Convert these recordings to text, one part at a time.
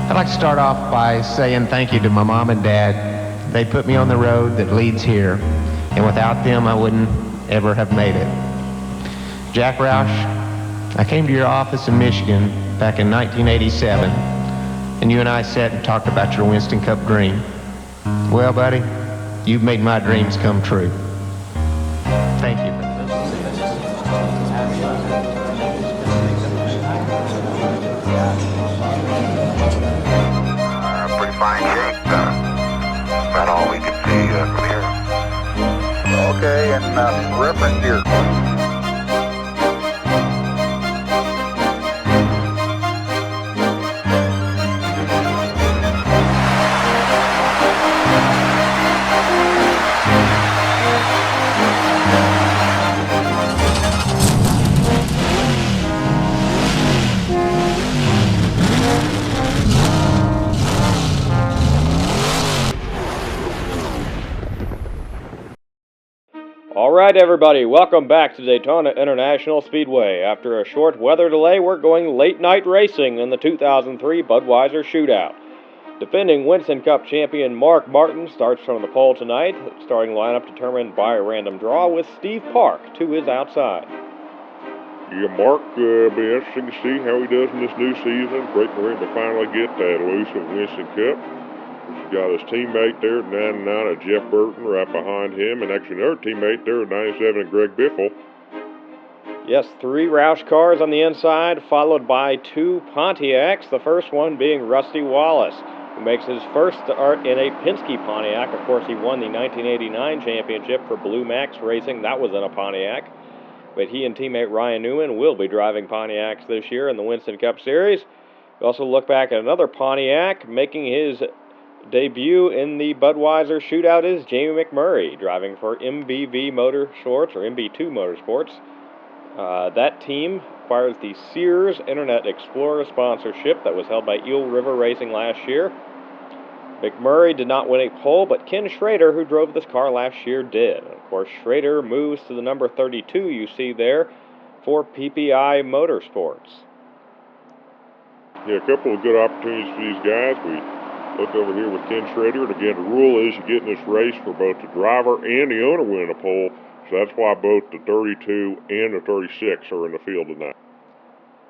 I'd like to start off by saying thank you to my mom and dad. They put me on the road that leads here, and without them I wouldn't ever have made it. Jack Roush, I came to your office in Michigan back in 1987, and you and I sat and talked about your Winston Cup dream. Well, buddy, you've made my dreams come true. Thank you. Pretty fine shake. About all we can see from here. Okay, and reference here. All right, everybody, welcome back to Daytona International Speedway. After a short weather delay, we're going late-night racing in the 2003 Budweiser Shootout. Defending Winston Cup champion Mark Martin starts from the pole tonight. Starting lineup determined by a random draw with Steve Park to his outside. Yeah, Mark, be interesting to see how he does in this new season. Great for him to finally get that elusive Winston Cup. He's got his teammate there at 99 at Jeff Burton right behind him, and actually another teammate there at 97 at Greg Biffle. Yes, 3 Roush cars on the inside, followed by 2 Pontiacs, the first one being Rusty Wallace, who makes his first start in a Penske Pontiac. Of course, he won the 1989 championship for Blue Max Racing. That was in a Pontiac. But he and teammate Ryan Newman will be driving Pontiacs this year in the Winston Cup Series. We also look back at another Pontiac. Making his debut in the Budweiser Shootout is Jamie McMurray, driving for MBV Motorsports, or MB2 Motorsports. That team acquires the Sears Internet Explorer sponsorship that was held by Eel River Racing last year. McMurray did not win a pole, but Ken Schrader, who drove this car last year, did. And of course, Schrader moves to the number 32 you see there for PPI Motorsports. Yeah, a couple of good opportunities for these guys. We look over here with Ken Schrader, and again, the rule is you get in this race for both the driver and the owner winning a pole, so that's why both the 32 and the 36 are in the field tonight.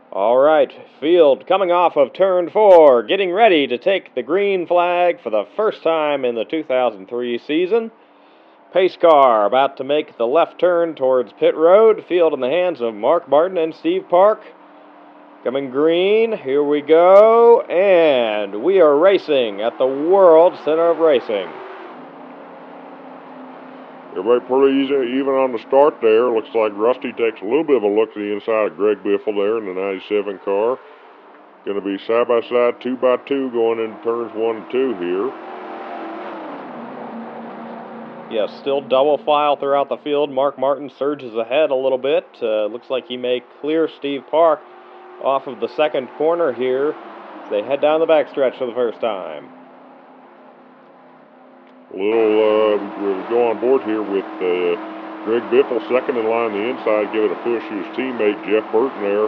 All right, field coming off of turn 4, getting ready to take the green flag for the first time in the 2003 season. Pace car about to make the left turn towards pit road. Field in the hands of Mark Martin and Steve Park. Coming green, here we go, and we are racing at the World Center of Racing. Everybody pretty easy, even on the start there. Looks like Rusty takes a little bit of a look at the inside of Greg Biffle there in the 97 car. Going to be side by side, 2 by 2 going into turns 1 and 2 here. Yes, still double file throughout the field. Mark Martin surges ahead a little bit. Looks like he may clear Steve Park off of the second corner here as they head down the backstretch for the first time. We'll go on board here with Greg Biffle second in line on the inside, give it a push to his teammate Jeff Burton there.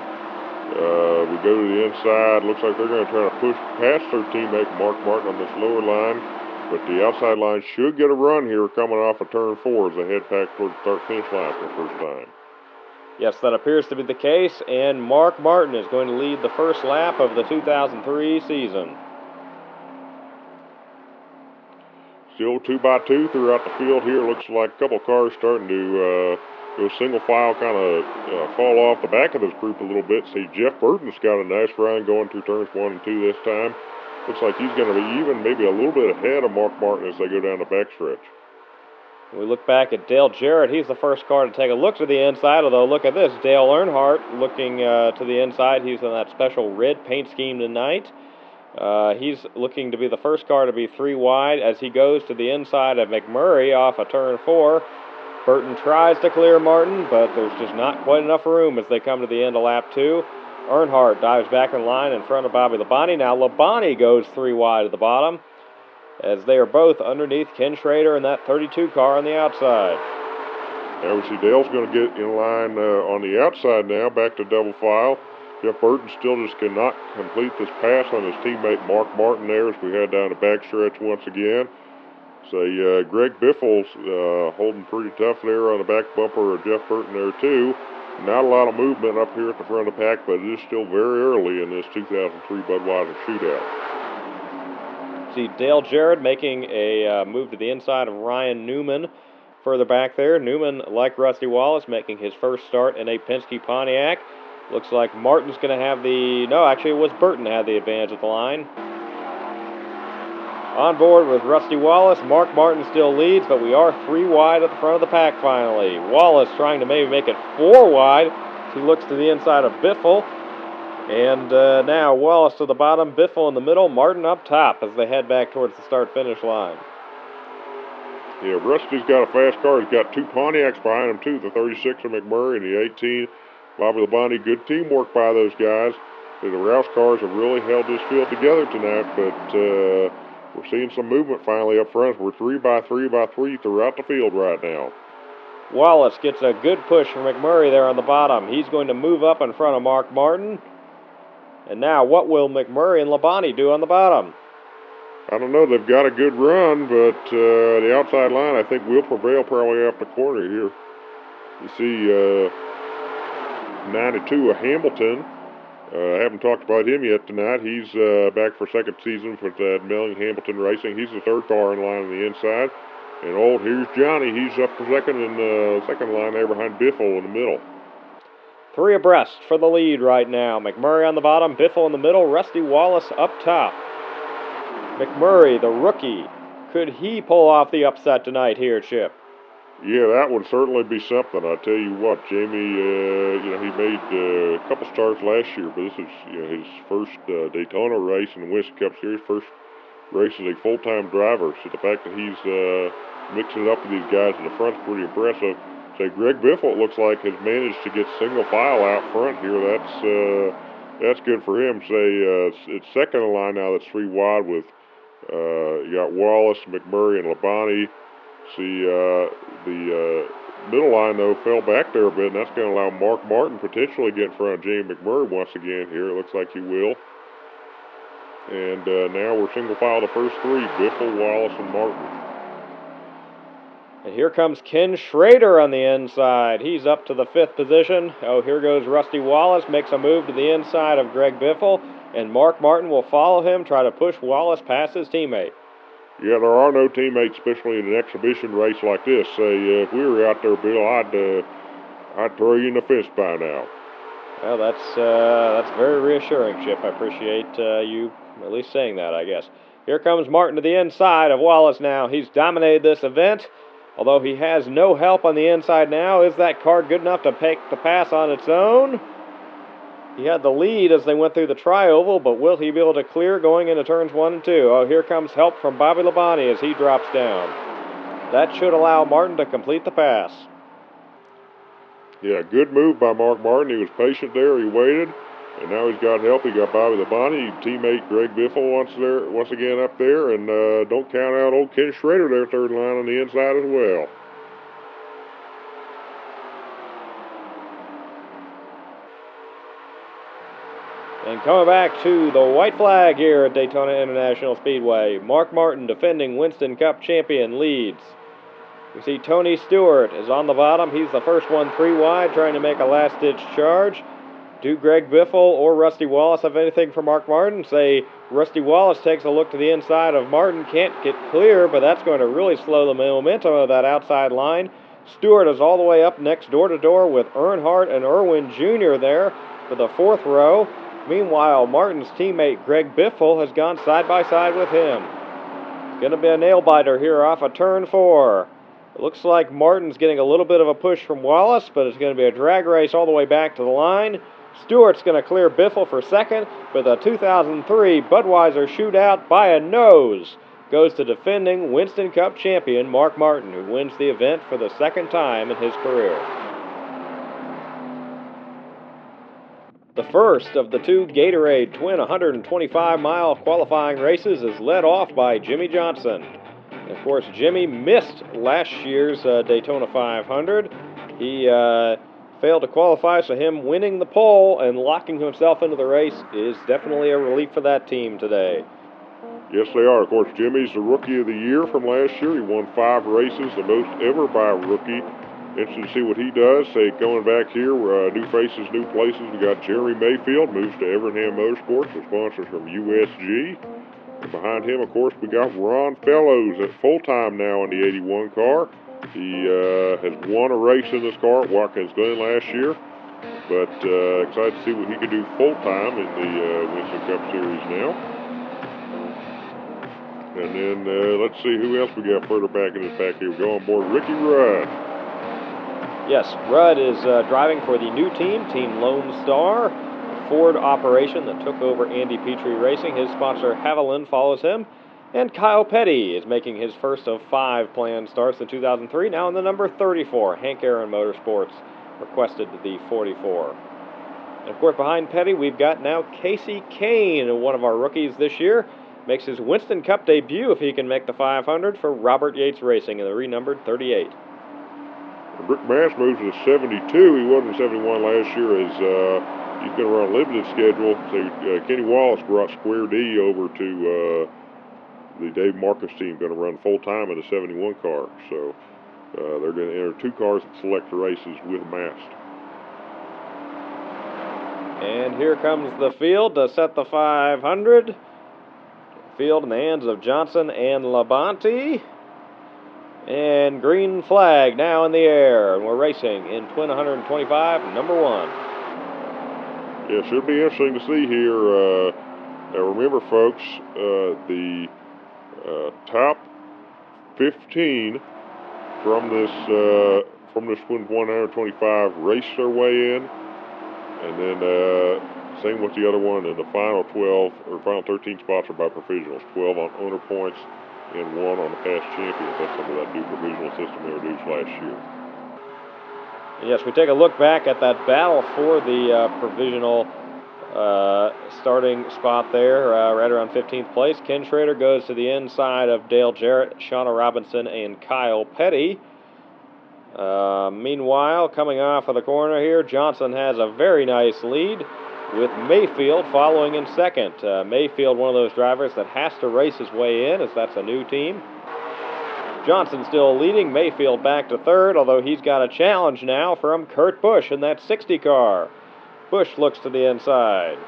We go to the inside. Looks like they're going to try to push past their teammate Mark Martin on this lower line, but the outside line should get a run here coming off of turn 4 as they head back towards the start-finish line for the first time. Yes, that appears to be the case, and Mark Martin is going to lead the first lap of the 2003 season. Still 2 by 2 throughout the field here. Looks like a couple cars starting to go single file, kind of fall off the back of this group a little bit. See, Jeff Burton's got a nice run going through turns 1 and 2 this time. Looks like he's going to be even maybe a little bit ahead of Mark Martin as they go down the backstretch. We look back at Dale Jarrett. He's the first car to take a look to the inside, although look at this. Dale Earnhardt looking to the inside. He's in that special red paint scheme tonight. He's looking to be the first car to be 3 wide as he goes to the inside of McMurray off of turn 4. Burton tries to clear Martin, but there's just not quite enough room as they come to the end of lap 2. Earnhardt dives back in line in front of Bobby Labonte. Now Labonte goes 3 wide at the bottom as they are both underneath Ken Schrader in that 32 car on the outside. Now we see Dale's going to get in line on the outside now, back to double file. Jeff Burton still just cannot complete this pass on his teammate Mark Martin there as we head down the backstretch once again. So Greg Biffle's holding pretty tough there on the back bumper of Jeff Burton there too. Not a lot of movement up here at the front of the pack, but it is still very early in this 2003 Budweiser Shootout. See Dale Jarrett making a move to the inside of Ryan Newman further back there. Newman, like Rusty Wallace, making his first start in a Penske Pontiac. Looks like Martin's going to have the... No, actually it was Burton had the advantage at the line. On board with Rusty Wallace. Mark Martin still leads, but we are 3 wide at the front of the pack finally. Wallace trying to maybe make it 4 wide. He looks to the inside of Biffle. And now Wallace to the bottom, Biffle in the middle, Martin up top as they head back towards the start-finish line. Yeah, Rusty's got a fast car. He's got 2 Pontiacs behind him too, the 36 of McMurray and the 18 Bobby Labonte. Good teamwork by those guys. The Roush cars have really held this field together tonight, but we're seeing some movement finally up front. We're 3 by 3 by 3 throughout the field right now. Wallace gets a good push from McMurray there on the bottom. He's going to move up in front of Mark Martin. And now what will McMurray and Labonte do on the bottom? I don't know. They've got a good run, but the outside line I think will prevail probably off the corner here. You see 92 of Hamilton. I haven't talked about him yet tonight. He's back for second season for that Melling Hamilton Racing. He's the 3rd car in line on the inside. And here's Johnny. He's up for second in the second line there behind Biffle in the middle. 3 abreast for the lead right now. McMurray on the bottom, Biffle in the middle, Rusty Wallace up top. McMurray, the rookie, could he pull off the upset tonight here, Chip? Yeah, that would certainly be something. I tell you what, Jamie, he made a couple starts last year, but this is his first Daytona race in the Winston Cup Series, first race as a full-time driver. So the fact that he's mixing it up with these guys in the front is pretty impressive. So Greg Biffle, it looks like, has managed to get single file out front here. That's good for him. It's second in line now. That's 3 wide with you got Wallace, McMurray, and Labonte. See, the middle line, though, fell back there a bit, and that's going to allow Mark Martin potentially get in front of Jamie McMurray once again here. It looks like he will. And now we're single file the first 3, Biffle, Wallace, and Martin. And here comes Ken Schrader on the inside. He's up to the 5th position. Oh, here goes Rusty Wallace, makes a move to the inside of Greg Biffle, and Mark Martin will follow him, try to push Wallace past his teammate. Yeah, there are no teammates, especially in an exhibition race like this. Say, if we were out there, Bill, I'd throw you in the fist by now. Well, that's very reassuring, Chip. I appreciate you at least saying that, I guess. Here comes Martin to the inside of Wallace now. He's dominated this event, although he has no help on the inside now. Is that car good enough to take the pass on its own? He had the lead as they went through the tri-oval, but will he be able to clear going into turns 1 and 2? Oh, here comes help from Bobby Labonte as he drops down. That should allow Martin to complete the pass. Yeah, good move by Mark Martin. He was patient there. He waited, and now he's got help. He got Bobby Labonte, teammate Greg Biffle once again up there, and don't count out old Ken Schrader there, 3rd line on the inside as well. And coming back to the white flag here at Daytona International Speedway, Mark Martin, defending Winston Cup champion, leads. We see Tony Stewart is on the bottom. He's the first one 3 wide, trying to make a last-ditch charge. Do Greg Biffle or Rusty Wallace have anything for Mark Martin? Say Rusty Wallace takes a look to the inside of Martin, can't get clear, but that's going to really slow the momentum of that outside line. Stewart is all the way up next door-to-door with Earnhardt and Irwin Jr. there for the 4th row. Meanwhile, Martin's teammate Greg Biffle has gone side-by-side with him. It's going to be a nail-biter here off of turn 4. It looks like Martin's getting a little bit of a push from Wallace, but it's going to be a drag race all the way back to the line. Stewart's going to clear Biffle for second, but the 2003 Budweiser Shootout by a nose goes to defending Winston Cup champion Mark Martin, who wins the event for the 2nd time in his career. The first of the 2 Gatorade Twin 125-mile qualifying races is led off by Jimmy Johnson. And of course, Jimmy missed last year's Daytona 500. He failed to qualify, so him winning the pole and locking himself into the race is definitely a relief for that team today. Yes, they are. Of course, Jimmy's the Rookie of the Year from last year. He won 5 races, the most ever by a rookie. Interested to see what he does. Say, going back here, new faces, new places. We got Jerry Mayfield, moves to Evernham Motorsports, the sponsors from USG. And behind him, of course, we got Ron Fellows at full-time now in the 81 car. He has won a race in this car at Watkins Glen last year. But excited to see what he can do full-time in the Winston Cup Series now. And then let's see who else we got further back in this pack here. We go on board Ricky Rudd. Yes, Rudd is driving for the new team, Team Lone Star, Ford operation that took over Andy Petrie Racing. His sponsor, Haviland, follows him. And Kyle Petty is making his first of 5 planned starts in 2003, now in the number 34. Hank Aaron Motorsports requested the 44. And of course, behind Petty, we've got now Casey Kane, one of our rookies this year. Makes his Winston Cup debut if he can make the 500 for Robert Yates Racing in the renumbered 38. Rick Mass moves to 72. He wasn't 71 last year as he's going to run a limited schedule. So Kenny Wallace brought Square D over to the Dave Marcus team, going to run full-time in the 71 car. So they're going to enter 2 cars that select the races with Mast. And here comes the field to set the 500. Field in the hands of Johnson and Labonte. And green flag now in the air, and we're racing in Twin 125, number 1. Yeah, should be interesting to see here. Now remember, folks, the top 15 from this Twin 125 race their way in, and then same with the other one. And the final 12 or final 13 spots are by provisionals. 12 on owner points. And 1 on the past champions. That's some of that new provisional system they introduced last year. Yes, we take a look back at that battle for the provisional starting spot there, right around 15th place. Ken Schrader goes to the inside of Dale Jarrett, Shauna Robinson, and Kyle Petty. Meanwhile, coming off of the corner here, Johnson has a very nice lead, with Mayfield following in second. Mayfield, one of those drivers that has to race his way in, as that's a new team. Johnson still leading, Mayfield back to third, although he's got a challenge now from Kurt Busch in that 60 car. Busch looks to the inside.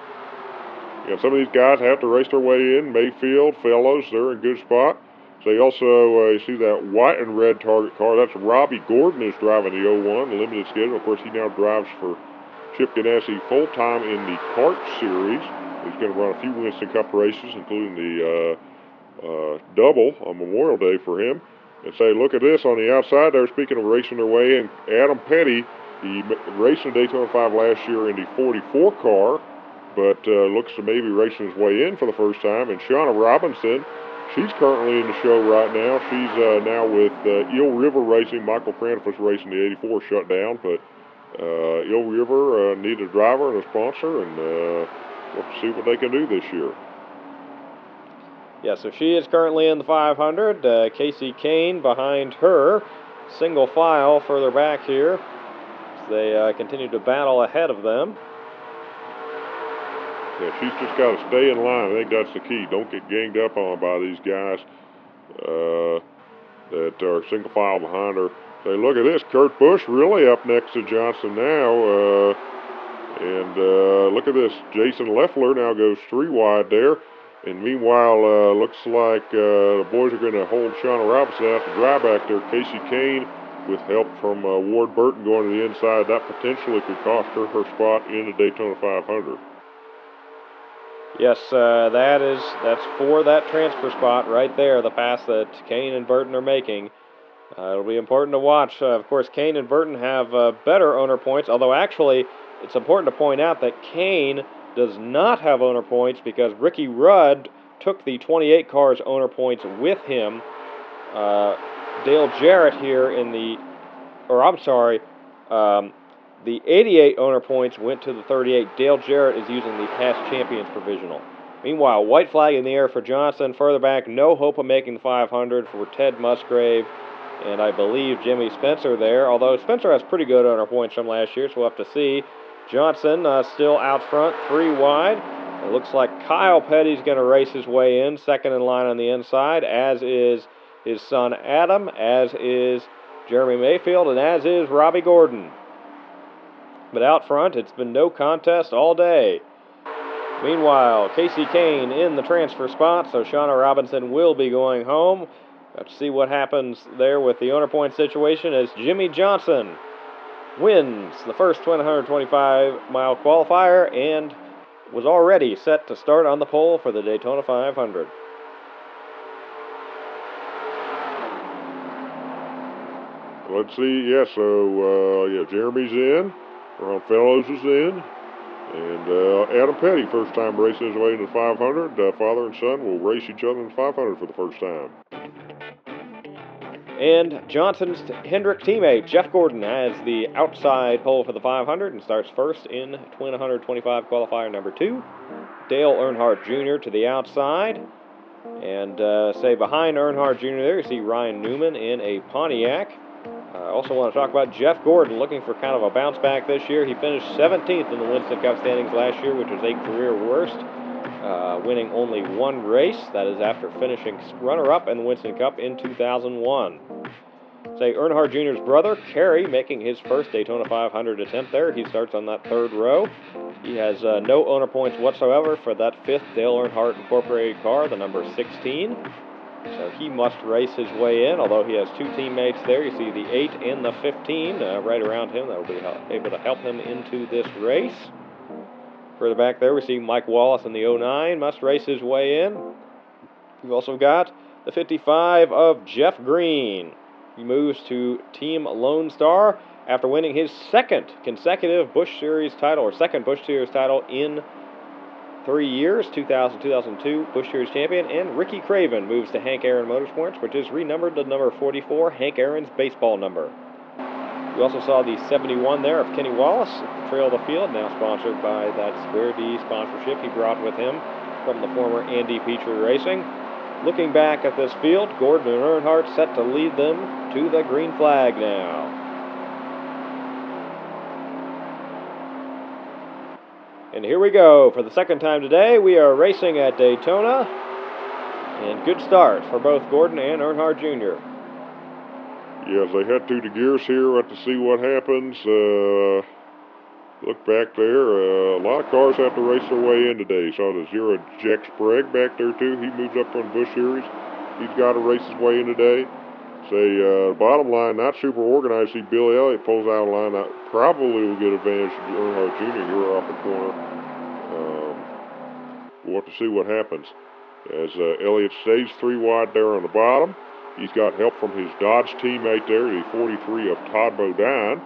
Yeah, some of these guys have to race their way in. Mayfield, Fellows, they're in good spot. So you also you see that white and red Target car. That's Robbie Gordon is driving the 01, the limited schedule. Of course, he now drives for Chip Ganassi full-time in the kart series. He's going to run a few Winston Cup races, including the double on Memorial Day for him. And say, look at this on the outside there, speaking of racing their way in, Adam Petty, he raced in Daytona 5 last year in the 44 car, but looks to maybe racing his way in for the first time. And Shauna Robinson, she's currently in the show right now. She's now with Eel River Racing. Michael Cranfus racing the 84 shut down, but Eel River needed a driver and a sponsor, and we'll see what they can do this year. Yeah, so she is currently in the 500. Casey Kane behind her, single file further back here, as they continue to battle ahead of them. Yeah, she's just got to stay in line. I think that's the key. Don't get ganged up on by these guys that are single file behind her. Say, look at this, Kurt Busch really up next to Johnson now. And look at this, Jason Leffler now goes 3 wide there. And meanwhile, looks like the boys are going to hold Shauna Robinson out to dry back there. Casey Kane, with help from Ward Burton going to the inside, that potentially could cost her her spot in the Daytona 500. Yes, that's for that transfer spot right there, the pass that Kane and Burton are making. It'll be important to watch. Of course, Kane and Burton have better owner points, although actually it's important to point out that Kane does not have owner points because Ricky Rudd took the 28 car's owner points with him. Dale Jarrett here in the, the 88 owner points went to the 38. Dale Jarrett is using the past champions provisional. Meanwhile, white flag in the air for Johnson. Further back, no hope of making the 500 for Ted Musgrave and I believe Jimmy Spencer there, although Spencer has pretty good owner points from last year, so we'll have to see. Johnson still out front, 3 wide. It looks like Kyle Petty's going to race his way in, second in line on the inside, as is his son Adam, as is Jeremy Mayfield, and as is Robbie Gordon. But out front, it's been no contest all day. Meanwhile, Casey Kane in the transfer spot, so Shauna Robinson will be going home. Let's see what happens there with the owner point situation as Jimmy Johnson wins the first 125-mile qualifier and was already set to start on the pole for the Daytona 500. Let's see, Jeremy's in, Ron Fellows is in, and Adam Petty, first time racing his way into the 500. Father and son will race each other in the 500 for the first time. And Johnson's Hendrick teammate, Jeff Gordon, has the outside pole for the 500 and starts first in Twin 125 qualifier number 2. Dale Earnhardt Jr. to the outside. And behind Earnhardt Jr. there, you see Ryan Newman in a Pontiac. I also want to talk about Jeff Gordon, looking for kind of a bounce back this year. He finished 17th in the Winston Cup standings last year, which was a career worst. Winning only 1 race, that is after finishing runner-up in the Winston Cup in 2001. Earnhardt Jr.'s brother, Kerry, making his first Daytona 500 attempt there. He starts on that 3rd row. He has no owner points whatsoever for that 5th Dale Earnhardt Incorporated car, the number 16. So he must race his way in, although he has 2 teammates there. You see the 8 and the 15 right around him. That will be able to help him into this race. Further back there, we see Mike Wallace in the 09, must race his way in. We've also got the 55 of Jeff Green. He moves to Team Lone Star after winning his 2nd consecutive Busch Series title, or 2nd Busch Series title in 3 years, 2000-2002 Busch Series champion. And Ricky Craven moves to Hank Aaron Motorsports, which is renumbered to number 44, Hank Aaron's baseball number. We also saw the 71 there of Kenny Wallace at the trail of the field, now sponsored by that Square D sponsorship he brought with him from the former Andy Petrie Racing. Looking back at this field, Gordon and Earnhardt set to lead them to the green flag now. And here we go. For the second time today, we are racing at Daytona. And good start for both Gordon and Earnhardt Jr. Yes, they had 2 gears here. We'll have to see what happens. Look back there. A lot of cars have to race their way in today. Saw the 0 Jack Sprague back there, too. He moves up from Busch Series. He's got to race his way in today. Bottom line, not super organized. See Billy Elliott pulls out of line. That probably will get advantage to Earnhardt Jr. here off the corner. We'll have to see what happens. As Elliott stays 3 wide there on the bottom. He's got help from his Dodge teammate there, the 43 of Todd Bodine,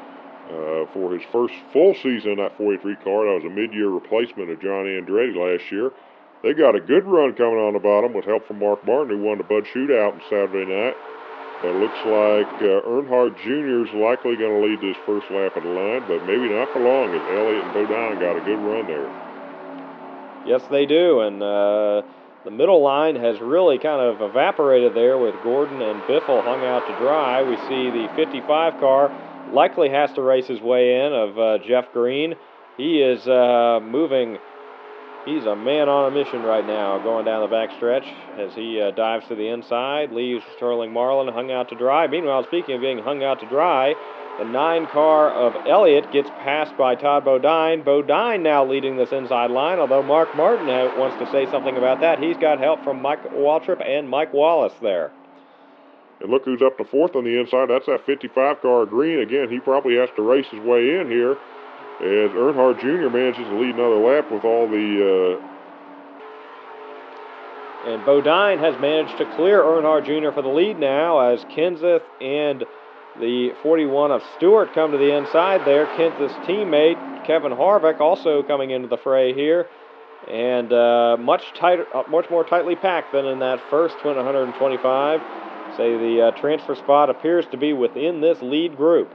for his first full season in that 43 car. That was a mid-year replacement of John Andretti last year. They got a good run coming on the bottom with help from Mark Martin, who won the Bud Shootout on Saturday night. But it looks like Earnhardt Jr. is likely going to lead this first lap of the line, but maybe not for long, as Elliott and Bodine got a good run there. Yes, they do, and the middle line has really kind of evaporated there with Gordon and Biffle hung out to dry. We see the 55 car likely has to race his way in of Jeff Green. He is moving. He's a man on a mission right now, going down the backstretch as he dives to the inside, leaves Sterling Marlin hung out to dry. Meanwhile, speaking of being hung out to dry, the 9 car of Elliott gets passed by Todd Bodine. Bodine now leading this inside line, although Mark Martin wants to say something about that. He's got help from Mike Waltrip and Mike Wallace there. And look who's up to 4th on the inside. That's that 55 car Green. Again, he probably has to race his way in here, as Earnhardt Jr. manages to lead another lap with all the... And Bodine has managed to clear Earnhardt Jr. for the lead now, as Kenseth and the 41 of Stewart come to the inside there. Kenseth's teammate, Kevin Harvick, also coming into the fray here. And much more tightly packed than in that first Twin 125. The transfer spot appears to be within this lead group.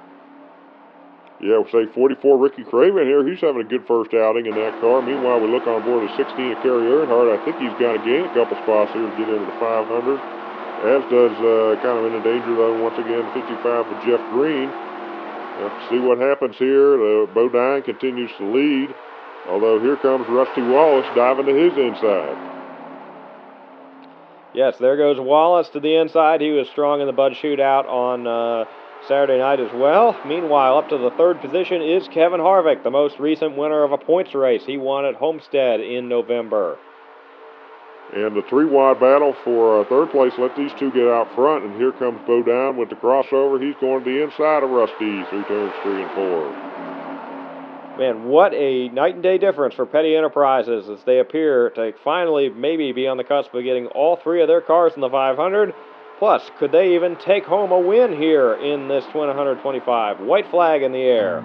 Yeah, we'll say 44 Ricky Craven here. He's having a good first outing in that car. Meanwhile, we look on board the 16 of Kerry Earnhardt. I think he's got to gain a couple spots here to get into the 500. as does kind of in the danger zone once again, 55 for Jeff Green. See what happens here. Bodine continues to lead, although here comes Rusty Wallace diving to his inside. Yes, there goes Wallace to the inside. He was strong in the Bud Shootout on Saturday night as well. Meanwhile, up to the third position is Kevin Harvick, the most recent winner of a points race. He won at Homestead in November. And the three-wide battle for third place, let these two get out front, and here comes Bodine with the crossover. He's going to the inside of Rusty through turns 3 and 4. Man, what a night and day difference for Petty Enterprises as they appear to finally maybe be on the cusp of getting all three of their cars in the 500. Plus, could they even take home a win here in this Twin 125? White flag in the air.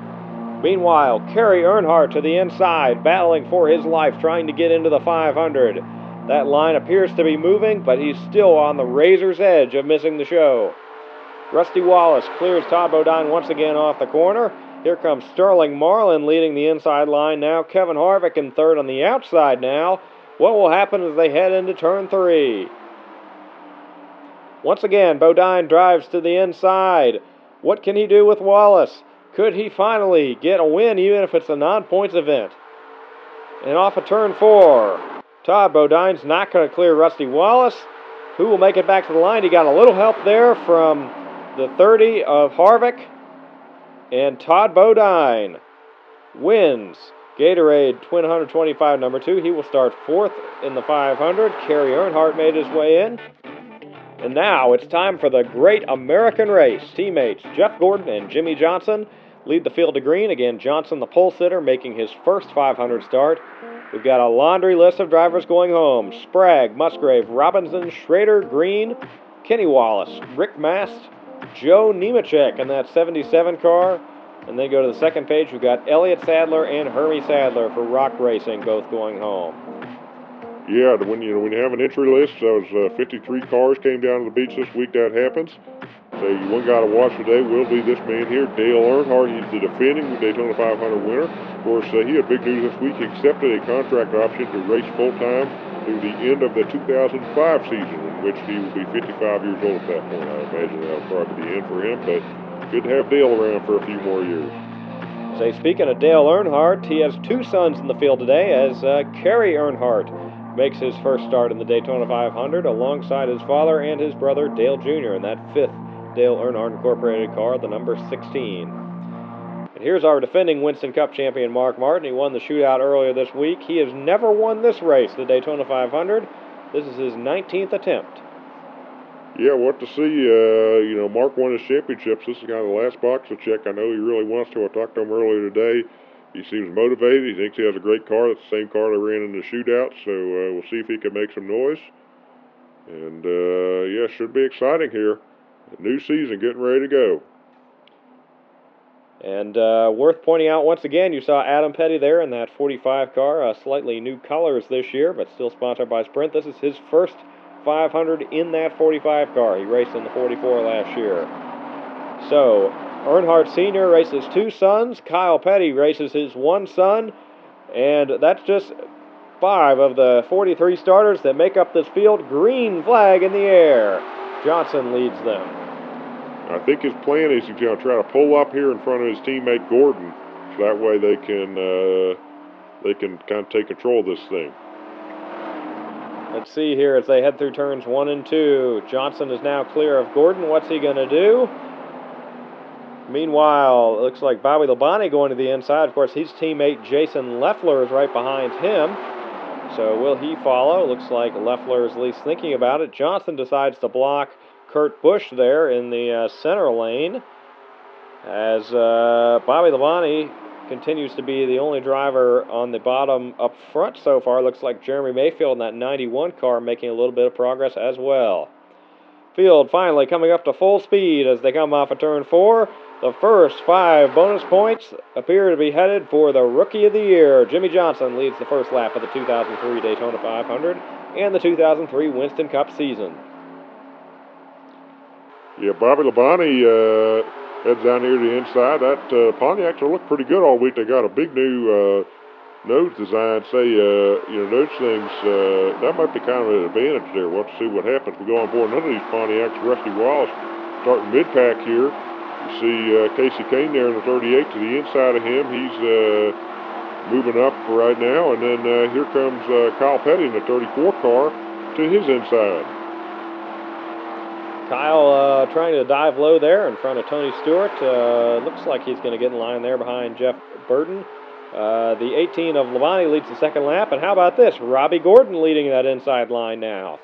Meanwhile, Kerry Earnhardt to the inside, battling for his life, trying to get into the 500. That line appears to be moving, but he's still on the razor's edge of missing the show. Rusty Wallace clears Todd Bodine once again off the corner. Here comes Sterling Marlin leading the inside line now. Kevin Harvick in third on the outside now. What will happen as they head into turn 3? Once again, Bodine drives to the inside. What can he do with Wallace? Could he finally get a win, even if it's a non-points event? And off of turn 4. Todd Bodine's not going to clear Rusty Wallace. Who will make it back to the line? He got a little help there from the 30 of Harvick. And Todd Bodine wins Gatorade Twin 125 number 2. He will start 4th in the 500. Kerry Earnhardt made his way in. And now it's time for the Great American Race. Teammates Jeff Gordon and Jimmy Johnson lead the field to green. Again, Johnson, the pole sitter, making his first 500 start. We've got a laundry list of drivers going home. Sprague, Musgrave, Robinson, Schrader, Green, Kenny Wallace, Rick Mast, Joe Nemechek in that 77 car. And then go to the second page. We've got Elliott Sadler and Hermie Sadler for Rock Racing, both going home. Yeah, when you have an entry list, those 53 cars came down to the beach this week. That happens. So one guy to watch today will be this man here, Dale Earnhardt. He's the defending Daytona 500 winner. Of course, he had big news this week. He accepted a contract option to race full-time through the end of the 2005 season, in which he will be 55 years old at that point. I imagine that'll probably be the end for him, but good to have Dale around for a few more years. Say, speaking of Dale Earnhardt, he has two sons in the field today as Kerry Earnhardt makes his first start in the Daytona 500 alongside his father and his brother Dale Jr. in that 5th Dale Earnhardt Incorporated car, the number 16. And here's our defending Winston Cup champion, Mark Martin. He won the shootout earlier this week. He has never won this race, the Daytona 500. This is his 19th attempt. Yeah, what to see. Mark won his championships. This is kind of the last box to check. I know he really wants to. I talked to him earlier today. He seems motivated. He thinks he has a great car. It's the same car that ran in the shootout, so we'll see if he can make some noise. And, should be exciting here. A new season getting ready to go. And worth pointing out once again, you saw Adam Petty there in that 45 car, slightly new colors this year, but still sponsored by Sprint. This is his first 500 in that 45 car. He raced in the 44 last year. So, Earnhardt Sr. races 2 sons. Kyle Petty races his 1 son. And that's just 5 of the 43 starters that make up this field. Green flag in the air. Johnson leads them. I think his plan is he's going to try to pull up here in front of his teammate Gordon, so that way they can kind of take control of this thing. Let's see here as they head through turns 1 and 2. Johnson is now clear of Gordon. What's he going to do? Meanwhile, it looks like Bobby Labonte going to the inside. Of course, his teammate Jason Leffler is right behind him. So will he follow? Looks like Leffler is at least thinking about it. Johnson decides to block Kurt Busch there in the center lane as Bobby Labonte continues to be the only driver on the bottom up front so far. Looks like Jeremy Mayfield in that 91 car making a little bit of progress as well. Field finally coming up to full speed as they come off of turn 4. The first 5 bonus points appear to be headed for the Rookie of the Year. Jimmy Johnson leads the first lap of the 2003 Daytona 500 and the 2003 Winston Cup season. Yeah, Bobby Labonte heads down here to the inside. That Pontiacs will look pretty good all week. They got a big new nose design, say, those things, that might be kind of an advantage there. We'll have to see what happens. We go on board. None of these Pontiacs. Rusty Wallace starting mid-pack here. You see Casey Kane there in the 38 to the inside of him. He's moving up right now. And then here comes Kyle Petty in the 34 car to his inside. Kyle trying to dive low there in front of Tony Stewart. Looks like he's going to get in line there behind Jeff Burton. The 18 of Labonte leads the second lap. And how about this? Robbie Gordon leading that inside line now.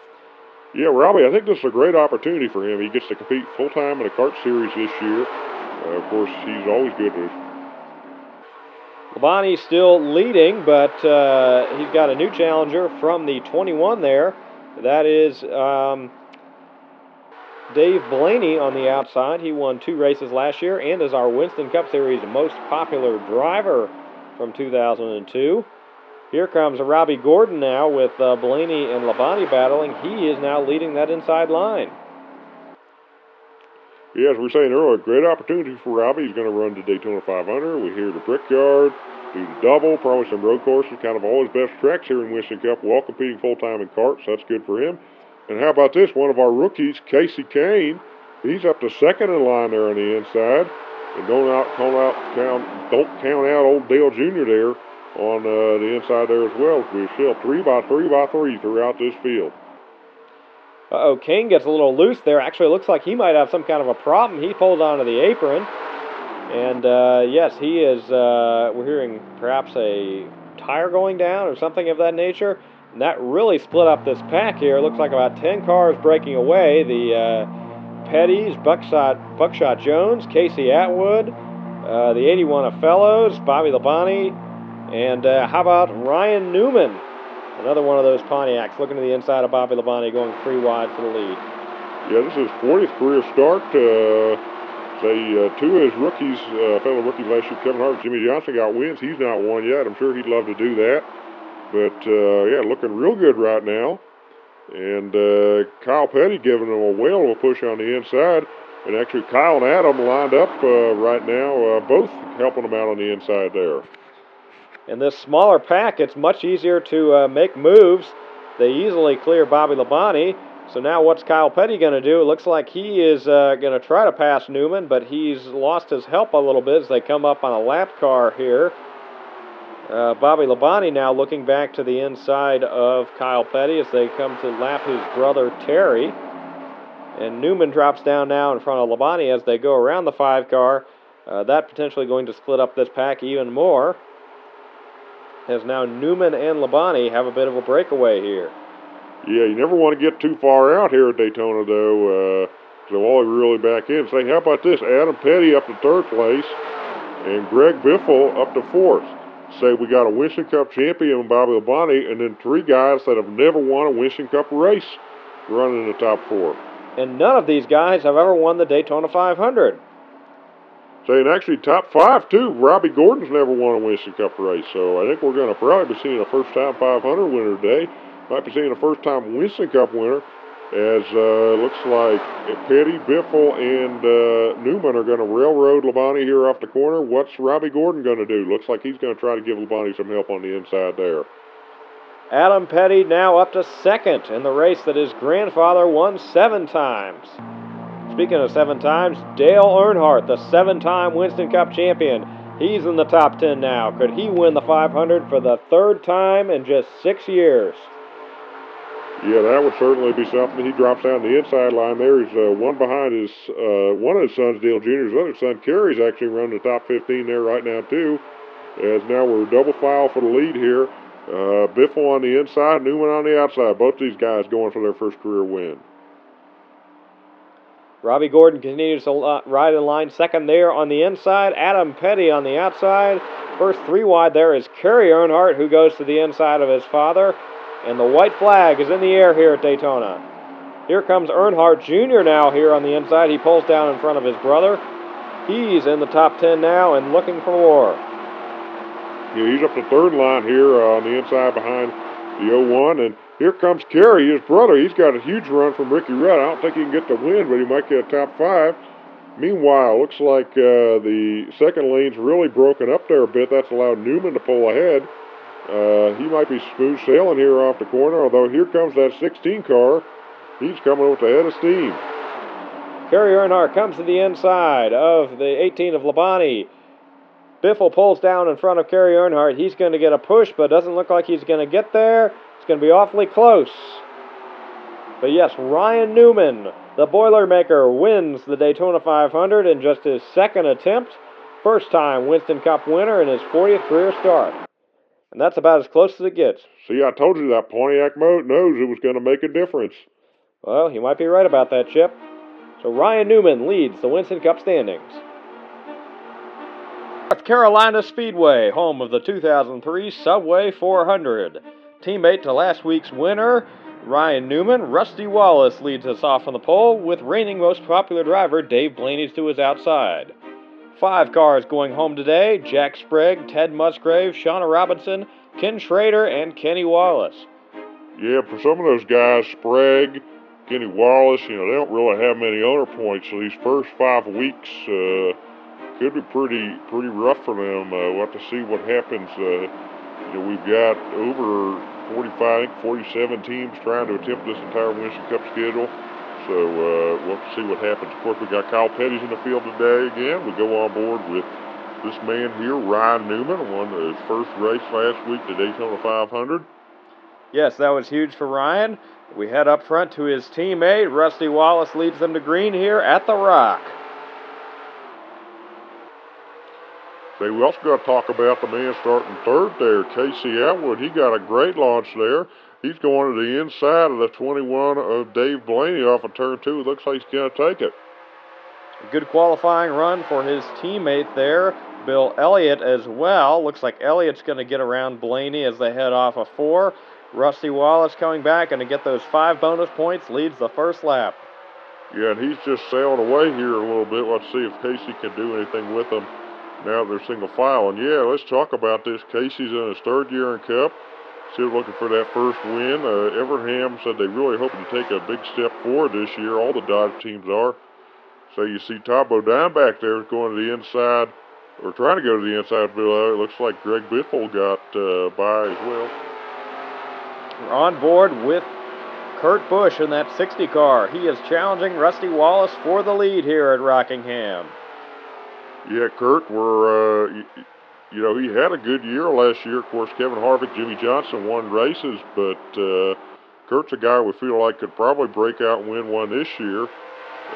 Yeah, Robbie, I think this is a great opportunity for him. He gets to compete full-time in the kart series this year. Of course, he's always good to... Labonte still leading, but he's got a new challenger from the 21 there. That is Dave Blaney on the outside. He won 2 races last year and is our Winston Cup Series most popular driver from 2002. Here comes Robbie Gordon now with Blaney and Labonte battling. He is now leading that inside line. Yeah, as we were saying earlier, great opportunity for Robbie. He's going to run the Daytona 500. We hear the Brickyard, do the double, probably some road courses, kind of all his best tracks here in Winston Cup while competing full-time in karts. That's good for him. And how about this? One of our rookies, Casey Kane, he's up to second in line there on the inside. And don't count out old Dale Jr. there on the inside there as well. We're still 3 by 3 by 3 throughout this field. Kane gets a little loose there. Actually, it looks like he might have some kind of a problem. He pulled onto the apron. And, yes, he is, we're hearing perhaps a tire going down or something of that nature. And that really split up this pack here. It looks like about 10 cars breaking away. The Petty's, Buckshot Jones, Casey Atwood, the 81 of Fellows, Bobby Labonte, and how about Ryan Newman? Another one of those Pontiacs looking to the inside of Bobby Labonte going 3 wide for the lead. Yeah, this is his 40th career start. 2 of his rookies, fellow rookies last year, Kevin Hart and Jimmy Johnson, got wins. He's not won yet. I'm sure he'd love to do that. But, yeah, looking real good right now. And Kyle Petty giving him a whale of a push on the inside. And actually Kyle and Adam lined up right now, both helping him out on the inside there. In this smaller pack, it's much easier to make moves. They easily clear Bobby Labonte. So now what's Kyle Petty going to do? It looks like he is going to try to pass Newman, but he's lost his help a little bit as they come up on a lap car here. Bobby Labonte now looking back to the inside of Kyle Petty as they come to lap his brother Terry. And Newman drops down now in front of Labonte as they go around the 5 car. That potentially going to split up this pack even more, as now Newman and Labonte have a bit of a breakaway here. Yeah, you never want to get too far out here at Daytona, though. So all really back in. Say, how about this? Adam Petty up to 3rd place and Greg Biffle up to 4th. Say we got a Winston Cup champion, Bobby Labonte, and then 3 guys that have never won a Winston Cup race running in the top 4. And none of these guys have ever won the Daytona 500. Saying actually top 5 too. Robbie Gordon's never won a Winston Cup race, so I think we're going to probably be seeing a first-time 500 winner today. Might be seeing a first-time Winston Cup winner, as looks like Petty, Biffle, and Newman are going to railroad Labonte here off the corner. What's Robbie Gordon going to do? Looks like he's going to try to give Labonte some help on the inside there. Adam Petty now up to 2nd in the race that his grandfather won 7 times. Speaking of 7 times, Dale Earnhardt, the 7-time Winston Cup champion. He's in the top 10 now. Could he win the 500 for the 3rd time in just 6 years? Yeah, that would certainly be something. He drops down the inside line there. He's one behind his one of his sons, Dale Jr. His other son, Kerry's actually running the top 15 there right now, too. As now we're double file for the lead here. Biffle on the inside, Newman on the outside. Both these guys going for their first career win. Robbie Gordon continues to ride in line 2nd there on the inside. Adam Petty on the outside. First 3 wide there is Kerry Earnhardt, who goes to the inside of his father. And the white flag is in the air here at Daytona. Here comes Earnhardt Jr. now here on the inside. He pulls down in front of his brother. He's in the top 10 now and looking for more. Yeah, he's up the 3rd line here on the inside behind the 01. And here comes Kerry, his brother. He's got a huge run from Ricky Rudd. I don't think he can get the win, but he might get a top 5. Meanwhile, looks like the 2nd lane's really broken up there a bit. That's allowed Newman to pull ahead. He might be smooth sailing here off the corner, although here comes that 16 car. He's coming with the head of steam. Kerry Earnhardt comes to the inside of the 18 of Labonte. Biffle pulls down in front of Kerry Earnhardt. He's going to get a push, but doesn't look like he's going to get there. It's going to be awfully close. But yes, Ryan Newman, the Boilermaker, wins the Daytona 500 in just his second attempt. First time Winston Cup winner in his 40th career start. And that's about as close as it gets. See, I told you that Pontiac knows it was going to make a difference. Well, you might be right about that, Chip. So Ryan Newman leads the Winston Cup standings. North Carolina Speedway, home of the 2003 Subway 400. Teammate to last week's winner, Ryan Newman. Rusty Wallace leads us off on the pole, with reigning most popular driver Dave Blaney to his outside. 5 cars going home today: Jack Sprague, Ted Musgrave, Shauna Robinson, Ken Schrader, and Kenny Wallace. Yeah, for some of those guys, Sprague, Kenny Wallace, they don't really have many owner points, so these first 5 weeks could be pretty rough for them. We'll have to see what happens. We've got over 47 teams trying to attempt this entire Winston Cup schedule. So we'll have to see what happens. Of course, we got Kyle Petty's in the field today again. We go on board with this man here, Ryan Newman, won his first race last week, the Daytona 500. Yes, that was huge for Ryan. We head up front to his teammate. Rusty Wallace leads them to green here at the Rock. So we also got to talk about the man starting third there, Casey Atwood. He got a great launch there. He's going to the inside of the 21 of Dave Blaney off of turn 2. Looks like he's going to take it. A good qualifying run for his teammate there, Bill Elliott, as well. Looks like Elliott's going to get around Blaney as they head off of 4. Rusty Wallace coming back and to get those 5 bonus points, leads the first lap. Yeah, and he's just sailing away here a little bit. Let's see if Casey can do anything with him now they're single file. And yeah, let's talk about this. Casey's in his 3rd year in Cup. Still looking for that first win. Evernham said they really hoping to take a big step forward this year. All the Dodge teams are. So you see Todd Bodine back there going to the inside, or trying to go to the inside. It looks like Greg Biffle got by as well. We're on board with Kurt Busch in that 60 car. He is challenging Rusty Wallace for the lead here at Rockingham. Yeah, Kurt, he had a good year last year. Of course, Kevin Harvick, Jimmy Johnson won races, but Kurt's a guy we feel like could probably break out and win one this year.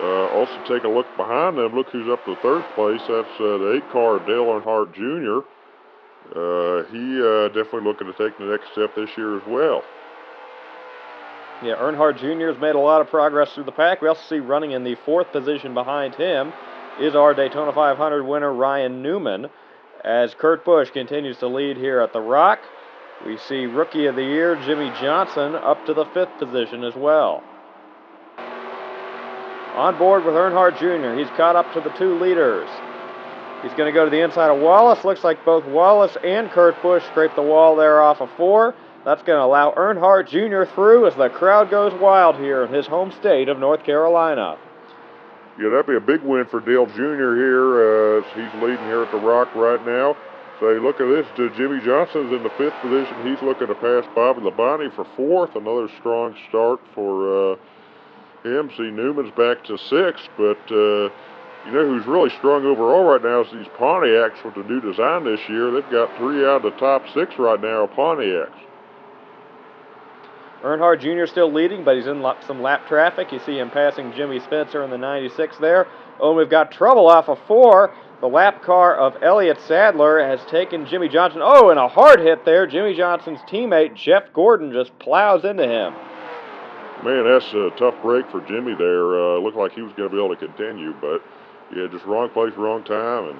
Also, take a look behind them. Look who's up to 3rd place. That's the 8 car, Dale Earnhardt Jr. He definitely looking to take the next step this year as well. Yeah, Earnhardt Jr. has made a lot of progress through the pack. We also see running in the 4th position behind him is our Daytona 500 winner, Ryan Newman. As Kurt Busch continues to lead here at the Rock, we see Rookie of the Year Jimmy Johnson up to the 5th position as well. On board with Earnhardt Jr., he's caught up to the 2 leaders. He's going to go to the inside of Wallace. Looks like both Wallace and Kurt Busch scrape the wall there off of 4. That's going to allow Earnhardt Jr. through as the crowd goes wild here in his home state of North Carolina. Yeah, that'd be a big win for Dale Jr. here. He's leading here at the Rock right now. So look at this. Jimmy Johnson's in the 5th position. He's looking to pass Bobby Labonte for 4th. Another strong start for him. See, Newman's back to 6th, but who's really strong overall right now is these Pontiacs with the new design this year. They've got 3 out of the top 6 right now are Pontiacs. Earnhardt Jr. still leading, but he's in some lap traffic. You see him passing Jimmy Spencer in the 96 there. Oh, and we've got trouble off of 4. The lap car of Elliott Sadler has taken Jimmy Johnson. Oh, and a hard hit there. Jimmy Johnson's teammate, Jeff Gordon, just plows into him. Man, that's a tough break for Jimmy there. Looked like he was going to be able to continue, but yeah, just wrong place, wrong time. And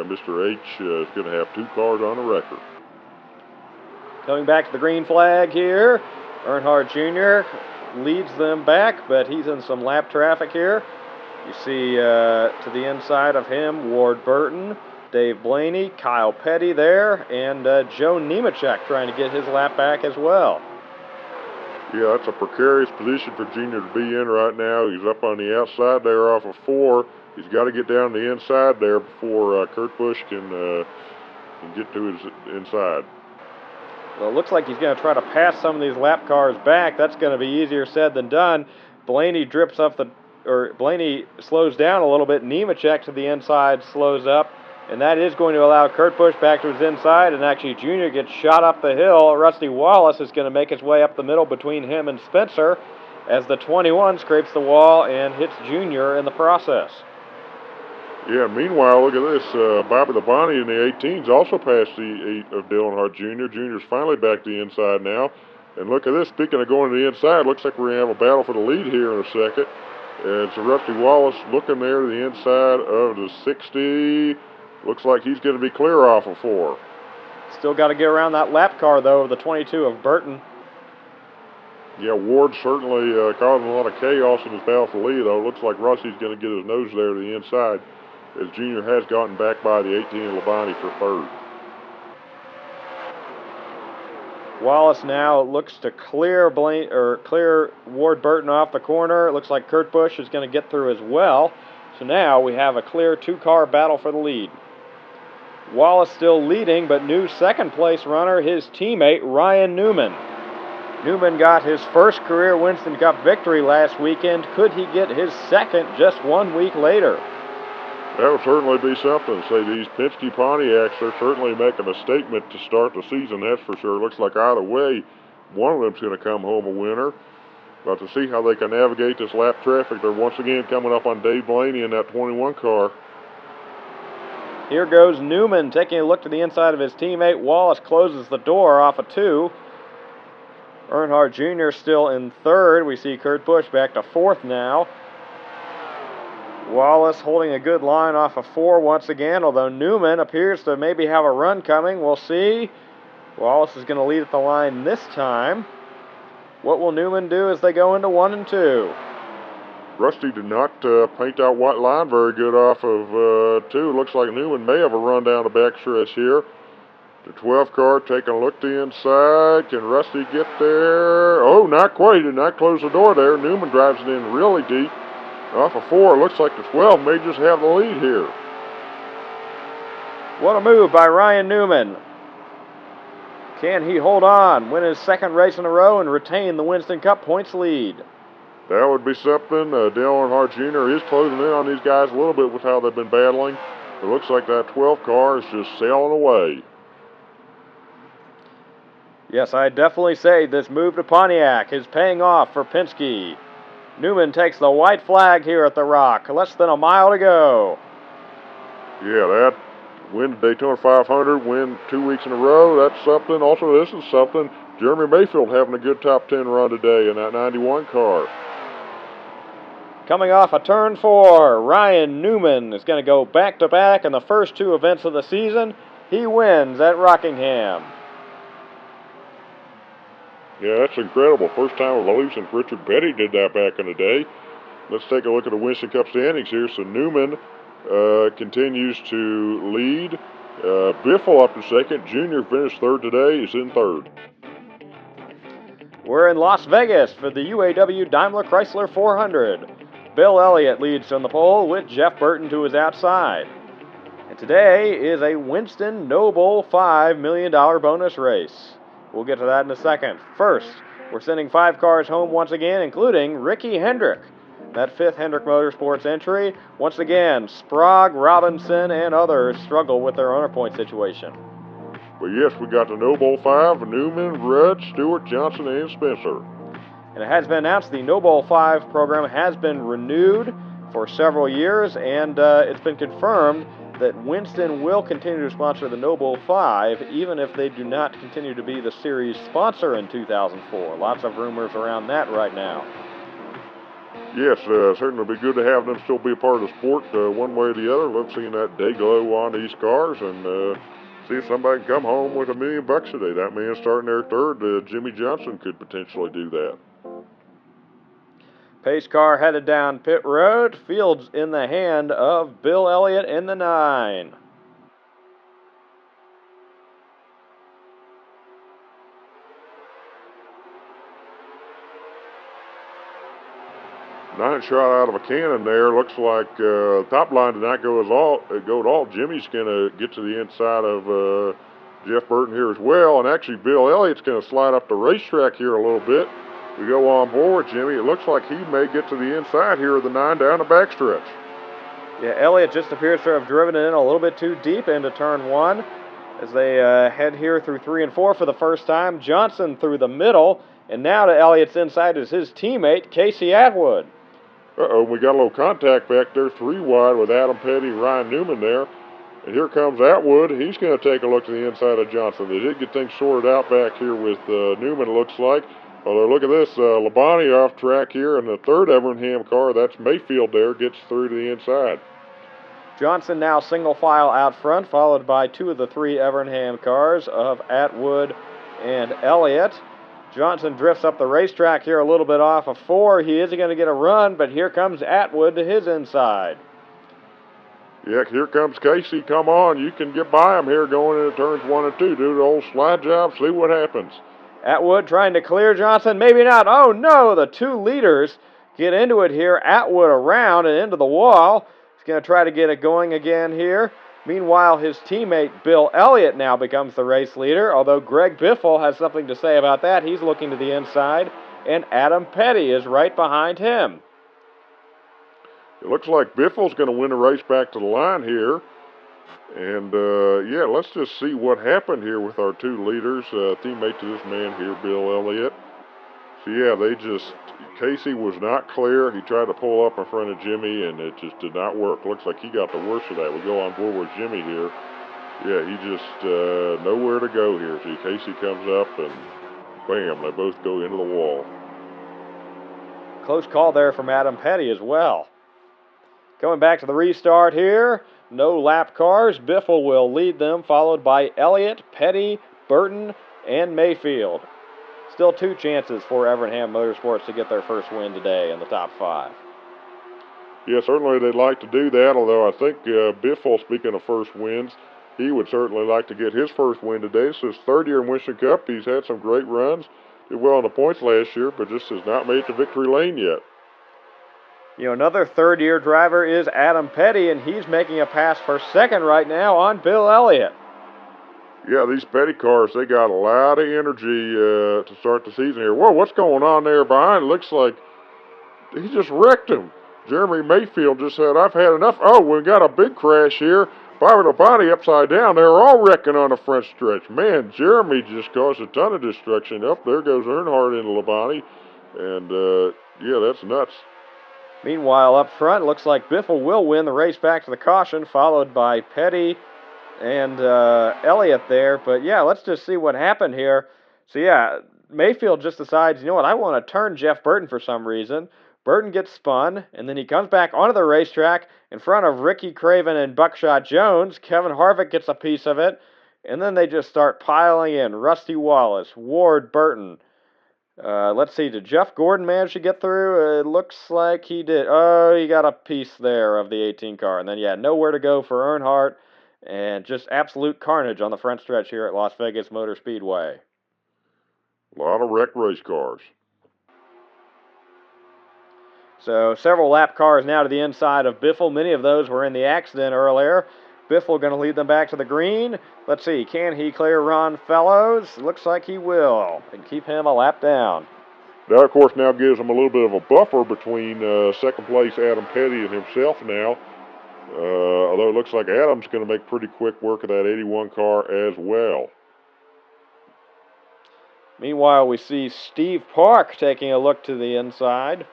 Mr. H is going to have 2 cars on the record. Coming back to the green flag here. Earnhardt Jr. leads them back, but he's in some lap traffic here. You see to the inside of him, Ward Burton, Dave Blaney, Kyle Petty there, and Joe Nemechek trying to get his lap back as well. Yeah, that's a precarious position for Junior to be in right now. He's up on the outside there off of 4. He's got to get down the inside there before Kurt Busch can get to his inside. Well, it looks like he's going to try to pass some of these lap cars back. That's going to be easier said than done. Blaney Blaney slows down a little bit. Nemechek to the inside slows up, and that is going to allow Kurt Busch back to his inside, and actually Junior gets shot up the hill. Rusty Wallace is going to make his way up the middle between him and Spencer as the 21 scrapes the wall and hits Junior in the process. Yeah, meanwhile, look at this. Bobby Labonte in the 18s also passed the 8 of Earnhardt Jr. Junior's finally back to the inside now. And look at this. Speaking of going to the inside, looks like we're going to have a battle for the lead here in a second. And so Rusty Wallace looking there to the inside of the 60. Looks like he's going to be clear off of 4. Still got to get around that lap car, though, of the 22 of Burton. Yeah, Ward certainly causing a lot of chaos in his battle for the lead, though. Looks like Rusty's going to get his nose there to the inside, as Junior has gotten back by the 18 of Labonte for 3rd. Wallace now looks to clear Ward Burton off the corner. It looks like Kurt Busch is going to get through as well. So now we have a clear 2-car battle for the lead. Wallace still leading, but new second-place runner, his teammate Ryan Newman. Newman got his first career Winston Cup victory last weekend. Could he get his second just 1 week later? That would certainly be something. Say, these Penske Pontiacs are certainly making a statement to start the season, that's for sure. Looks like either way, one of them's going to come home a winner. But to see how they can navigate this lap traffic, they're once again coming up on Dave Blaney in that 21 car. Here goes Newman taking a look to the inside of his teammate. Wallace closes the door off of 2. Earnhardt Jr. still in 3rd. We see Kurt Busch back to 4th now. Wallace holding a good line off of 4 once again, although Newman appears to maybe have a run coming. We'll see. Wallace is going to lead at the line this time. What will Newman do as they go into 1 and 2? Rusty did not paint that white line very good off of 2. Looks like Newman may have a run down the backstretch here. The 12 car taking a look to the inside. Can Rusty get there? Oh, not quite. Did not close the door there. Newman drives it in really deep. Off of 4, looks like the 12 may just have the lead here. What a move by Ryan Newman. Can he hold on, win his second race in a row, and retain the Winston Cup points lead? That would be something. Dale Earnhardt Jr. is closing in on these guys a little bit with how they've been battling. It looks like that 12 car is just sailing away. Yes, I definitely say this move to Pontiac is paying off for Penske. Newman takes the white flag here at the Rock. Less than a mile to go. Yeah, that win the Daytona 500, win 2 weeks in a row, that's something. Also, this is something. Jeremy Mayfield having a good top 10 run today in that 91 car. Coming off a turn 4, Ryan Newman is going to go back-to-back in the first 2 events of the season. He wins at Rockingham. Yeah, that's incredible. First time, I believe, since Richard Petty did that back in the day. Let's take a look at the Winston Cup standings here. So Newman continues to lead. Biffle up to second. Junior finished 3rd today. He's in 3rd. We're in Las Vegas for the UAW-DaimlerChrysler 400. Bill Elliott leads from the pole with Jeff Burton to his outside. And today is a Winston Noble $5 million bonus race. We'll get to that in a second. First, we're sending 5 cars home once again, including Ricky Hendrick. That 5th Hendrick Motorsports entry. Once again, Sprague, Robinson, and others struggle with their owner point situation. Well, yes, we got the Noble 5, Newman, Rudd, Stewart, Johnson, and Spencer. And it has been announced the Noble 5 program has been renewed for several years, and it's been confirmed that Winston will continue to sponsor the Noble 5, even if they do not continue to be the series sponsor in 2004. Lots of rumors around that right now. Yes, certainly be good to have them still be a part of the sport one way or the other. Love seeing that day glow on these cars and see if somebody can come home with $1 million today. That man starting their 3rd, Jimmy Johnson could potentially do that. Pace car headed down pit road. Fields in the hand of Bill Elliott in the 9. Nine shot out of a cannon there. Looks like top line did not go at all. Jimmy's going to get to the inside of Jeff Burton here as well. And actually, Bill Elliott's going to slide up the racetrack here a little bit. We go on board, Jimmy. It looks like he may get to the inside here of the 9 down the backstretch. Yeah, Elliott just appears to have driven it in a little bit too deep into turn 1 as they head here through 3 and 4 for the first time. Johnson through the middle, and now to Elliott's inside is his teammate, Casey Atwood. Uh-oh, we got a little contact back there, 3 wide with Adam Petty and Ryan Newman there. And here comes Atwood. He's going to take a look to the inside of Johnson. They did get things sorted out back here with Newman, it looks like. Although, look at this, Labonte off track here, and the third Evernham car, that's Mayfield there, gets through to the inside. Johnson now single file out front, followed by 2 of the 3 Evernham cars of Atwood and Elliott. Johnson drifts up the racetrack here a little bit off of 4. He isn't going to get a run, but here comes Atwood to his inside. Yeah, here comes Casey. Come on, you can get by him here going into turns 1 and 2. Do the old slide job, see what happens. Atwood trying to clear Johnson, maybe not. Oh no, the 2 leaders get into it here. Atwood around and into the wall. He's going to try to get it going again here. Meanwhile, his teammate Bill Elliott now becomes the race leader, although Greg Biffle has something to say about that. He's looking to the inside, and Adam Petty is right behind him. It looks like Biffle's going to win the race back to the line here. And, yeah, let's just see what happened here with our 2 leaders, teammate to this man here, Bill Elliott. So, yeah, Casey was not clear. He tried to pull up in front of Jimmy, and it just did not work. Looks like he got the worst of that. We go on board with Jimmy here. Yeah, he just nowhere to go here. See, Casey comes up, and bam, they both go into the wall. Close call there from Adam Petty as well. Coming back to the restart here. No lap cars. Biffle will lead them, followed by Elliott, Petty, Burton, and Mayfield. Still 2 chances for Evernham Motorsports to get their first win today in the top 5. Yeah, certainly they'd like to do that, although I think Biffle, speaking of first wins, he would certainly like to get his first win today. This is his 3rd year in Winston Cup. He's had some great runs. Did well in the points last year, but just has not made it to victory lane yet. You know, another 3rd-year driver is Adam Petty, and he's making a pass for 2nd right now on Bill Elliott. Yeah, these Petty cars, they got a lot of energy to start the season here. Whoa, what's going on there behind? It looks like he just wrecked him. Jeremy Mayfield just said, I've had enough. Oh, we got a big crash here. Bobby Labonte upside down. They're all wrecking on the front stretch. Man, Jeremy just caused a ton of destruction. Up there goes Earnhardt into Labonte. And, yeah, that's nuts. Meanwhile, up front, it looks like Biffle will win the race back to the caution, followed by Petty and Elliott there. But, yeah, let's just see what happened here. So, yeah, Mayfield just decides, you know what, I want to turn Jeff Burton for some reason. Burton gets spun, and then he comes back onto the racetrack in front of Ricky Craven and Buckshot Jones. Kevin Harvick gets a piece of it, and then they just start piling in. Rusty Wallace, Ward Burton. Let's see, did Jeff Gordon manage to get through? It looks like he did. Oh, he got a piece there of the 18 car. And then, yeah, nowhere to go for Earnhardt. And just absolute carnage on the front stretch here at Las Vegas Motor Speedway. A lot of wrecked race cars. So, several lap cars now to the inside of Biffle. Many of those were in the accident earlier. Biffle going to lead them back to the green. Let's see, can he clear Ron Fellows? Looks like he will, and keep him a lap down. That, of course, now gives him a little bit of a buffer between 2nd place Adam Petty and himself now. Although it looks like Adam's going to make pretty quick work of that 81 car as well. Meanwhile, we see Steve Park taking a look to the inside.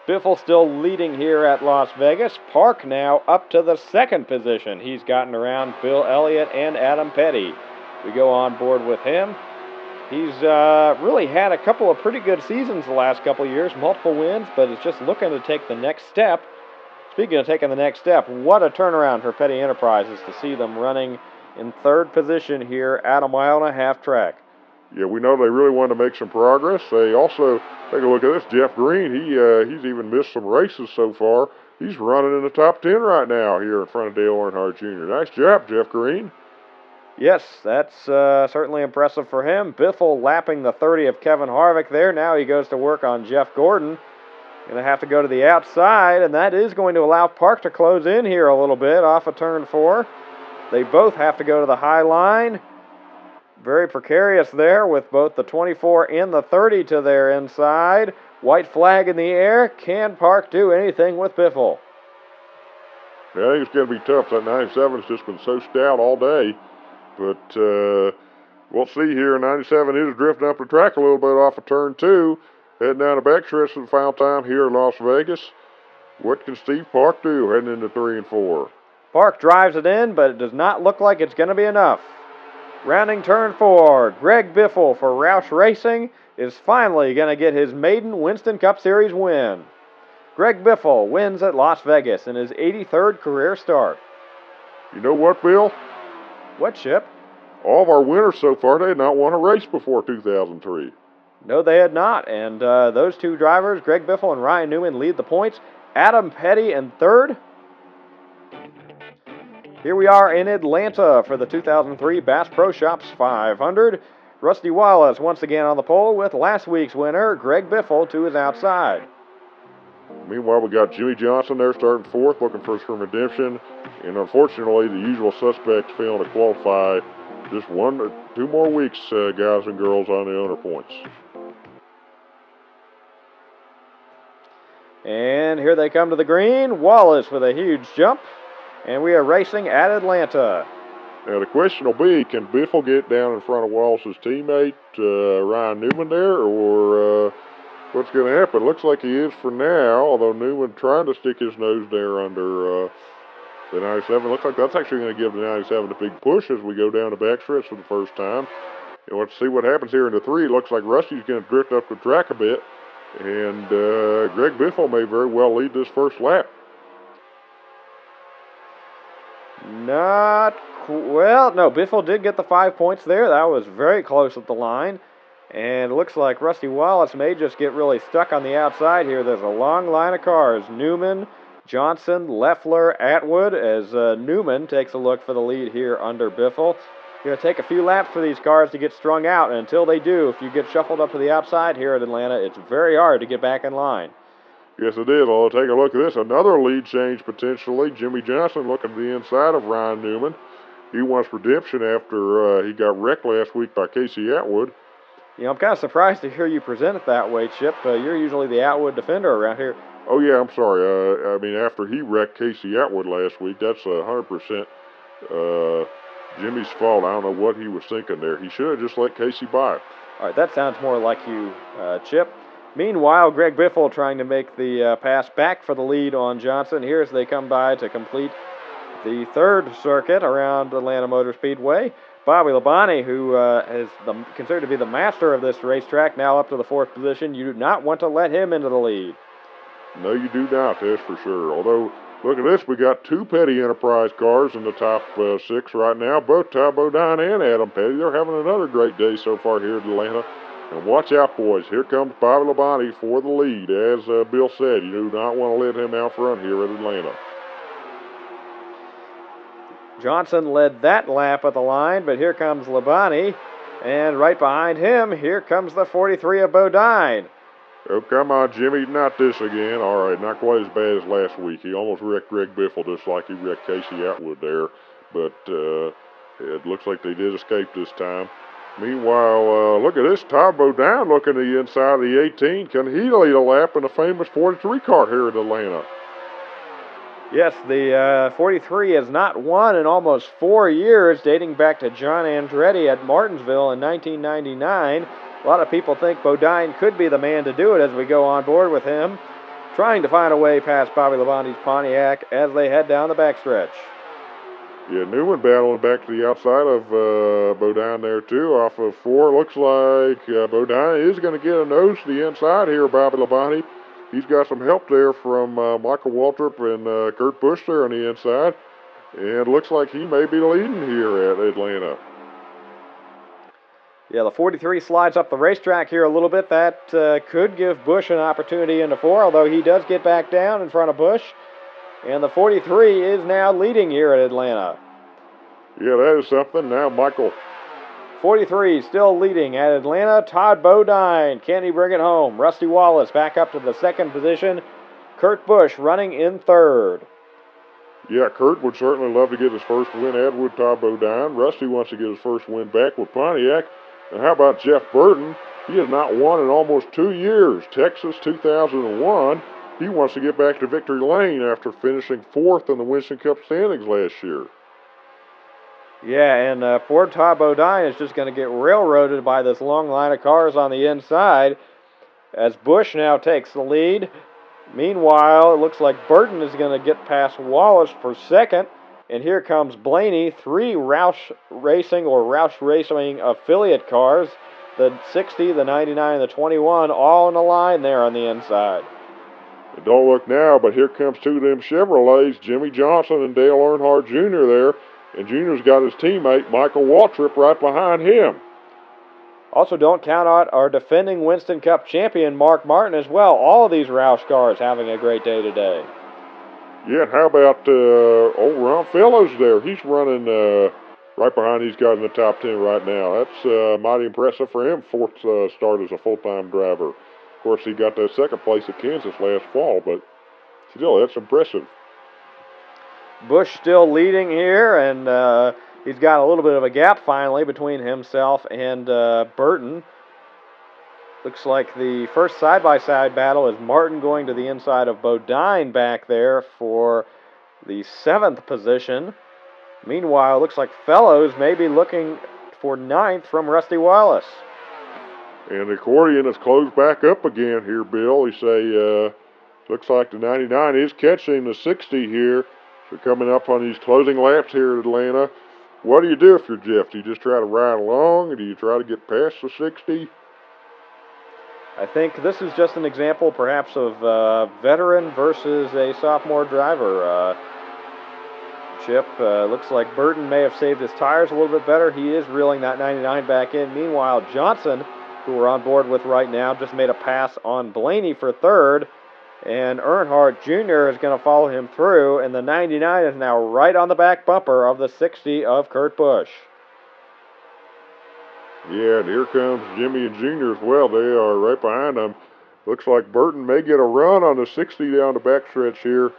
Biffle still leading here at Las Vegas. Park now up to the 2nd position. He's gotten around Bill Elliott and Adam Petty. We go on board with him. He's really had a couple of pretty good seasons the last couple of years, multiple wins, but it's just looking to take the next step. Speaking of taking the next step, what a turnaround for Petty Enterprises to see them running in 3rd position here at a 1.5 mile track. Yeah, we know they really want to make some progress. They also, take a look at this, Jeff Green, he's even missed some races so far. He's running in the top 10 right now here in front of Dale Earnhardt Jr. Nice job, Jeff Green. Yes, that's certainly impressive for him. Biffle lapping the 30 of Kevin Harvick there. Now he goes to work on Jeff Gordon. Going to have to go to the outside, and that is going to allow Park to close in here a little bit off of turn 4. They both have to go to the high line. Very precarious there with both the 24 and the 30 to their inside. White flag in the air. Can Park do anything with Biffle? Yeah, I think it's going to be tough. That 97's just been so stout all day. But we'll see here. 97 is drifting up the track a little bit off of turn 2. Heading down the backstretch for the final time here in Las Vegas. What can Steve Park do heading into 3 and 4? Park drives it in, but it does not look like it's going to be enough. Rounding turn 4, Greg Biffle for Roush Racing is finally going to get his maiden Winston Cup Series win. Greg Biffle wins at Las Vegas in his 83rd career start. You know what, Bill? What, Chip? All of our winners so far, they had not won a race before 2003. No, they had not. And those two drivers, Greg Biffle and Ryan Newman, lead the points. Adam Petty in third. Here we are in Atlanta for the 2003 Bass Pro Shops 500. Rusty Wallace once again on the pole with last week's winner, Greg Biffle, to his outside. Meanwhile, we got Jimmy Johnson there starting 4th, looking for some redemption. And unfortunately, the usual suspects failing to qualify. Just 1 or 2 more weeks, guys and girls, on the owner points. And here they come to the green. Wallace with a huge jump. And we are racing at Atlanta. Now the question will be, can Biffle get down in front of Wallace's teammate, Ryan Newman there, or what's going to happen? Looks like he is for now, although Newman trying to stick his nose there under the 97. Looks like that's actually going to give the 97 a big push as we go down the backstretch for the first time. And let's see what happens here in the 3. Looks like Rusty's going to drift up the track a bit, and Greg Biffle may very well lead this first lap. Well, no, Biffle did get the 5 points there. That was very close at the line. And it looks like Rusty Wallace may just get really stuck on the outside here. There's a long line of cars. Newman, Johnson, Leffler, Atwood, as Newman takes a look for the lead here under Biffle. Going to take a few laps for these cars to get strung out. And until they do, if you get shuffled up to the outside here at Atlanta, it's very hard to get back in line. Yes, it is. I'll take a look at this. Another lead change potentially. Jimmy Johnson looking to the inside of Ryan Newman. He wants redemption after he got wrecked last week by Casey Atwood. You know, I'm kind of surprised to hear you present it that way, Chip. You're usually the Atwood defender around here. Oh, yeah, I'm sorry. I mean, after he wrecked Casey Atwood last week, that's 100% Jimmy's fault. I don't know what he was thinking there. He should have just let Casey by. All right, that sounds more like you, Chip. Meanwhile, Greg Biffle trying to make the pass back for the lead on Johnson. Here as they come by to complete the 3rd circuit around Atlanta Motor Speedway. Bobby Labonte, who is considered to be the master of this racetrack, now up to the 4th position. You do not want to let him into the lead. No, you do not, that's for sure. Although, look at this, we got 2 Petty Enterprise cars in the top 6 right now. Both Ty Bodine and Adam Petty. They're having another great day so far here at Atlanta. And watch out, boys. Here comes Bobby Labonte for the lead. As Bill said, you do not want to let him out front here at Atlanta. Johnson led that lap at the line, but here comes Labonte. And right behind him, here comes the 43 of Bodine. Oh, come on, Jimmy. Not this again. All right, not quite as bad as last week. He almost wrecked Greg Biffle just like he wrecked Casey Atwood there. But it looks like they did escape this time. Meanwhile, look at this. Ty Bodine looking to the inside of the 18. Can he lead a lap in the famous 43 car here at Atlanta? Yes, the 43 has not won in almost 4 years, dating back to John Andretti at Martinsville in 1999. A lot of people think Bodine could be the man to do it as we go on board with him, trying to find a way past Bobby Labonte's Pontiac as they head down the backstretch. Yeah, Newman battling back to the outside of Bodine there, too, off of 4. Looks like Bodine is going to get a nose to the inside here, Bobby Labonte. He's got some help there from Michael Waltrip and Kurt Busch there on the inside. And looks like he may be leading here at Atlanta. Yeah, the 43 slides up the racetrack here a little bit. That could give Busch an opportunity into 4, although he does get back down in front of Busch. And the 43 is now leading here at Atlanta. Yeah, that is something. Now Michael. 43 still leading at Atlanta. Todd Bodine, can he bring it home? Rusty Wallace back up to the 2nd position. Kurt Busch running in 3rd. Yeah, Kurt would certainly love to get his first win at with Todd Bodine. Rusty wants to get his first win back with Pontiac. And how about Jeff Burton? He has not won in almost 2 years. Texas 2001. He wants to get back to victory lane after finishing 4th in the Winston Cup standings last year. Yeah, and Ford Todd Bodine is just going to get railroaded by this long line of cars on the inside as Busch now takes the lead. Meanwhile, it looks like Burton is going to get past Wallace for second. And here comes Blaney, 3 Roush Racing or Roush Racing affiliate cars. The 60, the 99, and the 21 all in the line there on the inside. And don't look now, but here comes 2 of them Chevrolets, Jimmy Johnson and Dale Earnhardt Jr. there. And Jr.'s got his teammate, Michael Waltrip, right behind him. Also, don't count out our defending Winston Cup champion, Mark Martin, as well. All of these Roush cars having a great day today. Yeah, and how about old Ron Fellows there? He's running right behind these guys in the top 10 right now. That's mighty impressive for him, 4th start as a full-time driver. Of course, he got that 2nd place at Kansas last fall, but still, that's impressive. Busch still leading here, and he's got a little bit of a gap finally between himself and Burton. Looks like the first side-by-side battle is Martin going to the inside of Bodine back there for the 7th position. Meanwhile, looks like Fellows may be looking for 9th from Rusty Wallace. And the accordion is closed back up again here, Bill. You say, looks like the 99 is catching the 60 here. So coming up on these closing laps here at Atlanta. What do you do if you're Jeff? Do you just try to ride along, or do you try to get past the 60? I think this is just an example, perhaps, of veteran versus a sophomore driver. Chip, looks like Burton may have saved his tires a little bit better. He is reeling that 99 back in. Meanwhile, Johnson, who we're on board with right now, just made a pass on Blaney for 3rd. And Earnhardt Jr. is going to follow him through, and the 99 is now right on the back bumper of the 60 of Kurt Busch. Yeah, and here comes Jimmy and Jr. as well. They are right behind them. Looks like Burton may get a run on the 60 down the backstretch here.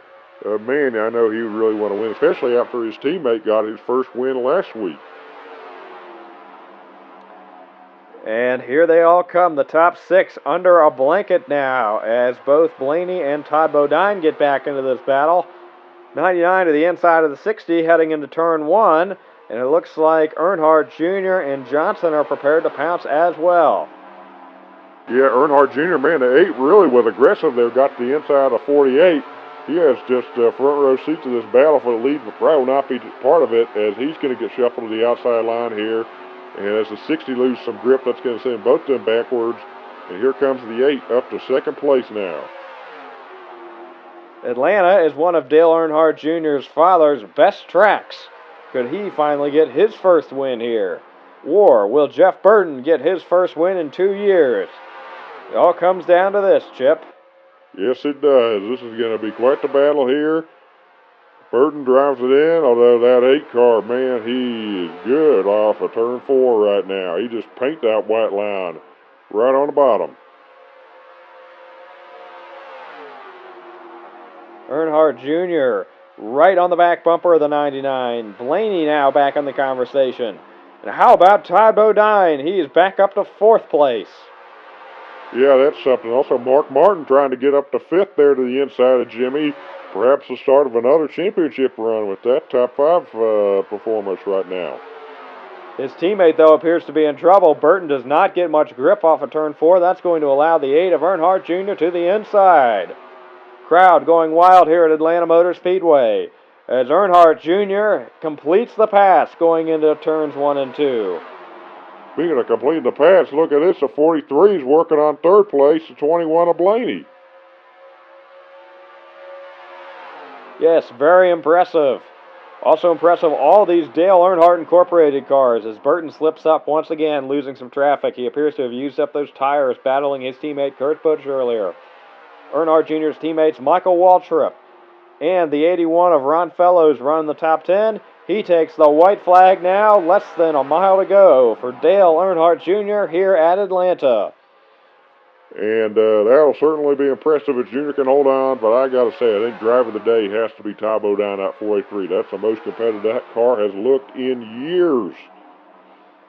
Man, I know he would really want to win, especially after his teammate got his first win last week. And here they all come, the top 6 under a blanket now, as both Blaney and Todd Bodine get back into this battle. 99 to the inside of the 60, heading into turn 1, and it looks like Earnhardt Jr. and Johnson are prepared to pounce as well. Yeah, Earnhardt Jr., man, the 8 really was aggressive there, got to the inside of 48. He has just front row seat to this battle for the lead, but probably will not be part of it, as he's going to get shuffled to the outside line here. And as the 60 loses some grip, that's going to send both of them backwards. And here comes the 8 up to 2nd place now. Atlanta is one of Dale Earnhardt Jr.'s father's best tracks. Could he finally get his first win here? Or will Jeff Burton get his first win in 2 years? It all comes down to this, Chip. Yes, it does. This is going to be quite the battle here. Burton drives it in, although that 8 car, man, he is good off of turn 4 right now. He just painted that white line right on the bottom. Earnhardt Jr. right on the back bumper of the 99. Blaney now back in the conversation. And how about Todd Bodine? He is back up to 4th place. Yeah, that's something. Also, Mark Martin trying to get up to 5th there to the inside of Jimmy. Perhaps the start of another championship run with that top 5 performance right now. His teammate, though, appears to be in trouble. Burton does not get much grip off of turn 4. That's going to allow the 8 of Earnhardt Jr. to the inside. Crowd going wild here at Atlanta Motor Speedway as Earnhardt Jr. completes the pass going into turns 1 and 2. Speaking of completing the pass, look at this. The 43 is working on 3rd place, the 21 of Blaney. Yes, very impressive. Also impressive, all these Dale Earnhardt Incorporated cars as Burton slips up once again, losing some traffic. He appears to have used up those tires battling his teammate Kurt Busch earlier. Earnhardt Jr.'s teammates Michael Waltrip and the 81 of Ron Fellows run the top 10. He takes the white flag now, less than a mile to go for Dale Earnhardt Jr. here at Atlanta. And that'll certainly be impressive if Junior can hold on, but I got to say, I think driver of the day has to be Tybo down at 483. That's the most competitive that car has looked in years.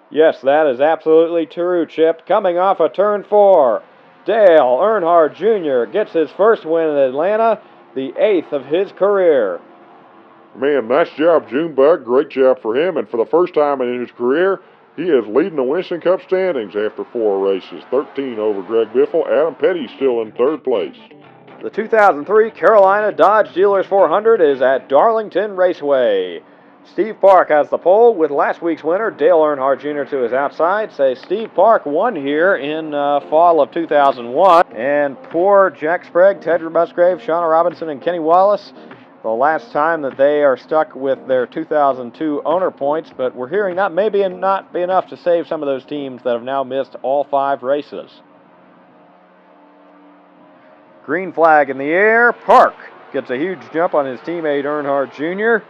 Yes, that is absolutely true, Chip. Coming off of turn 4, Dale Earnhardt Jr. gets his first win in Atlanta, the 8th of his career. Man, nice job, Junebug. Great job for him. And for the first time in his career, he is leading the Winston Cup standings after 4 races. 13 over Greg Biffle. Adam Petty still in 3rd place. The 2003 Carolina Dodge Dealers 400 is at Darlington Raceway. Steve Park has the pole with last week's winner, Dale Earnhardt Jr. to his outside. Say Steve Park won here in fall of 2001. And poor Jack Sprague, Tedra Musgrave, Shauna Robinson, and Kenny Wallace, the last time that they are stuck with their 2002 owner points. But we're hearing that may not be enough to save some of those teams that have now missed all 5 races. Green flag in the air. Park gets a huge jump on his teammate Earnhardt Jr.,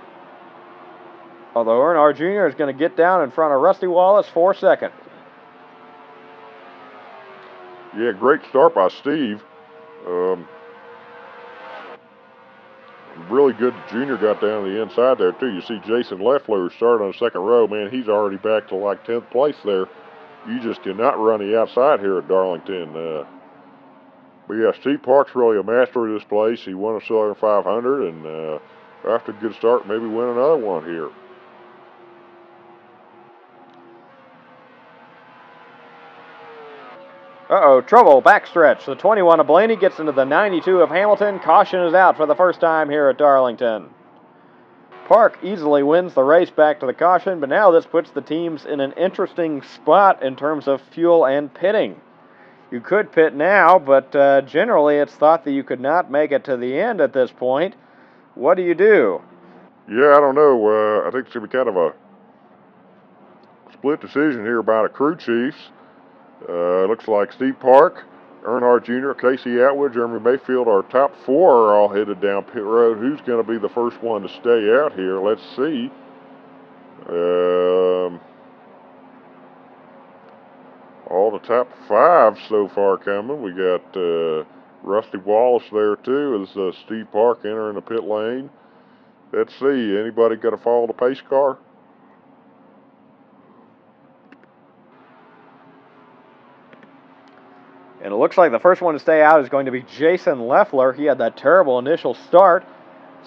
although Earnhardt Jr. is going to get down in front of Rusty Wallace for second. Yeah, great start by Steve. Really good Junior got down to the inside there, too. You see Jason Leffler started on the second row. Man, he's already back to like 10th place there. You just cannot run the outside here at Darlington. But yeah, Steve Park's really a master of this place. He won a Southern 500, and after a good start, maybe win another one here. Trouble, backstretch. The 21 of Blaney gets into the 92 of Hamilton. Caution is out for the first time here at Darlington. Park easily wins the race back to the caution, but now this puts the teams in an interesting spot in terms of fuel and pitting. You could pit now, but generally it's thought that you could not make it to the end at this point. What do you do? Yeah, I don't know. I think it's going to be kind of a split decision here by the crew chiefs. Looks like Steve Park, Earnhardt Jr., Casey Atwood, Jeremy Mayfield, our top 4 are all headed down pit road. Who's going to be the first one to stay out here? Let's see. All the top 5 so far coming. We got Rusty Wallace there too as Steve Park entering the pit lane. Let's see. Anybody got to follow the pace car? And it looks like the first one to stay out is going to be Jason Leffler. He had that terrible initial start.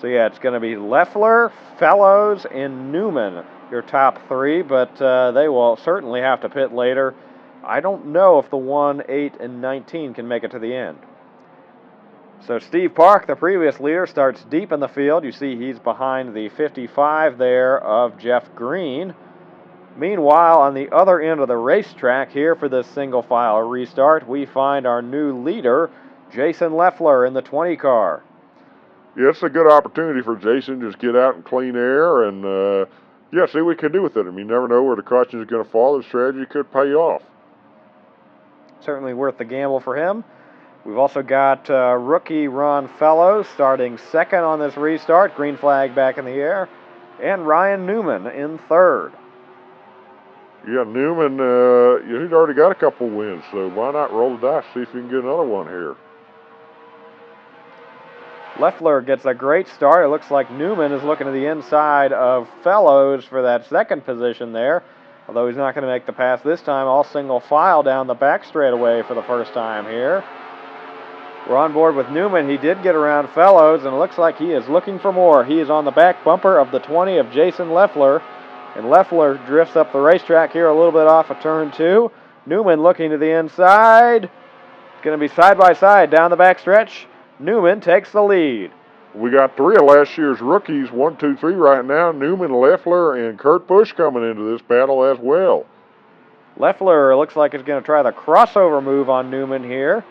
So yeah, it's going to be Leffler, Fellows, and Newman, your top 3, but they will certainly have to pit later. I don't know if the 1, 8, and 19 can make it to the end. So Steve Park, the previous leader, starts deep in the field. You see he's behind the 55 there of Jeff Green. Meanwhile, on the other end of the racetrack here for this single file restart, we find our new leader, Jason Leffler, in the 20 car. Yeah, it's a good opportunity for Jason to just get out in clean air and, see what he can do with it. I mean, you never know where the caution is going to fall. The strategy could pay off. Certainly worth the gamble for him. We've also got rookie Ron Fellows starting second on this restart. Green flag back in the air. And Ryan Newman in third. Yeah, Newman, he's already got a couple wins, so why not roll the dice, see if you can get another one here. Leffler gets a great start. It looks like Newman is looking to the inside of Fellows for that second position there, although he's not going to make the pass this time. All single file down the back straightaway for the first time here. We're on board with Newman. He did get around Fellows, and it looks like he is looking for more. He is on the back bumper of the 20 of Jason Leffler. And Leffler drifts up the racetrack here a little bit off of turn 2. Newman looking to the inside. It's going to be side by side down the back stretch. Newman takes the lead. We got 3 of last year's rookies, 1, 2, 3 right now. Newman, Leffler, and Kurt Busch coming into this battle as well. Leffler looks like he's going to try the crossover move on Newman here.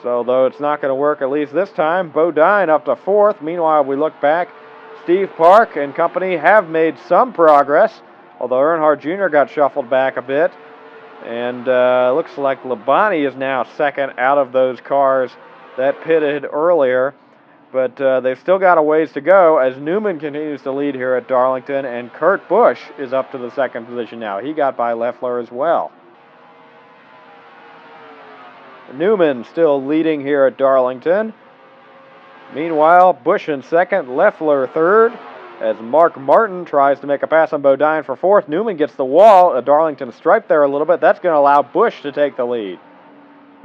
So, though it's not going to work at least this time, Bodine up to 4th. Meanwhile, we look back. Steve Park and company have made some progress, although Earnhardt Jr. got shuffled back a bit. And looks like Labonte is now second out of those cars that pitted earlier. But they've still got a ways to go as Newman continues to lead here at Darlington, and Kurt Busch is up to the second position now. He got by Leffler as well. Newman still leading here at Darlington. Meanwhile, Busch in second, Leffler third, as Mark Martin tries to make a pass on Bodine for fourth. Newman gets the wall, a Darlington stripe there a little bit. That's going to allow Busch to take the lead.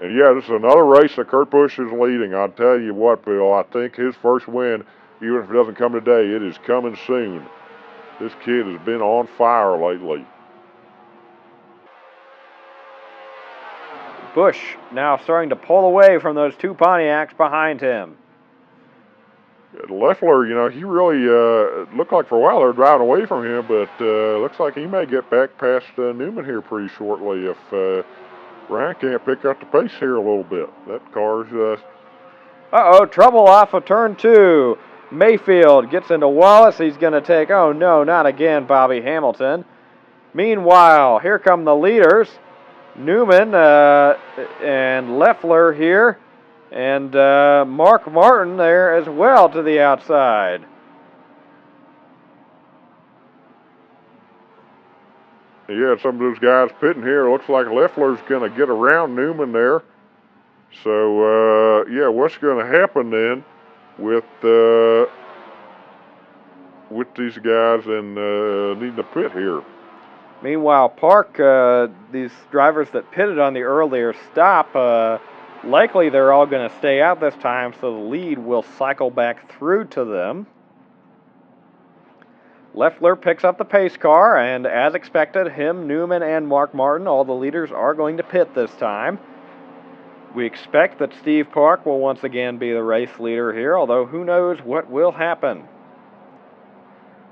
And yeah, this is another race that Kurt Busch is leading. I'll tell you what, Bill, I think his first win, even if it doesn't come today, it is coming soon. This kid has been on fire lately. Busch now starting to pull away from those two Pontiacs behind him. Leffler, you know, he really looked like for a while they were driving away from him, but looks like he may get back past Newman here pretty shortly if Ryan can't pick up the pace here a little bit. That car's... Uh-oh, trouble off of turn two. Mayfield gets into Wallace. He's going to take, oh no, not again, Bobby Hamilton. Meanwhile, here come the leaders. Newman and Leffler here. And Mark Martin there as well to the outside. Yeah, some of those guys pitting here. Looks like Leffler's going to get around Newman there. So, yeah, what's going to happen then with these guys and needing to pit here? Meanwhile, Park, these drivers that pitted on the earlier stop, likely they're all going to stay out this time, so the lead will cycle back through to them. Leffler picks up the pace car, and as expected, him, Newman, and Mark Martin, all the leaders are going to pit this time. We expect that Steve Park will once again be the race leader here, although who knows what will happen.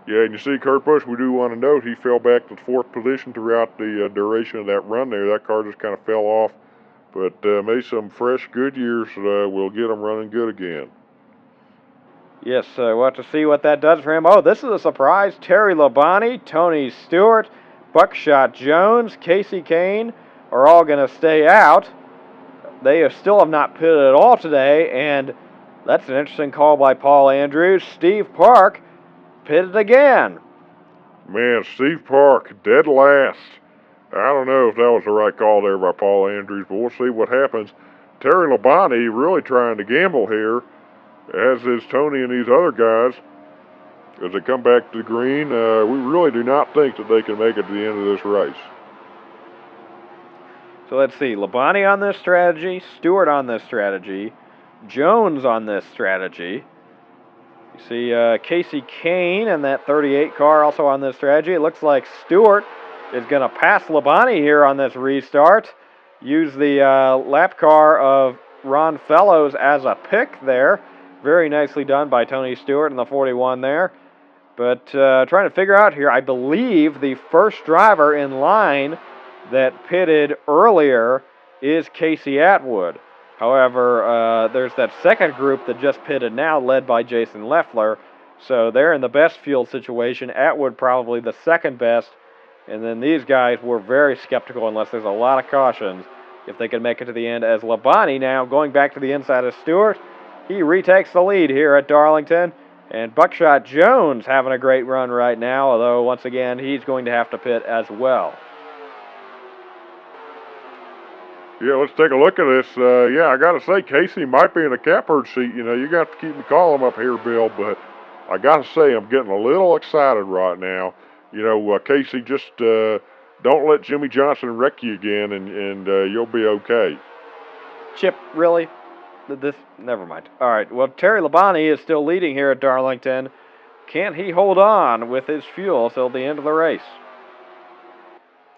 Yeah, and you see Kurt Busch, we do want to note he fell back to fourth position throughout the duration of that run there. That car just kind of fell off. But maybe some fresh Goodyears will get him running good again. Yes, we'll have to see what that does for him. Oh, this is a surprise. Terry Labonte, Tony Stewart, Buckshot Jones, Casey Kane are all going to stay out. They still have not pitted at all today, and that's an interesting call by Paul Andrews. Steve Park pitted again. Man, Steve Park, dead last. I don't know if that was the right call there by Paul Andrews, but we'll see what happens. Terry Labonte really trying to gamble here, as is Tony and these other guys. As they come back to the green, we really do not think that they can make it to the end of this race. So let's see, Labonte on this strategy, Stewart on this strategy, Jones on this strategy. You see Casey Kane and that 38 car also on this strategy. It looks like Stewart is going to pass Labonte here on this restart. Use the lap car of Ron Fellows as a pick there. Very nicely done by Tony Stewart in the 41 there. But trying to figure out here, I believe the first driver in line that pitted earlier is Casey Atwood. However, there's that second group that just pitted now, led by Jason Leffler. So they're in the best fuel situation. Atwood probably the second best. And then these guys were very skeptical unless there's a lot of cautions if they can make it to the end. As Labonte now going back to the inside of Stewart, he retakes the lead here at Darlington. And Buckshot Jones having a great run right now, although once again he's going to have to pit as well. Yeah, let's take a look at this. Yeah, I got to say, Casey might be in a catbird seat. You know, you got to keep me calm up here, Bill, but I got to say I'm getting a little excited right now. You know, Casey, just don't let Jimmy Johnson wreck you again, and you'll be okay. Chip, really? Never mind. All right, well, Terry Labonte is still leading here at Darlington. Can't he hold on with his fuel till the end of the race?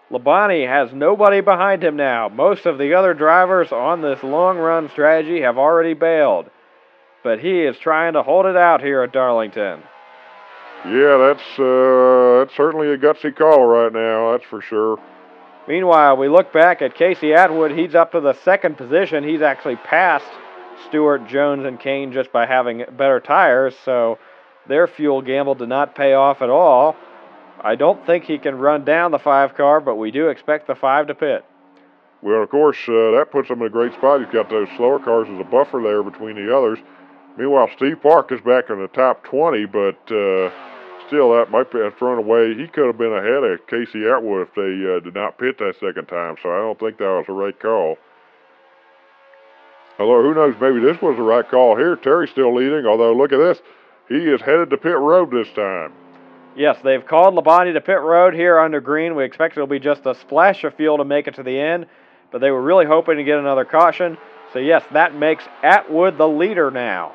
Labonte has nobody behind him now. Most of the other drivers on this long-run strategy have already bailed. But he is trying to hold it out here at Darlington. Yeah, that's certainly a gutsy call right now, that's for sure. Meanwhile, we look back at Casey Atwood. He's up to the second position. He's actually passed Stewart, Jones, and Kane just by having better tires, so their fuel gamble did not pay off at all. I don't think he can run down the 5 car, but we do expect the 5 to pit. Well, of course, that puts him in a great spot. He's got those slower cars as a buffer there between the others. Meanwhile, Steve Park is back in the top 20, but still, that might be thrown away. He could have been ahead of Casey Atwood if they did not pit that second time, so I don't think that was the right call. Although, who knows, maybe this was the right call here. Terry's still leading, although look at this. He is headed to pit road this time. Yes, they've called Labonte to pit road here under green. We expect it'll be just a splash of fuel to make it to the end, but they were really hoping to get another caution. So yes, that makes Atwood the leader now.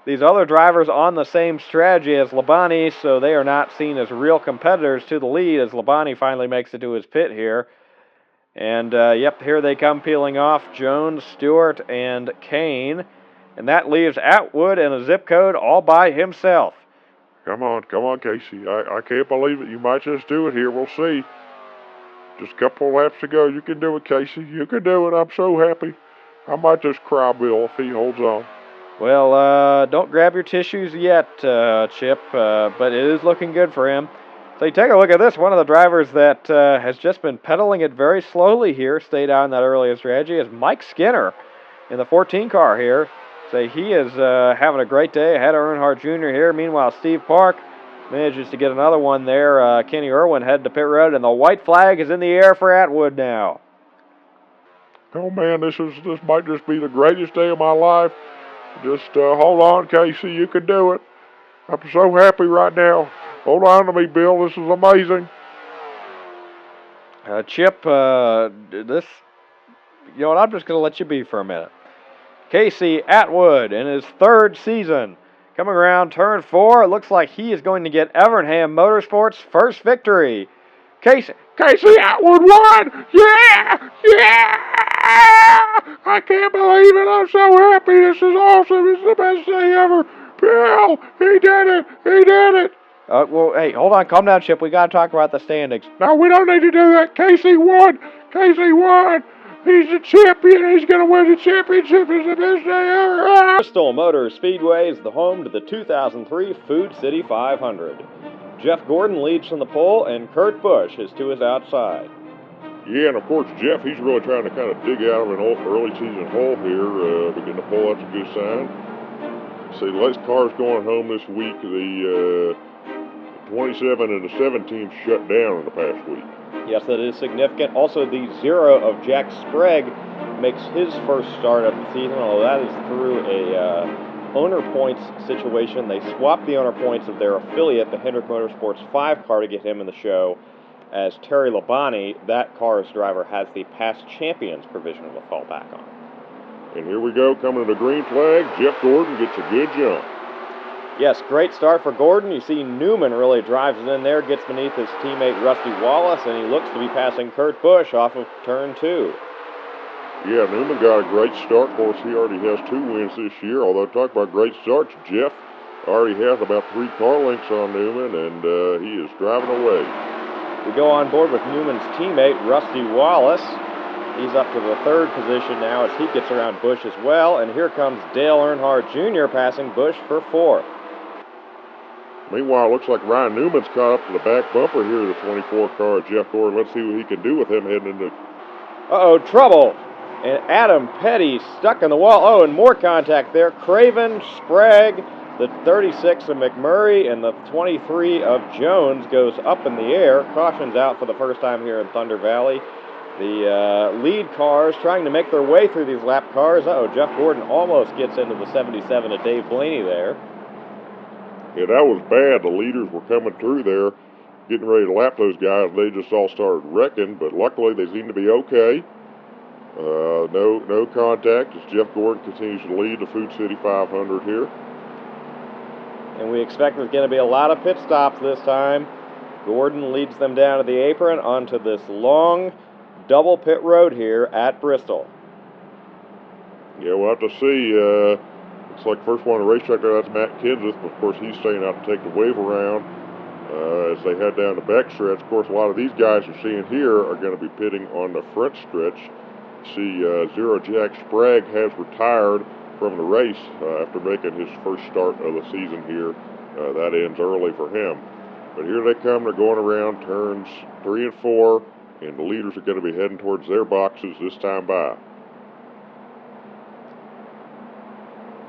These other drivers on the same strategy as Labonte, so they are not seen as real competitors to the lead as Labonte finally makes it to his pit here. And, yep, here they come peeling off, Jones, Stewart, and Kane. And that leaves Atwood and a zip code all by himself. Come on, Casey. I can't believe it. You might just do it here. We'll see. Just a couple laps to go. You can do it, Casey. You can do it. I'm so happy. I might just cry, Bill, if he holds on. Well, don't grab your tissues yet, Chip, but it is looking good for him. So you take a look at this. One of the drivers that has just been pedaling it very slowly here, stayed out in that earlier strategy, is Mike Skinner in the 14 car here. So he is having a great day ahead of Earnhardt Jr. here. Meanwhile, Steve Park manages to get another one there. Kenny Irwin headed to pit road, and the white flag is in the air for Atwood now. Oh, man, this might just be the greatest day of my life. Just hold on, Casey. You can do it. I'm so happy right now. Hold on to me, Bill. This is amazing. Chip, this, you know what, I'm just going to let you be for a minute. Casey Atwood in his third season. Coming around turn 4, it looks like he is going to get Evernham Motorsports' first victory. Casey Atwood won! Yeah! I can't believe it. I'm so happy. This is awesome. It's the best day ever. Bill, he did it. Well, hey, hold on. Calm down, Chip. We got to talk about the standings. No, we don't need to do that. Casey won. He's the champion. He's going to win the championship. It's the best day ever. Bristol Motor Speedway is the home to the 2003 Food City 500. Jeff Gordon leads from the pole, and Kurt Busch is to his outside. Yeah, and of course, Jeff, he's really trying to kind of dig out of an early season hole here. Beginning to pull, that's a good sign. See, the last cars going home this week. The 27 and the 17 shut down in the past week. Yes, that is significant. Also, the 0 of Jack Sprague makes his first start of the season, although that is through a owner points situation. They swapped the owner points of their affiliate, the Hendrick Motorsports 5 car, to get him in the show. As Terry Labonte, that car's driver, has the past champions provision to fall back on. And here we go, coming to the green flag. Jeff Gordon gets a good jump. Yes, great start for Gordon. You see Newman really drives it in there, gets beneath his teammate Rusty Wallace, and he looks to be passing Kurt Busch off of turn 2. Yeah, Newman got a great start. Of course, he already has 2 wins this year. Although, talk about great starts, Jeff already has about 3 car lengths on Newman, and he is driving away. We go on board with Newman's teammate, Rusty Wallace. He's up to the 3rd position now as he gets around Busch as well. And here comes Dale Earnhardt Jr. passing Busch for 4th. Meanwhile, it looks like Ryan Newman's caught up to the back bumper here of the 24 car of Jeff Gordon. Let's see what he can do with him heading into... Uh-oh, trouble. And Adam Petty stuck in the wall. Oh, and more contact there. Craven, Sprague, the 36 of McMurray, and the 23 of Jones goes up in the air. Caution's out for the first time here in Thunder Valley. The lead cars trying to make their way through these lap cars. Uh-oh, Jeff Gordon almost gets into the 77 of Dave Blaney there. Yeah, that was bad. The leaders were coming through there, getting ready to lap those guys. They just all started wrecking, but luckily they seem to be okay. No contact as Jeff Gordon continues to lead the Food City 500 here. And we expect there's going to be a lot of pit stops this time. Gordon leads them down to the apron onto this long double pit road here at Bristol. Yeah, we'll have to see. Looks like first one on the racetrack there, that's Matt Kenseth. Of course, he's staying out to take the wave around as they head down the back stretch. Of course, a lot of these guys you're seeing here are going to be pitting on the front stretch. See, 0 Jack Sprague has retired from the race after making his first start of the season here. That ends early for him. But here they come. They're going around turns 3 and 4, and the leaders are going to be heading towards their boxes this time by.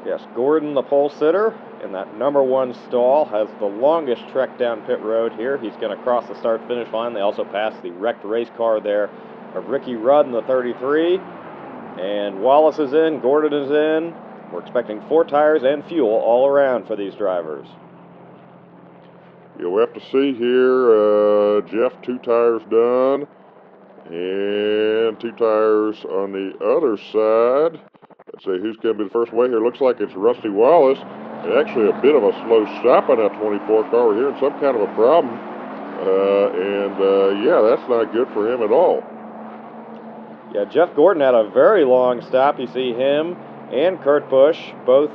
Yes, Gordon, the pole sitter, in that number 1 stall, has the longest trek down pit road here. He's going to cross the start-finish line. They also pass the wrecked race car there of Ricky Rudd in the 33. And Wallace is in, Gordon is in. We're expecting 4 tires and fuel all around for these drivers. Yeah, we have to see here. Jeff, 2 tires done. And 2 tires on the other side. Let's see who's going to be the first way here. Looks like it's Rusty Wallace. And actually a bit of a slow stop on that 24 car. We're hearing some kind of a problem. Yeah, that's not good for him at all. Yeah, Jeff Gordon had a very long stop. You see him and Kurt Busch both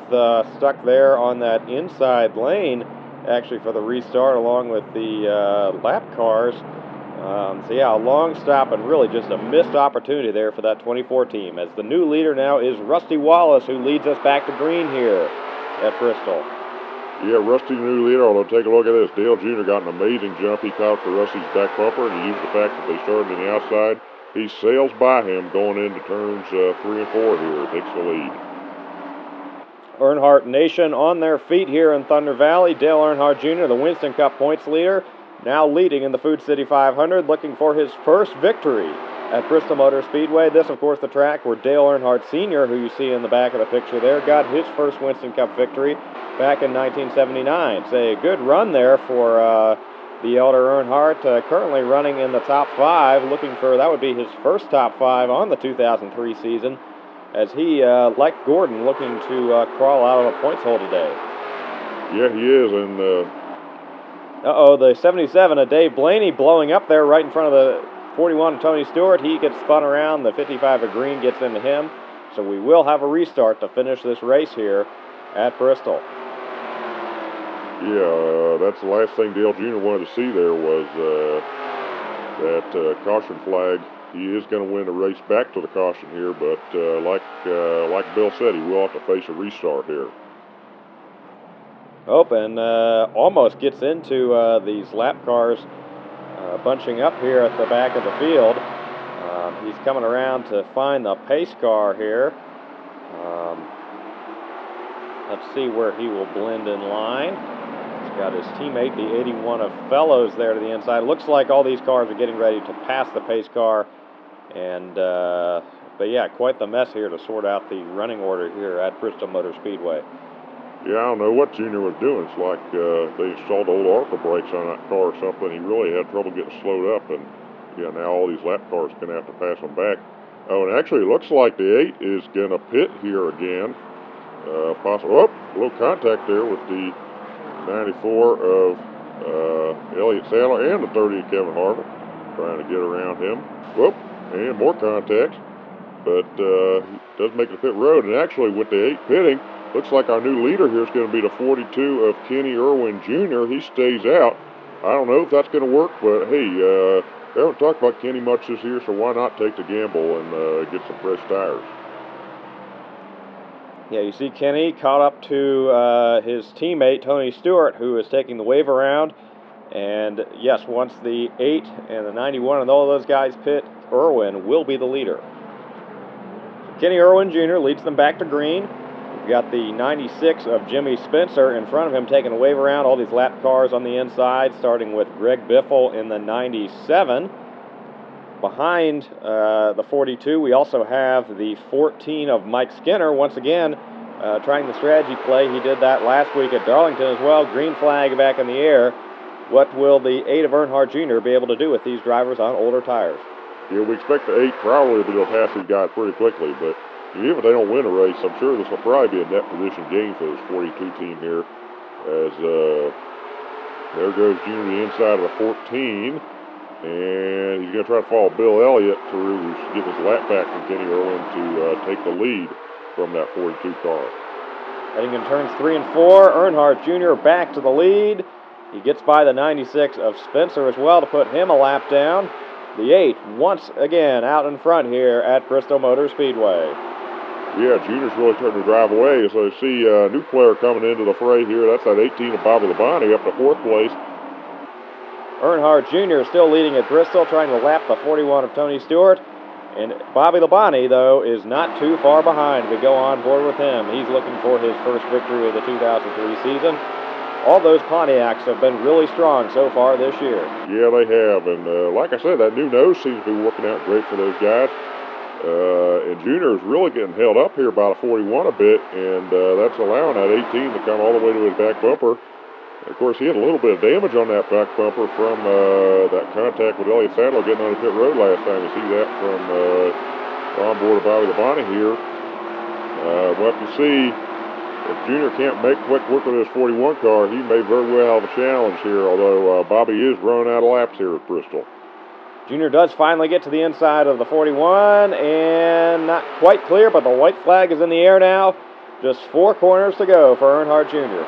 stuck there on that inside lane, actually, for the restart, along with the lap cars. So yeah, a long stop and really just a missed opportunity there for that 24 team, as the new leader now is Rusty Wallace, who leads us back to green here at Bristol. Yeah, Rusty, new leader, although take a look at this. Dale Jr. got an amazing jump. He caught up to Rusty's back bumper, and he used the fact that they started on the outside. He sails by him going into turns 3 and 4 here, takes the lead. Earnhardt Nation on their feet here in Thunder Valley. Dale Earnhardt Jr., the Winston Cup points leader, now leading in the Food City 500, looking for his first victory at Bristol Motor Speedway. This, of course, the track where Dale Earnhardt Sr., who you see in the back of the picture there, got his first Winston Cup victory back in 1979. So a good run there for the elder Earnhardt, currently running in the top 5, looking for, that would be his first top 5 on the 2003 season, as he, like Gordon, looking to crawl out of a points hole today. Yeah, he is, and the 77 of Dave Blaney blowing up there right in front of the 41 of Tony Stewart. He gets spun around. The 55 of Green gets into him. So we will have a restart to finish this race here at Bristol. Yeah, that's the last thing Dale Jr. wanted to see there was that caution flag. He is going to win the race back to the caution here, but like Bill said, he will have to face a restart here. And almost gets into these lap cars bunching up here at the back of the field. He's coming around to find the pace car here. Let's see where he will blend in line. He's got his teammate, the 81 of Fellows, there to the inside. Looks like all these cars are getting ready to pass the pace car. And, but yeah, quite the mess here to sort out the running order here at Bristol Motor Speedway. Yeah, I don't know what Junior was doing. It's like they installed old ARCA brakes on that car or something. He really had trouble getting slowed up, and yeah, now all these lap cars are going to have to pass him back. Oh, and actually, it looks like the 8 is going to pit here again. Possible. A little contact there with the 94 of Elliott Sadler and the 30 of Kevin Harvick, trying to get around him. Whoop, and more contact, but he does make it to pit road. And actually, with the 8 pitting, looks like our new leader here is going to be the 42 of Kenny Irwin Jr. He stays out. I don't know if that's going to work, but hey, we haven't talked about Kenny much this year, so why not take the gamble and get some fresh tires? Yeah, you see Kenny caught up to his teammate, Tony Stewart, who is taking the wave around. And yes, once the 8 and the 91 and all those guys pit, Irwin will be the leader. Kenny Irwin Jr. leads them back to green. We've got the 96 of Jimmy Spencer in front of him taking a wave around. All these lap cars on the inside, starting with Greg Biffle in the 97. Behind the 42, we also have the 14 of Mike Skinner, once again trying the strategy play. He did that last week at Darlington as well. Green flag back in the air. What will the 8 of Earnhardt Jr. be able to do with these drivers on older tires? Yeah, we expect the 8 probably to be able to pass these guys pretty quickly, but even if they don't win a race, I'm sure this will probably be a net position game for this 42 team here, as there goes Junior to the inside of the 14. And he's going to try to follow Bill Elliott to get his lap back from Kenny Irwin to take the lead from that 42 car. Heading in turns 3 and 4, Earnhardt Jr. back to the lead. He gets by the 96 of Spencer as well to put him a lap down. The 8 once again out in front here at Bristol Motor Speedway. Yeah, Junior's really starting to drive away. So you see a new player coming into the fray here. That's that 18 of Bobby Labonte up to 4th place. Earnhardt Jr. still leading at Bristol, trying to lap the 41 of Tony Stewart. And Bobby Labonte, though, is not too far behind. We go on board with him. He's looking for his first victory of the 2003 season. All those Pontiacs have been really strong so far this year. Yeah, they have. And like I said, that new nose seems to be working out great for those guys. And Junior is really getting held up here by the 41 a bit, and that's allowing that 18 to come all the way to his back bumper. Of course, he had a little bit of damage on that back bumper from that contact with Elliott Sadler getting on the pit road last time. You see that from onboard of Bobby Labonte here. We'll have to see if Junior can't make quick work with his 41 car. He may very well have a challenge here, although Bobby is running out of laps here at Bristol. Junior does finally get to the inside of the 41, and not quite clear, but the white flag is in the air now. Just 4 corners to go for Earnhardt Jr.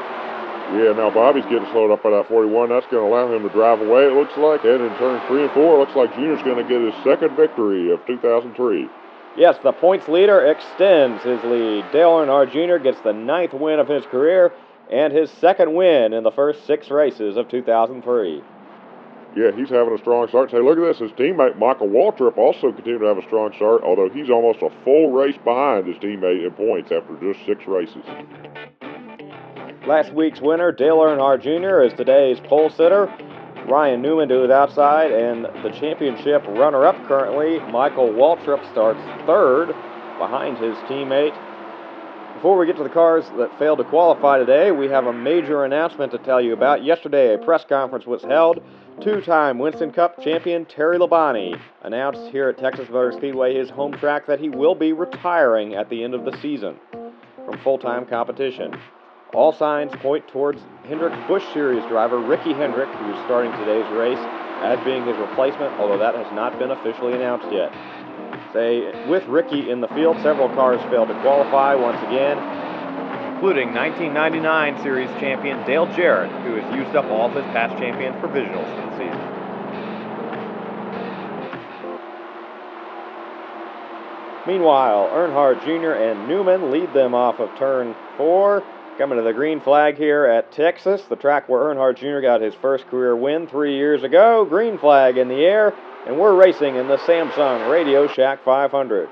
Yeah, now Bobby's getting slowed up by that 41. That's going to allow him to drive away, it looks like. And in turn 3 and 4, looks like Junior's going to get his second victory of 2003. Yes, the points leader extends his lead. Dale Earnhardt Jr. gets the 9th win of his career and his 2nd win in the first 6 races of 2003. Yeah, he's having a strong start. Say, look at this. His teammate, Michael Waltrip, also continued to have a strong start, although he's almost a full race behind his teammate in points after just 6 races. Last week's winner, Dale Earnhardt Jr., is today's pole sitter. Ryan Newman to his outside, and the championship runner-up currently, Michael Waltrip, starts 3rd behind his teammate. Before we get to the cars that failed to qualify today, we have a major announcement to tell you about. Yesterday, a press conference was held. 2-time Winston Cup champion Terry Labonte announced here at Texas Motor Speedway, his home track, that he will be retiring at the end of the season from full-time competition. All signs point towards Hendrick Busch Series driver Ricky Hendrick, who is starting today's race, as being his replacement, although that has not been officially announced yet. With Ricky in the field, several cars failed to qualify once again, including 1999 Series champion Dale Jarrett, who has used up all of his past champion provisionals for the season. Meanwhile, Earnhardt Jr. and Newman lead them off of turn 4. Coming to the green flag here at Texas, the track where Earnhardt Jr. got his first career win 3 years ago. Green flag in the air, and we're racing in the Samsung RadioShack 500.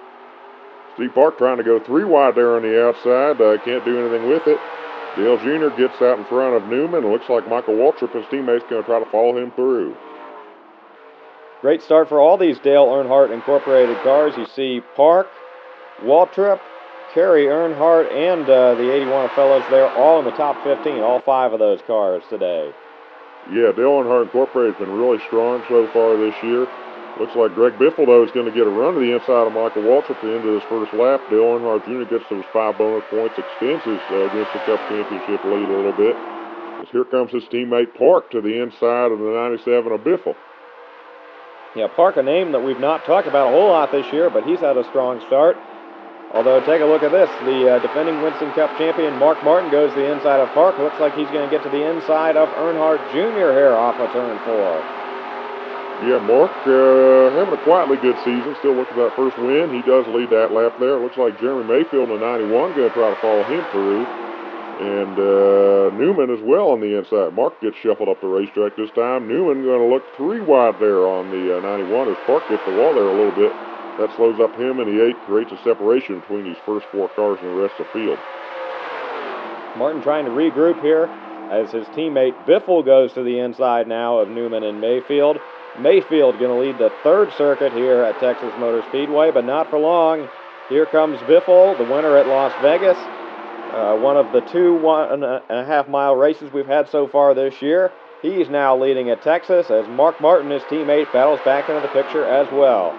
Steve Park trying to go 3 wide there on the outside. Can't do anything with it. Dale Jr. gets out in front of Newman. It looks like Michael Waltrip, his teammate's going to try to follow him through. Great start for all these Dale Earnhardt Incorporated cars. You see Park, Waltrip, Kerry Earnhardt, and the 81 fellows there, all in the top 15, all 5 of those cars today. Yeah, Dale Earnhardt Incorporated has been really strong so far this year. Looks like Greg Biffle, though, is going to get a run to the inside of Michael Waltrip at the end of his first lap. Dale Earnhardt Jr. gets those 5 bonus points, extends his Winston Cup championship lead a little bit. As here comes his teammate Park to the inside of the 97 of Biffle. Yeah, Park, a name that we've not talked about a whole lot this year, but he's had a strong start. Although, take a look at this. The defending Winston Cup champion, Mark Martin, goes to the inside of Park. Looks like he's going to get to the inside of Earnhardt Jr. here off of turn 4. Yeah, Mark having a quietly good season. Still looking for that first win. He does lead that lap there. It looks like Jeremy Mayfield in the 91 going to try to follow him through. And Newman as well on the inside. Mark gets shuffled up the racetrack this time. Newman going to look 3 wide there on the 91 as Park gets the wall there a little bit. That slows up him in the 8, creates a separation between these first 4 cars and the rest of the field. Martin trying to regroup here as his teammate Biffle goes to the inside now of Newman and Mayfield. Mayfield going to lead the 3rd circuit here at Texas Motor Speedway, but not for long. Here comes Biffle, the winner at Las Vegas. One of the 2 1.5-mile races we've had so far this year. He's now leading at Texas as Mark Martin, his teammate, battles back into the picture as well.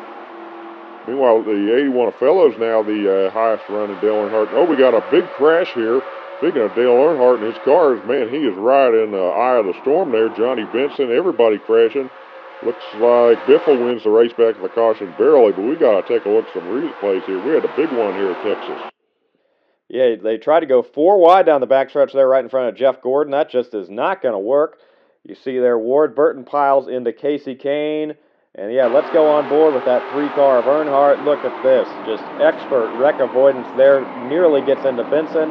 Meanwhile, the 81 fellows now the highest run in Dale Earnhardt. Oh, we got a big crash here. Speaking of Dale Earnhardt and his cars, man, he is right in the eye of the storm there. Johnny Benson, everybody crashing. Looks like Biffle wins the race back to the caution barely, but we got to take a look at some replays here. We had a big one here at Texas. Yeah, they tried to go 4 wide down the backstretch there right in front of Jeff Gordon. That just is not going to work. You see there Ward Burton piles into Casey Kane. And yeah, let's go on board with that 3 car of Earnhardt. Look at this. Just expert wreck avoidance there. Nearly gets into Benson.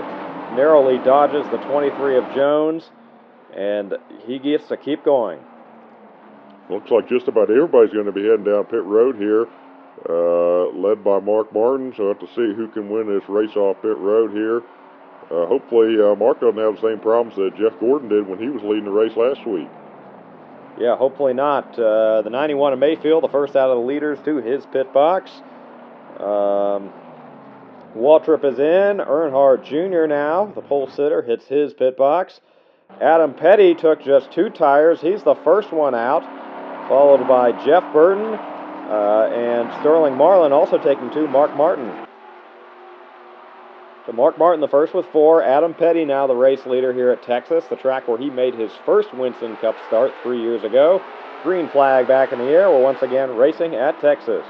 Narrowly dodges the 23 of Jones. And he gets to keep going. Looks like just about everybody's going to be heading down pit road here. Led by Mark Martin. So we'll have to see who can win this race off pit road here. Hopefully Mark doesn't have the same problems that Jeff Gordon did when he was leading the race last week. Yeah, hopefully not. The 91 of Mayfield, the first out of the leaders to his pit box. Waltrip is in. Earnhardt Jr. now, the pole sitter, hits his pit box. Adam Petty took just 2 tires. He's the first one out, followed by Jeff Burton and Sterling Marlin also taking 2, Mark Martin. So Mark Martin the first with 4. Adam Petty now the race leader here at Texas, the track where he made his first Winston Cup start 3 years ago. Green flag back in the air. We're once again racing at Texas.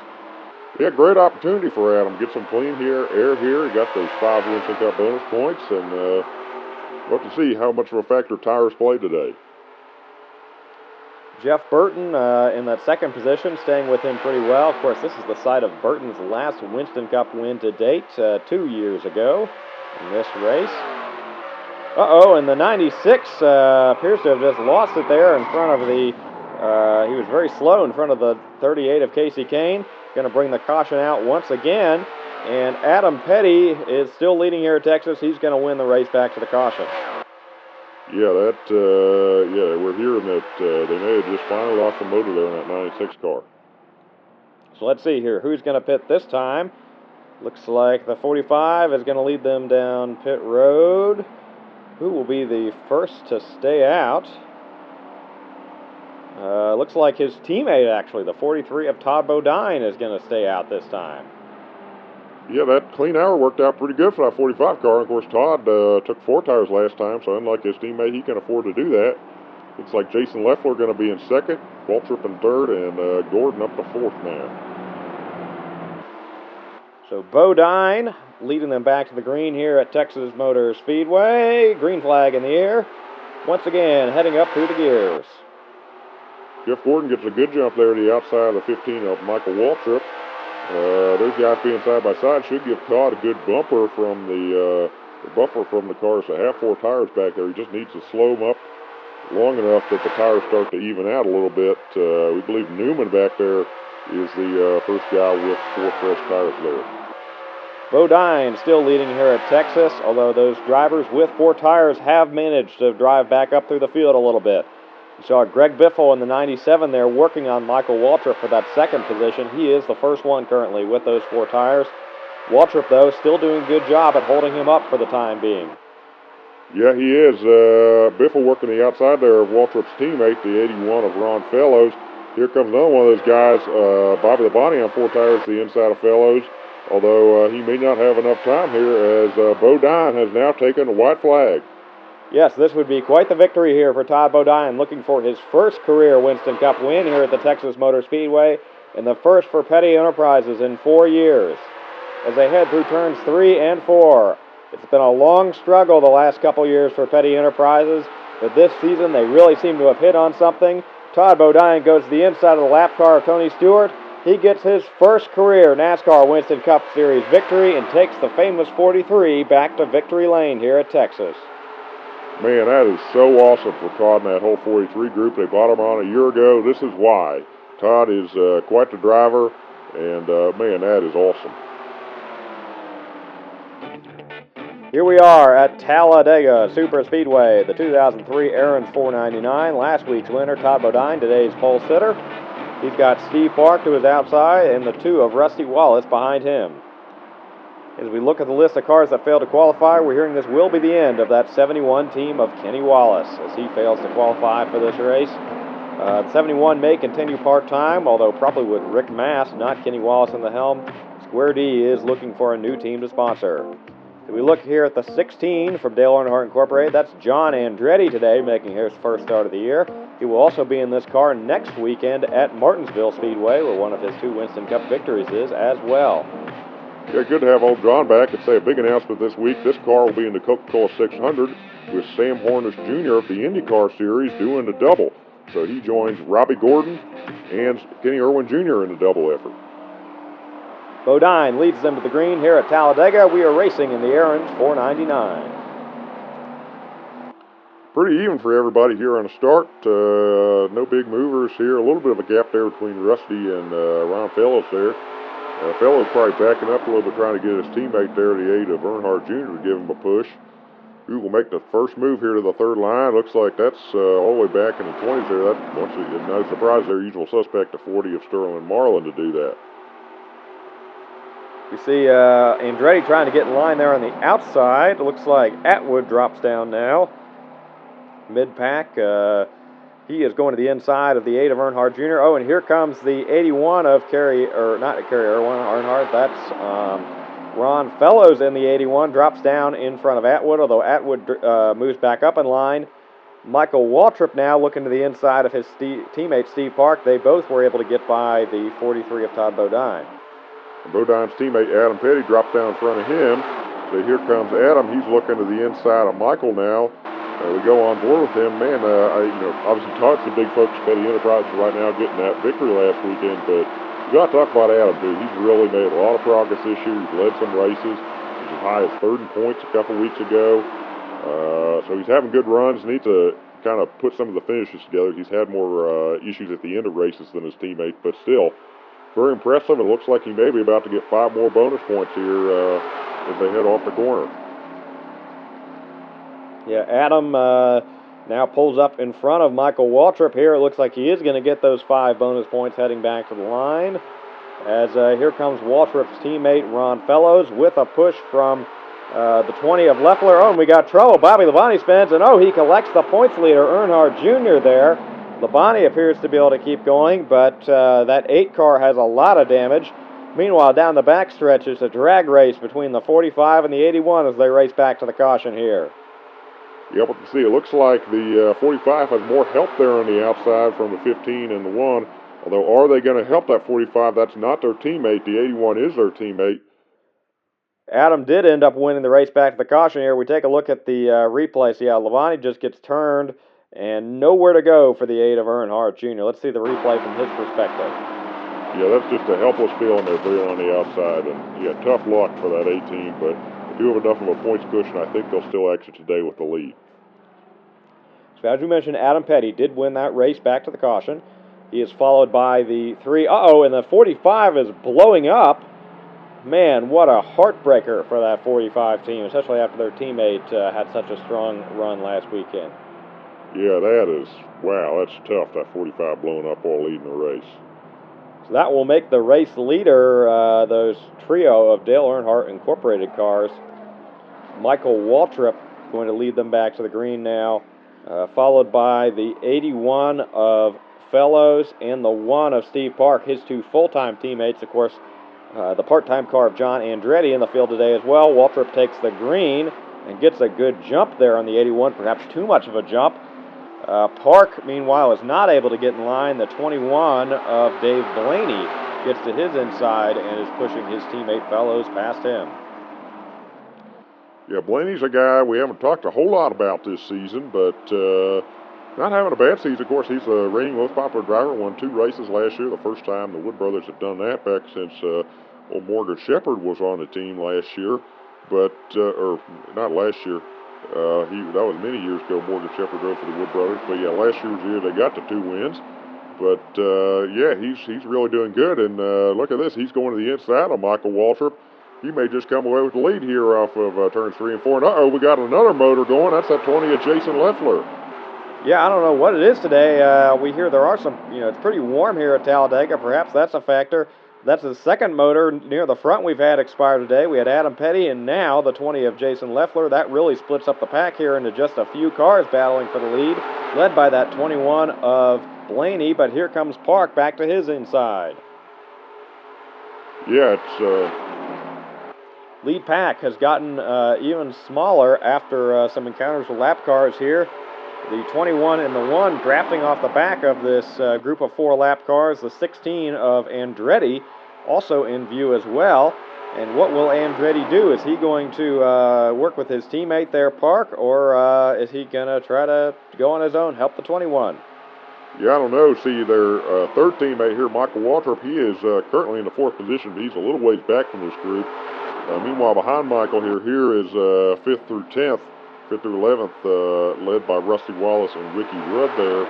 Yeah, great opportunity for Adam. Get some clean air here. He got those 5 Winston Cup bonus points, and we'll have to see how much of a factor tires play today. Jeff Burton in that second position, staying with him pretty well. Of course, this is the site of Burton's last Winston Cup win to date 2 years ago in this race. And the 96 appears to have just lost it there in front of the, he was very slow in front of the 38 of Casey Kane. Going to bring the caution out once again. And Adam Petty is still leading here at Texas. He's going to win the race back to the caution. Yeah, we're hearing that they may have just finally lost the motor there in that 96 car. So let's see here. Who's going to pit this time? Looks like the 45 is going to lead them down pit road. Who will be the first to stay out? Looks like his teammate, actually, the 43 of Todd Bodine, is going to stay out this time. Yeah, that clean hour worked out pretty good for that 45 car. Of course, Todd took 4 tires last time, so unlike his teammate, he can afford to do that. Looks like Jason Leffler going to be in second, Waltrip in third, and Gordon up to 4th now. So Bodine leading them back to the green here at Texas Motor Speedway. Green flag in the air. Once again, heading up through the gears. Jeff Gordon gets a good jump there to the outside of the 15 of Michael Waltrip. Those guys being side by side should give Todd a good bumper from the buffer from the cars that have 4 tires back there. He just needs to slow them up long enough that the tires start to even out a little bit. We believe Newman back there is the first guy with 4 fresh tires there. Bodine still leading here at Texas, although those drivers with 4 tires have managed to drive back up through the field a little bit. We saw Greg Biffle in the 97 there working on Michael Waltrip for that second position. He is the first one currently with those 4 tires. Waltrip, though, still doing a good job at holding him up for the time being. Yeah, he is. Biffle working the outside there of Waltrip's teammate, the 81 of Ron Fellows. Here comes another one of those guys, Bobby Labonte on 4 tires to the inside of Fellows, although he may not have enough time here as Bodine has now taken a white flag. Yes, this would be quite the victory here for Todd Bodine, looking for his first career Winston Cup win here at the Texas Motor Speedway, and the first for Petty Enterprises in 4 years. As they head through turns 3 and 4, it's been a long struggle the last couple years for Petty Enterprises, but this season they really seem to have hit on something. Todd Bodine goes to the inside of the lap car of Tony Stewart. He gets his first career NASCAR Winston Cup Series victory and takes the famous 43 back to victory lane here at Texas. Man, that is so awesome for Todd and that whole 43 group. They bought him on a year ago. This is why. Todd is quite the driver, and man, that is awesome. Here we are at Talladega Super Speedway, the 2003 Aaron's 499. Last week's winner, Todd Bodine, today's pole sitter. He's got Steve Park to his outside and the 2 of Rusty Wallace behind him. As we look at the list of cars that failed to qualify, we're hearing this will be the end of that 71 team of Kenny Wallace as he fails to qualify for this race. The 71 may continue part-time, although probably with Rick Mast, not Kenny Wallace in the helm. Square D is looking for a new team to sponsor. If we look here at the 16 from Dale Earnhardt Incorporated, that's John Andretti today making his first start of the year. He will also be in this car next weekend at Martinsville Speedway, where one of his 2 Winston Cup victories is as well. Yeah, good to have old John back. I'd say a big announcement this week. This car will be in the Coca-Cola 600 with Sam Hornish Jr. of the IndyCar Series doing the double. So he joins Robbie Gordon and Kenny Irwin Jr. in the double effort. Bodine leads them to the green here at Talladega. We are racing in the Aaron's 499. Pretty even for everybody here on the start. No big movers here. A little bit of a gap there between Rusty and Ron Fellows there. Fellows probably backing up a little bit, trying to get his teammate there, the 8 of Earnhardt Jr., to give him a push. Who will make the first move here to the 3rd line? Looks like that's all the way back in the 20s there. That's once again, no surprise, their usual suspect, the 40 of Sterling Marlin, to do that. We see Andretti trying to get in line there on the outside. Looks like Atwood drops down now. Mid-pack. He is going to the inside of the 8 of Earnhardt Jr. Oh, and here comes the 81 of Earnhardt. That's Ron Fellows in the 81. Drops down in front of Atwood, although Atwood moves back up in line. Michael Waltrip now looking to the inside of his teammate Steve Park. They both were able to get by the 43 of Todd Bodine. Bodine's teammate Adam Petty drops down in front of him. So here comes Adam. He's looking to the inside of Michael now. We go on board with him. Man, obviously Todd's the big focus of Petty Enterprises right now, getting that victory last weekend. But you got to talk about Adam, too. He's really made a lot of progress this year. He's led some races. He's as high as third in points a couple weeks ago. So he's having good runs. Needs to kind of put some of the finishes together. He's had more issues at the end of races than his teammate, but still very impressive. It looks like he may be about to get 5 more bonus points here as they head off the corner. Yeah, Adam now pulls up in front of Michael Waltrip here. It looks like he is going to get those 5 bonus points heading back to the line. As here comes Waltrip's teammate Ron Fellows with a push from the 20 of Leffler. Oh, and we got trouble. Bobby Labonte spins, and he collects the points leader, Earnhardt Jr. there. Labonte appears to be able to keep going, but that 8 car has a lot of damage. Meanwhile, down the backstretch, it's a drag race between the 45 and the 81 as they race back to the caution here. Yep, we can see it looks like the 45 has more help there on the outside from the 15 and the 1. Although, are they going to help that 45? That's not their teammate. The 81 is their teammate. Adam did end up winning the race back to the caution here. We take a look at the replay. So, yeah, Labonte just gets turned and nowhere to go for the 8 of Earnhardt Jr. Let's see the replay from his perspective. Yeah, that's just a helpless feeling there being on the outside. And, yeah, tough luck for that 18, but they do have enough of a points cushion. I think they'll still exit today with the lead. So as we mentioned, Adam Petty did win that race back to the caution. He is followed by the 3. And the 45 is blowing up. Man, what a heartbreaker for that 45 team, especially after their teammate had such a strong run last weekend. Yeah, that's tough, that 45 blowing up while leading the race. So that will make the race leader, those trio of Dale Earnhardt Incorporated cars. Michael Waltrip going to lead them back to the green now, followed by the 81 of Fellows and the 1 of Steve Park, his 2 full-time teammates. Of course, the part-time car of John Andretti in the field today as well. Waltrip takes the green and gets a good jump there on the 81, perhaps too much of a jump. Park, meanwhile, is not able to get in line. The 21 of Dave Blaney gets to his inside and is pushing his teammate Fellows past him. Yeah, Blaney's a guy we haven't talked a whole lot about this season, but not having a bad season. Of course, he's the reigning most popular driver, won 2 races last year, the first time the Wood brothers have done that back since old Morgan Shepherd was on the team last year, but, or not last year. That was many years ago. Morgan Shepherd drove for the Wood brothers, but yeah, last year was the year they got the 2 wins. But yeah, he's really doing good. And look at this, he's going to the inside of Michael Waltrip. He may just come away with the lead here off of turns 3 and 4. And we got another motor going. That's that 20 of Jason Leffler. Yeah, I don't know what it is today. We hear there are some. It's pretty warm here at Talladega. Perhaps that's a factor. That's the second motor near the front we've had expire today. We had Adam Petty and now the 20 of Jason Leffler. That really splits up the pack here into just a few cars battling for the lead, led by that 21 of Blaney. But here comes Park back to his inside. Yeah, it's... Lead pack has gotten even smaller after some encounters with lap cars here. The 21 and the 1 drafting off the back of this group of 4 lap cars. The 16 of Andretti also in view as well. And what will Andretti do? Is he going to work with his teammate there, Park, or is he going to try to go on his own, help the 21? Yeah, I don't know. See, their third teammate here, Michael Waltrip, he is currently in the 4th position, but he's a little ways back from this group. Meanwhile, behind Michael here is 5th through 10th. 5th through 11th, led by Rusty Wallace and Ricky Rudd there.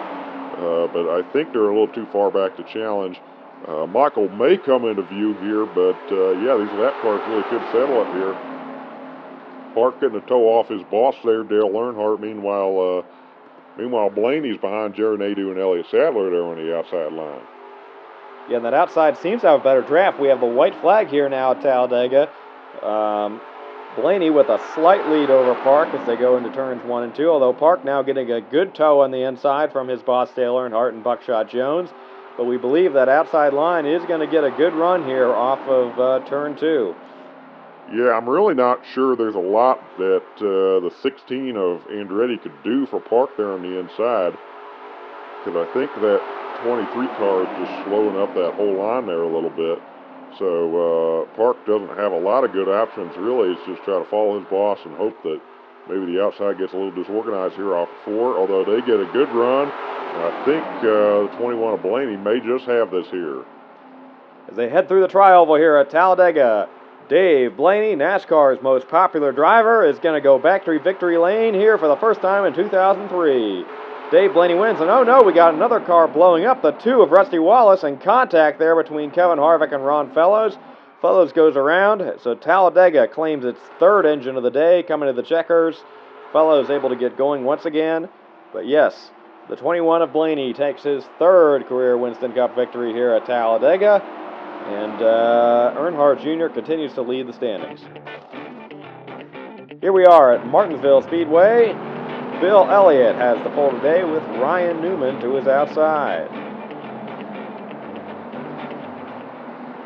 But I think they're a little too far back to challenge. Michael may come into view here, but yeah, these lap cars really could settle up here. Park getting a toe off his boss there, Dale Earnhardt. Meanwhile, Blaney's behind Jared Nadeau and Elliott Sadler there on the outside line. Yeah, and that outside seems to have a better draft. We have the white flag here now at Talladega. Blaney with a slight lead over Park as they go into turns 1 and 2, although Park now getting a good tow on the inside from his boss Dale Earnhardt and Buckshot Jones. But we believe that outside line is going to get a good run here off of turn 2. Yeah, I'm really not sure there's a lot that the 16 of Andretti could do for Park there on the inside, because I think that 23 car is just slowing up that whole line there a little bit. So Park doesn't have a lot of good options, really. It's just try to follow his boss and hope that maybe the outside gets a little disorganized here off of 4, although they get a good run. And I think the 21 of Blaney may just have this here. As they head through the tri-oval here at Talladega, Dave Blaney, NASCAR's most popular driver, is going to go back to victory lane here for the first time in 2003. Dave Blaney wins, and oh no, we got another car blowing up, the 2 of Rusty Wallace, and contact there between Kevin Harvick and Ron Fellows. Fellows goes around, so Talladega claims its 3rd engine of the day coming to the checkers. Fellows able to get going once again, but yes, the 21 of Blaney takes his 3rd career Winston Cup victory here at Talladega, and Earnhardt Jr. continues to lead the standings. Here we are at Martinsville Speedway. Bill Elliott has the pole today with Ryan Newman to his outside.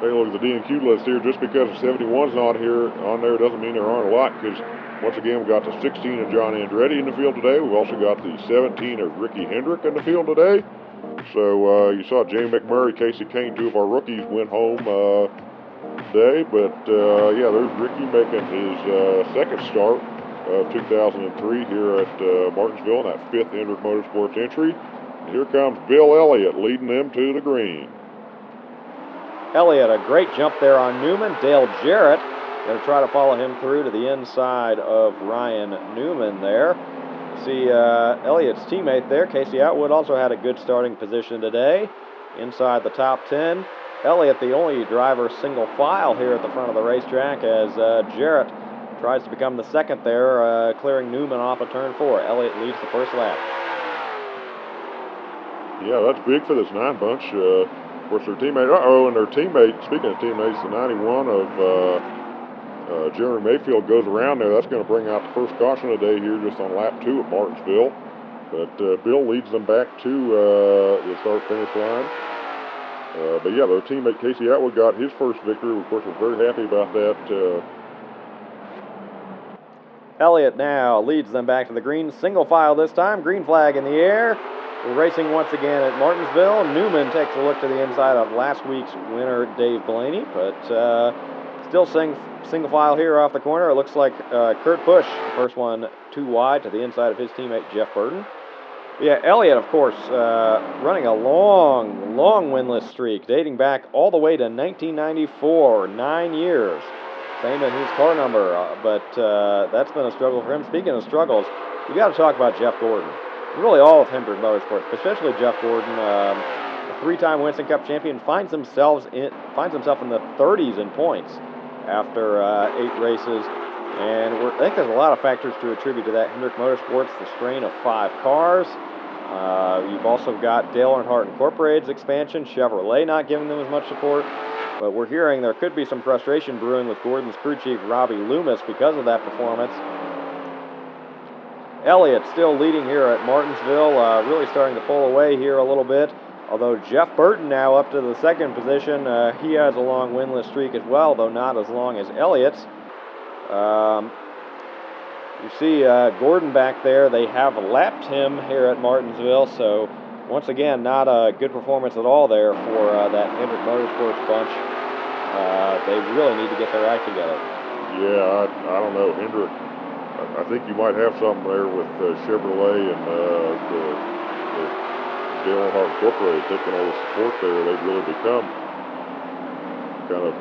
Take a look at the D&Q list here. Just because the 71's not here on there doesn't mean there aren't a lot, because once again we've got the 16 of John Andretti in the field today. We've also got the 17 of Ricky Hendrick in the field today. So you saw Jamie McMurray, Casey Kane, 2 of our rookies went home today. But yeah, there's Ricky making his 2nd start of 2003 here at Martinsville, in that 5th Hendrick Motorsports entry. And here comes Bill Elliott leading them to the green. Elliott, a great jump there on Newman. Dale Jarrett going to try to follow him through to the inside of Ryan Newman there. See Elliott's teammate there, Casey Atwood, also had a good starting position today inside the top 10. Elliott, the only driver single file here at the front of the racetrack, as Jarrett tries to become the 2nd there, clearing Newman off of turn 4. Elliott leads the 1st lap. Yeah, that's big for this 9 bunch. Of course, their teammate, and their teammate, speaking of teammates, the 91 of Jeremy Mayfield goes around there. That's going to bring out the first caution of the day here just on lap 2 at Martinsville. But Bill leads them back to the start-finish line. But yeah, their teammate Casey Atwood got his first victory. Of course, we're very happy about that. Elliott now leads them back to the green. Single file this time. Green flag in the air. We're racing once again at Martinsville. Newman takes a look to the inside of last week's winner, Dave Blaney, but still single file here off the corner. It looks like Kurt Busch, the first one too wide to the inside of his teammate, Jeff Burton. Yeah, Elliott, of course, running a long winless streak, dating back all the way to 1994, 9 years. Same in his car number, but that's been a struggle for him. Speaking of struggles, you got to talk about Jeff Gordon. Really all of Hendrick Motorsports, especially Jeff Gordon, a 3-time Winston Cup champion, finds himself in the 30s in points after 8 races. And I think there's a lot of factors to attribute to that. Hendrick Motorsports, the strain of 5 cars. You've also got Dale Earnhardt Incorporated's expansion, Chevrolet not giving them as much support. But we're hearing there could be some frustration brewing with Gordon's crew chief, Robbie Loomis, because of that performance. Elliott still leading here at Martinsville, really starting to pull away here a little bit. Although Jeff Burton now up to the 2nd position. He has a long winless streak as well, though not as long as Elliott's. You see Gordon back there. They have lapped him here at Martinsville, so once again, not a good performance at all there for that Hendrick Motorsports bunch. They really need to get their act together. Yeah, I don't know. Hendrick, I think you might have something there with Chevrolet and the Dale Earnhardt Incorporated taking all the support there. They've really become kind of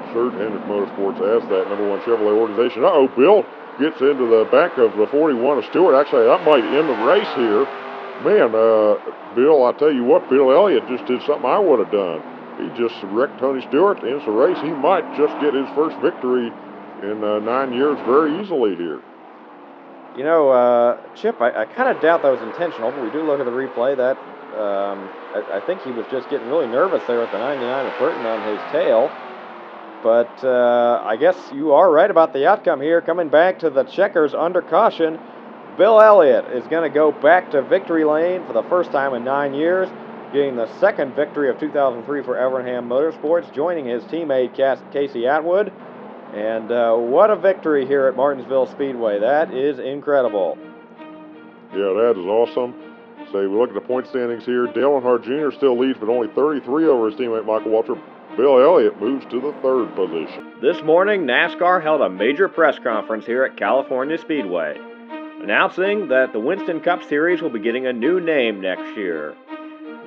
absurd. Hendrick Motorsports as that #1 Chevrolet organization. Bill gets into the back of the 41 of Stewart. Actually, that might end the race here. Man, Bill, I tell you what, Bill Elliott just did something I would have done. He just wrecked Tony Stewart, ends the race. He might just get his first victory in 9 years very easily here. You know, Chip, I kind of doubt that was intentional, but we do look at the replay. That I think he was just getting really nervous there with the 99 of Burton on his tail. But I guess you are right about the outcome here. Coming back to the checkers under caution, Bill Elliott is going to go back to victory lane for the first time in 9 years, getting the second victory of 2003 for Evernham Motorsports, joining his teammate Casey Atwood. And what a victory here at Martinsville Speedway. That is incredible. Yeah, that is awesome. So we look at the point standings here. Dale Earnhardt Jr. still leads, but only 33 over his teammate Michael Waltrip. Bill Elliott moves to the third position. This morning, NASCAR held a major press conference here at California Speedway, announcing that the Winston Cup Series will be getting a new name next year.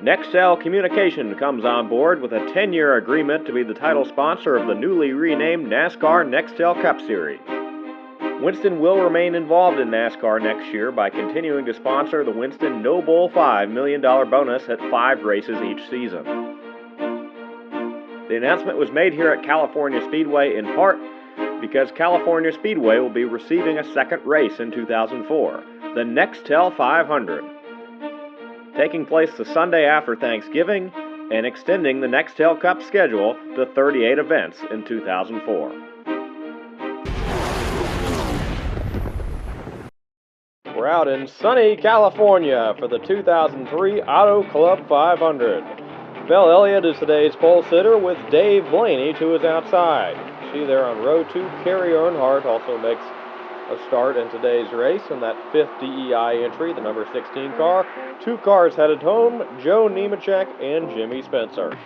Nextel Communication comes on board with a 10-year agreement to be the title sponsor of the newly renamed NASCAR Nextel Cup Series. Winston will remain involved in NASCAR next year by continuing to sponsor the Winston No Bull $5 million bonus at 5 races each season. The announcement was made here at California Speedway in part because California Speedway will be receiving a second race in 2004, the Nextel 500, taking place the Sunday after Thanksgiving and extending the Nextel Cup schedule to 38 events in 2004. We're out in sunny California for the 2003 Auto Club 500. Bill Elliott is today's pole sitter with Dave Blaney to his outside. See there on row 2, Kerry Earnhardt also makes a start in today's race in that 5th DEI entry, the number 16 car. 2 cars headed home, Joe Nemechek and Jimmy Spencer.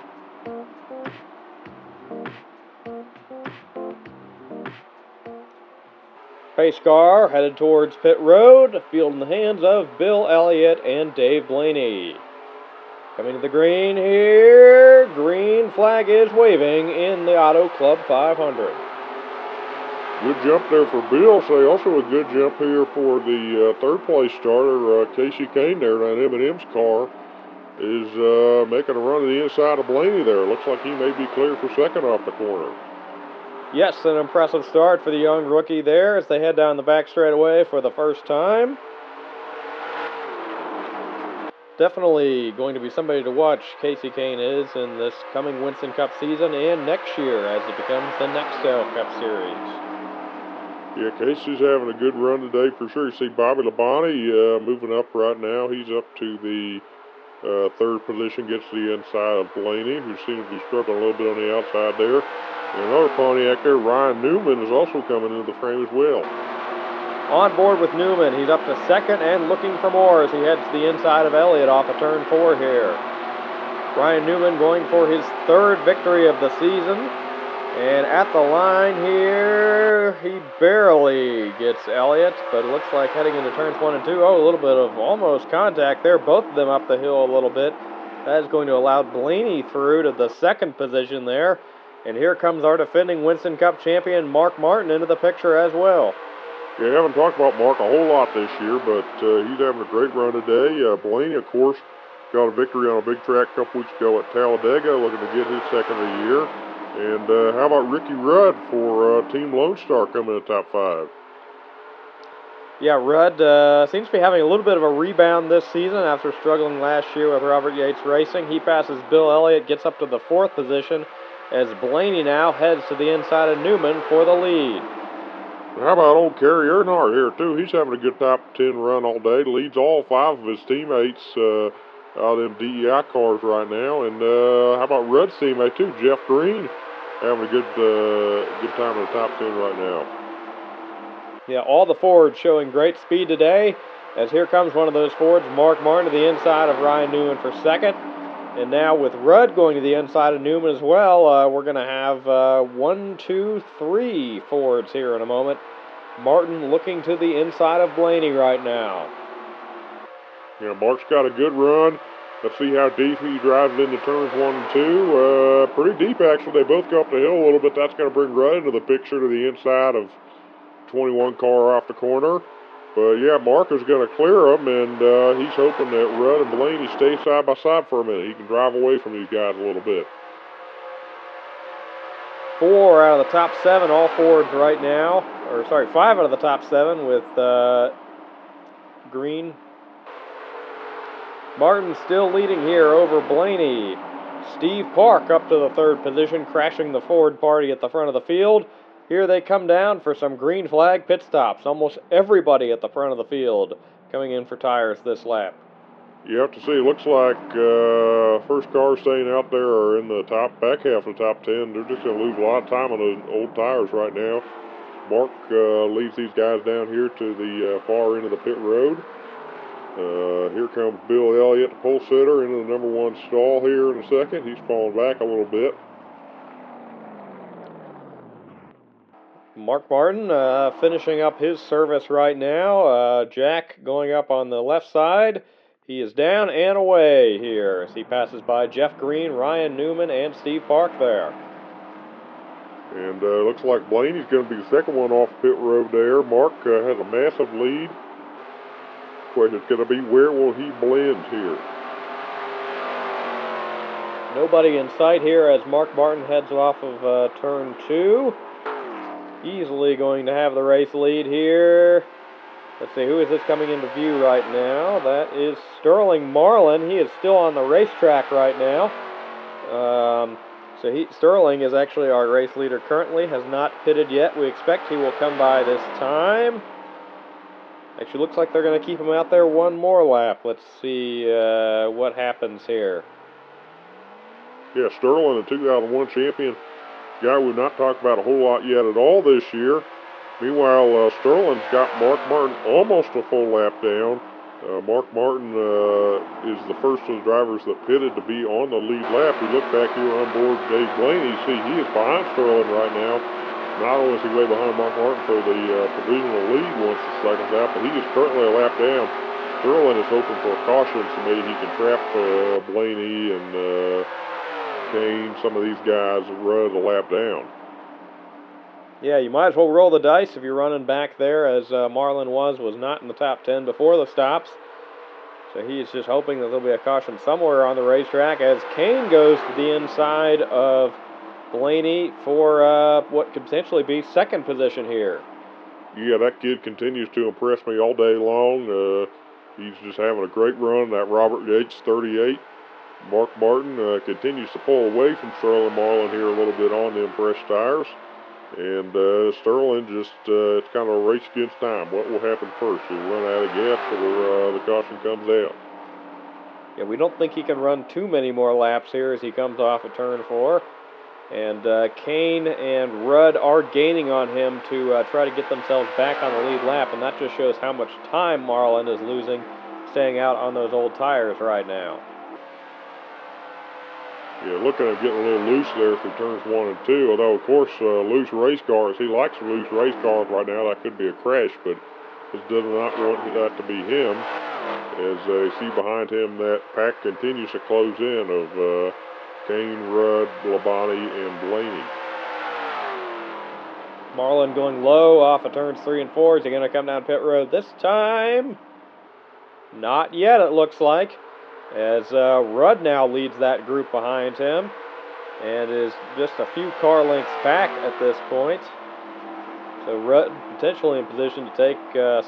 Pace car headed towards pit road, field in the hands of Bill Elliott and Dave Blaney. Coming to the green here, green flag is waving in the Auto Club 500. Good jump there for Bill. So also a good jump here for the third place starter, Casey Kane there. Now M&M's car is making a run to the inside of Blaney there. Looks like he may be clear for second off the corner. Yes, an impressive start for the young rookie there as they head down the back straightaway for the first time. Definitely going to be somebody to watch, Casey Kane is, in this coming Winston Cup season and next year as it becomes the Nextel Cup Series. Yeah, Casey's having a good run today for sure. You see Bobby Labonte moving up right now. He's up to the third position, gets to the inside of Blaney, who seems to be struggling a little bit on the outside there. And another Pontiac there, Ryan Newman, is also coming into the frame as well. On board with Newman, he's up to second and looking for more as he heads to the inside of Elliott off of turn 4 here. Ryan Newman going for his third victory of the season. And at the line here, he barely gets Elliott, but it looks like heading into turns 1 and 2. Oh, a little bit of almost contact there, both of them up the hill a little bit. That is going to allow Blaney through to the second position there. And here comes our defending Winston Cup champion, Mark Martin, into the picture as well. Yeah, I haven't talked about Mark a whole lot this year, but he's having a great run today. Blaney, of course, got a victory on a big track a couple weeks ago at Talladega, looking to get his second of the year. And how about Ricky Rudd for Team Lone Star coming in the top 5? Yeah, Rudd seems to be having a little bit of a rebound this season after struggling last year with Robert Yates Racing. He passes Bill Elliott, gets up to the 4th position, as Blaney now heads to the inside of Newman for the lead. How about old Kerry Earnhardt here, too? He's having a good top 10 run all day. Leads all 5 of his teammates out of them DEI cars right now. And how about Rudd's teammate, too, Jeff Green, having a good time in the top 10 right now. Yeah, all the Fords showing great speed today, as here comes one of those Fords, Mark Martin, to the inside of Ryan Newman for second. And now with Rudd going to the inside of Newman as well, we're going to have 1, 2, 3 Fords here in a moment. Martin looking to the inside of Blaney right now. Yeah, Mark's got a good run. Let's see how deep he drives into turns 1 and 2. Pretty deep, actually. They both go up the hill a little bit. That's going to bring Rudd into the picture to the inside of 21 car off the corner. But yeah, Mark is going to clear him, and he's hoping that Rudd and Blaney stay side by side for a minute. He can drive away from these guys a little bit. 4 out of the top 7, all Fords right now. 5 out of the top 7 with Green. Martin still leading here over Blaney. Steve Park up to the third position, crashing the Ford party at the front of the field. Here they come down for some green flag pit stops. Almost everybody at the front of the field coming in for tires this lap. You have to see, it looks like first cars staying out there are in the back half of the top 10. They're just going to lose a lot of time on those old tires right now. Mark leads these guys down here to the far end of the pit road. Here comes Bill Elliott, the pole sitter, into the number 1 stall here in a second. He's falling back a little bit. Mark Martin finishing up his service right now. Jack going up on the left side. He is down and away here as he passes by Jeff Green, Ryan Newman, and Steve Park there. And looks like Blaney's going to be the second one off pit road there. Mark has a massive lead. Question is going to be, where will he blend here? Nobody in sight here as Mark Martin heads off of turn 2. Easily going to have the race lead here. Let's see, who is this coming into view right now? That is Sterling Marlin. He is still on the racetrack right now. Sterling is actually our race leader currently, has not pitted yet. We expect he will come by this time. Actually, looks like they're going to keep him out there one more lap. Let's see what happens here. Yeah, Sterling, the 2001 champion, guy we've not talked about a whole lot yet at all this year. Meanwhile, Sterling's got Mark Martin almost a full lap down. Mark Martin is the first of the drivers that pitted to be on the lead lap. We look back here on board Dave Blaney. You see he is behind Sterling right now. Not only is he way behind Mark Martin for the provisional lead once the second lap, but he is currently a lap down. Sterling is hoping for a caution, so maybe he can trap Blaney and Kane, some of these guys, run the lap down. Yeah, you might as well roll the dice if you're running back there, as Marlin was not in the top 10 before the stops. So he's just hoping that there'll be a caution somewhere on the racetrack as Kane goes to the inside of Blaney for what could potentially be second position here. Yeah, that kid continues to impress me all day long. He's just having a great run, that Robert Yates 38. Mark Martin continues to pull away from Sterling Marlin here a little bit on them fresh tires. And Sterling just, it's kind of a race against time. What will happen first? He'll run out of gas or the caution comes out. Yeah, we don't think he can run too many more laps here as he comes off of turn 4. And Kane and Rudd are gaining on him to try to get themselves back on the lead lap. And that just shows how much time Marlin is losing staying out on those old tires right now. Yeah, looking at getting a little loose there through turns 1 and 2. Although, of course, loose race cars, he likes loose race cars right now. That could be a crash, but just does not want that to be him. As you see behind him, that pack continues to close in of Kane, Rudd, Labonte, and Blaney. Marlin going low off of turns 3 and 4. Is he going to come down pit road this time? Not yet, it looks like. As Rudd now leads that group behind him and is just a few car lengths back at this point. So Rudd potentially in position to take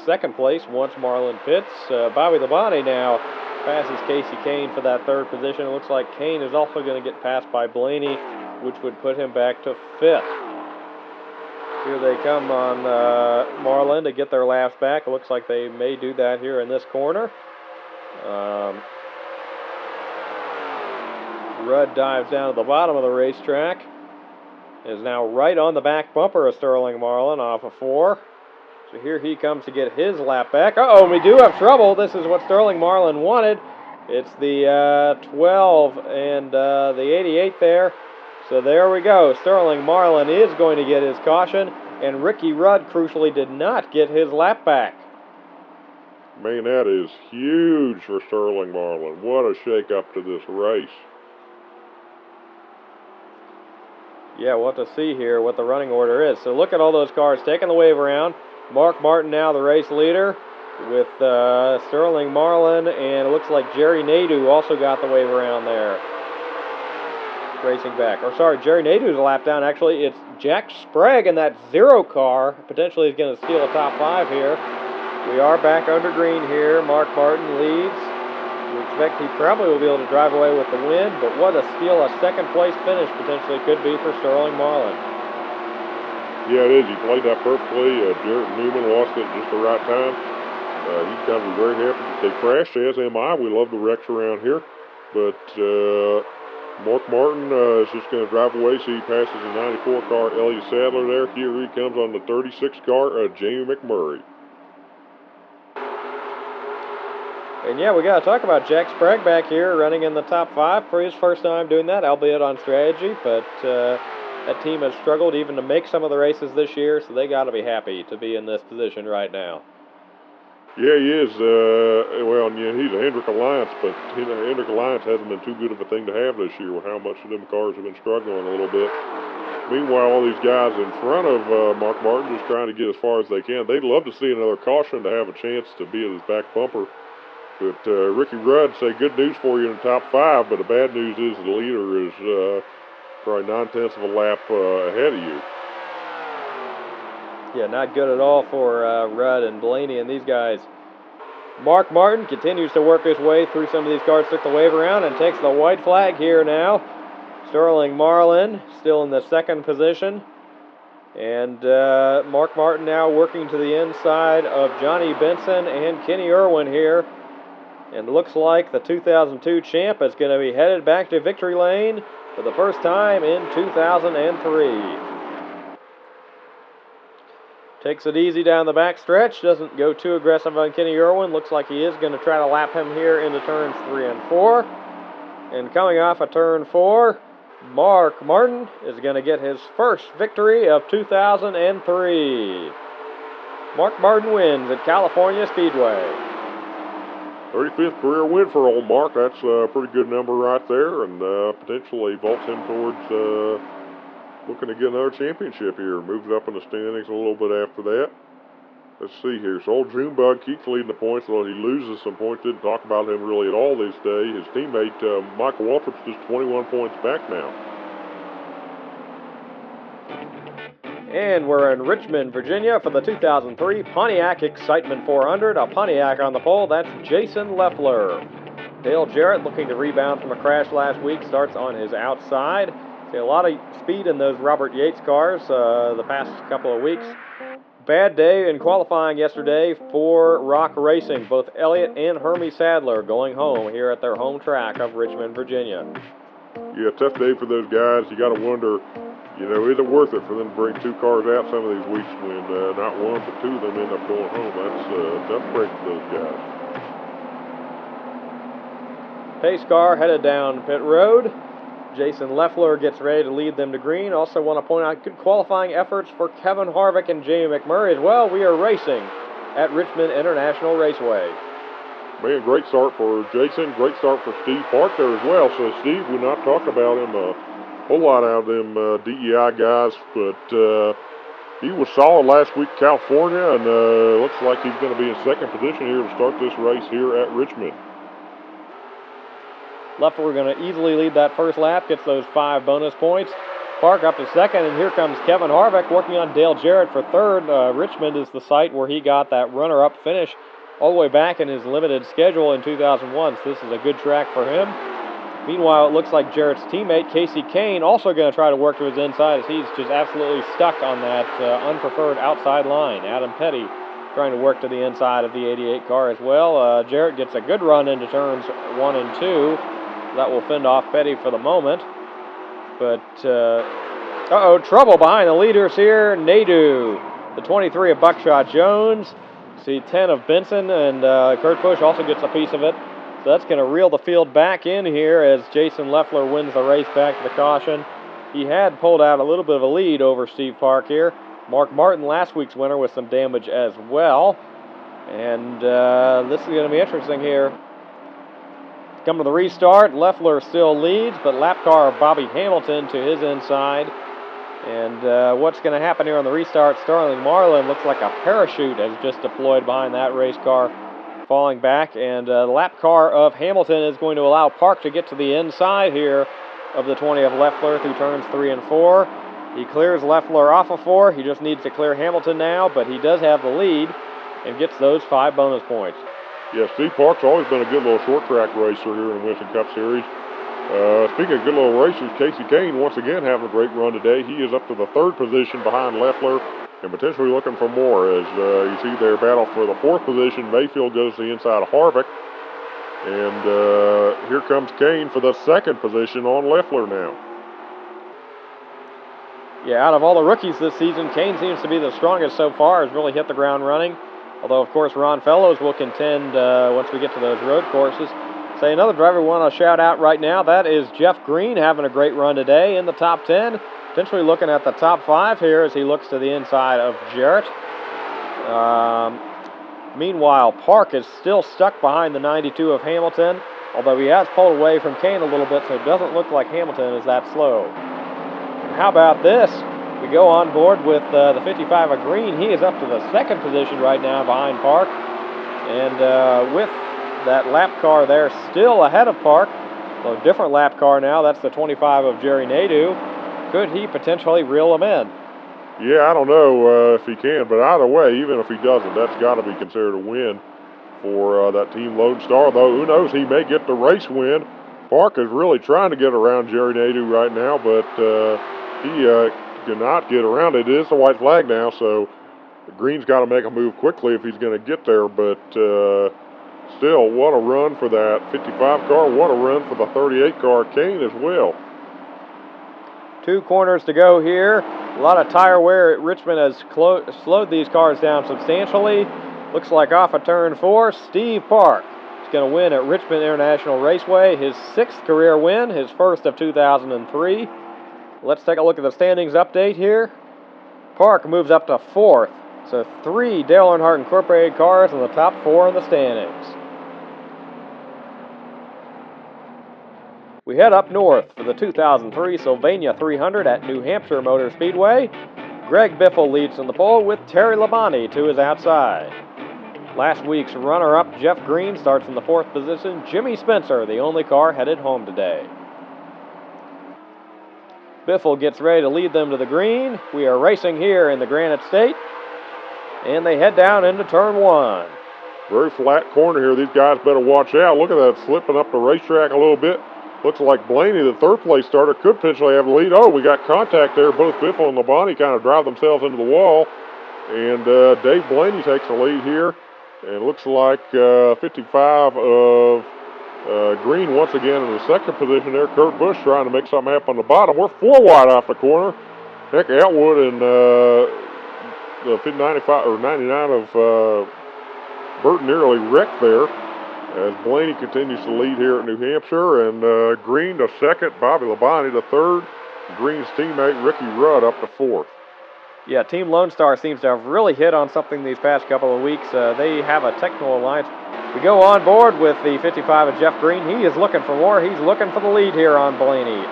second place once Marlin pits. Bobby Labonte now passes Casey Kane for that third position. It looks like Kane is also going to get passed by Blaney, which would put him back to 5th. Here they come on Marlin to get their laps back. It looks like they may do that here in this corner. Rudd dives down to the bottom of the racetrack. Is now right on the back bumper of Sterling Marlin off of 4. So here he comes to get his lap back. Uh-oh, we do have trouble. This is what Sterling Marlin wanted. It's the 12 and the 88 there. So there we go. Sterling Marlin is going to get his caution, and Ricky Rudd crucially did not get his lap back. Man, that is huge for Sterling Marlin. What a shake-up to this race. Yeah, we'll have to see here what the running order is. So look at all those cars taking the wave around. Mark Martin now the race leader with Sterling Marlin, and it looks like Jerry Nadeau also got the wave around there. Racing back. Or sorry, Jerry Nadeau's a lap down. Actually, it's Jack Sprague in that 0 car. Potentially is going to steal a top 5 here. We are back under green here. Mark Martin leads. You expect he probably will be able to drive away with the win, but what a steal a second-place finish potentially could be for Sterling Marlin. Yeah, it is. He played that perfectly. Jarrett Newman lost it at just the right time. He's got to be very happy that they crashed, as am I. We love the wrecks around here. But Mark Martin is just going to drive away, so he passes the 94 car, Elliott Sadler there. Here he comes on the 36 car, Jamie McMurray. And yeah, we got to talk about Jack Sprague back here running in the top 5 for his first time doing that, albeit on strategy. But that team has struggled even to make some of the races this year, so they got to be happy to be in this position right now. Yeah, he is. Well, yeah, he's a Hendrick Alliance, but Hendrick Alliance hasn't been too good of a thing to have this year with how much of them cars have been struggling a little bit. Meanwhile, all these guys in front of Mark Martin just trying to get as far as they can. They'd love to see another caution to have a chance to be at his back bumper. But Ricky Rudd say good news for you in the top 5, but the bad news is the leader is probably 9/10 of a lap ahead of you. Yeah, not good at all for Rudd and Blaney and these guys. Mark Martin continues to work his way through some of these cars, took the wave around and takes the white flag here now. Sterling Marlin still in the second position. And Mark Martin now working to the inside of Johnny Benson and Kenny Irwin here. And looks like the 2002 champ is going to be headed back to victory lane for the first time in 2003. Takes it easy down the back stretch, doesn't go too aggressive on Kenny Irwin. Looks like he is going to try to lap him here into turns 3 and 4. And coming off of turn 4, Mark Martin is going to get his first victory of 2003. Mark Martin wins at California Speedway. 35th career win for old Mark. That's a pretty good number right there, and potentially vaults him towards looking to get another championship here. Moves up in the standings a little bit after that. Let's see here. So old Junebug keeps leading the points, although he loses some points. Didn't talk about him really at all this day. His teammate Michael Waltrip's just 21 points back now. And we're in Richmond, Virginia for the 2003 Pontiac Excitement 400. A Pontiac on the pole, that's Jason Leffler. Dale Jarrett, looking to rebound from a crash last week, starts on his outside. See a lot of speed in those Robert Yates cars the past couple of weeks. Bad day in qualifying yesterday for Rock Racing. Both Elliott and Hermie Sadler going home here at their home track of Richmond, Virginia. Yeah, tough day for those guys. You got to wonder, you know, is it worth it for them to bring 2 cars out some of these weeks when not one but 2 of them end up going home? That's a tough break for those guys. Pace car headed down pit road. Jason Leffler gets ready to lead them to green. Also want to point out good qualifying efforts for Kevin Harvick and Jamie McMurray as well. We are racing at Richmond International Raceway. Man, great start for Jason. Great start for Steve Park there as well. So, Steve, we're not talking about him a whole lot out of them DEI guys, but he was solid last week in California, and looks like he's going to be in second position here to start this race here at Richmond. Leffler going to easily lead that first lap, gets those 5 bonus points. Park up to second, and here comes Kevin Harvick working on Dale Jarrett for third. Richmond is the site where he got that runner-up finish all the way back in his limited schedule in 2001, so this is a good track for him. Meanwhile, it looks like Jarrett's teammate, Casey Kane, also going to try to work to his inside as he's just absolutely stuck on that unpreferred outside line. Adam Petty trying to work to the inside of the 88 car as well. Jarrett gets a good run into turns 1 and 2. That will fend off Petty for the moment. But, trouble behind the leaders here. Nadeau, the 23 of Buckshot Jones. See 10 of Benson, and Kurt Busch also gets a piece of it. So that's going to reel the field back in here as Jason Leffler wins the race back to the caution. He had pulled out a little bit of a lead over Steve Park here. Mark Martin, last week's winner, with some damage as well. And this is going to be interesting here. Come to the restart, Leffler still leads, but lap car Bobby Hamilton to his inside. And what's going to happen here on the restart, Sterling Marlin looks like a parachute has just deployed behind that race car, falling back. And the lap car of Hamilton is going to allow Park to get to the inside here of the 20 of Leffler through turns 3 and 4. He clears Leffler off of 4. He just needs to clear Hamilton now, but he does have the lead and gets those 5 bonus points. Yeah, Steve Park's always been a good little short track racer here in the Winston Cup Series. Speaking of good little racers, Casey Kane once again having a great run today. He is up to the 3rd position behind Leffler and potentially looking for more as you see their battle for the 4th position. Mayfield goes to the inside of Harvick. And here comes Kane for the 2nd position on Leffler now. Yeah, out of all the rookies this season, Kane seems to be the strongest so far, has really hit the ground running. Although, of course, Ron Fellows will contend once we get to those road courses. Say another driver we want to shout out right now, that is Jeff Green having a great run today in the top 10. Potentially looking at the top 5 here as he looks to the inside of Jarrett. Meanwhile, Park is still stuck behind the 92 of Hamilton, although he has pulled away from Kane a little bit, so it doesn't look like Hamilton is that slow. And how about this? We go on board with the 55 of Green. He is up to the 2nd position right now behind Park. And with that lap car there still ahead of Park, so a different lap car now, that's the 25 of Jerry Nadeau. Could he potentially reel him in? Yeah, I don't know if he can, but either way, even if he doesn't, that's got to be considered a win for that Team Lone Star. Though, who knows, he may get the race win. Park is really trying to get around Jerry Nadeau right now, but he cannot get around it. It is a white flag now, so Green's got to make a move quickly if he's going to get there, but still, what a run for that 55 car. What a run for the 38 car. Kane as well. 2 corners to go here. A lot of tire wear at Richmond has slowed these cars down substantially. Looks like off of turn 4, Steve Park is going to win at Richmond International Raceway. His 6th career win, his 1st of 2003. Let's take a look at the standings update here. Park moves up to 4th. So 3 Dale Earnhardt Incorporated cars in the top 4 in the standings. We head up north for the 2003 Sylvania 300 at New Hampshire Motor Speedway. Greg Biffle leads in the pole with Terry Labonte to his outside. Last week's runner-up Jeff Green starts in the 4th position. Jimmy Spencer, the only car headed home today. Biffle gets ready to lead them to the green. We are racing here in the Granite State. And they head down into turn 1. Very flat corner here. These guys better watch out. Look at that, slipping up the racetrack a little bit. Looks like Blaney, the 3rd place starter, could potentially have the lead. Oh, we got contact there. Both Biffle and Labonte kind of drive themselves into the wall. And Dave Blaney takes the lead here. And it looks like 55 of Green once again in the 2nd position there. Kurt Busch trying to make something happen on the bottom. We're 4 wide off the corner. Heck, Atwood and the 95 or 99 of Burton nearly wrecked there as Blaney continues to lead here at New Hampshire. And Green to 2nd, Bobby Labonte to 3rd. Green's teammate Ricky Rudd up to 4th. Yeah, Team Lone Star seems to have really hit on something these past couple of weeks. They have a technical alliance. We go on board with the 55 of Jeff Green. He is looking for more. He's looking for the lead here on Blaney.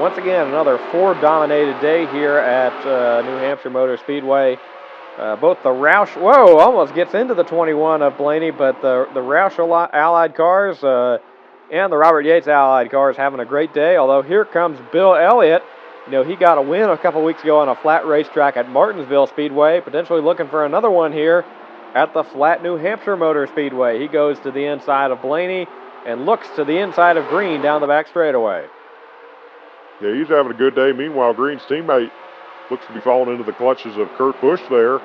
Once again, another Ford-dominated day here at New Hampshire Motor Speedway. Both the Roush, almost gets into the 21 of Blaney, but the Roush Allied cars and the Robert Yates Allied cars having a great day. Although here comes Bill Elliott. You know, he got a win a couple weeks ago on a flat racetrack at Martinsville Speedway, potentially looking for another one here at the flat New Hampshire Motor Speedway. He goes to the inside of Blaney and looks to the inside of Green down the back straightaway. Yeah, he's having a good day. Meanwhile, Green's teammate looks to be falling into the clutches of Kurt Busch there.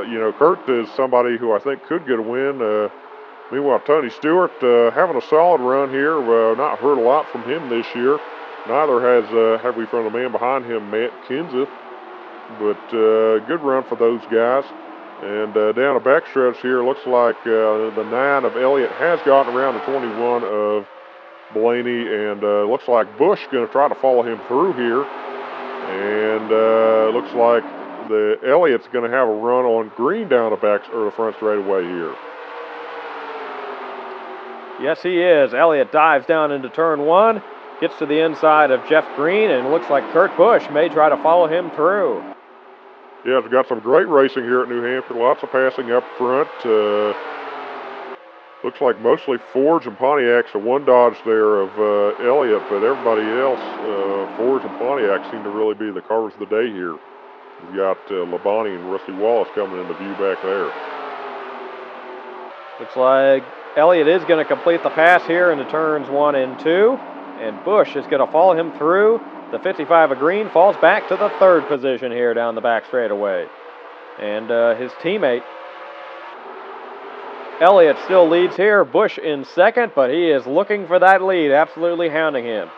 You know, Kurt is somebody who I think could get a win. Meanwhile, Tony Stewart having a solid run here. Not heard a lot from him this year. Neither have we from the man behind him, Matt Kenseth. But good run for those guys. And down the backstretch here, looks like the 9 of Elliott has gotten around the 21 of Blaney. And looks like Busch going to try to follow him through here. And looks like the Elliott's going to have a run on Green down the back or the front straightaway here. Yes, he is. Elliott dives down into turn 1. Gets to the inside of Jeff Green, and it looks like Kurt Busch may try to follow him through. Yeah, it's got some great racing here at New Hampshire. Lots of passing up front. Looks like mostly Fords and Pontiacs. The one Dodge there of Elliott, but everybody else, Fords and Pontiacs seem to really be the cars of the day here. You've got Labonte and Rusty Wallace coming into view back there. Looks like Elliott is going to complete the pass here into turns 1 and 2. And Busch is going to follow him through the 55 of green, falls back to the 3rd position here down the back straightaway. And his teammate, Elliott, still leads here. Busch in 2nd, but he is looking for that lead, absolutely hounding him.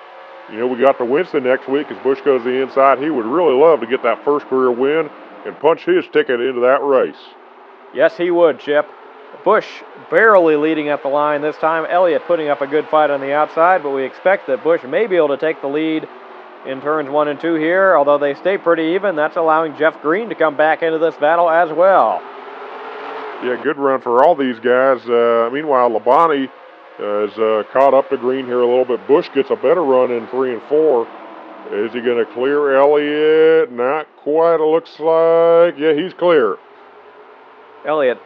You know, we got to Winston next week as Busch goes to the inside. He would really love to get that first career win and punch his ticket into that race. Yes, he would, Chip. Busch barely leading at the line this time. Elliott putting up a good fight on the outside, but we expect that Busch may be able to take the lead in turns 1 and 2 here. Although they stay pretty even, that's allowing Jeff Green to come back into this battle as well. Yeah, good run for all these guys. Meanwhile, Labonte is caught up to Green here a little bit. Busch gets a better run in 3 and 4. Is he going to clear Elliott? Not quite, it looks like. Yeah, he's clear. Elliott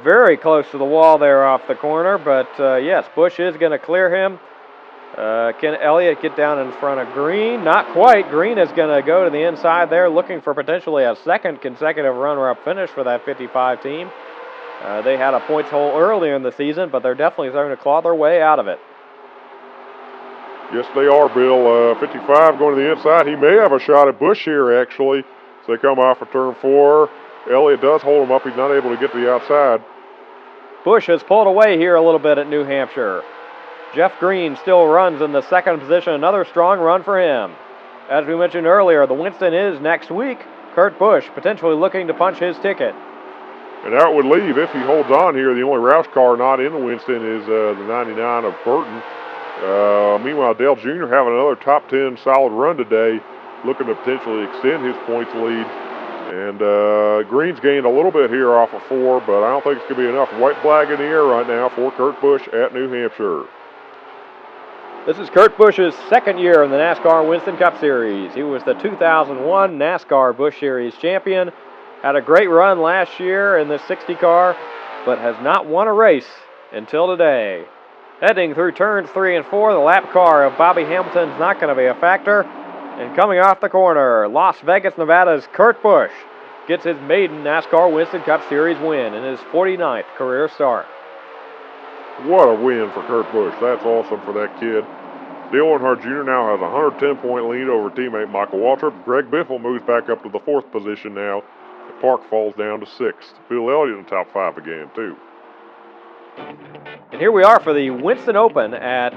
very close to the wall there off the corner, but yes, Busch is going to clear him. Can Elliott get down in front of Green? Not quite. Green is going to go to the inside there, looking for potentially a 2nd consecutive runner-up finish for that 55 team. They had a points hole earlier in the season, but they're definitely starting to claw their way out of it. Yes, they are, Bill. 55 going to the inside. He may have a shot at Busch here, actually. So they come off of turn 4. Elliott does hold him up. He's not able to get to the outside. Busch has pulled away here a little bit at New Hampshire. Jeff Green still runs in the 2nd position. Another strong run for him. As we mentioned earlier, the Winston is next week. Kurt Busch potentially looking to punch his ticket. And that would leave, if he holds on here, the only Roush car not in the Winston is the 99 of Burton. Meanwhile, Dale Jr. having another top 10 solid run today, looking to potentially extend his points lead. And Green's gained a little bit here off of 4, but I don't think it's going to be enough. White flag in the air right now for Kurt Busch at New Hampshire. This is Kurt Busch's 2nd year in the NASCAR Winston Cup Series. He was the 2001 NASCAR Busch Series champion. Had a great run last year in the 60 car, but has not won a race until today. Heading through turns 3 and 4, the lap car of Bobby Hamilton's not going to be a factor. And coming off the corner, Las Vegas, Nevada's Kurt Busch gets his maiden NASCAR Winston Cup Series win in his 49th career start. What a win for Kurt Busch. That's awesome for that kid. Dale Earnhardt Jr. now has a 110-point lead over teammate Michael Waltrip. Greg Biffle moves back up to the 4th position now. Park falls down to 6th. Bill Elliott in the top 5 again, too. And here we are for the Winston Open at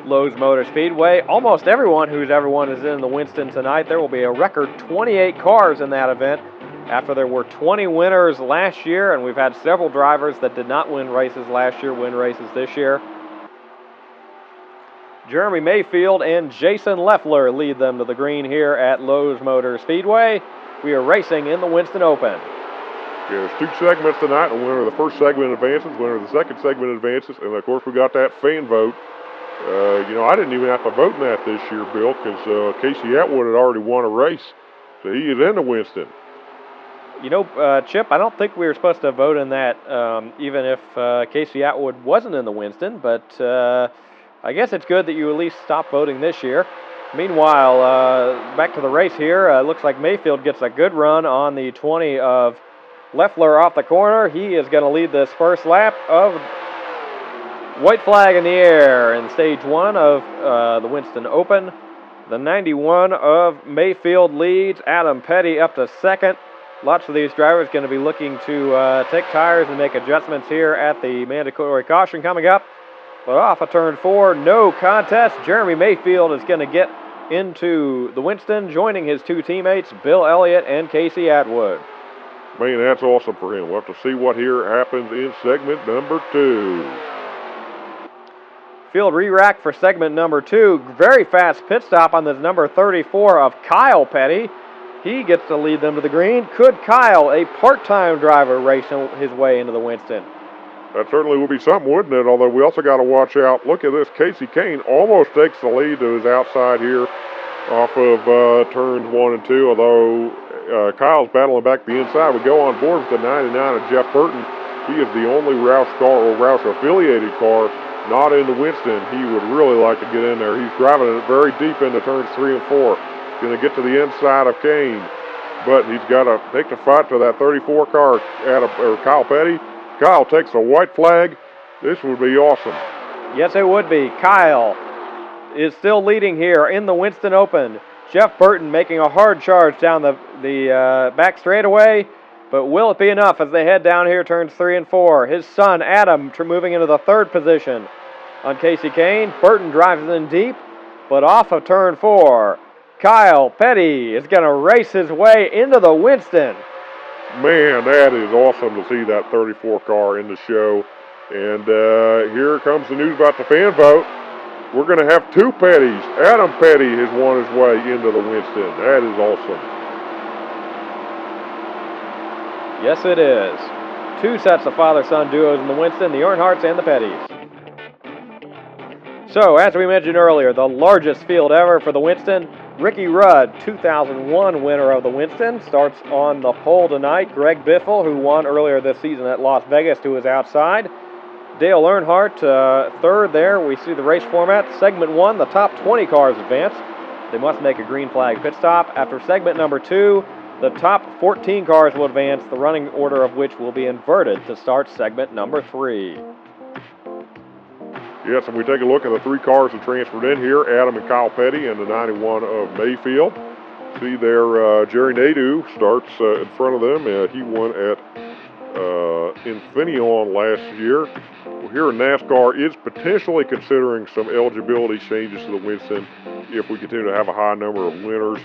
Lowe's Motor Speedway. Almost everyone who's ever won is in the Winston tonight. There will be a record 28 cars in that event after there were 20 winners last year, and we've had several drivers that did not win races last year win races this year. Jeremy Mayfield and Jason Leffler lead them to the green here at Lowe's Motor Speedway. We are racing in the Winston Open. Yeah, there's 2 segments tonight. The winner of the first segment advances, winner of the second segment advances, and of course we got that fan vote. I didn't even have to vote in that this year, Bill, because Casey Atwood had already won a race, so he is in the Winston. Chip, I don't think we were supposed to vote in that, even if Casey Atwood wasn't in the Winston, but I guess it's good that you at least stopped voting this year. Meanwhile, back to the race here. Looks like Mayfield gets a good run on the 20 of Leffler off the corner. He is going to lead this first lap of white flag in the air in stage 1 of the Winston Open. The 91 of Mayfield leads. Adam Petty up to 2nd. Lots of these drivers going to be looking to take tires and make adjustments here at the mandatory caution coming up. But off of turn 4, no contest. Jeremy Mayfield is going to get into the Winston, joining his 2 teammates, Bill Elliott and Casey Atwood. Man, that's awesome for him. We'll have to see what here happens in segment number 2. Field re-rack for segment number 2. Very fast pit stop on this number 34 of Kyle Petty. He gets to lead them to the green. Could Kyle, a part-time driver, race his way into the Winston? That certainly would be something, wouldn't it? Although we also got to watch out. Look at this. Casey Kane almost takes the lead to his outside here off of turns 1 and 2. Although Kyle's battling back the inside. We go on board with the 99 of Jeff Burton. He is the only Roush car or Roush-affiliated car not in the Winston. He would really like to get in there. He's driving it very deep into turns 3 and 4. Going to get to the inside of Kane. But he's got to take the fight to that 34 car, Kyle Petty. Kyle takes a white flag. This would be awesome. Yes, it would be. Kyle is still leading here in the Winston Open. Jeff Burton making a hard charge down the back straightaway, but will it be enough as they head down here, turns 3 and 4? His son, Adam, moving into the third position on Casey Kane. Burton drives in deep, but off of turn 4. Kyle Petty is going to race his way into the Winston. Man, that is awesome to see that 34 car in the show. And here comes the news about the fan vote. We're going to have 2 Pettys. Adam Petty has won his way into the Winston. That is awesome. Yes, it is. 2 sets of father-son duos in the Winston, the Earnhardts and the Pettys. So, as we mentioned earlier, the largest field ever for the Winston. Ricky Rudd, 2001 winner of the Winston, starts on the pole tonight. Greg Biffle, who won earlier this season at Las Vegas, to his outside. Dale Earnhardt, third there. We see the race format. Segment 1, the top 20 cars advance. They must make a green flag pit stop. After segment number 2, the top 14 cars will advance, the running order of which will be inverted to start segment number 3. Yes, and we take a look at the 3 cars that transferred in here, Adam and Kyle Petty and the 91 of Mayfield. See there, Jerry Nadeau starts in front of them. He won at Infineon last year. Well, here in NASCAR is potentially considering some eligibility changes to the Winston if we continue to have a high number of winners,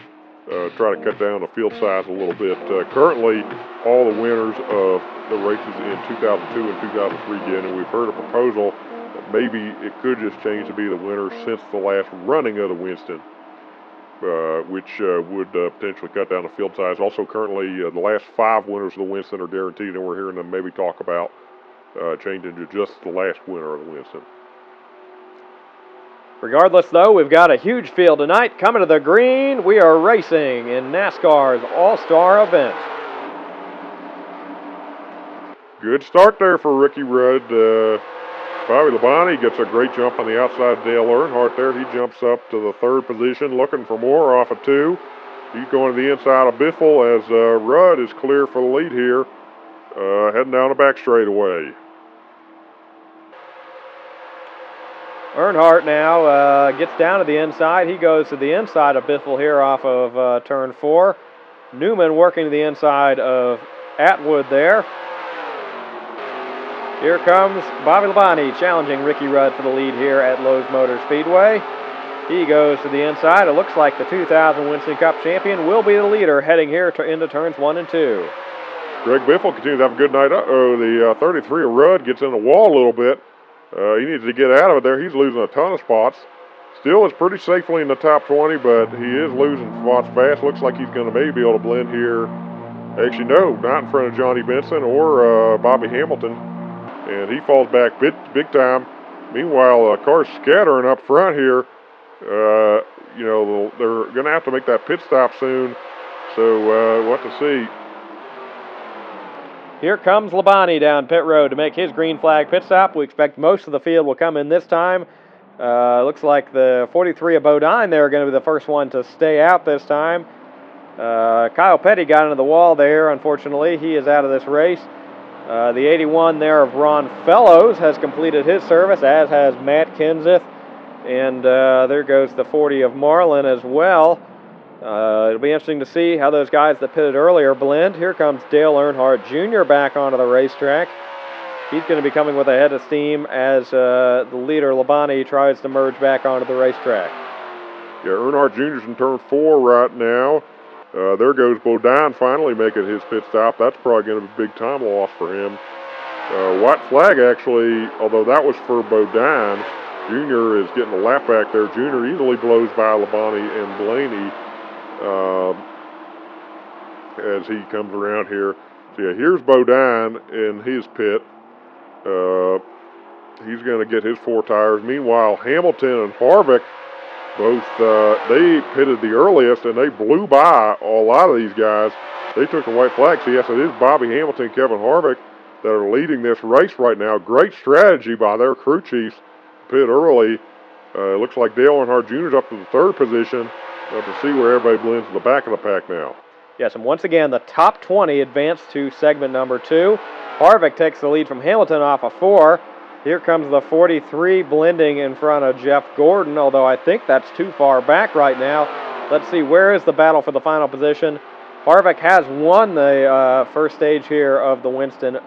try to cut down the field size a little bit. Currently, all the winners of the races in 2002 and 2003 again, and we've heard a proposal that maybe it could just change to be the winners since the last running of the Winston, which would potentially cut down the field size. Also, currently, the last 5 winners of the Winston are guaranteed, and we're hearing them maybe talk about changing to just the last winner of the Winston. Regardless, though, we've got a huge field tonight. Coming to the green, we are racing in NASCAR's All-Star event. Good start there for Ricky Rudd. Bobby Labonte gets a great jump on the outside of Dale Earnhardt there. He jumps up to the 3rd position, looking for more off of 2. He's going to the inside of Biffle as Rudd is clear for the lead here, heading down the back straightaway. Earnhardt now gets down to the inside. He goes to the inside of Biffle here off of turn 4. Newman working to the inside of Atwood there. Here comes Bobby Labonte challenging Ricky Rudd for the lead here at Lowe's Motor Speedway. He goes to the inside. It looks like the 2000 Winston Cup champion will be the leader heading here into turns 1 and 2. Greg Biffle continues to have a good night. The 33 of Rudd gets in the wall a little bit. He needs to get out of it there. He's losing a ton of spots. Still is pretty safely in the top 20, but he is losing spots fast. Looks like he's going to maybe be able to blend here. Actually, no, not in front of Johnny Benson or Bobby Hamilton. And he falls back big time. Meanwhile, cars scattering up front here. They're going to have to make that pit stop soon. So we'll have to see. Here comes Labonte down pit road to make his green flag pit stop. We expect most of the field will come in this time. Looks like the 43 of Bodine there are going to be the first one to stay out this time. Kyle Petty got into the wall there, unfortunately. He is out of this race. The 81 there of Ron Fellows has completed his service, as has Matt Kenseth. And there goes the 40 of Marlin as well. It'll be interesting to see how those guys that pitted earlier blend. Here comes Dale Earnhardt Jr. back onto the racetrack. He's going to be coming with a head of steam as the leader, Labonte, tries to merge back onto the racetrack. Yeah, Earnhardt Jr.'s in turn 4 right now. There goes Bodine finally making his pit stop. That's probably going to be a big time loss for him. White flag, actually, although that was for Bodine. Jr. is getting a lap back there. Jr. easily blows by Labonte and Blaney as he comes around here. So yeah, here's Bodine in his pit. He's going to get his 4 tires. Meanwhile, Hamilton and Harvick both, they pitted the earliest, and they blew by a lot of these guys. They took the white flag. So yes, it is Bobby Hamilton and Kevin Harvick that are leading this race right now. Great strategy by their crew chiefs to pit early. It looks like Dale Earnhardt Jr. is up to the 3rd position. We'll have to see where everybody blends to the back of the pack now. Yes, and once again, the top 20 advance to segment number 2. Harvick takes the lead from Hamilton off of 4. Here comes the 43 blending in front of Jeff Gordon, although I think that's too far back right now. Let's see, where is the battle for the final position? Harvick has won the first stage here of the Winston,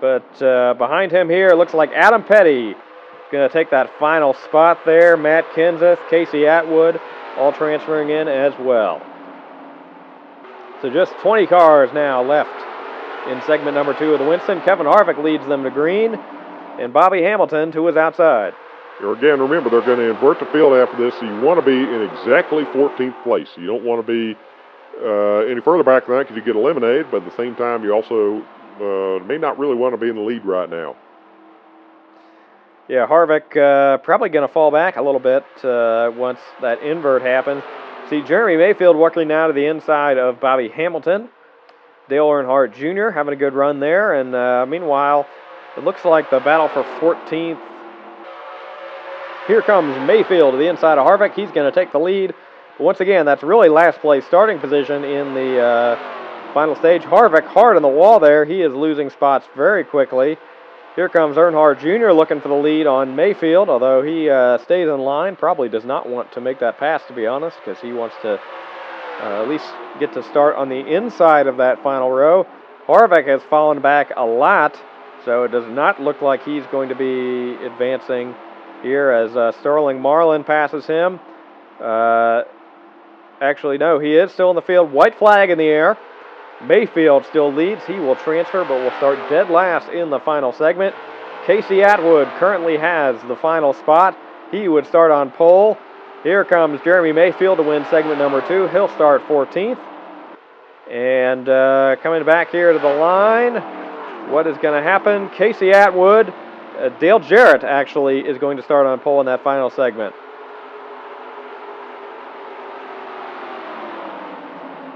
but behind him here, it looks like Adam Petty going to take that final spot there. Matt Kenseth, Casey Atwood, all transferring in as well. So just 20 cars now left in segment number 2 of the Winston. Kevin Harvick leads them to green, and Bobby Hamilton to his outside. Here again, remember, they're going to invert the field after this, so you want to be in exactly 14th place. You don't want to be any further back than that because you get eliminated, but at the same time, you also may not really want to be in the lead right now. Yeah, Harvick probably going to fall back a little bit once that invert happens. See Jeremy Mayfield working now to the inside of Bobby Hamilton. Dale Earnhardt Jr. having a good run there, and meanwhile, it looks like the battle for 14th. Here comes Mayfield to the inside of Harvick. He's going to take the lead. But once again, that's really last place starting position in the final stage. Harvick hard on the wall there. He is losing spots very quickly. Here comes Earnhardt Jr. looking for the lead on Mayfield, although he stays in line. Probably does not want to make that pass, to be honest, because he wants to at least get to start on the inside of that final row. Harvick has fallen back a lot, so it does not look like he's going to be advancing here as Sterling Marlin passes him. Actually, no, he is still in the field. White flag in the air. Mayfield still leads. He will transfer, but will start dead last in the final segment. Casey Atwood currently has the final spot. He would start on pole. Here comes Jeremy Mayfield to win segment number 2. He'll start 14th. And coming back here to the line, what is going to happen? Casey Atwood, Dale Jarrett actually is going to start on pole in that final segment.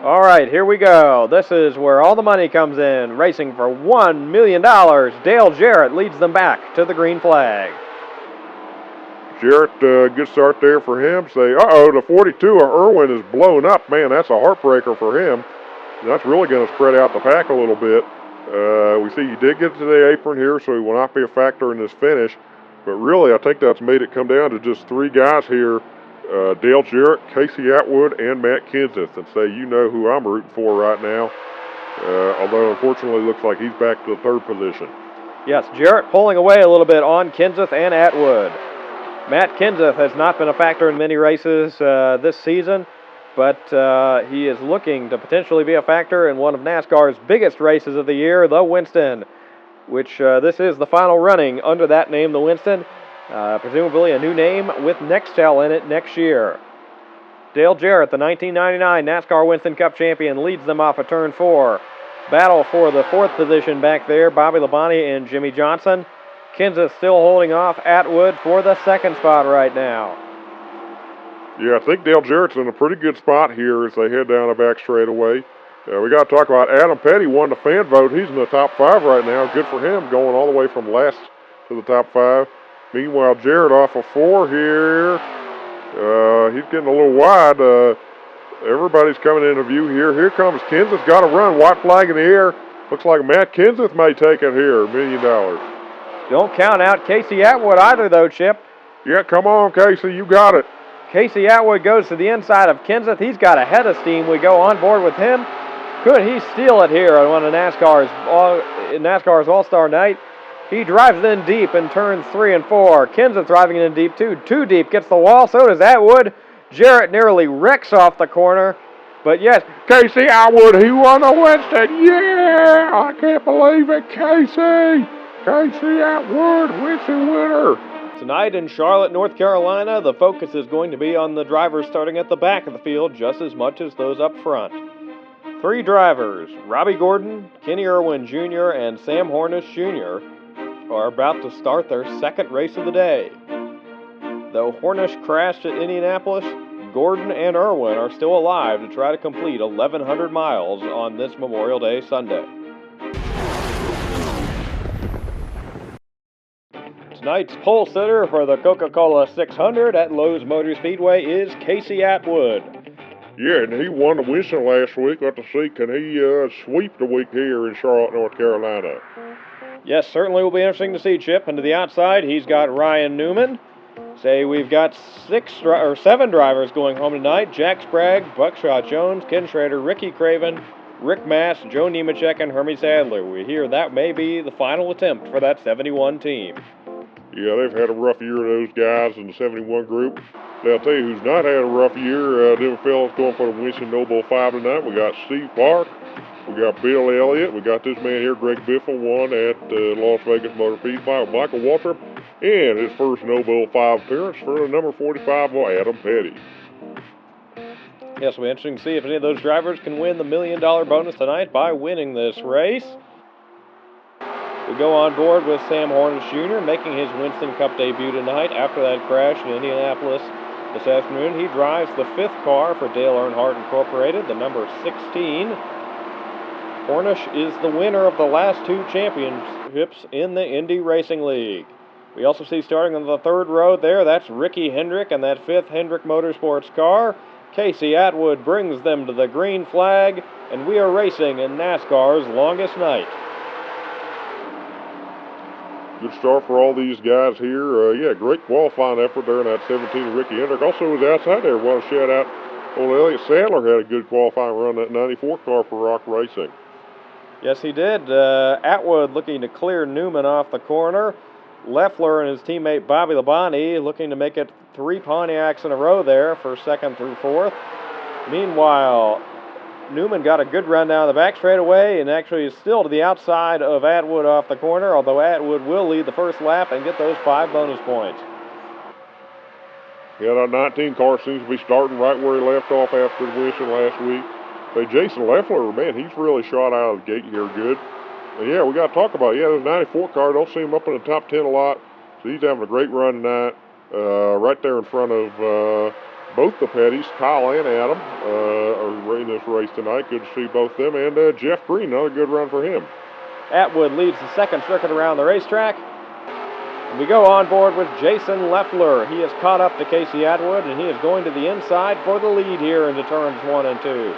All right, here we go. This is where all the money comes in. Racing for $1 million. Dale Jarrett leads them back to the green flag. Jarrett, good start there for him. Say, the 42 of Irwin is blown up. Man, that's a heartbreaker for him. And that's really going to spread out the pack a little bit. We see he did get to the apron here, so he will not be a factor in this finish. But really, I think that's made it come down to just 3 guys here. Dale Jarrett, Casey Atwood, and Matt Kenseth, and say, you know who I'm rooting for right now. Although, unfortunately, looks like he's back to the 3rd position. Yes, Jarrett pulling away a little bit on Kenseth and Atwood. Matt Kenseth has not been a factor in many races this season, but he is looking to potentially be a factor in one of NASCAR's biggest races of the year, the Winston, which this is the final running under that name, the Winston. Presumably a new name with Nextel in it next year. Dale Jarrett, the 1999 NASCAR Winston Cup champion, leads them off of turn 4. Battle for the 4th position back there, Bobby Labonte and Jimmy Johnson. Kenseth still holding off Atwood for the 2nd spot right now. Yeah, I think Dale Jarrett's in a pretty good spot here as they head down the back straightaway. We got to talk about Adam Petty, won the fan vote. He's in the top 5 right now. Good for him, going all the way from last to the top 5. Meanwhile, Jarrett off of 4 here. He's getting a little wide. Everybody's coming into view here. Here comes Kenseth. Got to run. White flag in the air. Looks like Matt Kenseth may take it here. $1 million. Don't count out Casey Atwood either, though, Chip. Yeah, come on, Casey. You got it. Casey Atwood goes to the inside of Kenseth. He's got a head of steam. We go on board with him. Could he steal it here on one of NASCAR's All-Star Night? He drives in deep in turns 3 and 4. Kenseth driving in deep too. Too deep, gets the wall. So does Atwood. Jarrett nearly wrecks off the corner. But yes, Casey Atwood, he won the Winston. Yeah! I can't believe it, Casey! Casey Atwood, Winston winner. Tonight in Charlotte, North Carolina, the focus is going to be on the drivers starting at the back of the field just as much as those up front. 3 drivers, Robbie Gordon, Kenny Irwin Jr., and Sam Hornish Jr., are about to start their 2nd race of the day. Though Hornish crashed at Indianapolis, Gordon and Irwin are still alive to try to complete 1,100 miles on this Memorial Day Sunday. Tonight's pole sitter for the Coca-Cola 600 at Lowe's Motor Speedway is Casey Atwood. Yeah, and he won the Winston last week. Let's see, can he sweep the week here in Charlotte, North Carolina? Yes, certainly will be interesting to see, Chip. And to the outside, he's got Ryan Newman. Say we've got 7 drivers going home tonight. Jack Sprague, Buckshot Jones, Ken Schrader, Ricky Craven, Rick Mass, Joe Nemechek, and Hermie Sadler. We hear that may be the final attempt for that 71 team. Yeah, they've had a rough year, those guys in the 71 group. Now, I'll tell you who's not had a rough year. Them fellas going for the Winston Noble 5 tonight. We got Steve Park. We got Bill Elliott. We got this man here, Greg Biffle, won at Las Vegas Motor Speedway. Michael Waltrip, and his first Noble 5 appearance for the number 45, Adam Petty. Yes, it'll be interesting to see if any of those drivers can win the $1 million bonus tonight by winning this race. We go on board with Sam Hornish Jr. making his Winston Cup debut tonight after that crash in Indianapolis this afternoon. He drives the 5th car for Dale Earnhardt Incorporated, the number 16. Hornish is the winner of the last 2 championships in the Indy Racing League. We also see starting on the 3rd row there, that's Ricky Hendrick and that 5th Hendrick Motorsports car. Casey Atwood brings them to the green flag, and we are racing in NASCAR's longest night. Good start for all these guys here. Yeah, great qualifying effort there in that 17 of Ricky Hendrick. Also was outside there. Want to shout out old Elliott Sadler had a good qualifying run, that 94 car for Rock Racing. Yes, he did. Atwood looking to clear Newman off the corner. Leffler and his teammate Bobby Labonte looking to make it 3 Pontiacs in a row there for 2nd through 4th. Meanwhile, Newman got a good run down the back straightaway and actually is still to the outside of Atwood off the corner, although Atwood will lead the first lap and get those 5 bonus points. Yeah, that 19 car seems to be starting right where he left off after the Winston last week. Hey, Jason Leffler, man, he's really shot out of the gate here good. And yeah, we got to talk about it. Yeah, those 94 car, don't see him up in the top 10 a lot. So he's having a great run tonight. Right there in front of both the Petties, Kyle and Adam, are in this race tonight. Good to see both of them. And Jeff Green, another good run for him. Atwood leads the 2nd circuit around the racetrack. We go on board with Jason Leffler. He has caught up to Casey Atwood, and he is going to the inside for the lead here into turns 1 and 2.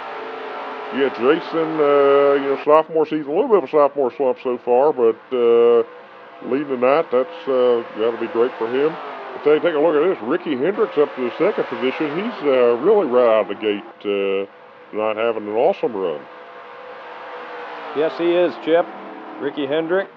Yeah, Jason, sophomore season, a little bit of a sophomore slump so far, but leading tonight, that's got to be great for him. Take a look at this. Ricky Hendricks up to the 2nd position. He's really right out of the gate tonight, having an awesome run. Yes, he is, Chip. Ricky Hendrick,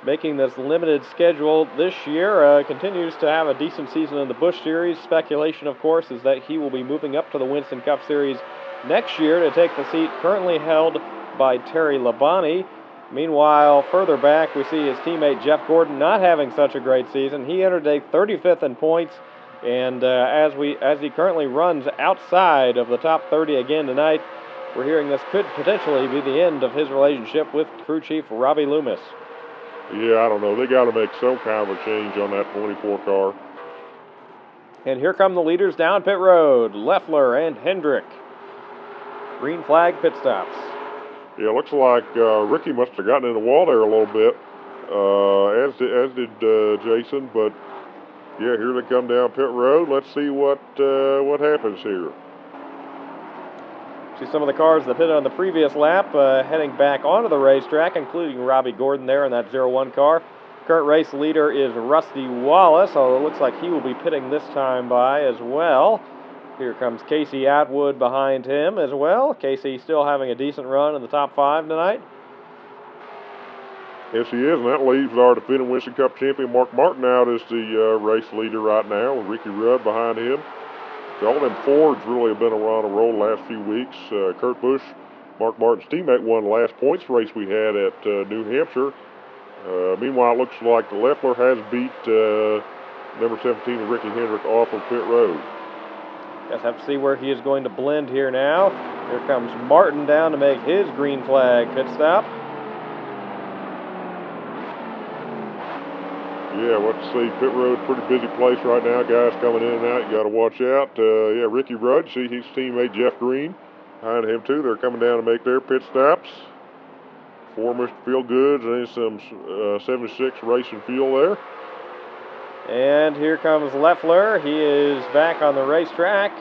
making this limited schedule this year, continues to have a decent season in the Busch Series. Speculation, of course, is that he will be moving up to the Winston Cup Series next year to take the seat currently held by Terry Labonte. Meanwhile, further back, we see his teammate Jeff Gordon not having such a great season. He entered a 35th in points, and as he currently runs outside of the top 30 again tonight, we're hearing this could potentially be the end of his relationship with crew chief Robbie Loomis. Yeah, I don't know. They got to make some kind of a change on that 24 car. And here come the leaders down pit road, Leffler and Hendrick. Green flag pit stops. Yeah, looks like Ricky must have gotten in the wall there a little bit, as did Jason. But yeah, here they come down pit road. Let's see what happens here. See some of the cars that pitted on the previous lap heading back onto the racetrack, including Robbie Gordon there in that 01 car. Current race leader is Rusty Wallace, although it looks like he will be pitting this time by as well. Here comes Casey Atwood behind him as well. Casey still having a decent run in the top 5 tonight. Yes, he is, and that leaves our defending Winston Cup champion Mark Martin out as the race leader right now, with Ricky Rudd behind him. So all them Fords really have been on a roll the last few weeks. Kurt Busch, Mark Martin's teammate, won the last points race we had at New Hampshire. Meanwhile, it looks like Leffler has beat number 17, Ricky Hendrick, off of pit road. Just have to see where he is going to blend here now. Here comes Martin down to make his green flag pit stop. Yeah, let's see. Pit road, pretty busy place right now. Guys coming in and out. You got to watch out. Yeah, Ricky Rudd, see his teammate Jeff Green behind him too. They're coming down to make their pit stops. For Mr. Feelgoods and some 76 racing fuel there. And here comes Leffler. He is back on the racetrack.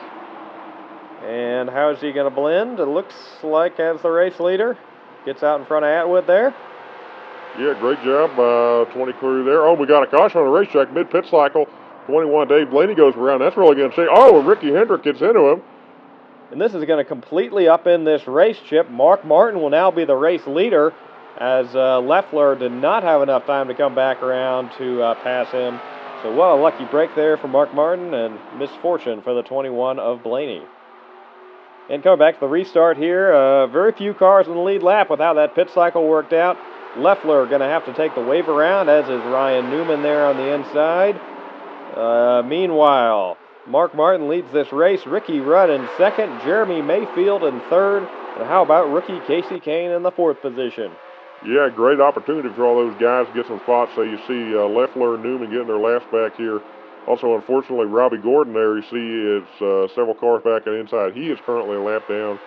And how is he going to blend? It looks like as the race leader. Gets out in front of Atwood there. Yeah, great job by 20 crew there. Oh, we got a caution on the racetrack mid-pit cycle. 21 Dave Blaney goes around. That's really going to say, oh, Ricky Hendrick gets into him. And this is going to completely upend this race, Chip. Mark Martin will now be the race leader, as Leffler did not have enough time to come back around to pass him. So what a lucky break there for Mark Martin, and misfortune for the 21 of Blaney. And coming back to the restart here, very few cars in the lead lap with how that pit cycle worked out. Leffler going to have to take the wave around, as is Ryan Newman there on the inside. Meanwhile, Mark Martin leads this race. Ricky Rudd in second, Jeremy Mayfield in third, and how about rookie Casey Kane in the fourth position? Yeah, great opportunity for all those guys to get some spots. So you see Leffler and Newman getting their laps back here. Also, unfortunately, Robbie Gordon there, you see, is several cars back on the inside. He is currently a lap down.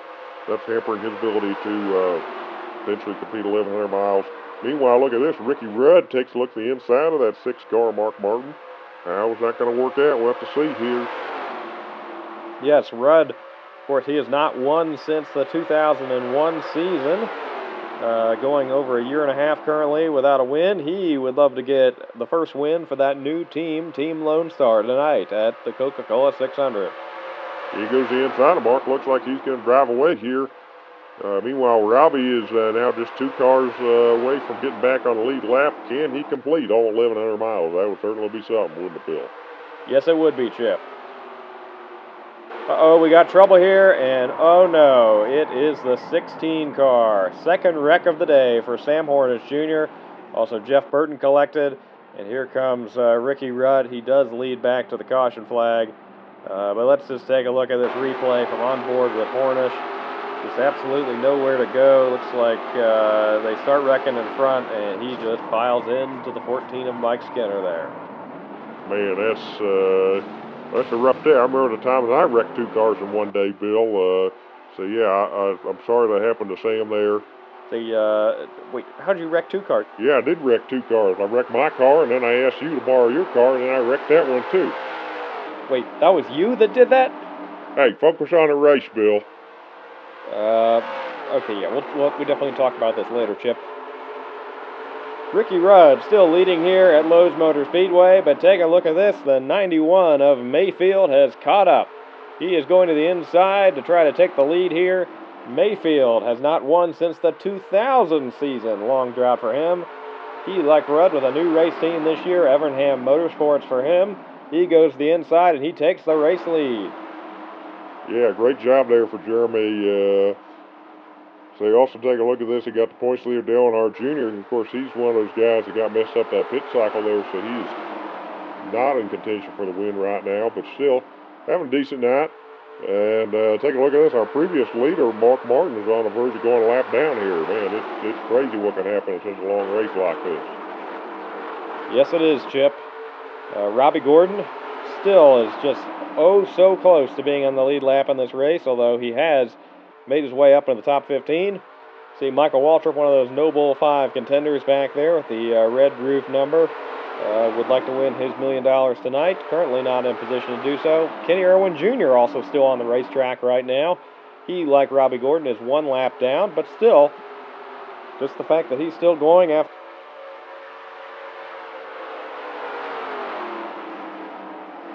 That's hampering his ability to eventually compete 1,100 miles. Meanwhile, look at this. Ricky Rudd takes a look at the inside of that 6-car Mark Martin. How is that going to work out? We'll have to see here. Yes, Rudd, of course, he has not won since the 2001 season. Going over a year and a half currently without a win. He would love to get the first win for that new team, Team Lone Star, tonight at the Coca-Cola 600. He goes the inside of Mark. Looks like he's going to drive away here. Meanwhile, Robbie is now just 2 cars away from getting back on the lead lap. Can he complete all 1,100 miles? That would certainly be something, wouldn't it, Bill? Yes, it would be, Chip. Uh-oh, we got trouble here, and oh no, it is the 16 car. Second wreck of the day for Sam Hornish Jr. Also, Jeff Burton collected, and here comes Ricky Rudd. He does lead back to the caution flag, but let's just take a look at this replay from on board with Hornish. Just absolutely nowhere to go. Looks like they start wrecking in front, and he just piles into the 14 of Mike Skinner there. Man, that's a rough day. I remember the time that I wrecked 2 cars in one day, Bill. So yeah, I'm sorry that happened to Sam there. Wait, how did you wreck 2 cars? Yeah, I did wreck 2 cars. I wrecked my car, and then I asked you to borrow your car, and then I wrecked that one too. Wait, that was you that did that? Hey, focus on the race, Bill. Okay, yeah, we'll definitely talk about this later, Chip. Ricky Rudd still leading here at Lowe's Motor Speedway, but take a look at this. The 91 of Mayfield has caught up. He is going to the inside to try to take the lead here. Mayfield has not won since the 2000 season. Long drought for him. He, like Rudd, with a new race team this year, Evernham Motorsports for him. He goes to the inside and he takes the race lead. Yeah, great job there for Jeremy. So you also take a look at this. He got the points leader, Dale Earnhardt Jr. And of course, he's one of those guys that got messed up that pit cycle there, so he's not in contention for the win right now, but still having a decent night. And take a look at this. Our previous leader, Mark Martin, is on the verge of going a lap down here. Man, it's crazy what can happen in such a long race like this. Yes, it is, Chip. Robbie Gordon still is just so close to being on the lead lap in this race, although he has made his way up into the top 15. See Michael Waltrip, one of those Noble 5 contenders back there with the red roof number. Would like to win his $1 million tonight. Currently not in position to do so. Kenny Irwin Jr. also still on the racetrack right now. He, like Robbie Gordon, is 1 lap down, but still, just the fact that he's still going after.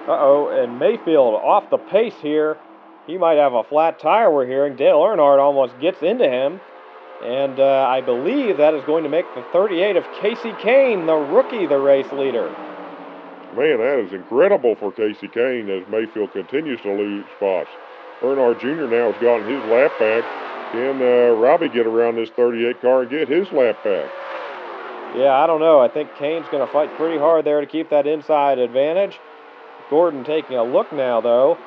Uh-oh, and Mayfield off the pace here. He might have a flat tire, we're hearing. Dale Earnhardt almost gets into him. And I believe that is going to make the 38 of Casey Kane, the rookie, the race leader. Man, that is incredible for Casey Kane as Mayfield continues to lose spots. Earnhardt Jr. now has gotten his lap back. Can Robbie get around this 38 car and get his lap back? Yeah, I don't know. I think Kane's going to fight pretty hard there to keep that inside advantage. Gordon taking a look now, though.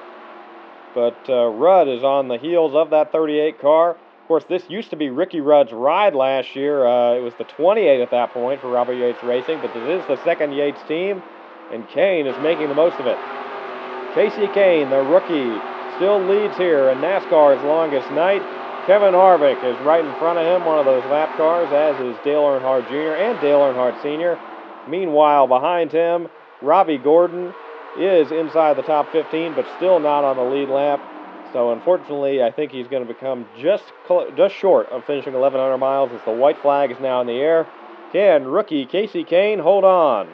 But Rudd is on the heels of that 38 car. Of course, this used to be Ricky Rudd's ride last year. It was the 28 at that point for Robert Yates Racing, but this is the second Yates team, and Kane is making the most of it. Casey Kane, the rookie, still leads here in NASCAR's longest night. Kevin Harvick is right in front of him, one of those lap cars, as is Dale Earnhardt Jr. and Dale Earnhardt Sr. Meanwhile, behind him, Robbie Gordon is inside the top 15, but still not on the lead lap. So unfortunately, I think he's going to become just short of finishing 1,100 miles as the white flag is now in the air. Can rookie Casey Kane hold on?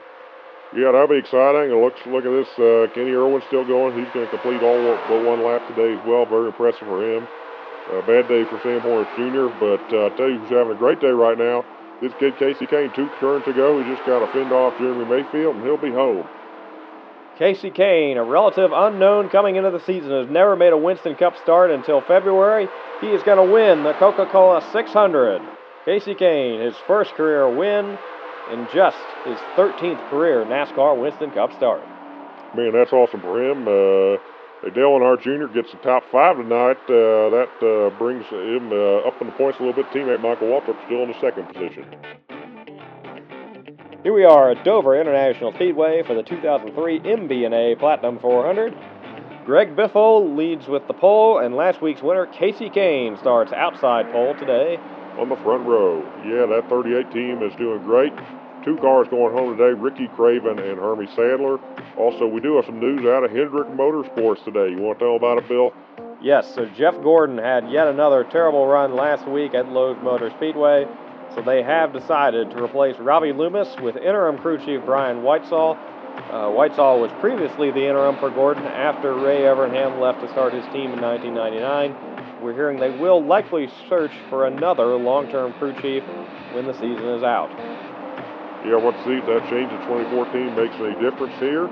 Yeah, that'll be exciting. And look at this. Kenny Irwin's still going. He's going to complete all but one lap today as well. Very impressive for him. Bad day for Sam Horrocks Jr., but I tell you who's having a great day right now. This kid, Casey Kane, 2 turns to go. He just got to fend off Jeremy Mayfield, and he'll be home. Casey Kane, a relative unknown coming into the season, has never made a Winston Cup start until February. He is going to win the Coca-Cola 600. Casey Kane, his first career win in just his 13th career NASCAR Winston Cup start. Man, that's awesome for him. Dale Earnhardt Jr. gets the top 5 tonight. That brings him up in the points a little bit. Teammate Michael Waltrip still in the 2nd position. Here we are at Dover International Speedway for the 2003 MBNA Platinum 400. Greg Biffle leads with the pole, and last week's winner, Casey Kane, starts outside pole today. On the front row. Yeah, that 38 team is doing great. 2 cars going home today, Ricky Craven and Hermie Sadler. Also, we do have some news out of Hendrick Motorsports today. You want to tell about it, Bill? Yes, so Jeff Gordon had yet another terrible run last week at Lowe's Motor Speedway. So they have decided to replace Robbie Loomis with interim crew chief Brian Whitesall. Whitesall was previously the interim for Gordon after Ray Evernham left to start his team in 1999. We're hearing they will likely search for another long-term crew chief when the season is out. Yeah, let's see if that change in 2014 makes any difference here.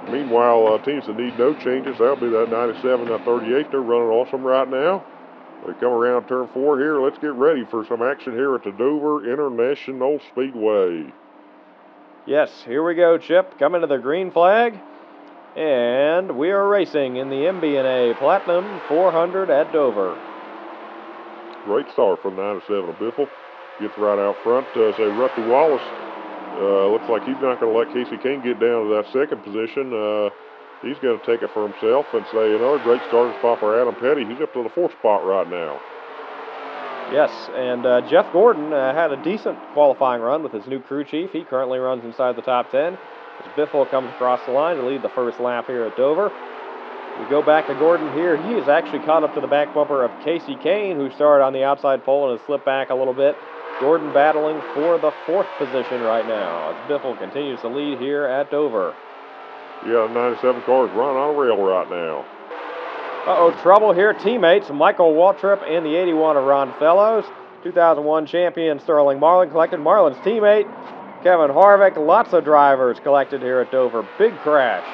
Meanwhile, teams that need no changes, that'll be that 97, that 38. They're running awesome right now. They come around turn 4 here. Let's get ready for some action here at the Dover International Speedway. Yes, here we go, Chip. Coming to the green flag. And we are racing in the MBNA Platinum 400 at Dover. Great start from 97. Biffle gets right out front. Say Rusty Wallace looks like he's not going to let Casey Kane get down to that 2nd position. He's going to take it for himself and say another great starting spot for Adam Petty. He's up to the 4th spot right now. Yes, and Jeff Gordon had a decent qualifying run with his new crew chief. He currently runs inside the top 10. As Biffle comes across the line to lead the first lap here at Dover. We go back to Gordon here. He is actually caught up to the back bumper of Casey Kane, who started on the outside pole and has slipped back a little bit. Gordon battling for the 4th position right now as Biffle continues to lead here at Dover. Yeah, 97 car is running on a rail right now. Trouble here. Teammates Michael Waltrip and the 81 of Ron Fellows. 2001 champion Sterling Marlin collected. Marlin's teammate Kevin Harvick. Lots of drivers collected here at Dover. Big crash.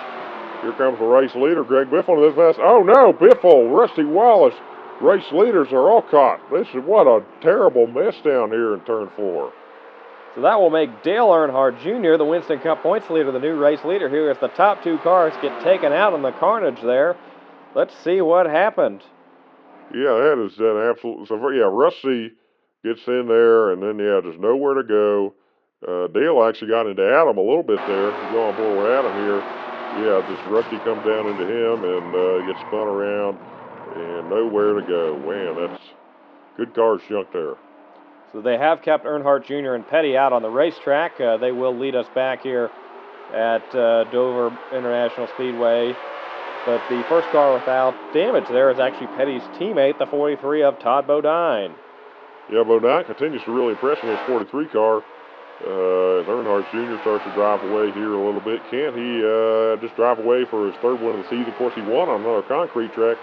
Here comes the race leader, Greg Biffle, to this mess. Oh no, Biffle, Rusty Wallace. Race leaders are all caught. What a terrible mess down here in turn 4. So that will make Dale Earnhardt Jr. the Winston Cup points leader, the new race leader here as the top 2 cars get taken out in the carnage there. Let's see what happened. Yeah, that is an absolute... So, yeah, Rusty gets in there, and then, yeah, there's nowhere to go. Dale actually got into Adam a little bit there. You go on board with Adam here. Yeah, just Rusty comes down into him and gets spun around, and nowhere to go. Man, that's good cars junk there. So they have kept Earnhardt Jr. and Petty out on the racetrack. They will lead us back here at Dover International Speedway. But the first car without damage there is actually Petty's teammate, the 43 of Todd Bodine. Yeah, Bodine continues to really impress in his 43 car. As Earnhardt Jr. starts to drive away here a little bit. Can't he just drive away for his 3rd win of the season? Of course, he won on another concrete track.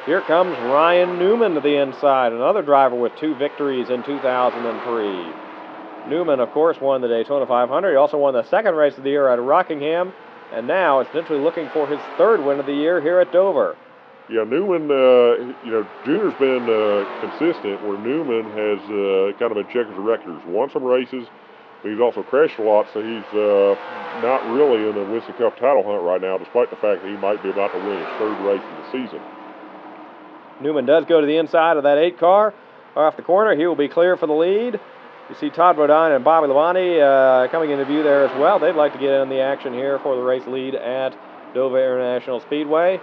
Here comes Ryan Newman to the inside, another driver with 2 victories in 2003. Newman, of course, won the Daytona 500. He also won the 2nd race of the year at Rockingham, and now is potentially looking for his 3rd win of the year here at Dover. Yeah, Newman, Junior's been consistent, where Newman has kind of been checking the records. Won some races, but he's also crashed a lot, so he's not really in the Winston Cup title hunt right now, despite the fact that he might be about to win his 3rd race of the season. Newman does go to the inside of that 8 car. Off the corner, he will be clear for the lead. You see Todd Bodine and Bobby Labonte coming into view there as well. They'd like to get in the action here for the race lead at Dover International Speedway.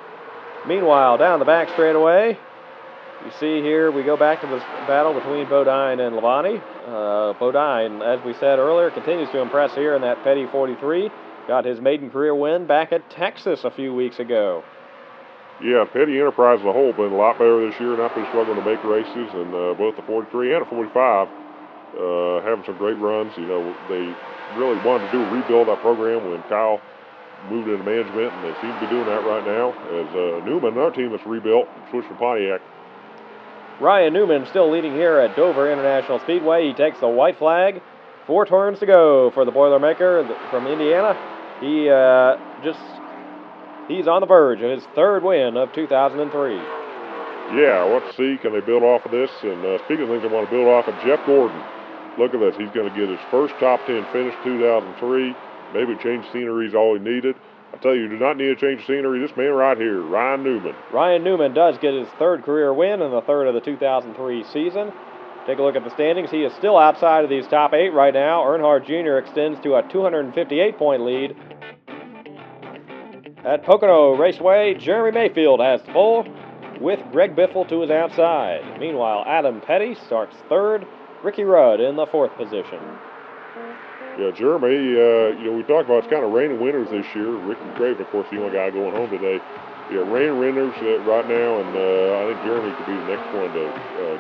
Meanwhile, down the back straightaway, you see here we go back to this battle between Bodine and Labonte. Bodine, as we said earlier, continues to impress here in that Petty 43. Got his maiden career win back at Texas a few weeks ago. Yeah, Petty Enterprise as a whole been a lot better this year, not been struggling to make races, and both the 43 and the 45 having some great runs. You know, they really wanted to do a rebuild of that program when Kyle moved into management, and they seem to be doing that right now. As Newman, another team that's rebuilt, switched from Pontiac. Ryan Newman still leading here at Dover International Speedway. He takes the white flag. 4 turns to go for the Boilermaker from Indiana. He's on the verge of his 3rd win of 2003. Yeah, let's see, can they build off of this? And speaking of things they want to build off of, Jeff Gordon. Look at this, he's going to get his first top 10 finish 2003. Maybe change scenery is all he needed. I tell you do not need to change scenery. This man right here, Ryan Newman. Ryan Newman does get his 3rd career win and the 3rd of the 2003 season. Take a look at the standings. He is still outside of these top 8 right now. Earnhardt Jr. extends to a 258-point lead. At Pocono Raceway, Jeremy Mayfield has the pole with Greg Biffle to his outside. Meanwhile, Adam Petty starts 3rd. Ricky Rudd in the 4th position. Yeah, Jeremy, you know, we talked about it's kind of rain and winters this year. Ricky Craven, of course, the only guy going home today. Yeah, rain and winters right now, and I think Jeremy could be the next one to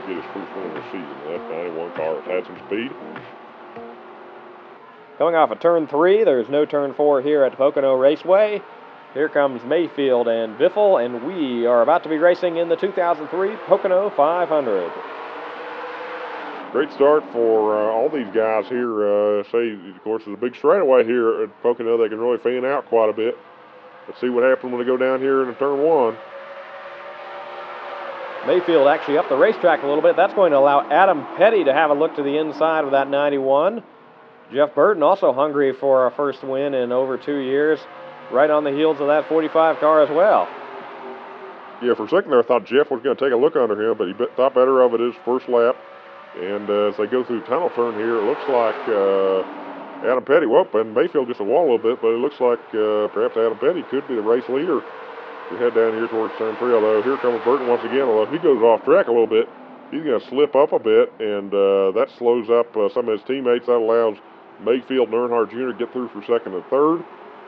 get his first win of the season. That 91 car has had some speed. Coming off of turn 3, there's no turn 4 here at Pocono Raceway. Here comes Mayfield and Biffle, and we are about to be racing in the 2003 Pocono 500. Great start for all these guys here. Of course, there's a big straightaway here at Pocono. They can really fan out quite a bit. Let's see what happens when they go down here in turn 1. Mayfield actually up the racetrack a little bit. That's going to allow Adam Petty to have a look to the inside of that 91. Jeff Burton also hungry for a first win in over 2 years, right on the heels of that 45 car as well. Yeah, for a second there I thought Jeff was going to take a look under him, but he thought better of it his first lap. And as they go through the tunnel turn here, it looks like Adam Petty, and Mayfield gets a wall a little bit, but it looks like perhaps Adam Petty could be the race leader. We head down here towards turn 3, although here comes Burton once again. Although if he goes off track a little bit, he's going to slip up a bit, and that slows up some of his teammates. That allows Mayfield and Earnhardt Jr. to get through for 2nd and 3rd.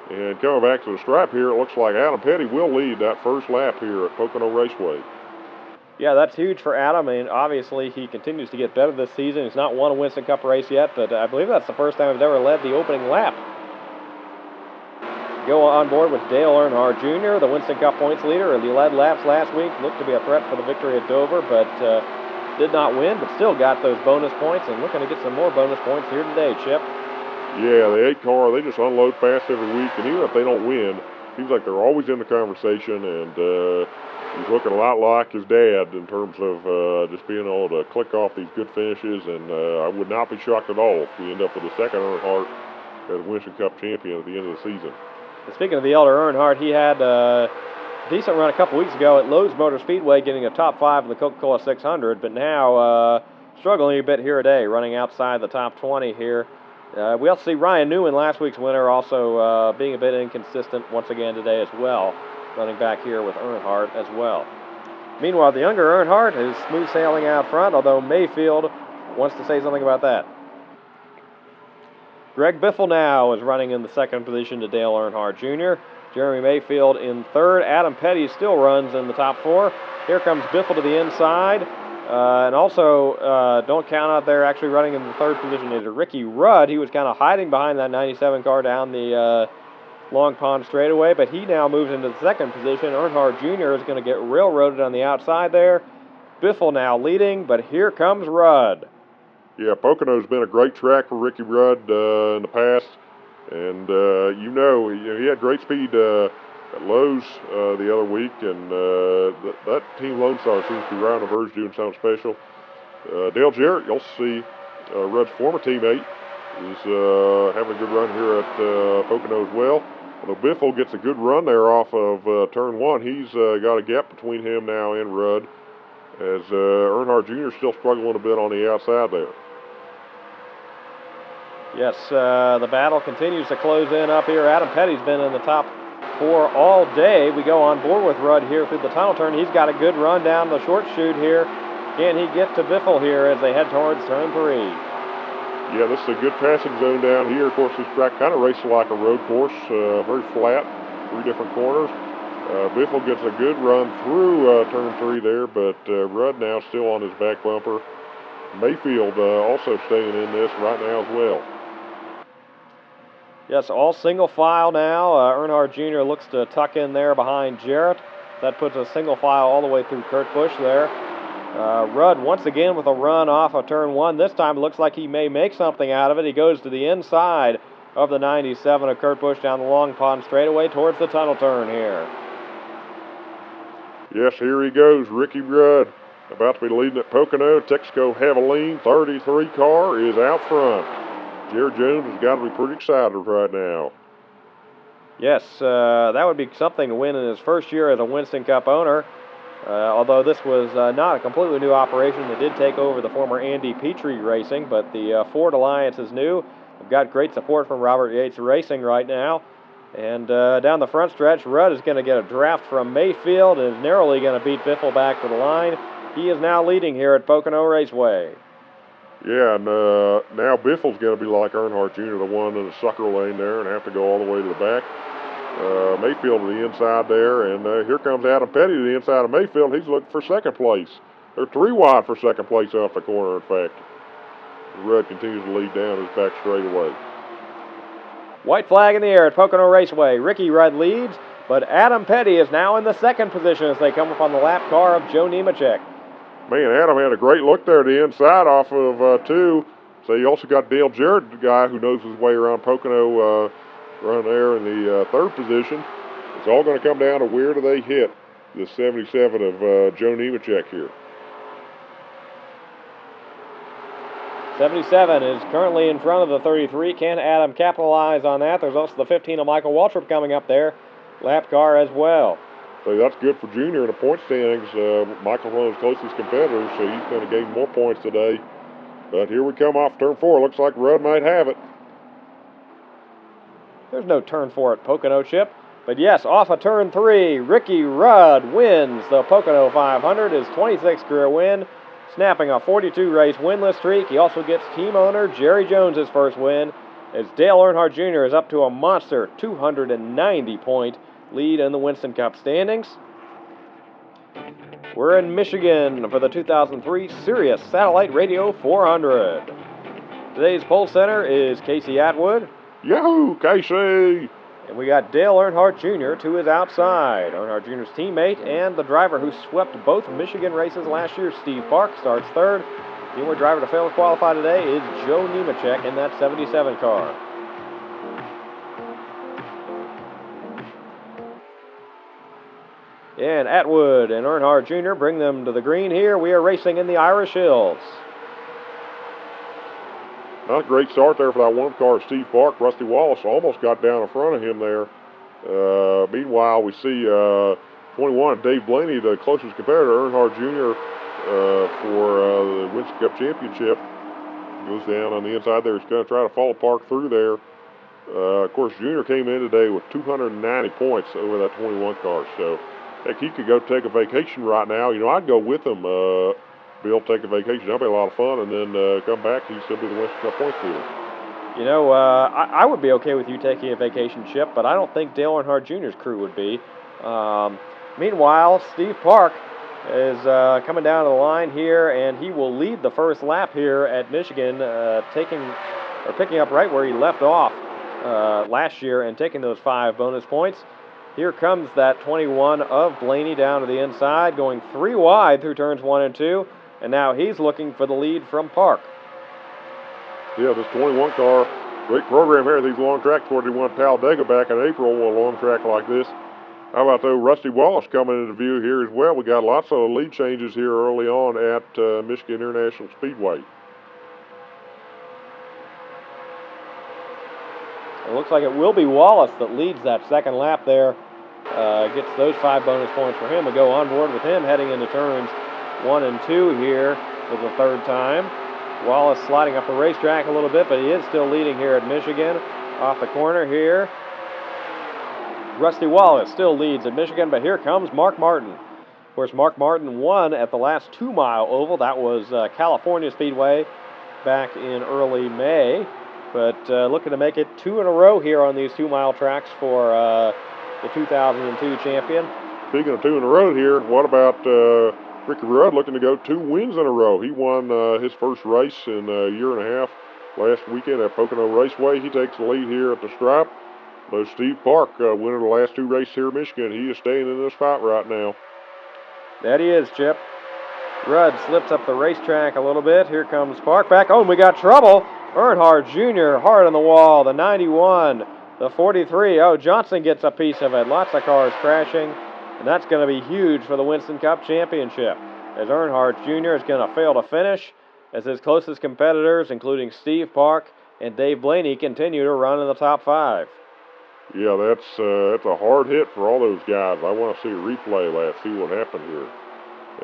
And coming back to the stripe here, it looks like Adam Petty will lead that first lap here at Pocono Raceway. Yeah, that's huge for Adam, and obviously he continues to get better this season. He's not won a Winston Cup race yet, but I believe that's the first time he's ever led the opening lap. Go on board with Dale Earnhardt Jr., the Winston Cup points leader. He led laps last week, looked to be a threat for the victory at Dover, but did not win, but still got those bonus points, and looking to get some more bonus points here today, Chip. Yeah, the 8 car, they just unload fast every week, and even if they don't win, it seems like they're always in the conversation, and he's looking a lot like his dad in terms of just being able to click off these good finishes, and I would not be shocked at all if we end up with a 2nd Earnhardt as Winston Cup champion at the end of the season. And speaking of the elder Earnhardt, he had a decent run a couple weeks ago at Lowe's Motor Speedway, getting a top 5 in the Coca-Cola 600, but now struggling a bit here today, running outside the top 20 here. We also see Ryan Newman, last week's winner, also being a bit inconsistent once again today as well, running back here with Earnhardt as well. Meanwhile, the younger Earnhardt is smooth sailing out front, although Mayfield wants to say something about that. Greg Biffle now is running in the 2nd position to Dale Earnhardt Jr. Jeremy Mayfield in 3rd. Adam Petty still runs in the top 4. Here comes Biffle to the inside. And also, don't count out there, actually running in the 3rd position is Ricky Rudd. He was kind of hiding behind that 97 car down the Long Pond straightaway, but he now moves into the 2nd position. Earnhardt Jr. is going to get railroaded on the outside there. Biffle now leading, but here comes Rudd. Yeah, Pocono's been a great track for Ricky Rudd in the past, and he had great speed at Lowe's the other week, and that Team Lone Star seems to be right on the verge of doing something special. Dale Jarrett, you'll see Rudd's former teammate, is having a good run here at Pocono as well. Although Biffle gets a good run there off of turn 1, he's got a gap between him now and Rudd, as Earnhardt Jr. is still struggling a bit on the outside there. Yes, the battle continues to close in up here. Adam Petty's been in the top 4 all day. We go on board with Rudd here through the tunnel turn. He's got a good run down the short chute here. Can he get to Biffle here as they head towards turn 3? Yeah, this is a good passing zone down here. Of course, this track kind of races like a road course, very flat, 3 different corners. Biffle gets a good run through turn 3 there, but Rudd now still on his back bumper. Mayfield also staying in this right now as well. Yes, all single file now. Earnhardt Jr. looks to tuck in there behind Jarrett. That puts a single file all the way through Kurt Busch there. Rudd once again with a run off of turn 1. This time it looks like he may make something out of it. He goes to the inside of the 97 of Kurt Busch down the Long Pond straightaway towards the tunnel turn here. Yes, here he goes, Ricky Rudd. About to be leading at Pocono. Texaco Javelin 33 car is out front. Jared Jones has got to be pretty excited right now. Yes, that would be something to win in his first year as a Winston Cup owner. Although this was not a completely new operation, they did take over the former Andy Petrie Racing, but the Ford Alliance is new. They've got great support from Robert Yates Racing right now. And down the front stretch, Rudd is going to get a draft from Mayfield and is narrowly going to beat Biffle back to the line. He is now leading here at Pocono Raceway. Yeah, and now Biffle's going to be like Earnhardt Jr., the one in the sucker lane there, and have to go all the way to the back. Mayfield to the inside there, and here comes Adam Petty to the inside of Mayfield. He's looking for second place. They're 3 wide for second place off the corner, in fact. Rudd continues to lead down his back straightaway. White flag in the air at Pocono Raceway. Ricky Rudd leads, but Adam Petty is now in the second position as they come up on the lap car of Joe Nemechek. Man, Adam had a great look there at the inside off of 2. So you also got Dale Jarrett, the guy who knows his way around Pocono, running there in the third position. It's all going to come down to where do they hit the 77 of Joe Nemechek here. 77 is currently in front of the 33. Can Adam capitalize on that? There's also the 15 of Michael Waltrip coming up there. Lap car as well. So that's good for Junior in the point standings. Michael's one of his closest competitors, so he's going to gain more points today. But here we come off turn 4. Looks like Rudd might have it. There's no turn 4 at Pocono, Chip. But yes, off of turn 3, Ricky Rudd wins the Pocono 500, his 26th career win, snapping a 42-race winless streak. He also gets team owner Jerry Jones his first win, as Dale Earnhardt Jr. is up to a monster 290-point lead in the Winston Cup standings. We're in Michigan for the 2003 Sirius Satellite Radio 400. Today's pole center is Casey Atwood. Yahoo, Casey! And we got Dale Earnhardt Jr. to his outside. Earnhardt Jr.'s teammate and the driver who swept both Michigan races last year, Steve Park, starts third. The only driver to fail to qualify today is Joe Nemechek in that 77 car. And Atwood and Earnhardt Jr. bring them to the green here. We are racing in the Irish Hills. Not a great start there for that one car, Steve Park. Rusty Wallace almost got down in front of him there. Meanwhile, we see 21, Dave Blaney, the closest competitor, Earnhardt Jr. For the Winston Cup Championship. Goes down on the inside there. He's going to try to follow Park through there. Of course, Jr. came in today with 290 points over that 21 car. So, heck, he could go take a vacation right now. You know, I'd go with him. Bill, take a vacation. That'll be a lot of fun, and then come back. He'd still be the Winston Cup points leader. You know, I would be okay with you taking a vacation, Chip, but I don't think Dale Earnhardt Jr.'s crew would be. Meanwhile, Steve Park is coming down to the line here, and he will lead the first lap here at Michigan, picking up right where he left off last year and taking those 5 bonus points. Here comes that 21 of Blaney down to the inside, going 3 wide through turns 1 and 2. And now he's looking for the lead from Park. Yeah, this 21 car, great program here. These long track tours. He won Talladega back in April, a long track like this. How about though Rusty Wallace coming into view here as well? We got lots of lead changes here early on at Michigan International Speedway. It looks like it will be Wallace that leads that second lap there. Gets those 5 bonus points for him. We go on board with him heading into turns 1 and 2 here for the third time. Wallace sliding up the racetrack a little bit, but he is still leading here at Michigan. Off the corner here, Rusty Wallace still leads at Michigan, but here comes Mark Martin. Of course, Mark Martin won at the last 2-mile oval. That was California Speedway back in early May. But looking to make it 2 in a row here on these 2-mile tracks for the 2002 champion. Speaking of 2 in a row here, what about Ricky Rudd looking to go 2 wins in a row? He won his first race in a year and a half last weekend at Pocono Raceway. He takes the lead here at the stripe. Though Steve Park, winner of the last 2 races here in Michigan, he is staying in this fight right now. That he is, Chip. Rudd slips up the racetrack a little bit. Here comes Park back. Oh, and we got trouble. Earnhardt Jr. hard on the wall. The 91, the 43. Oh, Johnson gets a piece of it. Lots of cars crashing. And that's going to be huge for the Winston Cup Championship, as Earnhardt Jr. is going to fail to finish, as his closest competitors, including Steve Park and Dave Blaney, continue to run in the top 5. Yeah, that's a hard hit for all those guys. I want to see a replay of that, see what happened here,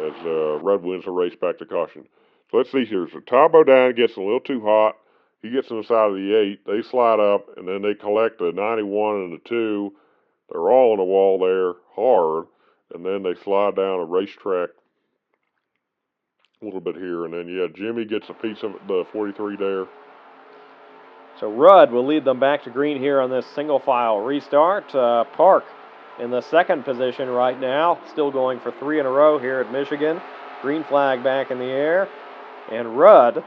as Rudd wins the race back to caution. So let's see here. So Tom Bodine gets a little too hot. He gets on the side of the 8. They slide up, and then they collect the 91 and the 2. They're all on the wall there, hard, and then they slide down a racetrack a little bit here, and then, yeah, Jimmy gets a piece of the 43 there. So Rudd will lead them back to green here on this single file restart. Park in the second position right now, still going for 3 in a row here at Michigan. Green flag back in the air, and Rudd,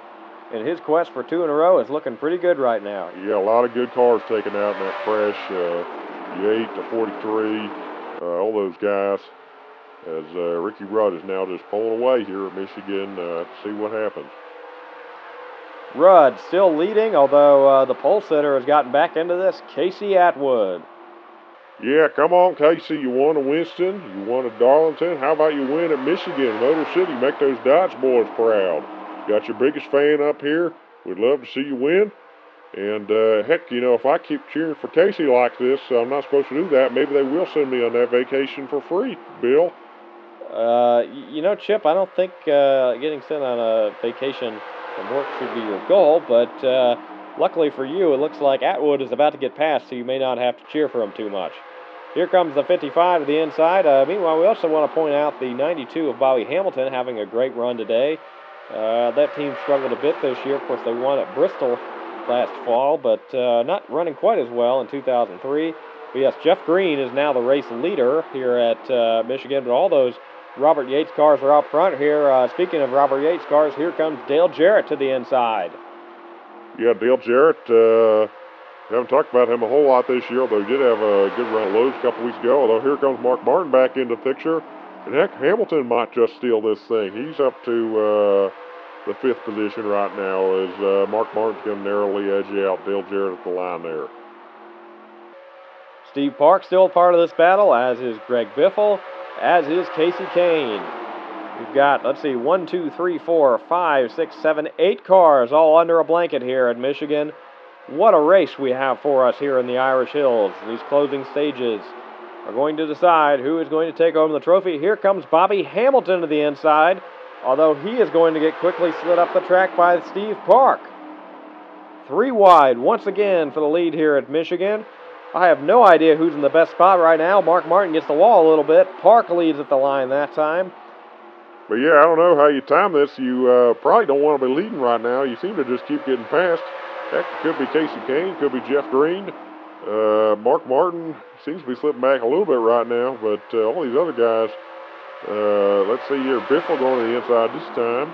in his quest for 2 in a row, is looking pretty good right now. Yeah, a lot of good cars taken out in that crash. The 8, the 43, all those guys, as Ricky Rudd is now just pulling away here at Michigan to see what happens. Rudd still leading, although the pole sitter has gotten back into this, Casey Atwood. Yeah, come on, Casey. You won at Winston, you won at Darlington. How about you win at Michigan, Motor City? Make those Dodge boys proud. Got your biggest fan up here. We'd love to see you win. And, heck, you know, if I keep cheering for Casey like this, I'm not supposed to do that. Maybe they will send me on that vacation for free, Bill. You know, Chip, I don't think getting sent on a vacation from work should be your goal, but luckily for you, it looks like Atwood is about to get past, so you may not have to cheer for him too much. Here comes the 55 to the inside. Meanwhile, we also want to point out the 92 of Bobby Hamilton having a great run today. That team struggled a bit this year. Of course, they won at Bristol last fall, but not running quite as well in 2003. But yes, Jeff Green is now the race leader here at Michigan, but all those Robert Yates cars are up front here. Speaking of Robert Yates cars, here comes Dale Jarrett to the inside. Yeah, Dale Jarrett, haven't talked about him a whole lot this year, although he did have a good run at Lowe's a couple weeks ago. Although here comes Mark Martin back into the picture. And heck, Hamilton might just steal this thing. He's up to the 5th position right now, as Mark Martin's going to narrowly edge out Dale Jarrett at the line there. Steve Park still part of this battle, as is Greg Biffle, as is Casey Kane. We've got, let's see, 1, 2, 3, 4, 5, 6, 7, 8 cars all under a blanket here at Michigan. What a race we have for us here in the Irish Hills. These closing stages are going to decide who is going to take home the trophy. Here comes Bobby Hamilton to the inside, although he is going to get quickly slid up the track by Steve Park. 3 wide once again for the lead here at Michigan. I have no idea who's in the best spot right now. Mark Martin gets the wall a little bit. Park leads at the line that time. But yeah, I don't know how you time this. You probably don't want to be leading right now. You seem to just keep getting past. Heck, it could be Casey Kane, could be Jeff Green. Mark Martin seems to be slipping back a little bit right now, but all these other guys, let's see here, Biffle going to the inside this time.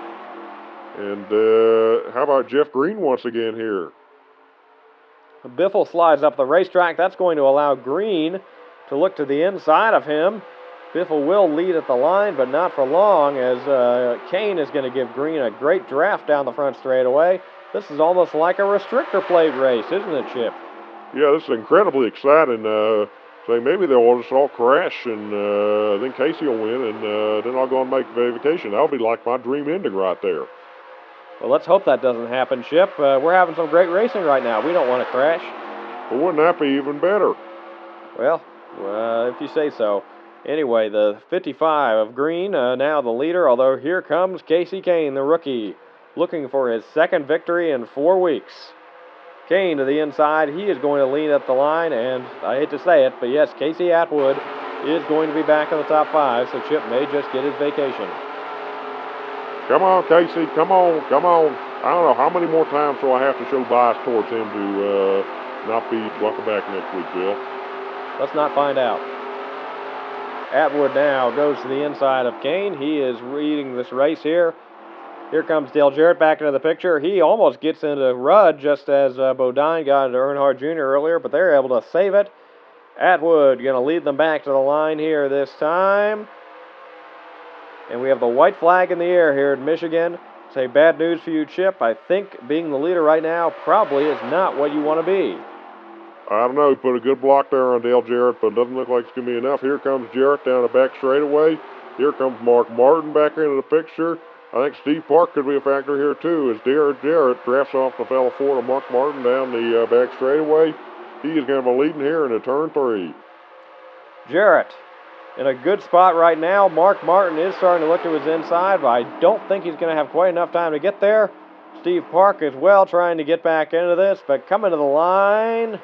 And how about Jeff Green once again here? Biffle slides up the racetrack. That's going to allow Green to look to the inside of him. Biffle will lead at the line, but not for long, as Kane is going to give Green a great draft down the front straightaway. This is almost like a restrictor plate race, isn't it, Chip? Yeah, this is incredibly exciting. So maybe they'll just all crash, and then Casey will win, and then I'll go and make the vacation. That'll be like my dream ending right there. Well, let's hope that doesn't happen, Chip. We're having some great racing right now. We don't want to crash. Well, wouldn't that be even better? Well, if you say so. Anyway, the 55 of Green, now the leader, although here comes Casey Kane, the rookie, looking for his second victory in 4 weeks. Kane to the inside. He is going to lead at the line, and I hate to say it, but yes, Casey Atwood is going to be back in the top 5, so Chip may just get his vacation. Come on, Casey. Come on. Come on. I don't know how many more times will I have to show bias towards him to not be welcome back next week, Bill. Let's not find out. Atwood now goes to the inside of Kane. He is leading this race here. Here comes Dale Jarrett back into the picture. He almost gets into Rudd just as Bodine got into Earnhardt Jr. earlier, but they're able to save it. Atwood going to lead them back to the line here this time. And we have the white flag in the air here in Michigan. Say bad news for you, Chip. I think being the leader right now probably is not what you want to be. I don't know. He put a good block there on Dale Jarrett, but it doesn't look like it's going to be enough. Here comes Jarrett down the back straightaway. Here comes Mark Martin back into the picture. I think Steve Park could be a factor here, too, as Jarrett drafts off the fellow Ford of Mark Martin down the back straightaway. He is going to be leading here into turn 3. Jarrett in a good spot right now. Mark Martin is starting to look to his inside, but I don't think he's going to have quite enough time to get there. Steve Park as well trying to get back into this, but coming to the line,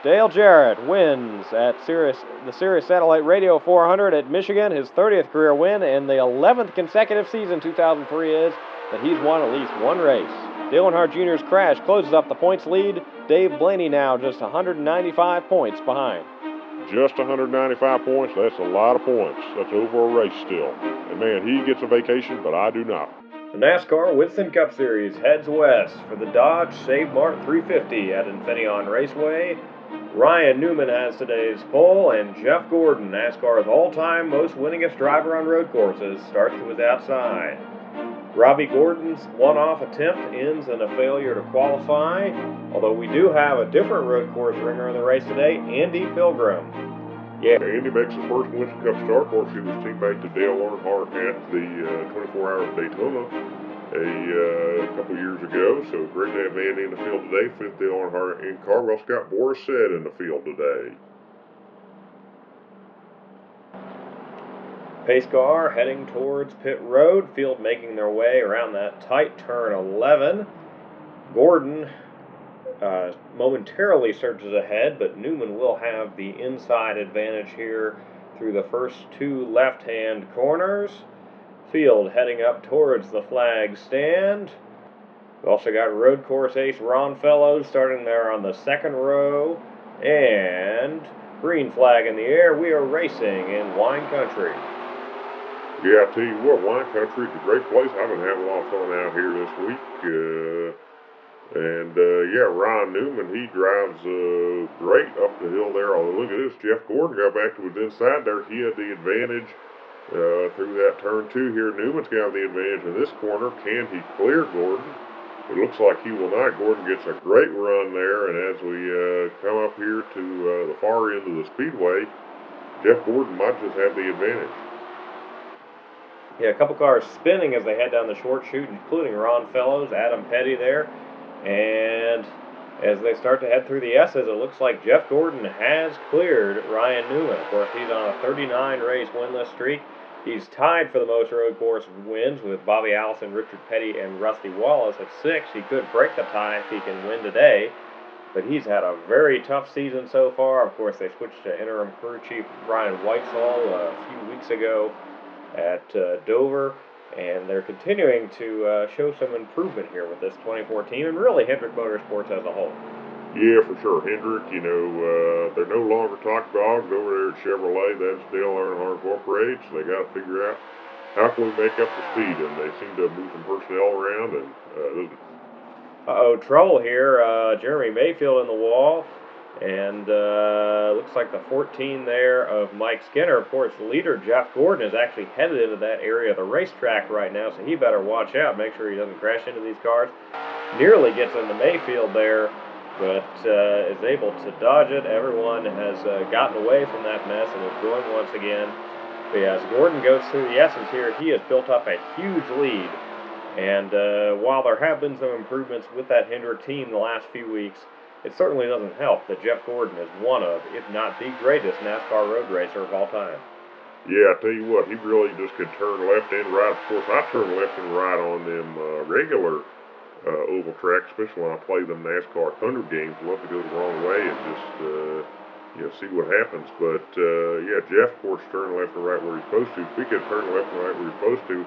Dale Jarrett wins at the Sirius Satellite Radio 400 at Michigan, his 30th career win, and the 11th consecutive season 2003 is that he's won at least one race. Dale Earnhardt Jr.'s crash closes up the points lead. Dave Blaney now just 195 points behind. Just 195 points, that's a lot of points. That's over a race still. And man, he gets a vacation, but I do not. The NASCAR Winston Cup Series heads west for the Dodge Save Mart 350 at Infineon Raceway. Ryan Newman has today's pole, and Jeff Gordon, NASCAR's all-time most winningest driver on road courses, starts to his outside. Robbie Gordon's one-off attempt ends in a failure to qualify, although we do have a different road course ringer in the race today, Andy Pilgrim. Yeah, Andy makes his first Winston Cup start. Of course, he was teammate to Dale Earnhardt at the 24 Hours of Daytona a couple years ago. So great to have Andy in the field today. Fifth Dale Earnhardt in car. Well, Scott Borisset in the field today. Pace car heading towards pit road. Field making their way around that tight turn 11. Gordon momentarily surges ahead, but Newman will have the inside advantage here through the first two left-hand corners. Field heading up towards the flag stand. We've also got road course ace Ron Fellows starting there on the second row. And green flag in the air. We are racing in wine country. Yeah, I tell you what, wine country is a great place. I've been having a lot of fun out here this week. Yeah, Ryan Newman, he drives great up the hill there. Although, look at this, Jeff Gordon got back to his inside there. He had the advantage through that turn 2 here. Newman's got the advantage in this corner. Can he clear Gordon? It looks like he will not. Gordon gets a great run there, and as we come up here to the far end of the speedway, Jeff Gordon might just have the advantage. Yeah, a couple cars spinning as they head down the short chute, including Ron Fellows, Adam Petty there. And as they start to head through the S's, it looks like Jeff Gordon has cleared Ryan Newman. Of course, he's on a 39-race winless streak. He's tied for the most road course wins with Bobby Allison, Richard Petty, and Rusty Wallace at 6. He could break the tie if he can win today. But he's had a very tough season so far. Of course, they switched to interim crew chief Brian Whitesall a few weeks ago at Dover. And they're continuing to show some improvement here with this 24 team, and really Hendrick Motorsports as a whole. Yeah, for sure. Hendrick, they're no longer top dogs over there at Chevrolet. That's Dale Earnhardt Incorporated, so they got to figure out how can we make up the speed, and they seem to have moved some personnel around. And trouble here. Jeremy Mayfield in the wall. And looks like the 14 there of Mike Skinner. Of course, leader Jeff Gordon is actually headed into that area of the racetrack right now, so he better watch out, make sure he doesn't crash into these cars. Nearly gets into Mayfield there, but is able to dodge it. Everyone has gotten away from that mess and is going once again. But yeah, as Gordon goes through the S's here, he has built up a huge lead. And while there have been some improvements with that Hendrick team the last few weeks, it certainly doesn't help that Jeff Gordon is one of, if not the greatest NASCAR road racer of all time. Yeah, I tell you what, he really just could turn left and right. Of course, I turn left and right on them regular oval tracks, especially when I play them NASCAR Thunder games. Love to go the wrong way and just see what happens. But yeah, Jeff, of course, turned left and right where he's supposed to. If he could turn left and right where he's supposed to,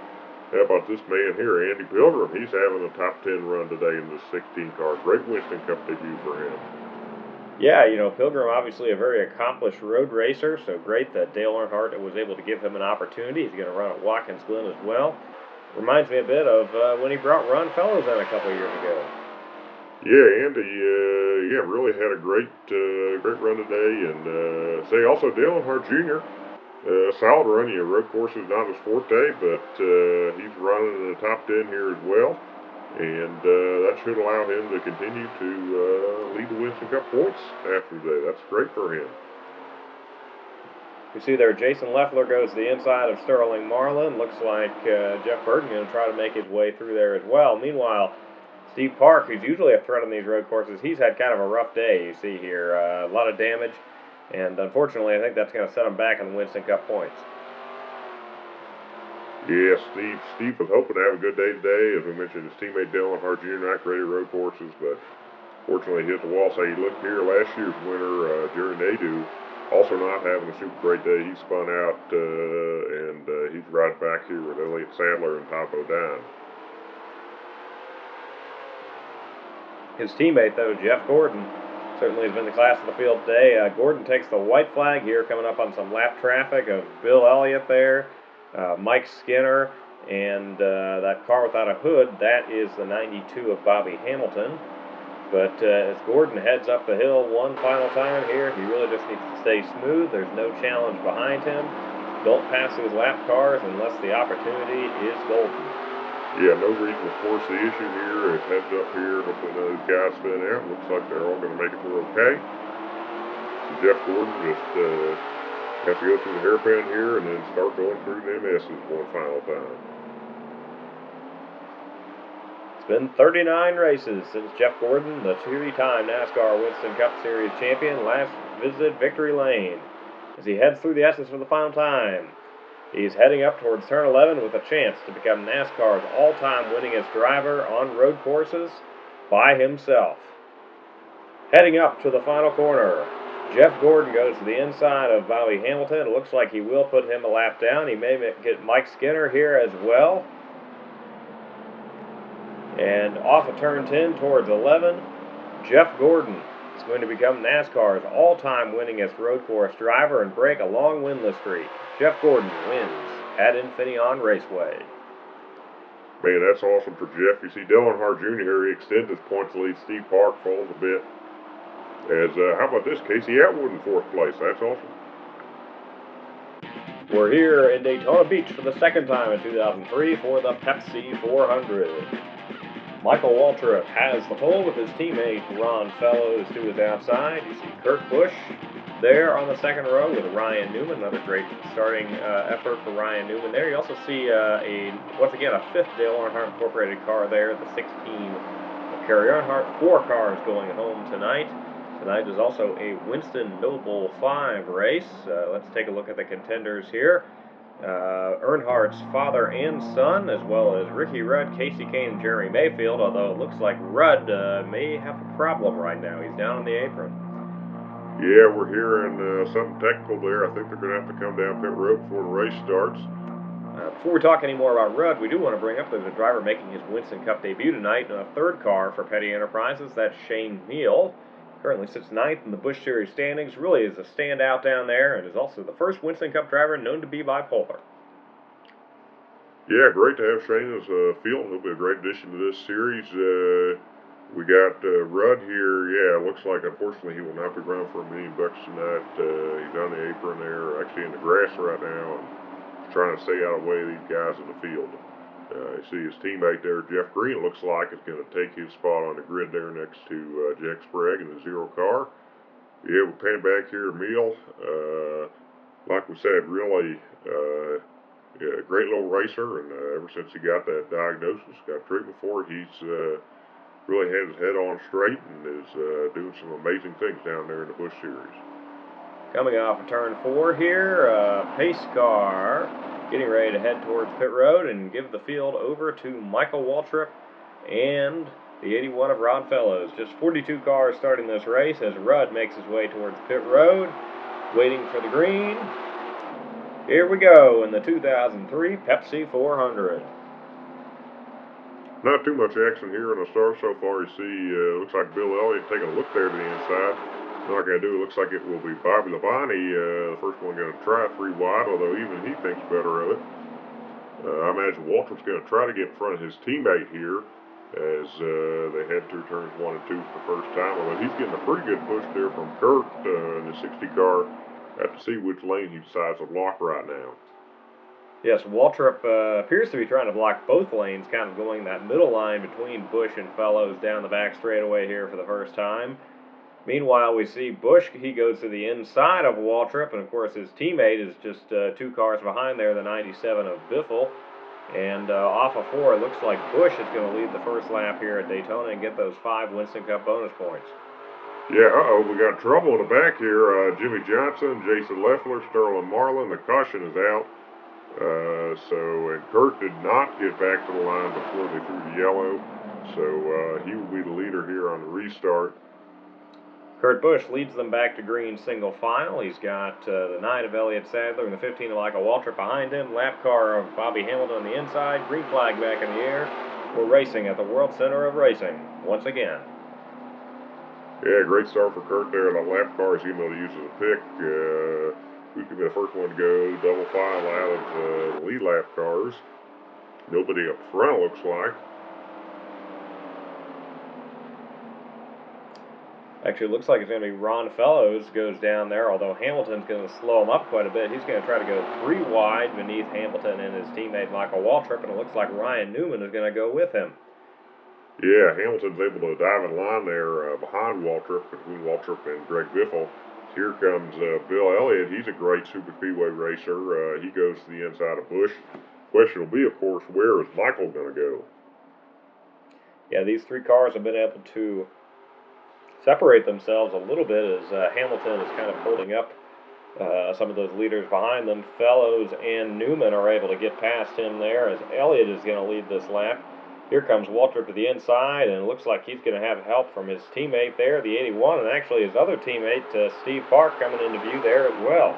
how about this man here, Andy Pilgrim? He's having a top 10 run today in this 16 car. Great Winston Cup debut for him. Yeah, you know, Pilgrim obviously a very accomplished road racer, so great that Dale Earnhardt was able to give him an opportunity. He's going to run at Watkins Glen as well. Reminds me a bit of when he brought Ron Fellows in a couple years ago. Yeah, Andy, really had a great run today, and say also Dale Earnhardt Jr. Solid run. Road course is not his forte, but he's running in the top 10 here as well. And that should allow him to continue to lead the Winston Cup points after today. That's great for him. You see there, Jason Leffler goes to the inside of Sterling Marlin. Looks like Jeff Burton going to try to make his way through there as well. Meanwhile, Steve Park, who's usually a threat on these road courses, he's had kind of a rough day, you see here. A lot of damage, and unfortunately, I think that's going to set him back in the Winston Cup points. Yeah, Steve was hoping to have a good day today. As we mentioned, his teammate Dale Earnhardt Jr. not great at road courses, but fortunately hit the wall. Say, he looked here last year's winner, Jerry Nadeau, also not having a super great day. He spun out, and he's right back here with Elliott Sadler and Topo Dine. His teammate, though, Jeff Gordon, certainly has been the class of the field today. Gordon takes the white flag here, coming up on some lap traffic of Bill Elliott there, Mike Skinner, and that car without a hood, that is the 92 of Bobby Hamilton. But as Gordon heads up the hill one final time here, he really just needs to stay smooth. There's no challenge behind him. Don't pass those lap cars unless the opportunity is golden. Yeah, no reason to force the issue here. It's heads up here. Hopefully none of those guys spin out. Looks like they're all going to make it through okay. So Jeff Gordon just has to go through the hairpin here and then start going through the MSs one final time. It's been 39 races since Jeff Gordon, the three-time NASCAR Winston Cup Series champion, last visited victory lane. As he heads through the S's for the final time, he's heading up towards turn 11 with a chance to become NASCAR's all-time winningest driver on road courses by himself. Heading up to the final corner, Jeff Gordon goes to the inside of Bobby Hamilton. It looks like he will put him a lap down. He may get Mike Skinner here as well. And off of turn 10 towards 11, Jeff Gordon is going to become NASCAR's all-time winningest road course driver and break a long winless streak. Jeff Gordon wins at Infineon Raceway. Man, that's awesome for Jeff. You see Dale Earnhardt Jr. here, he extends his points lead. Steve Park falls a bit. As how about this, Casey Atwood in fourth place? That's awesome. We're here in Daytona Beach for the second time in 2003 for the Pepsi 400. Michael Waltrip has the pole with his teammate Ron Fellows to his outside. You see Kurt Busch there on the second row with Ryan Newman. Another great starting effort for Ryan Newman there. You also see once again a fifth Dale Earnhardt Incorporated car there, the 16 of Kerry Earnhardt. 4 cars going home tonight. Tonight is also a Winston Noble 5 race. Let's take a look at the contenders here. Earnhardt's father and son, as well as Ricky Rudd, Casey Kane, and Jerry Mayfield, although it looks like Rudd may have a problem right now. He's down on the apron. Yeah, we're hearing something technical there. I think they're going to have to come down pit road before the race starts. Before we talk any more about Rudd, we do want to bring up there's a driver making his Winston Cup debut tonight in a third car for Petty Enterprises. That's Shane Neal. Currently sits 9th in the Busch Series standings, really is a standout down there, and is also the first Winston Cup driver known to be bipolar. Yeah, great to have Shane as a field. He'll be a great addition to this series. We got Rudd here. Yeah, it looks like, unfortunately, he will not be running for $1 million tonight. He's on the apron there, actually in the grass right now, and trying to stay out of the way of these guys in the field. You see his teammate there, Jeff Green, looks like is going to take his spot on the grid there next to Jack Sprague in the 0 car. Yeah, we're panning back here to Meal. Like we said, really a great little racer, and ever since he got that diagnosis, got treatment for it, he's really had his head on straight and is doing some amazing things down there in the Busch Series. Coming off of turn 4 here, pace car getting ready to head towards pit road and give the field over to Michael Waltrip and the 81 of Ron Fellows. Just 42 cars starting this race as Rudd makes his way towards pit road, waiting for the green. Here we go in the 2003 Pepsi 400. Not too much action here in the start so far. You see, looks like Bill Elliott taking a look there to the inside. Like I do, it looks like it will be Bobby Labonte, the first one going to try 3 wide, although even he thinks better of it. I imagine Waltrip's going to try to get in front of his teammate here as they head through turns 1 and 2 for the first time, although he's getting a pretty good push there from Kurt in the 60 car. Have to see which lane he decides to block right now. Yes, Waltrip appears to be trying to block both lanes, kind of going that middle line between Busch and Fellows down the back straightaway here for the first time. Meanwhile, we see Busch, he goes to the inside of Waltrip, and of course his teammate is just 2 cars behind there, the 97 of Biffle. And off of 4, it looks like Busch is going to lead the first lap here at Daytona and get those 5 Winston Cup bonus points. Yeah, we got trouble in the back here. Jimmy Johnson, Jason Leffler, Sterling Marlin, the caution is out. And Kurt did not get back to the line before they threw the yellow, so he will be the leader here on the restart. Kurt Busch leads them back to green single file. He's got the 9 of Elliott Sadler and the 15 of Michael Waltrip behind him. Lap car of Bobby Hamilton on the inside. Green flag back in the air. We're racing at the World Center of Racing once again. Yeah, great start for Kurt there. The lap car is able to use as a pick. Who could be the first one to go double file out of the lead lap cars? Nobody up front, looks like. Actually, it looks like it's going to be Ron Fellows goes down there, although Hamilton's going to slow him up quite a bit. He's going to try to go 3 wide beneath Hamilton and his teammate Michael Waltrip, and it looks like Ryan Newman is going to go with him. Yeah, Hamilton's able to dive in line there behind Waltrip, between Waltrip and Greg Biffle. Here comes Bill Elliott. He's a great super speedway racer. He goes to the inside of Busch. Question will be, of course, where is Michael going to go? Yeah, these 3 cars have been able to separate themselves a little bit as Hamilton is kind of holding up some of those leaders behind them. Fellows and Newman are able to get past him there as Elliott is going to lead this lap. Here comes Waltrip to the inside, and it looks like he's going to have help from his teammate there, the 81, and actually his other teammate, Steve Park, coming into view there as well.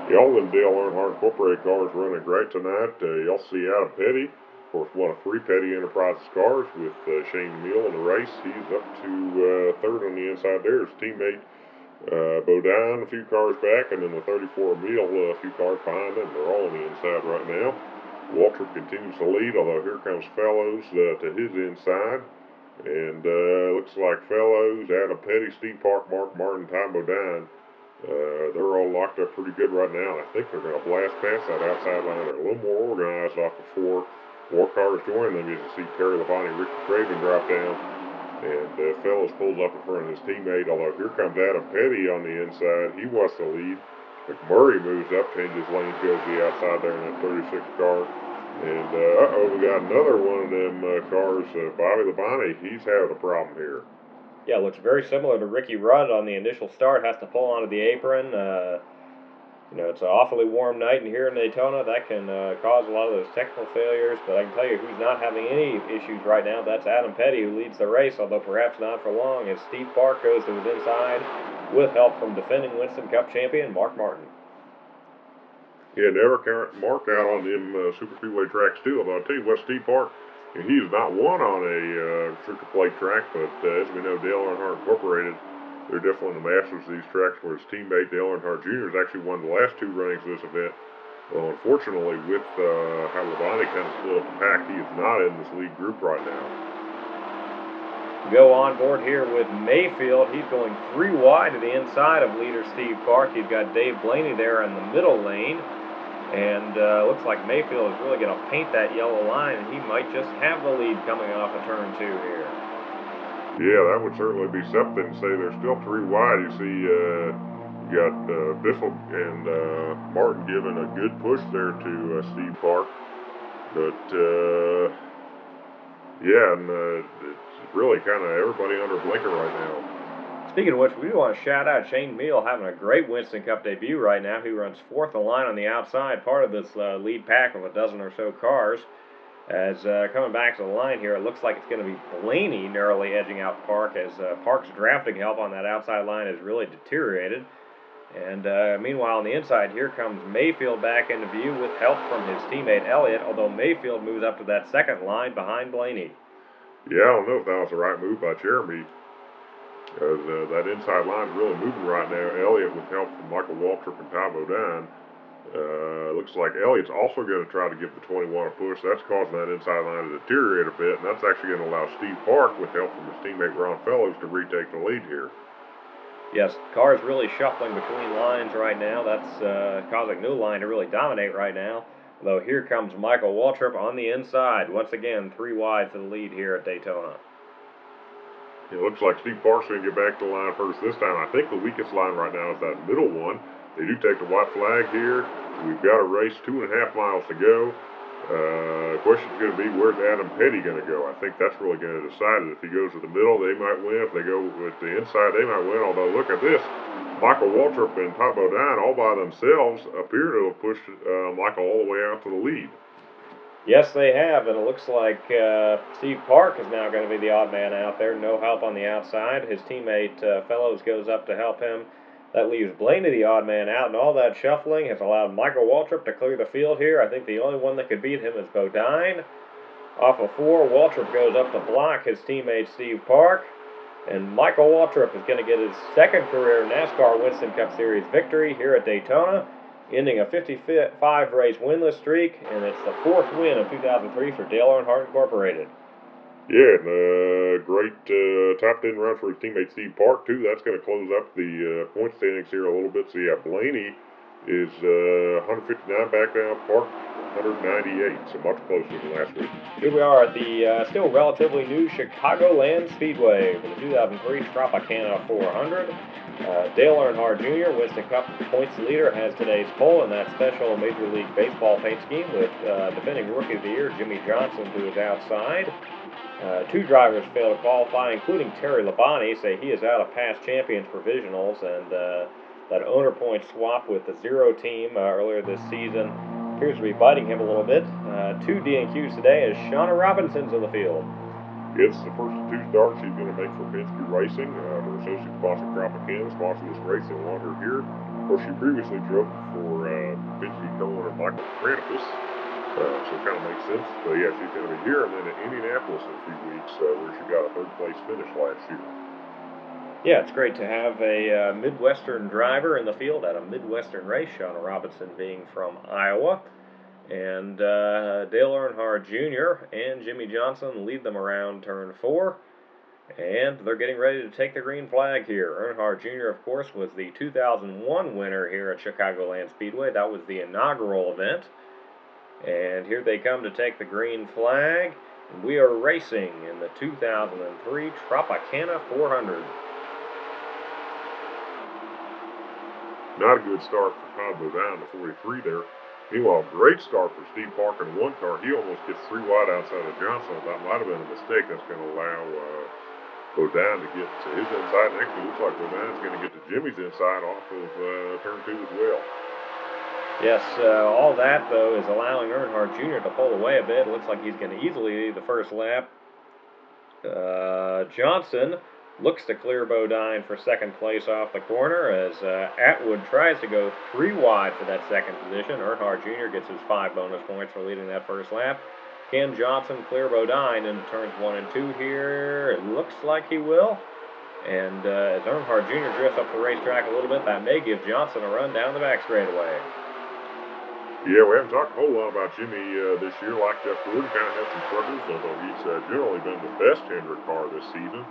The all them Dale Earnhardt Incorporated cars running great tonight. You'll see Adam Petty, of course, one of 3 Petty Enterprises cars with Shane Meal in the race. He's up to 3rd on the inside there. His teammate Bodine a few cars back, and then the 34 Meal a few cars behind him. They're all on the inside right now. Waltrip continues to lead, although here comes Fellows to his inside. And looks like Fellows, Adam Petty, Steve Park, Mark Martin, Tom Bodine. They're all locked up pretty good right now. I think they're going to blast past that outside line. They're a little more organized off of 4. More cars join them. You can see Terry Labonte, Ricky Craven drop down. And Fellows pulls up in front of his teammate, although here comes Adam Petty on the inside. He wants to lead. McMurray moves up, changes lanes, goes to the outside there in that 36 car. And, we got another one of them cars, Bobby Labonte. He's having a problem here. Yeah, looks very similar to Ricky Rudd on the initial start. Has to pull onto the apron. It's an awfully warm night here in Daytona. That can cause a lot of those technical failures. But I can tell you who's not having any issues right now. That's Adam Petty, who leads the race, although perhaps not for long, as Steve Park goes to his inside with help from defending Winston Cup champion Mark Martin. Yeah, never marked out on them super speedway tracks too. Although I'll tell you what, Steve Park, he has not won on a super plate track, but as we know, Dale Earnhardt Incorporated, they're definitely the masters of these tracks, where his teammate Dale Earnhardt Jr. has actually won the last 2 runnings of this event. Well, unfortunately, with how Labonte kind of split up the pack, he is not in this lead group right now. Go on board here with Mayfield. He's going 3 wide to the inside of leader Steve Park. He's got Dave Blaney there in the middle lane. And looks like Mayfield is really going to paint that yellow line, and he might just have the lead coming off of turn 2 here. Yeah, that would certainly be something. Say they're still 3 wide. You see, you got Biffle and Martin giving a good push there to Steve Park. But, yeah, and it's really kind of everybody under blinker right now. Speaking of which, we do want to shout out Shane Meal having a great Winston Cup debut right now. He runs 4th in line on the outside, part of this lead pack of a dozen or so cars. As coming back to the line here, it looks like it's going to be Blaney narrowly edging out Park, as Park's drafting help on that outside line has really deteriorated. And meanwhile, on the inside, here comes Mayfield back into view with help from his teammate Elliott, although Mayfield moves up to that 2nd line behind Blaney. Yeah, I don't know if that was the right move by Jeremy. That inside line is really moving right now. Elliott, with help from Michael Waltrip and Ty Bodine. Looks like Elliott's also going to try to give the 21 a push. That's causing that inside line to deteriorate a bit, and that's actually going to allow Steve Park, with help from his teammate Ron Fellows, to retake the lead here. Yes, cars really shuffling between lines right now. That's causing no line to really dominate right now. Though here comes Michael Waltrip on the inside. Once again, 3 wide to the lead here at Daytona. It looks like Steve Park's going to get back to the line first this time. I think the weakest line right now is that middle one. They do take the white flag here. We've got a race, 2.5 miles to go. The question's going to be, where's Adam Petty going to go? I think that's really going to decide it. If he goes to the middle, they might win. If they go with the inside, they might win. Although, look at this. Michael Waltrip and Ty Bodine all by themselves appear to have pushed Michael all the way out to the lead. Yes, they have, and it looks like Steve Park is now going to be the odd man out there. No help on the outside. His teammate Fellows goes up to help him. That leaves Blaney the odd man out, and all that shuffling has allowed Michael Waltrip to clear the field here. I think the only one that could beat him is Bodine. Off of 4, Waltrip goes up to block his teammate Steve Park, and Michael Waltrip is going to get his second career NASCAR Winston Cup Series victory here at Daytona, ending a 55-race winless streak, and it's the 4th win of 2003 for Dale Earnhardt Incorporated. Yeah, and great top 10 run for his teammate Steve Park, too. That's going to close up the point standings here a little bit. So, yeah, Blaney is 159 back now, Park 198, so much closer than last week. Here we are at the still relatively new Chicagoland Speedway for the 2003 Tropicana 400. Dale Earnhardt Jr., Winston Cup points leader, has today's pole in that special Major League Baseball paint scheme with defending Rookie of the Year Jimmy Johnson to his outside. 2 drivers failed to qualify, including Terry Labonte, say he is out of past champions provisionals, and that owner point swap with the Zero team earlier this season appears to be biting him a little bit. 2 DNQs today as Shauna Robinson's in the field. It's the first of 2 starts he's going to make for Penske Racing. Her associate sponsor, Tropicana, sponsored this race. They want her here. Of course, she previously drove for Penske co-owner Michael Krampus. So it kind of makes sense. But yeah, she's going to be here and then at Indianapolis in a few weeks, where she got a 3rd place finish last year. Yeah, it's great to have a Midwestern driver in the field at a Midwestern race, Shauna Robinson being from Iowa. And Dale Earnhardt Jr. and Jimmy Johnson lead them around turn 4. And they're getting ready to take the green flag here. Earnhardt Jr., of course, was the 2001 winner here at Chicagoland Speedway. That was the inaugural event. And here they come to take the green flag. And we are racing in the 2003 Tropicana 400. Not a good start for Todd Bodine, the 43 there. Meanwhile, great start for Steve Park in the 1 car. He almost gets 3 wide outside of Johnson. That might have been a mistake. That's going to allow Bodine to get to his inside. And actually, looks like Bodine's going to get to Jimmy's inside off of turn 2 as well. Yes, all that, though, is allowing Earnhardt Jr. to pull away a bit. It looks like he's going to easily lead the first lap. Johnson looks to clear Bodine for 2nd place off the corner as Atwood tries to go 3 wide for that 2nd position. Earnhardt Jr. gets his 5 bonus points for leading that first lap. Can Johnson clear Bodine into turns 1 and 2 here? It looks like he will. And as Earnhardt Jr. drifts up the racetrack a little bit, that may give Johnson a run down the back straightaway. Yeah, we haven't talked a whole lot about Jimmy this year. Like Jeff Wood, kind of had some struggles, although he's generally been the best Hendrick car this season.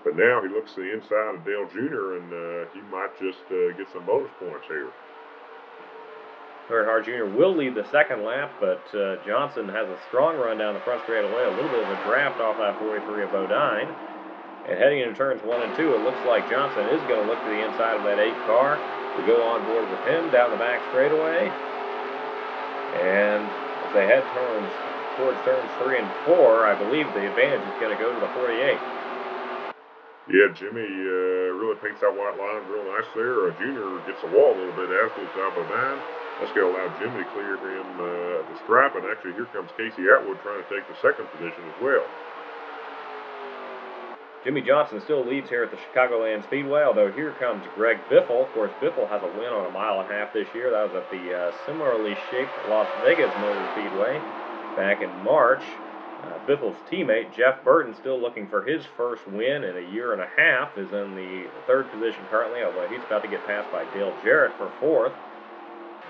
But now he looks to the inside of Dale Jr., and he might just get some bonus points here. Earnhardt Jr. will lead the 2nd lap, but Johnson has a strong run down the front straightaway, a little bit of a draft off that 43 of Bodine. And heading into turns 1 and 2, it looks like Johnson is going to look to the inside of that 8 car to go on board with him down the back straightaway. And as they head towards turns 3 and 4, I believe the advantage is going to go to the 48. Yeah, Jimmy really paints that white line real nice there. Junior gets the wall a little bit after the top of 9. That's going to allow Jimmy to clear him the stripe. And actually, here comes Casey Atwood trying to take the 2nd position as well. Jimmy Johnson still leads here at the Chicagoland Speedway, although here comes Greg Biffle. Of course, Biffle has a win on a 1.5 mile this year. That was at the similarly shaped Las Vegas Motor Speedway back in March. Biffle's teammate, Jeff Burton, still looking for his first win in a year and a half, is in the third position currently, although he's about to get passed by Dale Jarrett for fourth.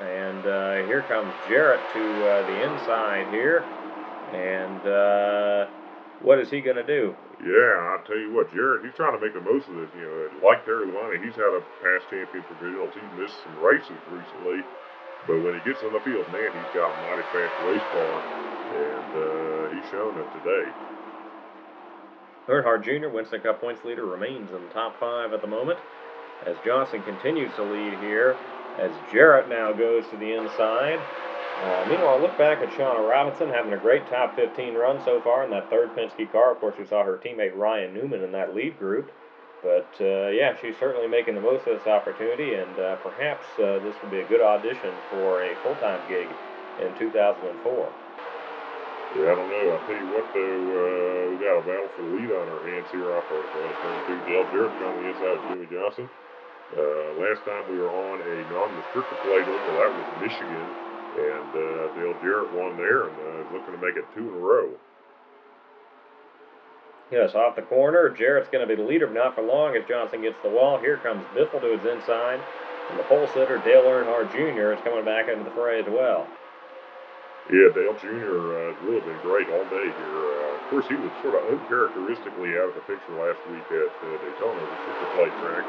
And here comes Jarrett to the inside here. And what is he going to do? Yeah, I'll tell you what, Jarrett, he's trying to make the most of this. You know, like Terry Lonnie, he's had a past champion for Visuals. He's missed some races recently. But when he gets on the field, man, he's got a mighty fast race car. And he's shown it today. Earnhardt Jr., Winston Cup points leader, remains in the top 5 at the moment, as Johnson continues to lead here, as Jarrett now goes to the inside. Meanwhile, look back at Shauna Robinson having a great top 15 run so far in that third Penske car. Of course, we saw her teammate Ryan Newman in that lead group. But, yeah, she's certainly making the most of this opportunity, and perhaps this will be a good audition for a full-time gig in 2004. Yeah, I don't know. I'll tell you what, though, we got a battle for the lead on our hands here off of turn 2. Dale Jarrett on the inside of Jimmy Johnson. Last time we were on a non-restrictor plate over, that was Michigan, and Dale Jarrett won there and is looking to make it 2 in a row. Yes, off the corner, Jarrett's going to be the leader, but not for long as Johnson gets the wall. Here comes Biffle to his inside, and the pole sitter, Dale Earnhardt Jr., is coming back into the fray as well. Yeah, Dale Jr. has really been great all day here. Of course, he was sort of uncharacteristically out of the picture last week at Daytona, the super plate track.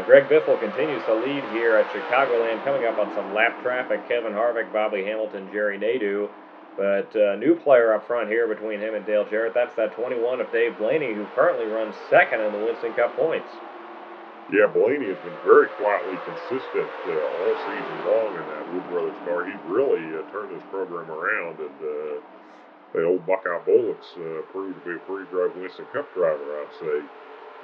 Greg Biffle continues to lead here at Chicagoland, coming up on some lap traffic. Kevin Harvick, Bobby Hamilton, Jerry Nadeau. But new player up front here between him and Dale Jarrett. That's that 21 of Dave Blaney, who currently runs second in the Winston Cup points. Yeah, Blaney has been very quietly consistent all season long in that Wood Brothers car. He's really turned this program around, and the old Buckeye Bullets proved to be a pretty great Winston Cup driver, I'd say.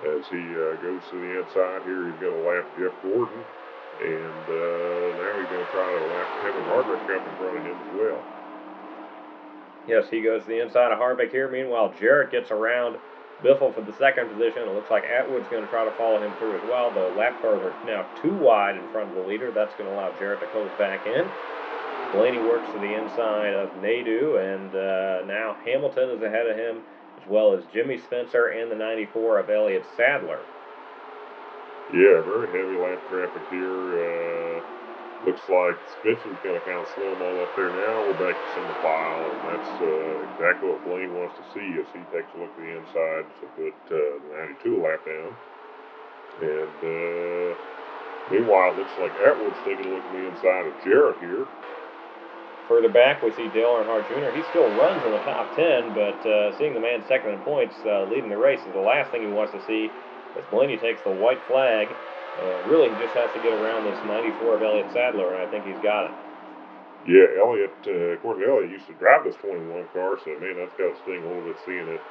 As he goes to the inside here, he's going to lap Jeff Gordon, and now he's going to try to lap Kevin Harvick up in front of him as well. Yes, he goes to the inside of Harvick here. Meanwhile, Jarrett gets around Biffle for the second position. It looks like Atwood's going to try to follow him through as well. The lap cars are now too wide in front of the leader. That's going to allow Jarrett to close back in. Blaney works to the inside of Nadeau, and now Hamilton is ahead of him, as well as Jimmy Spencer and the 94 of Elliott Sadler. Yeah, very heavy lap traffic here. Looks like Spencer's going to kind of slow them all up there now. We're back to single file, and that's exactly what Blaine wants to see as he takes a look at the inside to put the 92 lap down. And meanwhile, it looks like Atwood's taking a look at the inside of Jarrett here. Further back, we see Dale Earnhardt Jr. He still runs in the top 10, but seeing the man second in points leading the race is the last thing he wants to see as Blaney takes the white flag. Really, he just has to get around this 94 of Elliott Sadler, and I think he's got it. Yeah, Elliott, of course, Elliott used to drive this 21 car, so, man, that's got to sting a little bit seeing it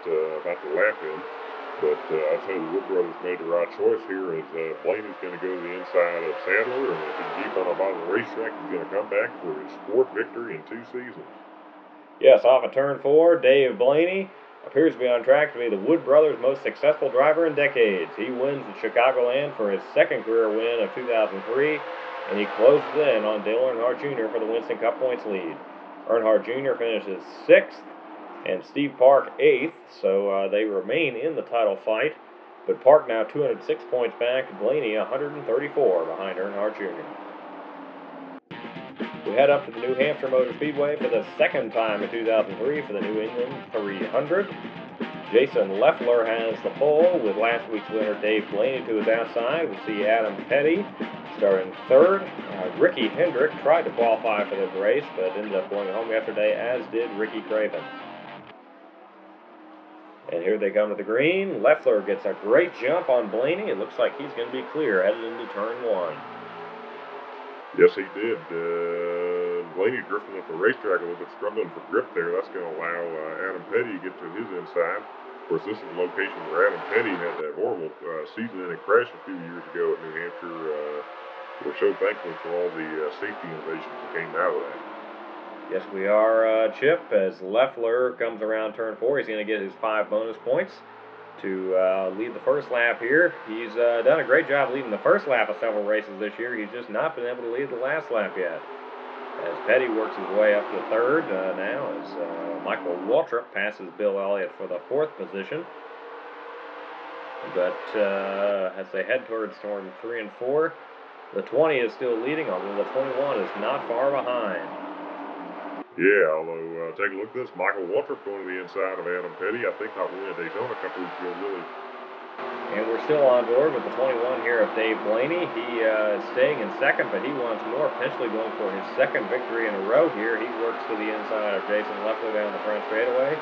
about to lap him. But I'd say the Wood Brothers made the right choice here as Blaney's going to go to the inside of Sadler, and if he can keep on the bottom of the racetrack, he's going to come back for his 4th victory in 2 seasons. Yes, off of turn 4, Dave Blaney appears to be on track to be the Wood Brothers' most successful driver in decades. He wins at Chicagoland for his 2nd career win of 2003, and he closes in on Dale Earnhardt Jr. for the Winston Cup points lead. Earnhardt Jr. finishes 6th, and Steve Park 8th, so they remain in the title fight. But Park now 206 points back, Blaney 134 behind Earnhardt Jr. We head up to the New Hampshire Motor Speedway for the 2nd time in 2003 for the New England 300. Jason Leffler has the pole with last week's winner Dave Blaney to his outside. We see Adam Petty starting 3rd. Ricky Hendrick tried to qualify for this race, but ended up going home yesterday, as did Ricky Craven. And here they come to the green. Leffler gets a great jump on Blaney. It looks like he's going to be clear headed into turn 1. Yes, he did. Blaney drifting up the racetrack a little bit, struggling for grip there. That's going to allow Adam Petty to get to his inside. Of course, this is the location where Adam Petty had that horrible season-ending crash a few years ago at New Hampshire. We're so thankful for all the safety innovations that came out of that. Yes, we are, Chip, as Leffler comes around turn 4. He's going to get his 5 bonus points to lead the first lap here. He's done a great job leading the first lap of several races this year. He's just not been able to lead the last lap yet. as Petty works his way up to third now as Michael Waltrip passes Bill Elliott for the fourth position. But as they head towards turn 3 and 4, the 20 is still leading, although the 21 is not far behind. Yeah, although take a look at this. Michael Waltrip going to the inside of Adam Petty. I think not winning Daytona a couple weeks ago, really. And we're still on board with the 21 here of Dave Blaney. He is staying in second, but he wants more, potentially going for his second victory in a row here. He works to the inside of Jason Leffler down the front straightaway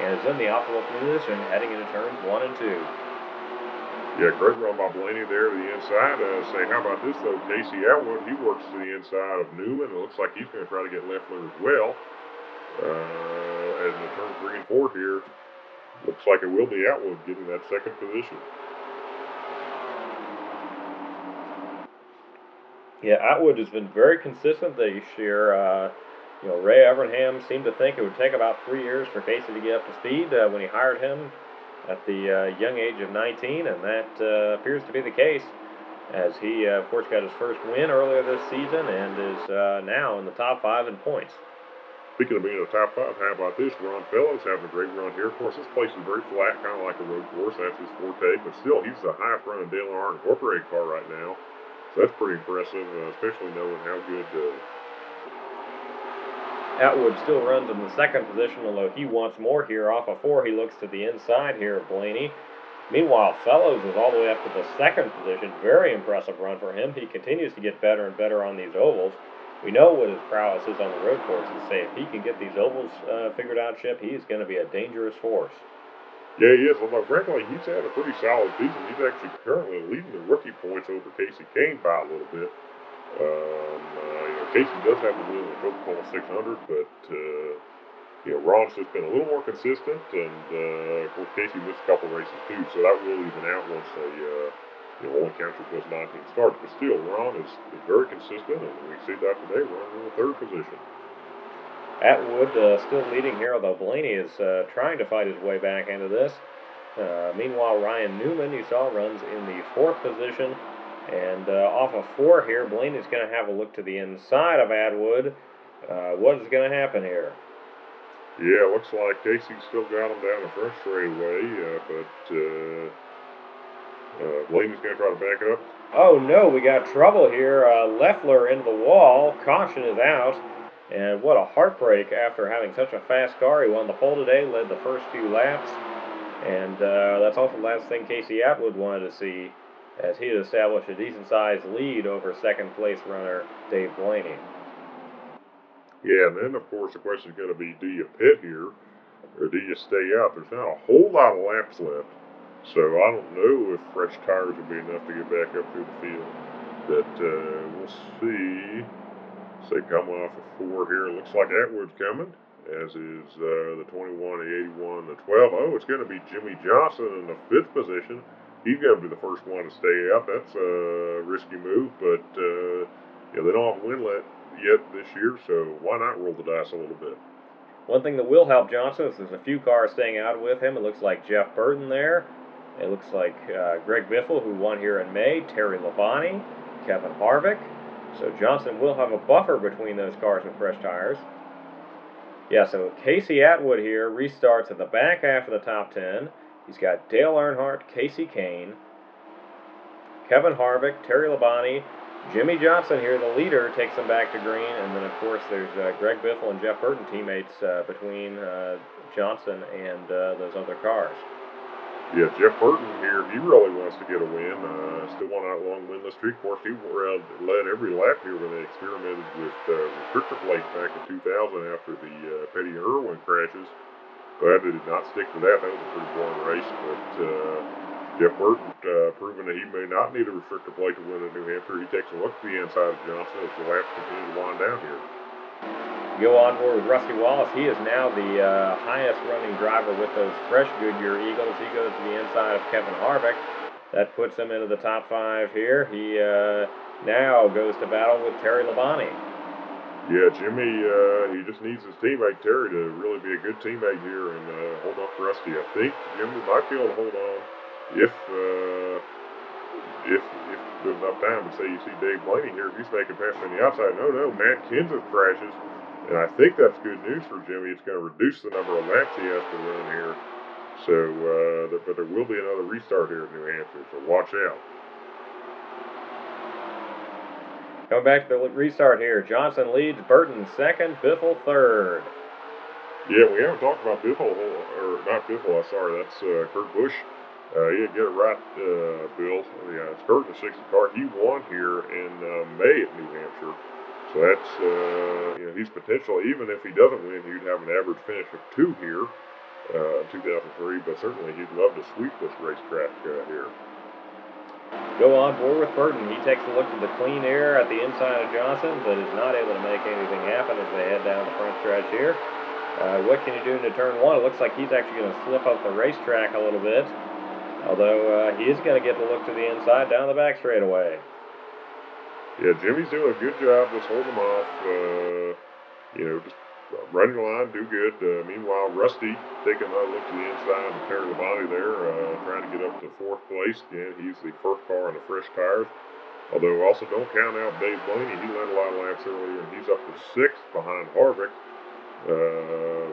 and is in the optimal position heading into turns 1 and 2. Yeah, great run by Blaney there to the inside. Say, how about this, though? Casey Atwood, he works to the inside of Newman. It looks like he's going to try to get Leffler as well. As in turn 3 and 4 here, looks like it will be Atwood getting that second position. Yeah, Atwood has been very consistent this year. Ray Evernham seemed to think it would take about 3 years for Casey to get up to speed when he hired him at the young age of 19, and that appears to be the case, as he, of course, got his first win earlier this season and is now in the top 5 in points. Speaking of being in the top 5, how about this? Ron Fellows having a great run here. Of course, this place is very flat, kind of like a road course. That's his forte, but still, he's the highest running Dale Earnhardt Incorporated car right now. So that's pretty impressive, especially knowing how good Atwood still runs in the second position, although he wants more here. Off of 4, he looks to the inside here of Blaney. Meanwhile, Fellows is all the way up to the second position. Very impressive run for him. He continues to get better and better on these ovals. We know what his prowess is on the road courses. Say, if he can get these ovals figured out, Chip, he's going to be a dangerous force. Yeah, he is. Although, frankly, he's had a pretty solid season. He's actually currently leading the rookie points over Casey Kane by a little bit. Casey does have the win in the Coca-Cola 600, but Ron's just been a little more consistent, and of course Casey missed a couple races too, so that will even out once they only counted those 19 starts. But still, Ron is very consistent, and we see that today. Ron in the third position. Atwood still leading here, although Blaney is trying to fight his way back into this. Meanwhile, Ryan Newman, you saw, runs in the fourth position. And off of 4 here, Blaney's going to have a look to the inside of Atwood. What is going to happen here? Yeah, looks like Casey still got him down the front straightaway, but Blaney's going to try to back it up. Oh no, we got trouble here. Leffler into the wall. Caution is out. And what a heartbreak after having such a fast car. He won the pole today, led the first few laps. And that's also the last thing Casey Atwood wanted to see, as he had established a decent-sized lead over second-place runner Dave Blaney. Yeah, and then, of course, the question is going to be, do you pit here, or do you stay out? There's not a whole lot of laps left, so I don't know if fresh tires will be enough to get back up through the field. But we'll see. Say coming off of 4 here, it looks like Atwood's coming, as is the 21, the 81, the 12. Oh, it's going to be Jimmy Johnson in the 5th position. He's going to be the first one to stay out. That's a risky move, but they don't have a win yet this year, so why not roll the dice a little bit? One thing that will help Johnson is there's a few cars staying out with him. It looks like Jeff Burton there. It looks like Greg Biffle, who won here in May, Terry Labonte, Kevin Harvick. So Johnson will have a buffer between those cars with fresh tires. Yeah, so Casey Atwood here restarts at the back half of the top 10. He's got Dale Earnhardt, Casey Kane, Kevin Harvick, Terry Labonte, Jimmy Johnson here, the leader, takes them back to green. And then, of course, there's Greg Biffle and Jeff Burton, teammates between Johnson and those other cars. Yeah, Jeff Burton here, he really wants to get a win. Still on that long winless streak. Of course, he led every lap here when they experimented with restrictor plates back in 2000 after the Petty and Irwin crashes. Glad they did not stick to that. That was a pretty boring race. But Jeff Burton proving that he may not need a restrictor plate to win at New Hampshire. He takes a look at the inside of Johnson as the laps continue to wind down here. Go on board with Rusty Wallace. He is now the highest running driver with those fresh Goodyear Eagles. He goes to the inside of Kevin Harvick. That puts him into the top 5 here. He now goes to battle with Terry Labonte. Yeah, Jimmy, he just needs his teammate Terry to really be a good teammate here and hold up Rusty. I think Jimmy might be able to hold on if if there's enough time, to say you see Dave Blaney here, if he's making passes on the outside, no, Matt Kenseth crashes. And I think that's good news for Jimmy. It's going to reduce the number of laps he has to run here. So, but there will be another restart here in New Hampshire, so watch out. Coming back to the restart here, Johnson leads, Burton second, Biffle third. Yeah, we haven't talked about Biffle, or not Biffle, sorry, that's Kurt Busch. Yeah, get it right, Bill. Yeah, it's Kurt in the 60 car. He won here in May at New Hampshire. So that's, his potential, even if he doesn't win, he'd have an average finish of 2 here in 2003, but certainly he'd love to sweep this racetrack here. Go on board with Burton. He takes a look at the clean air at the inside of Johnson, but is not able to make anything happen as they head down the front stretch here. What can he do into turn one? It looks like he's actually going to slip up the racetrack a little bit, although he is going to get to look to the inside down the back straightaway. Yeah, Jimmy's doing a good job just holding him off, just running the line, do good. Meanwhile, Rusty taking another look to the inside and Terry Labonte there, trying to get up to 4th place. Again, he's the first car on the fresh tires. Although also don't count out Dave Blaney. He led a lot of laps earlier, and he's up to 6th behind Harvick.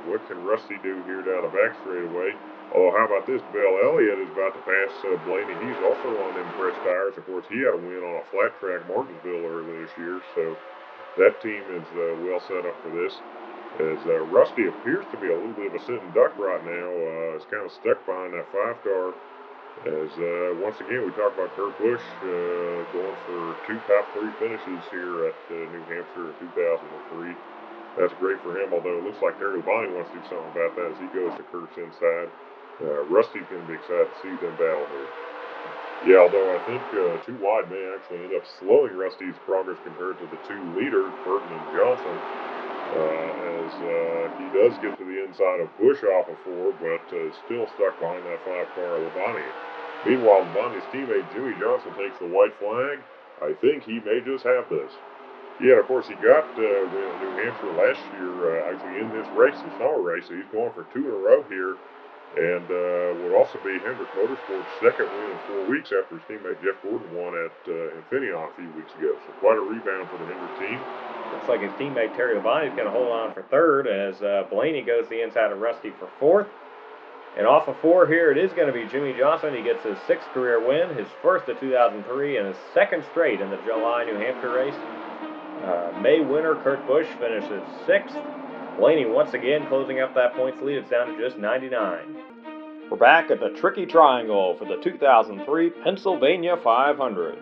What can Rusty do here down the back straightaway? Oh, how about this? Bill Elliott is about to pass Blaney. He's also on them fresh tires. Of course, he had a win on a flat track Martinsville earlier this year, so that team is well set up for this. As Rusty appears to be a little bit of a sitting duck right now. Is kind of stuck behind that 5 car. As once again, we talk about Kurt Busch going for 2 top 3 finishes here at New Hampshire in 2003. That's great for him, although it looks like Terry Labonte wants to do something about that as he goes to Kurt's inside. Rusty's going to be excited to see them battle here. Yeah, although I think 2 wide may actually end up slowing Rusty's progress compared to the 2 leaders, Burton and Johnson, as he does get to the inside of Busch off of 4, but still stuck behind that 5 car Labonte. Meanwhile, Labonte's teammate Jimmy Johnson takes the white flag. I think he may just have this. Yeah, of course, he got New Hampshire last year, actually in this race, the summer race, so he's going for 2 in a row here, and would also be Hendrick Motorsports' 2nd win in 4 weeks after his teammate Jeff Gordon won at Infineon a few weeks ago. So quite a rebound for the Hendrick team. Looks like his teammate Terry Labonte is going to hold on for 3rd as Blaney goes to the inside of Rusty for 4th. And off of 4 here, it is going to be Jimmy Johnson. He gets his 6th career win, his 1st of 2003, and his 2nd straight in the July New Hampshire race. May winner Kurt Busch finishes 6th. Blaney once again closing up that points lead. It's down to just 99. We're back at the Tricky Triangle for the 2003 Pennsylvania 500.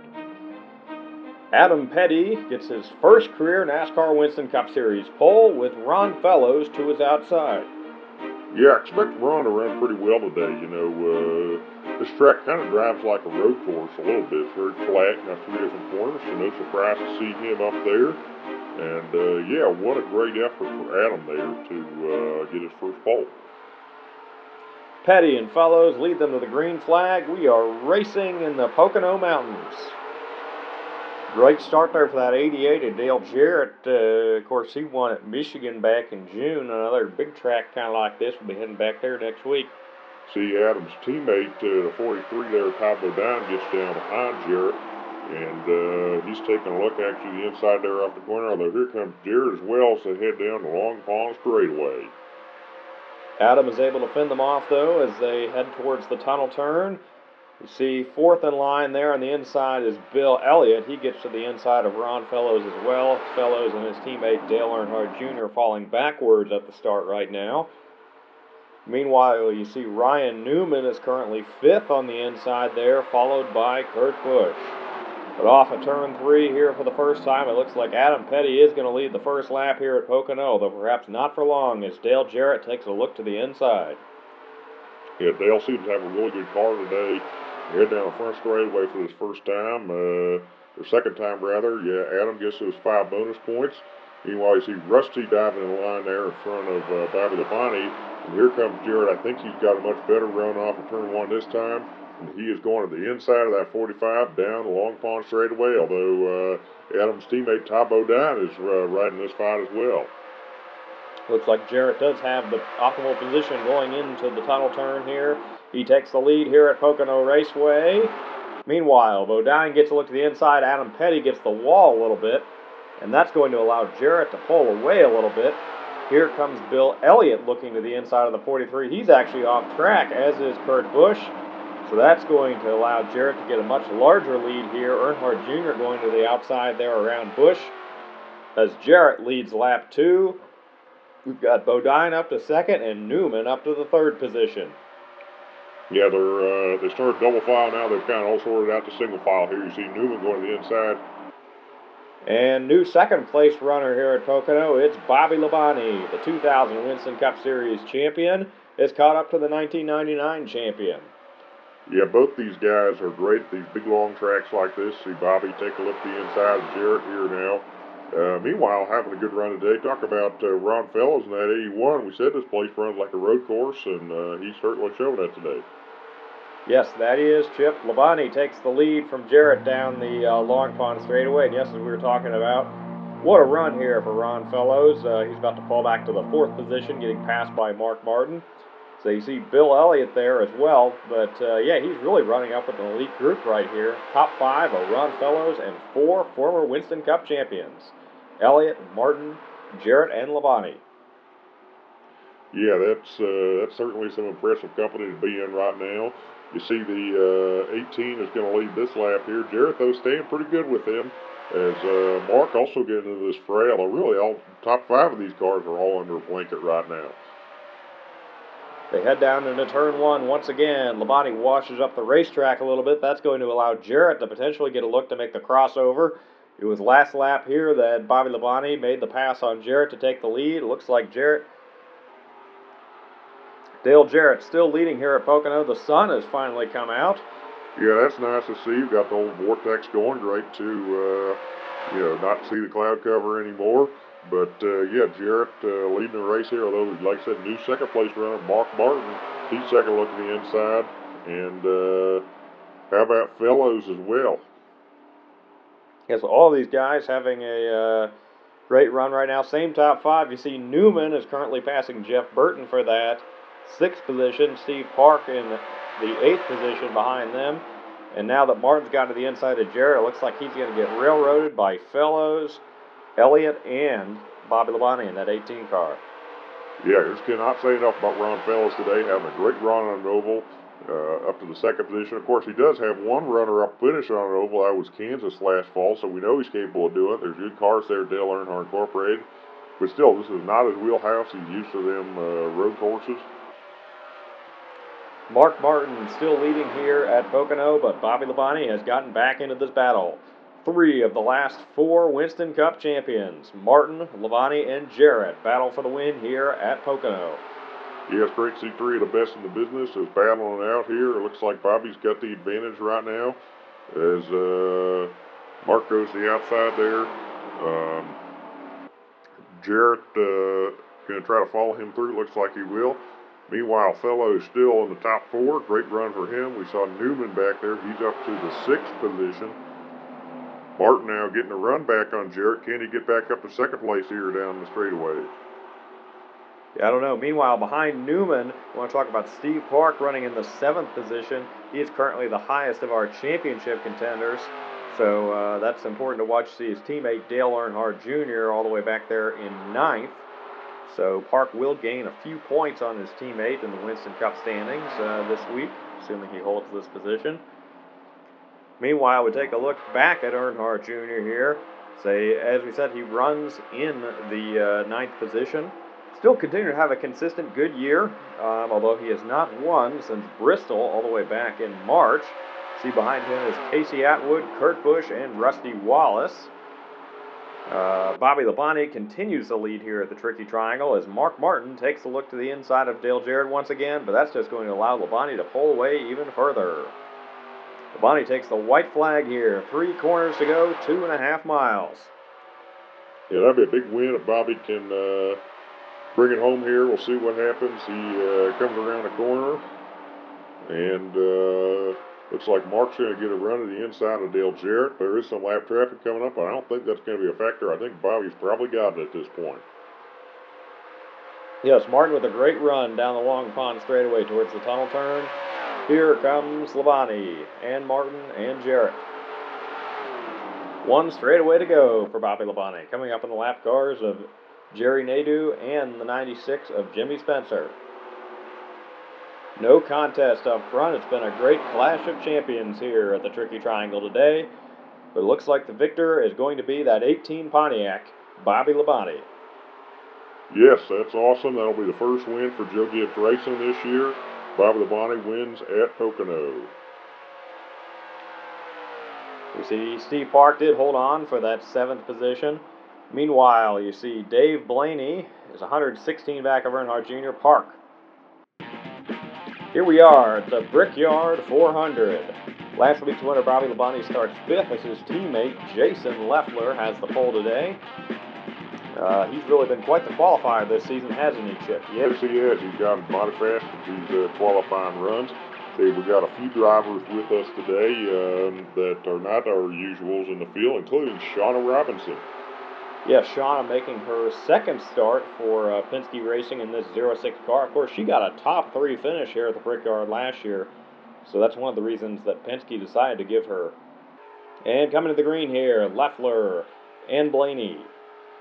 Adam Petty gets his first career NASCAR Winston Cup Series pole with Ron Fellows to his outside. Yeah, I expect Ron to run pretty well today. This track kind of drives like a road course a little bit. It's very flat, got 3 different corners, so no surprise to see him up there. And yeah, what a great effort for Adam there to get his first pole. Petty and Fellows lead them to the green flag. We are racing in the Pocono Mountains. Great start there for that 88 of Dale Jarrett. Of course, he won at Michigan back in June. Another big track kind of like this will be heading back there next week. See, Adam's teammate, the 43 there, Ty Bodine, gets down behind Jarrett. And he's taking a look actually the inside there off the corner. Although here comes Jarrett as well, so head down the Long Pond straightaway. Adam is able to fend them off, though, as they head towards the tunnel turn. You see 4th in line there on the inside is Bill Elliott. He gets to the inside of Ron Fellows as well. Fellows and his teammate Dale Earnhardt Jr. falling backwards at the start right now. Meanwhile, you see Ryan Newman is currently 5th on the inside there, followed by Kurt Busch. But off of turn 3 here for the first time, it looks like Adam Petty is going to lead the first lap here at Pocono, though perhaps not for long as Dale Jarrett takes a look to the inside. Yeah, Dale seems to have a really good car today. Head down the front straightaway for his first time, or second time rather. Yeah, Adam gets those 5 bonus points. Meanwhile, you see Rusty diving in the line there in front of Bobby Labonte. And here comes Jarrett. I think he's got a much better run off of turn 1 this time. And he is going to the inside of that 45 down the Long Pond straightaway, although Adam's teammate Ty Bodine is right in this fight as well. Looks like Jarrett does have the optimal position going into the tunnel turn here. He takes the lead here at Pocono Raceway. Meanwhile, Bodine gets a look to the inside. Adam Petty gets the wall a little bit, and that's going to allow Jarrett to pull away a little bit. Here comes Bill Elliott looking to the inside of the 43. He's actually off track, as is Kurt Busch. So that's going to allow Jarrett to get a much larger lead here. Earnhardt Jr. going to the outside there around Busch as Jarrett leads lap 2. We've got Bodine up to second and Newman up to the third position. Yeah, they started double file now. They've kind of all sorted out the single file here. You see Newman going to the inside. And new second place runner here at Pocono, it's Bobby Labonte, the 2000 Winston Cup Series champion, is caught up to the 1999 champion. Yeah, both these guys are great at these big long tracks like this. See Bobby take a look at the inside of Jarrett here now. Meanwhile, having a good run today. Talk about Ron Fellows in that 81. We said this place runs like a road course, and he's certainly shown that today. Yes, that is Chip. Labonte takes the lead from Jarrett down the Long Pond straightaway. And yes, as we were talking about, what a run here for Ron Fellows. He's about to fall back to the 4th position, getting passed by Mark Martin. So you see Bill Elliott there as well. But yeah, he's really running up with an elite group right here. Top 5 are Ron Fellows and 4 former Winston Cup champions. Elliott, Martin, Jarrett, and Labonte. Yeah, that's certainly some impressive company to be in right now. You see the 18 is going to lead this lap here. Jarrett, though, staying pretty good with him as Mark also getting into this fray. Really, all top 5 of these cars are all under a blanket right now. They head down into turn 1 once again. Labonte washes up the racetrack a little bit. That's going to allow Jarrett to potentially get a look to make the crossover. It was last lap here that Bobby Labonte made the pass on Jarrett to take the lead. It looks like Dale Jarrett still leading here at Pocono. The sun has finally come out. Yeah, that's nice to see. You've got the old vortex going. Great to, not see the cloud cover anymore. But, yeah, Jarrett leading the race here, although, like I said, new second place runner, Mark Martin. He's second look at the inside. And how about Fellows as well? Yes, all these guys having a great run right now. Same top 5. You see Newman is currently passing Jeff Burton for that 6th position. Steve Park in the 8th position behind them. And now that Martin's gotten to the inside of Jarrett, it looks like he's going to get railroaded by Fellows, Elliott, and Bobby Labonte in that 18 car. Yeah, just cannot say enough about Ron Fellows today, having a great run on an oval, up to the 2nd position. Of course, he does have one runner-up finish on an oval. That was Kansas last fall, so we know he's capable of doing it. There's good cars there, Dale Earnhardt Incorporated. But still, this is not his wheelhouse. He's used to them road courses. Mark Martin still leading here at Pocono, but Bobby Labonte has gotten back into this battle. 3 of the last 4 Winston Cup champions, Martin, Labonte, and Jarrett, battle for the win here at Pocono. Yes, great to see 3 of the best in the business is battling out here. It looks like Bobby's got the advantage right now as Mark goes to the outside there. Jarrett going to try to follow him through. Looks like he will. Meanwhile, Fellows still in the top 4. Great run for him. We saw Newman back there. He's up to the 6th position. Martin now getting a run back on Jarrett. Can he get back up to 2nd place here down the straightaway? Yeah, I don't know. Meanwhile, behind Newman, we want to talk about Steve Park running in the 7th position. He is currently the highest of our championship contenders. So that's important to watch. See his teammate Dale Earnhardt Jr. all the way back there in 9th. So Park will gain a few points on his teammate in the Winston Cup standings this week, assuming he holds this position. Meanwhile, we take a look back at Earnhardt Jr. here. As we said, he runs in the 9th position. Still continuing to have a consistent good year, although he has not won since Bristol all the way back in March. See behind him is Casey Atwood, Kurt Busch, and Rusty Wallace. Bobby Labonte continues the lead here at the Tricky Triangle as Mark Martin takes a look to the inside of Dale Jarrett once again, but that's just going to allow Labonte to pull away even further. Labonte takes the white flag here. 3 corners to go, 2.5 miles. Yeah, that'd be a big win if Bobby can bring it home here. We'll see what happens. He comes around the corner, and looks like Mark's going to get a run to the inside of Dale Jarrett. There is some lap traffic coming up, but I don't think that's going to be a factor. I think Bobby's probably got it at this point. Yes, Martin with a great run down the Long Pond straightaway towards the tunnel turn. Here comes Sylvania and Martin and Jarrett. One straightaway to go for Bobby Labonte. Coming up in the lap cars of Jerry Nadeau and the 96 of Jimmy Spencer. No contest up front. It's been a great clash of champions here at the Tricky Triangle today. But it looks like the victor is going to be that 18 Pontiac, Bobby Labonte. Yes, that's awesome. That'll be the first win for Joe Gibbs Racing this year. Bobby Labonte wins at Pocono. You see Steve Park did hold on for that 7th position. Meanwhile, you see Dave Blaney is 116 back of Earnhardt Jr. Park. Here we are at the Brickyard 400. Last week's winner, Bobby Labonte, starts 5th as his teammate Jason Leffler has the pole today. He's really been quite the qualifier this season, hasn't he, Chip? Yes, he has. He's got mighty fast at these qualifying runs. We've got a few drivers with us today that are not our usuals in the field, including Shauna Robinson. Yes, Shauna making her 2nd start for Penske Racing in this 06 car. Of course, she got a top 3 finish here at the Brickyard last year, so that's one of the reasons that Penske decided to give her. And coming to the green here, Leffler and Blaney.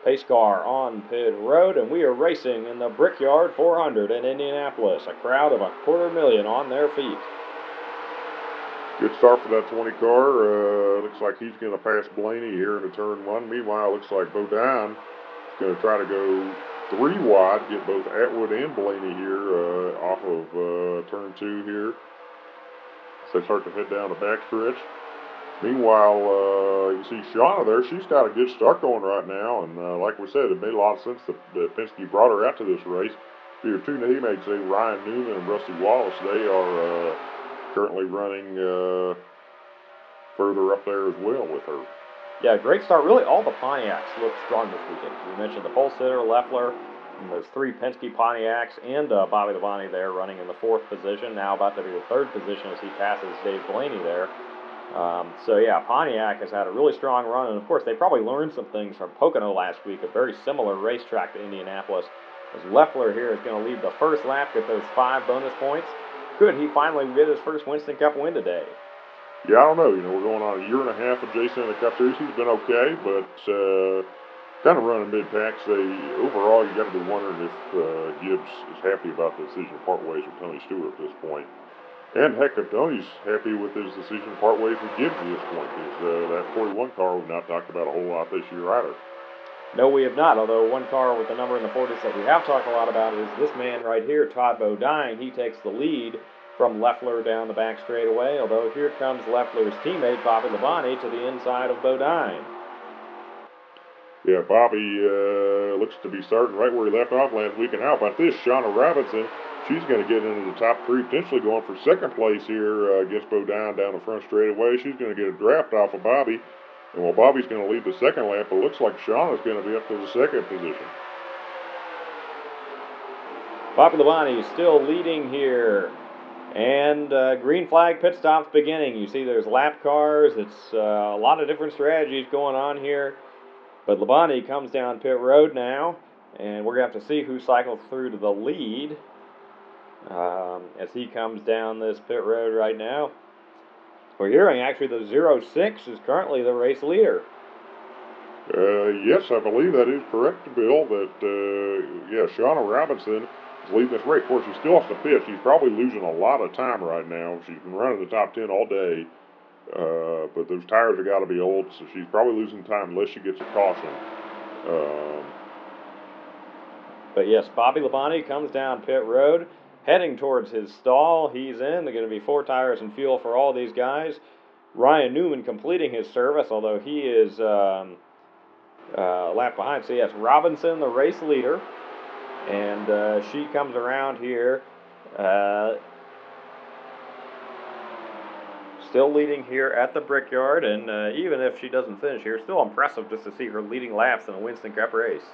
Pace car on pit road, and we are racing in the Brickyard 400 in Indianapolis. A crowd of 250,000 on their feet. Good start for that 20 car. Looks like he's going to pass Blaney here into turn 1. Meanwhile, looks like Bodine is going to try to go 3 wide, get both Atwood and Blaney here off of turn 2 here. So they start to head down the backstretch. Meanwhile, you see Shauna there. She's got a good start going right now, and like we said, it made a lot of sense that Penske brought her out to this race. Your 2 teammates, Ryan Newman and Rusty Wallace, they are currently running further up there as well with her. Yeah, great start. Really, all the Pontiacs look strong this weekend. We mentioned the pole sitter, Leffler, and those 3 Penske Pontiacs, and Bobby Labonte there running in the 4th position. Now about to be the 3rd position as he passes Dave Blaney there. So yeah, Pontiac has had a really strong run, and of course they probably learned some things from Pocono last week, a very similar racetrack to Indianapolis. As Leffler here is going to lead the first lap, get those 5 bonus points. Could he finally get his first Winston Cup win today? Yeah, I don't know. We're going on a year and a half of Jason in the Cup Series. He's been okay, but kind of running mid-pack. Overall, you got to be wondering if Gibbs is happy about the decision to part ways with Tony Stewart at this point. And heck, if Tony's happy with his decision to part ways with Gibbs at this point, because that 41 car we've not talked about a whole lot this year either. No, we have not, although one car with the number in the 40s that we have talked a lot about is this man right here, Todd Bodine. He takes the lead from Leffler down the back straightaway, although here comes Leffler's teammate, Bobby Labonte, to the inside of Bodine. Yeah, Bobby looks to be starting right where he left off last week. And how about this? Shauna Robinson, she's going to get into the top 3, potentially going for 2nd place here against Bodine down the front straightaway. She's going to get a draft off of Bobby. And while Bobby's going to lead the 2nd lap, it looks like Shauna's going to be up to the 2nd position. Bobby Labonte is still leading here. And green flag pit stops beginning. You see there's lap cars. It's a lot of different strategies going on here. But Labonte comes down pit road now, and we're going to have to see who cycles through to the lead as he comes down this pit road right now. We're hearing actually the 06 is currently the race leader. Yes, I believe that is correct, Bill, that, Shauna Robinson is leading this race. Of course, she still has to pit. She's probably losing a lot of time right now. She's been running the top 10 all day. But those tires have got to be old, so she's probably losing time unless she gets a caution. But yes, Bobby Labonte comes down pit road, heading towards his stall. He's in. They're going to be 4 tires and fuel for all these guys. Ryan Newman completing his service, although he is a lap behind. So yes, Robinson, the race leader, and she comes around here. Still leading here at the Brickyard, and even if she doesn't finish here, still impressive just to see her leading laps in a Winston Cup race.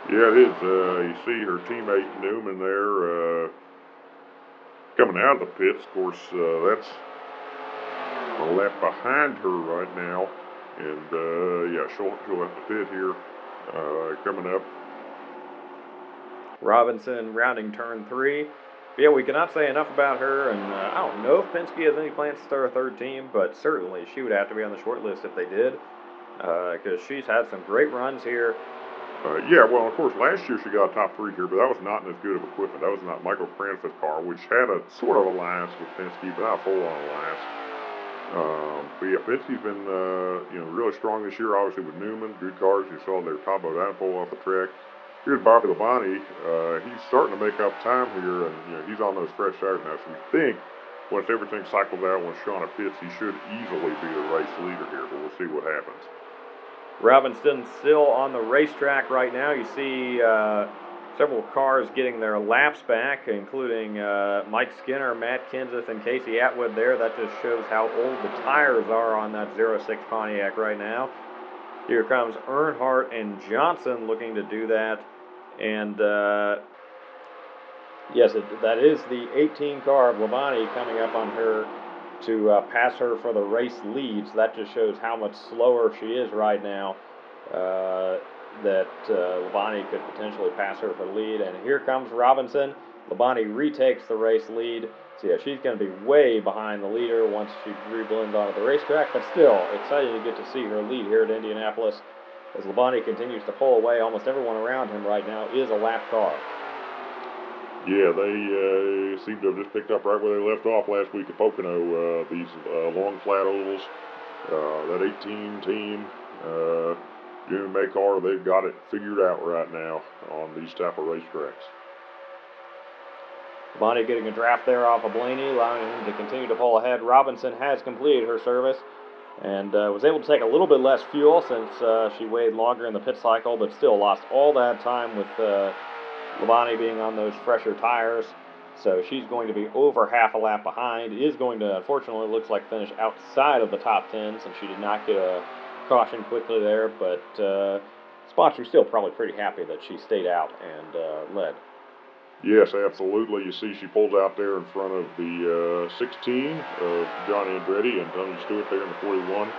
Yeah, it is. You see her teammate Newman there coming out of the pits. Of course, that's a lap behind her right now, and she'll have to pit here coming up. Robinson rounding turn 3. But yeah, we cannot say enough about her, and I don't know if Penske has any plans to start a third team, but certainly she would have to be on the short list if they did, because she's had some great runs here. Yeah, well, of course, last year she got a top 3 here, but that was not in as good of equipment. That was not Michael Cranfith's car, which had a sort of alliance with Penske, but not a full-on alliance. But yeah, Penske's been, really strong this year, obviously with Newman, good cars. You saw their Tabo Danpole off the track. Here's Bobby Labonte. He's starting to make up time here, and he's on those fresh tires now. So we think once everything cycles out, once Shauna pits, he should easily be the race leader here, but we'll see what happens. Robinson still on the racetrack right now. You see several cars getting their laps back, including Mike Skinner, Matt Kenseth, and Casey Atwood there. That just shows how old the tires are on that 06 Pontiac right now. Here comes Earnhardt and Johnson looking to do that. And yes, that is the 18 car of Labonte coming up on her to pass her for the race lead. So that just shows how much slower she is right now. That Labonte could potentially pass her for the lead. And here comes Robinson. Labonte retakes the race lead. So yeah, she's going to be way behind the leader once she reblends onto the racetrack. But still, excited to get to see her lead here at Indianapolis. As Labonte continues to pull away, almost everyone around him right now is a lap car. Yeah, they seem to have just picked up right where they left off last week at Pocono. These long flat ovals, that 18 team UMA car, they've got it figured out right now on these type of racetracks. Labonte getting a draft there off of Blaney, allowing him to continue to pull ahead. Robinson has completed her service and was able to take a little bit less fuel since she waited longer in the pit cycle, but still lost all that time with Labonte being on those fresher tires. So she's going to be over half a lap behind. Is going to, unfortunately, looks like finish outside of the top 10 since she did not get a caution quickly there, but sponsor's still probably pretty happy that she stayed out and led. Yes, absolutely. You see she pulls out there in front of the 16 of John Andretti and Tony Stewart there in the 41.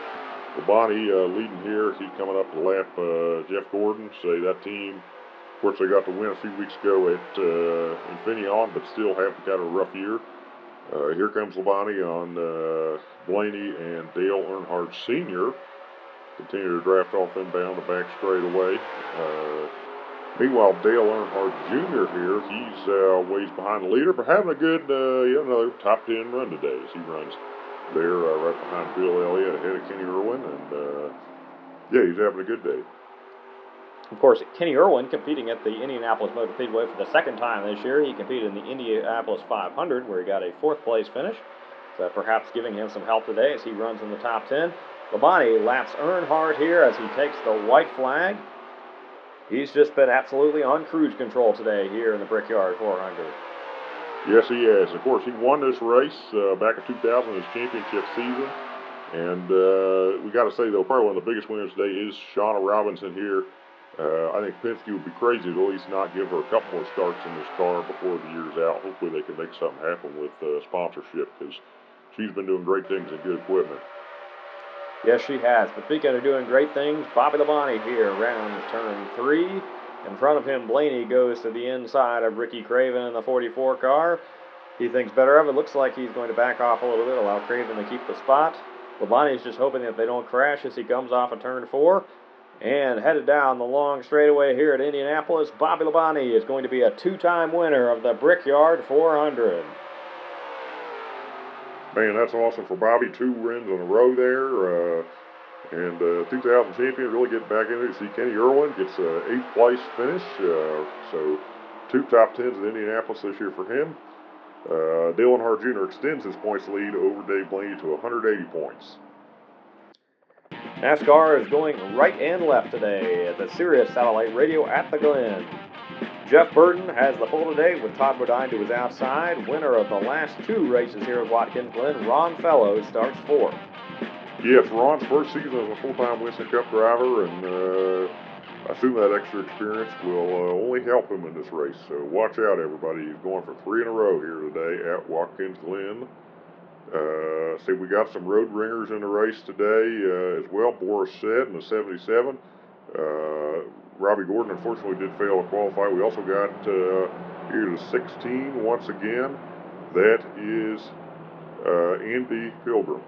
Labonte leading here. He's coming up to lap Jeff Gordon. Say that team, of course, they got the win a few weeks ago at Infineon, but still haven't got a rough year. Here comes Labonte on Blaney and Dale Earnhardt Sr. Continue to draft off inbound the back straightaway. Meanwhile, Dale Earnhardt Jr. here, he's ways behind the leader, but having a good, another top 10 run today as he runs there right behind Bill Elliott ahead of Kenny Irwin, and he's having a good day. Of course, Kenny Irwin competing at the Indianapolis Motor Speedway for the second time this year. He competed in the Indianapolis 500 where he got a 4th place finish. So perhaps giving him some help today as he runs in the top 10. Labonte laps Earnhardt here as he takes the white flag. He's just been absolutely on cruise control today here in the Brickyard 400. Yes, he has. Of course, he won this race back in 2000, his championship season. And we got to say, though, probably one of the biggest winners today is Shauna Robinson here. I think Penske would be crazy to at least not give her a couple more starts in this car before the year's out. Hopefully they can make something happen with sponsorship because she's been doing great things and good equipment. Yes, she has. But speaking of doing great things, Bobby Labonte here around turn 3. In front of him, Blaney goes to the inside of Ricky Craven in the 44 car. He thinks better of it. Looks like he's going to back off a little bit, allow Craven to keep the spot. Labonte is just hoping that they don't crash as he comes off of turn 4. And headed down the long straightaway here at Indianapolis, Bobby Labonte is going to be a 2-time winner of the Brickyard 400. Man, that's awesome for Bobby. 2 wins in a row there. And 2000 champion, really getting back into it. See, Kenny Irwin gets an 8th place finish. So 2 top 10s in Indianapolis this year for him. Dale Earnhardt Jr. extends his points lead over Dave Blaney to 180 points. NASCAR is going right and left today at the Sirius satellite radio at the Glen. Jeff Burton has the pole today with Todd Bodine to his outside. Winner of the last 2 races here at Watkins Glen, Ron Fellows starts 4th. Yeah, it's Ron's first season as a full-time Winston Cup driver, and I assume that extra experience will only help him in this race. So watch out, everybody. He's going for 3 in a row here today at Watkins Glen. We got some road ringers in the race today as well. Boris Said in the 77. Robbie Gordon unfortunately did fail to qualify. We also got here to 16 once again. That is Andy Pilgrim.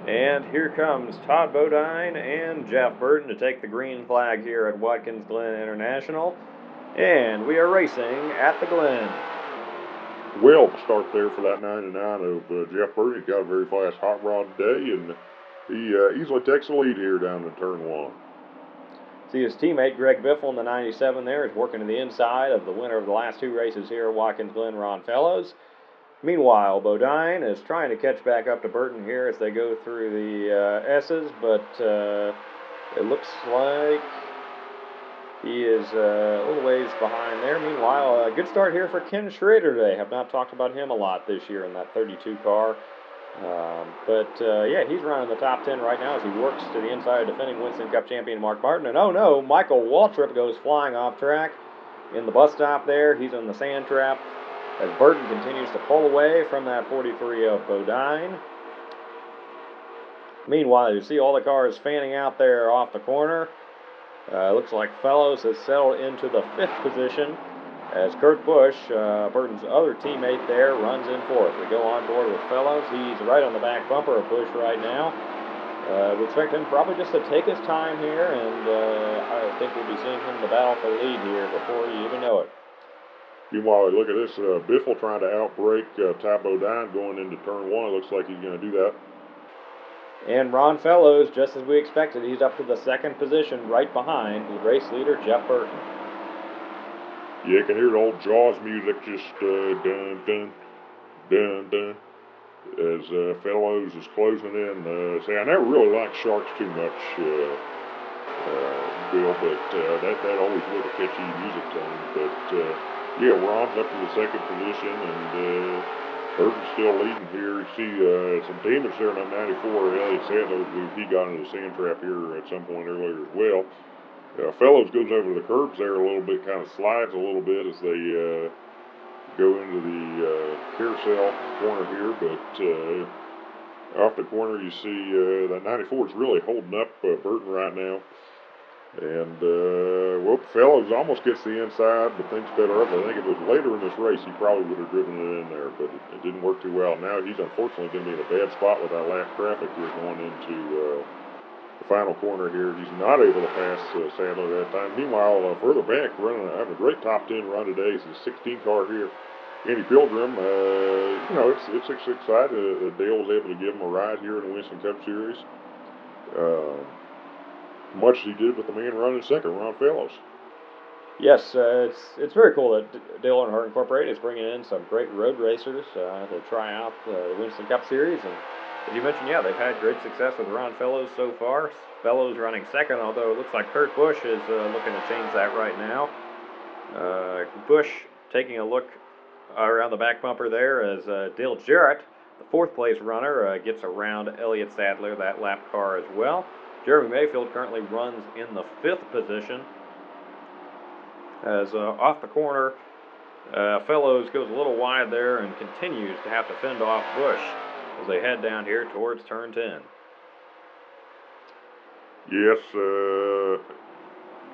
And here comes Todd Bodine and Jeff Burton to take the green flag here at Watkins Glen International. And we are racing at the Glen. Well, to start there for that 99 of Jeff Burton. He's got a very fast hot rod today, and he easily takes the lead here down to turn 1. See his teammate Greg Biffle in the 97 there is working to the inside of the winner of the last 2 races here at Watkins Glen, Ron Fellows. Meanwhile, Bodine is trying to catch back up to Burton here as they go through the S's, but it looks like he is a little ways behind there. Meanwhile, a good start here for Ken Schrader today. Have not talked about him a lot this year in that 32 car. Yeah, he's running the top 10 right now as he works to the inside of defending Winston Cup champion Mark Martin. And oh no, Michael Waltrip goes flying off track in the bus stop there. He's in the sand trap as Burton continues to pull away from that 43 of Bodine. Meanwhile, you see all the cars fanning out there off the corner. Looks like Fellows has settled into the 5th position as Kurt Busch, Burton's other teammate there, runs in 4th. We go on board with Fellows. He's right on the back bumper of Busch right now. We expect him probably just to take his time here, and I think we'll be seeing him in the battle for the lead here before you even know it. Meanwhile, look at this, Biffle trying to outbrake Todd Bodine going into turn 1. It looks like he's going to do that. And Ron Fellows, just as we expected, he's up to the 2nd position right behind the race leader, Jeff Burton. Yeah, you can hear the old Jaws music just dun, dun, dun, dun, as Fellows is closing in. See, I never really liked Sharks too much, Bill, but that always was a catchy music tone. But yeah, Ron's up to the 2nd position, and Burton's still leading here. You see some damage there in that 94. Elliott Sadler, he got into the sand trap here at some point earlier as well. Fellows goes over the curbs there a little bit, kind of slides a little bit as they go into the carousel corner here, but off the corner you see that 94 is really holding up Burton right now. And, well, Fellows almost gets the inside, but things better up. I think if it was later in this race, he probably would have driven it in there, but it didn't work too well. Now he's unfortunately going to be in a bad spot with that lap traffic here going into the final corner here. He's not able to pass Sadler that time. Meanwhile, further back, having a great top 10 run today. It's a 16 car here. Andy Pilgrim, you know, it's exciting that Dale was able to give him a ride here in the Winston Cup Series. Much as he did with the man running 2nd, Ron Fellows. Yes, it's very cool that Dale Earnhardt Incorporated is bringing in some great road racers to try out the Winston Cup Series. And as you mentioned, yeah, they've had great success with Ron Fellows so far. Fellows running 2nd, although it looks like Kurt Busch is looking to change that right now. Busch taking a look around the back bumper there as Dale Jarrett, the 4th place runner, gets around Elliott Sadler, that lap car as well. Jeremy Mayfield currently runs in the 5th position as off the corner, Fellows goes a little wide there and continues to have to fend off Busch as they head down here towards turn 10. Yes, you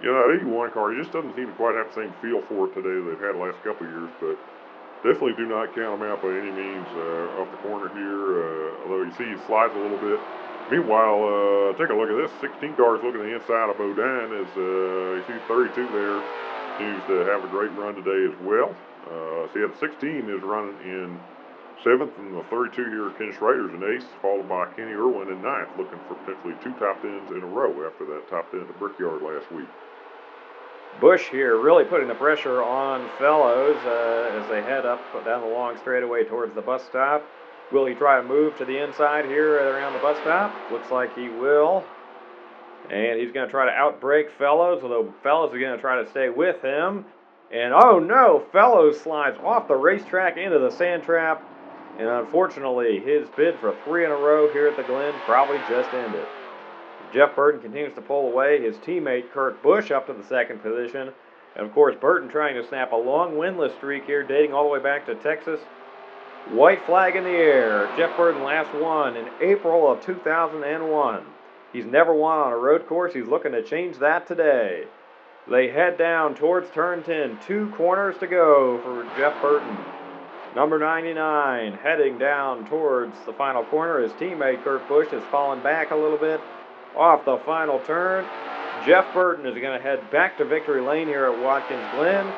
know, that 81 car, he just doesn't seem to quite have the same feel for it today that they've had the last couple of years, but definitely do not count him out by any means off the corner here, although you see he slides a little bit. Meanwhile, take a look at this. 16 cars looking at the inside of Bodine as you see 32 there. Continues to have a great run today as well. See, the 16 is running in 7th, and the 32 here, Ken Schrader's in 8th, followed by Kenny Irwin in 9th, looking for potentially 2 top 10s in a row after that top 10 at the Brickyard last week. Busch here really putting the pressure on Fellows as they head up down the long straightaway towards the bus stop. Will he try to move to the inside here around the bus stop? Looks like he will. And he's going to try to outbrake Fellows, although Fellows is going to try to stay with him. And oh no, Fellows slides off the racetrack into the sand trap. And unfortunately, his bid for 3 in a row here at the Glen probably just ended. Jeff Burton continues to pull away. His teammate Kurt Busch up to the 2nd position. And of course, Burton trying to snap a long winless streak here, dating all the way back to Texas. White flag in the air. Jeff Burton last won in April of 2001. He's never won on a road course. He's looking to change that today. They head down towards turn 10. 2 corners to go for Jeff Burton. Number 99 heading down towards the final corner. His teammate Kurt Busch is falling back a little bit off the final turn. Jeff Burton is going to head back to victory lane here at Watkins Glen.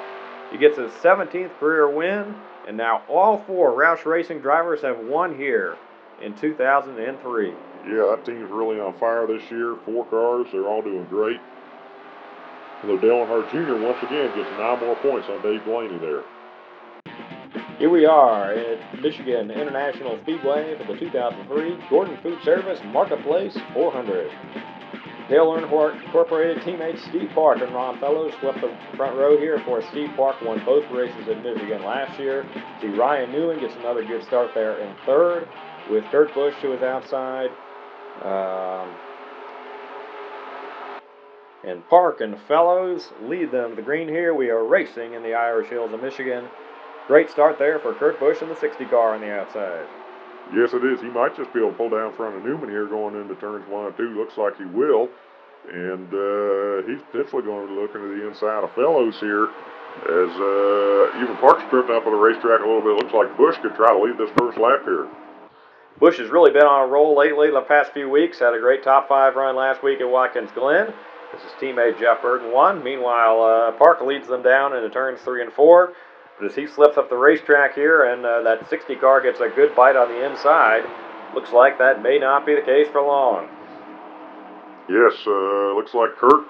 He gets his 17th career win, and now all 4 Roush Racing drivers have won here in 2003. Yeah, that team's really on fire this year. 4 cars, they're all doing great. Although Dale Earnhardt Jr. once again gets 9 more points on Dave Blaney there. Here we are at Michigan International Speedway for the 2003 Gordon Food Service Marketplace 400. Dale Earnhardt Incorporated teammates Steve Park and Ron Fellows swept the front row here. Of course, Steve Park won both races at Michigan last year. See, Ryan Newman gets another good start there in third with Kurt Busch to his outside. And Park and Fellows lead them to the green here. We are racing in the Irish Hills of Michigan. Great start there for Kurt Busch in the 60 car on the outside. Yes, it is. He might just be able to pull down in front of Newman here going into turns 1 and 2. Looks like he will. And he's potentially going to be looking to the inside of Fellows here as even Park's drifting up on the racetrack a little bit. Looks like Busch could try to lead this first lap here. Busch has really been on a roll lately the past few weeks. Had a great top 5 run last week at Watkins Glen. As his teammate Jeff Burton won. Meanwhile, Park leads them down into turns 3 and 4. But as he slips up the racetrack here and that 60 car gets a good bite on the inside, looks like that may not be the case for long. Yes, looks like Kurt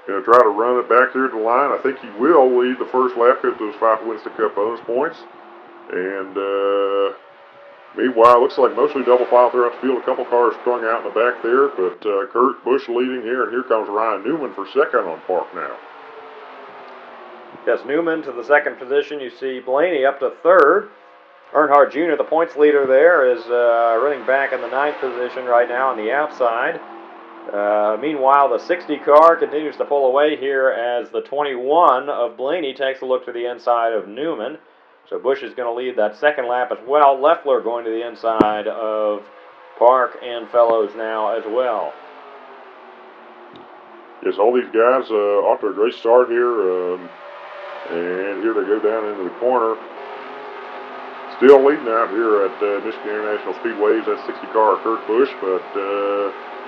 going to try to run it back here to the line. I think he will lead the first lap, get those 5 Winston Cup bonus points. And meanwhile, looks like mostly double file throughout the field. A couple cars strung out in the back there, but Kurt Busch leading here, and here comes Ryan Newman for second on Park now. Yes, Newman to the second position. You see Blaney up to third. Earnhardt Jr., the points leader there, is running back in the 9th position right now on the outside. Meanwhile, the 60 car continues to pull away here as the 21 of Blaney takes a look to the inside of Newman. So Busch is going to lead that second lap as well. Leffler going to the inside of Park and Fellows now as well. Yes, all these guys off to a great start here. And here they go down into the corner. Still leading out here at Michigan International Speedways, that 60 car, Kurt Busch, but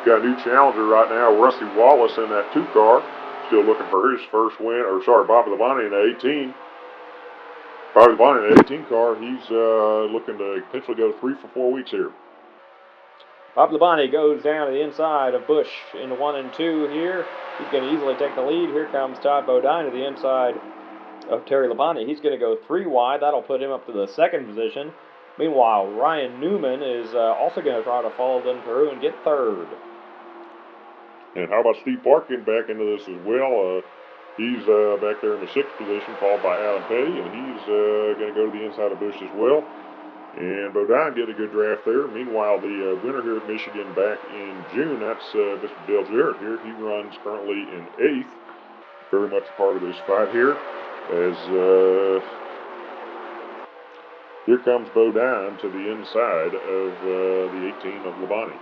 got a new challenger right now, Rusty Wallace in that 2 car. Still looking for his first win, Bobby Labonte in the 18. Bobby Labonte in the 18 car, he's looking to potentially go 3 for 4 weeks here. Bob Labonte goes down to the inside of Busch into 1 and 2 here. He's going to easily take the lead. Here comes Todd Bodine to the inside of Terry Labonte. He's going to go 3 wide. That'll put him up to the second position. Meanwhile, Ryan Newman is also going to try to follow them through and get third. And how about Steve Park getting back into this as well? He's back there in the 6th position, followed by Adam Petty, and he's going to go to the inside of Busch as well. And Bodine did a good draft there. Meanwhile, the winner here at Michigan back in June, that's Mr. Dale Jarrett here. He runs currently in 8th. Very much a part of this fight here. As here comes Bodine to the inside of the 18 of Labonte.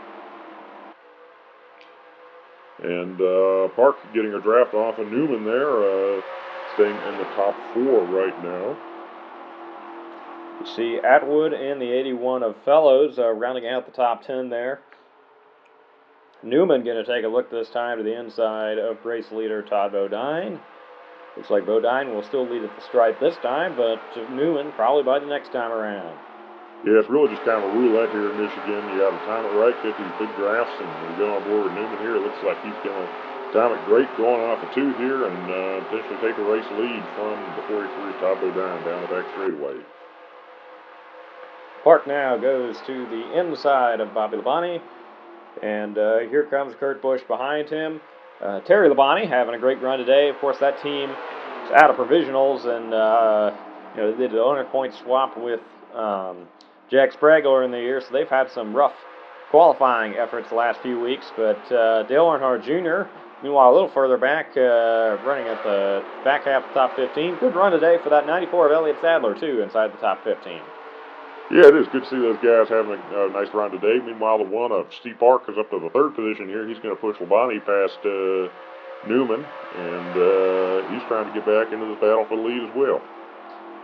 And Park getting a draft off of Newman there, staying in the top 4 right now. You see Atwood and the 81 of Fellows rounding out the top 10 there. Newman going to take a look this time to the inside of race leader Todd Bodine. Looks like Bodine will still lead at the stripe this time, but Newman probably by the next time around. Yeah, it's really just kind of a roulette here in Michigan. You got to time it right, get these big drafts, and we go on board with Newman here. It looks like he's going to time it great going off of 2 here and potentially take the race lead from the 43 Todd Bodine down the back straightaway. Park now goes to the inside of Bobby Labonte, and here comes Kurt Busch behind him. Terry Labonte having a great run today. Of course, that team is out of provisionals, and they did the owner point swap with Jack Sprague earlier in the year, so they've had some rough qualifying efforts the last few weeks. But Dale Earnhardt Jr., meanwhile, a little further back, running at the back half of the top 15. Good run today for that 94 of Elliott Sadler, too, inside the top 15. Yeah, it is good to see those guys having a nice run today. Meanwhile, the one of Steve Park is up to the third position here. He's going to push Labonte past Newman, and he's trying to get back into this battle for the lead as well.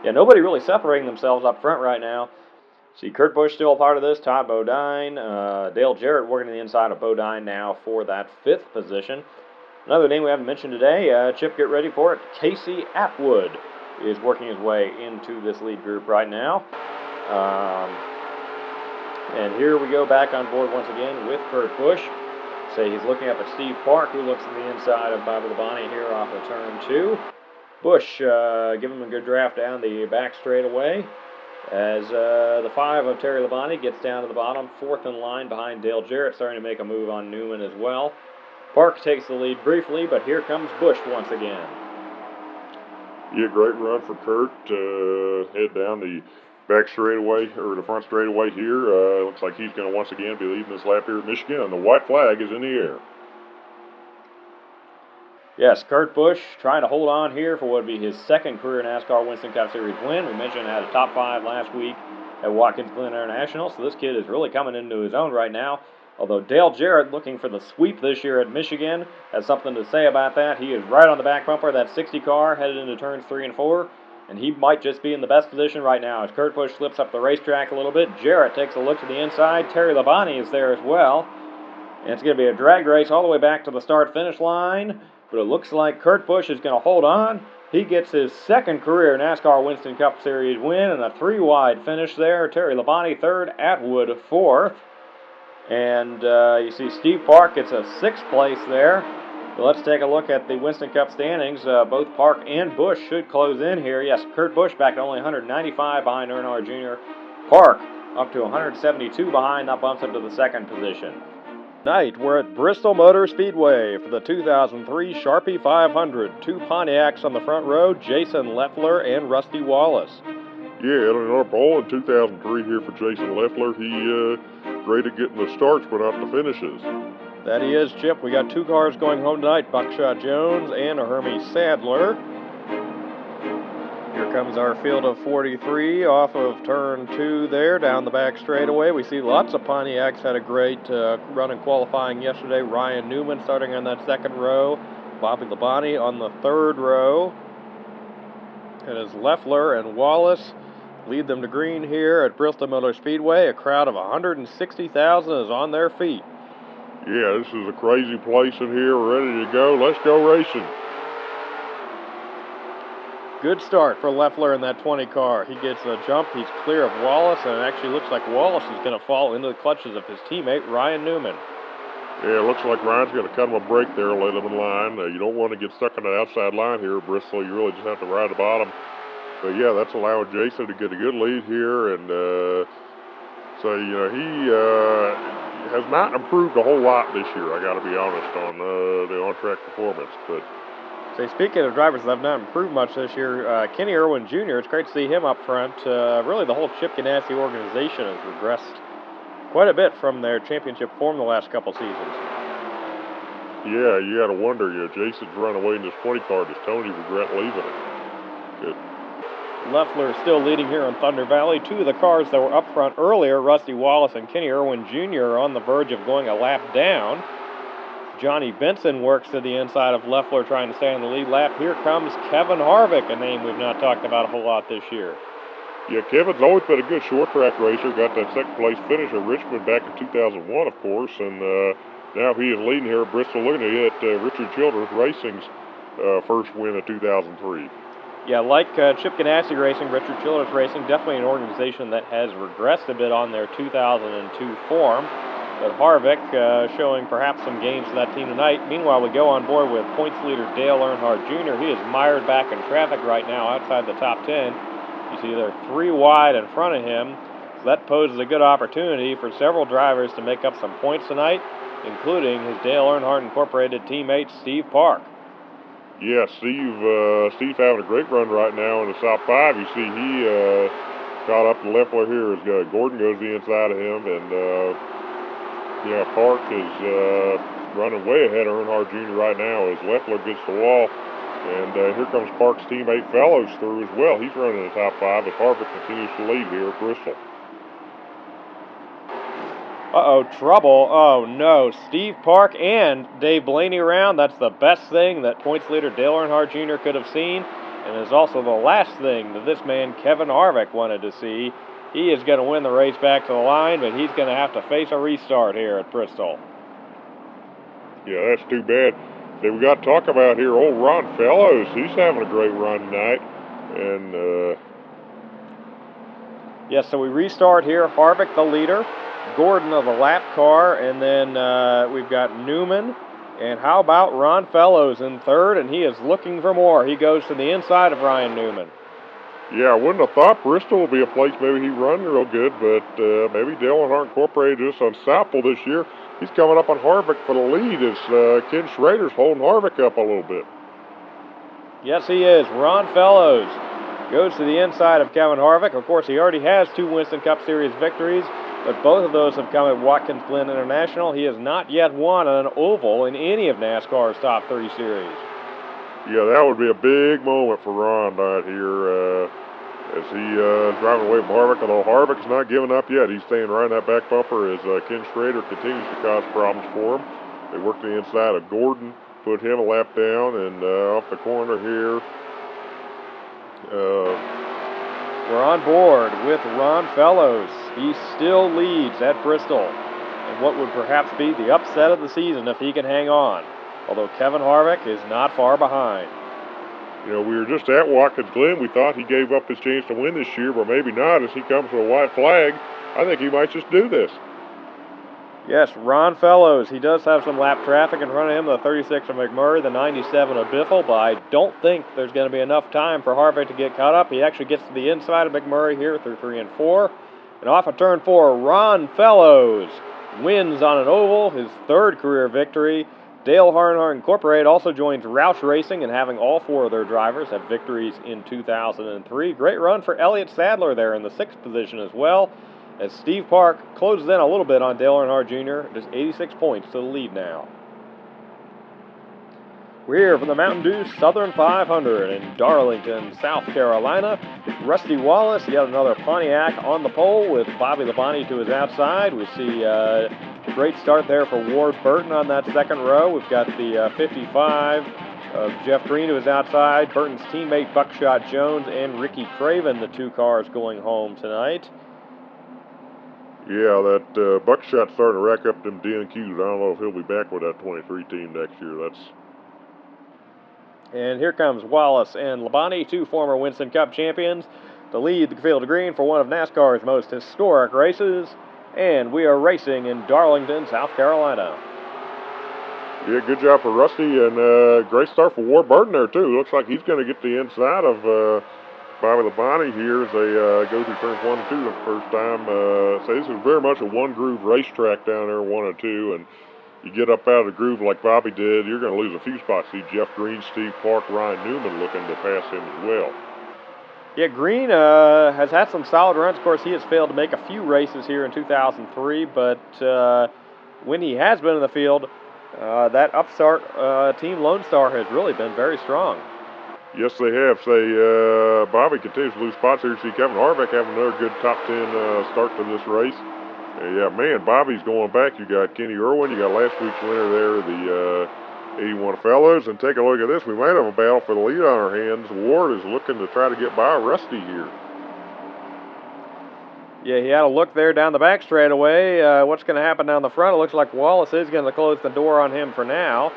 Yeah, nobody really separating themselves up front right now. See, Kurt Busch still a part of this, Todd Bodine, Dale Jarrett working the inside of Bodine now for that fifth position. Another name we haven't mentioned today, Chip, get ready for it. Casey Atwood is working his way into this lead group right now. And here we go back on board once again with Kurt Busch. Say he's looking up at Steve Park, who looks to the inside of Bobby Labonte here off of turn 2. Busch give him a good draft down the back straightaway as the 5 of Terry Labonte gets down to the bottom, fourth in line behind Dale Jarrett, starting to make a move on Newman as well. Park takes the lead briefly, but here comes Busch once again. Yeah, great run for Kurt. Head down the back straightaway, or the front straightaway here. Looks like he's going to once again be leading this lap here at Michigan, and the white flag is in the air. Yes, Kurt Busch trying to hold on here for what would be his second career NASCAR Winston Cup Series win. We mentioned had a top 5 last week at Watkins Glen International, so this kid is really coming into his own right now. Although Dale Jarrett, looking for the sweep this year at Michigan, has something to say about that. He is right on the back bumper of that 60 car, headed into turns 3 and 4, and he might just be in the best position right now as Kurt Busch slips up the racetrack a little bit. Jarrett takes a look to the inside. Terry Labonte is there as well. And it's going to be a drag race all the way back to the start-finish line. But it looks like Kurt Busch is going to hold on. He gets his second career NASCAR Winston Cup Series win and a 3-wide finish there. Terry Labonte third, Atwood fourth. And you see Steve Park gets a 6th place there. So let's take a look at the Winston Cup standings. Both Park and Busch should close in here. Yes, Kurt Busch back to only 195 behind Earnhardt Jr. Park up to 172 behind. That bumps him to the second position. Tonight, we're at Bristol Motor Speedway for the 2003 Sharpie 500. 2 Pontiacs on the front row, Jason Leffler and Rusty Wallace. Yeah, Eleanor Paul in 2003 here for Jason Leffler. He great at getting the starts but not the finishes. That he is, Chip. We got 2 cars going home tonight, Buckshot Jones and Hermie Sadler. Here comes our field of 43 off of turn 2 there, down the back straightaway. We see lots of Pontiacs had a great run in qualifying yesterday. Ryan Newman starting on that second row. Bobby Labonte on the third row. And as Leffler and Wallace lead them to green here at Bristol Motor Speedway, a crowd of 160,000 is on their feet. Yeah, this is a crazy place in here. We're ready to go. Let's go racing. Good start for Leffler in that 20 car. He gets a jump. He's clear of Wallace, and it actually looks like Wallace is going to fall into the clutches of his teammate, Ryan Newman. Yeah, it looks like Ryan's going to cut him a break there, let him in line. You don't want to get stuck on the outside line here at Bristol. You really just have to ride the bottom. But yeah, that's allowing Jason to get a good lead here, and so you know he has not improved a whole lot this year. I got to be honest on the on-track performance, but. So speaking of drivers that have not improved much this year, Kenny Irwin Jr., it's great to see him up front. Really, the whole Chip Ganassi organization has regressed quite a bit from their championship form the last couple seasons. Yeah, you got to wonder. You know, Jason's run away in this 20 car. Does Tony regret leaving it? Good. Leffler is still leading here on Thunder Valley. 2 of the cars that were up front earlier, Rusty Wallace and Kenny Irwin Jr., are on the verge of going a lap down. Johnny Benson works to the inside of Leffler trying to stay on the lead lap. Here comes Kevin Harvick, a name we've not talked about a whole lot this year. Yeah, Kevin's always been a good short track racer. Got that second place finish at Richmond back in 2001, of course, and now he is leading here at Bristol. Looking at Richard Childress Racing's first win of 2003. Yeah, like Chip Ganassi Racing, Richard Childress Racing, definitely an organization that has regressed a bit on their 2002 form. But Harvick showing perhaps some gains for that team tonight. Meanwhile, we go on board with points leader Dale Earnhardt Jr. He is mired back in traffic right now outside the top 10. You see they're 3 wide in front of him. So that poses a good opportunity for several drivers to make up some points tonight, including his Dale Earnhardt Incorporated teammate Steve Park. Yeah, Steve's having a great run right now in the top 5. You see he caught up to Leffler here as Gordon goes to the inside of him, and yeah, Park is running way ahead of Earnhardt Jr. right now as Leffler gets the wall. And here comes Park's teammate Fellows through as well. He's running in the top 5 as Harvick continues to lead here at Bristol. Uh-oh, trouble. Oh, no. Steve Park and Dave Blaney around. That's the best thing that points leader Dale Earnhardt Jr. could have seen, and is also the last thing that this man, Kevin Harvick, wanted to see. He is going to win the race back to the line, but he's going to have to face a restart here at Bristol. Yeah, that's too bad. See, we got to talk about here old Ron Fellows. He's having a great run tonight. And, yes, so we restart here. Harvick, the leader. Gordon of the lap car. And then we've got Newman. And how about Ron Fellows in third? And he is looking for more. He goes to the inside of Ryan Newman. yeah, I wouldn't have thought Bristol would be a place maybe he'd run real good, but maybe Dale Earnhardt Incorporated just unstoppable this year. He's coming up on Harvick for the lead as Ken Schrader's holding Harvick up a little bit. Yes, he is. Ron Fellows goes to the inside of Kevin Harvick. Of course, he already has 2 Winston Cup Series victories, but both of those have come at Watkins Glen International. He has not yet won an oval in any of NASCAR's top 30 series. Yeah, that would be a big moment for Ron right here as he driving away from Harvick, although Harvick's not giving up yet. He's staying right in that back bumper as Ken Schrader continues to cause problems for him. They work the inside of Gordon, put him a lap down, and off the corner here. We're on board with Ron Fellows. He still leads at Bristol, and what would perhaps be the upset of the season if he can hang on, although Kevin Harvick is not far behind. You know, we were just at Watkins Glen. We thought he gave up his chance to win this year, but maybe not as he comes with a white flag. I think he might just do this. Yes, Ron Fellows, he does have some lap traffic in front of him, the 36 of McMurray, the 97 of Biffle, but I don't think there's going to be enough time for Harvick to get caught up. He actually gets to the inside of McMurray here through 3 and 4. And off of turn 4, Ron Fellows wins on an oval, his 3rd career victory. Dale Earnhardt Incorporated also joins Roush Racing in having all 4 of their drivers have victories in 2003. Great run for Elliott Sadler there in the 6th position as well, as Steve Park closes in a little bit on Dale Earnhardt Jr., just 86 points to the lead now. We're here from the Mountain Dew Southern 500 in Darlington, South Carolina. Rusty Wallace, yet another Pontiac on the pole with Bobby Labonte to his outside. We see a great start there for Ward Burton on that second row. We've got the 55 of Jeff Green to his outside, Burton's teammate Buckshot Jones, and Ricky Craven, the 2 cars going home tonight. Yeah, that Buckshot's starting to rack up them DNQs. I don't know if he'll be back with that 23 team next year. And here comes Wallace and Labonte, 2 former Winston Cup champions, to lead the field of green for one of NASCAR's most historic races. And we are racing in Darlington, South Carolina. Yeah, good job for Rusty, and great start for Ward Burton there, too. Looks like he's going to get the inside of Bobby Labonte here as they go through turns 1 and 2 the first time. So this is very much a one-groove racetrack down there, 1 and 2, and you get up out of the groove like Bobby did, you're going to lose a few spots. See Jeff Green, Steve Park, Ryan Newman looking to pass him as well. Yeah, Green has had some solid runs. Of course, he has failed to make a few races here in 2003, but when he has been in the field, that upstart Team Lone Star has really been very strong. Yes, they have. Bobby continues to lose spots here. See Kevin Harvick having another good top 10 start to this race. Yeah, man, Bobby's going back. You got Kenny Irwin. You got last week's winner there, the 81 Fellows. And take a look at this. We might have a battle for the lead on our hands. Ward is looking to try to get by Rusty here. Yeah, he had a look there down the back straightaway. What's going to happen down the front? It looks like Wallace is going to close the door on him for now.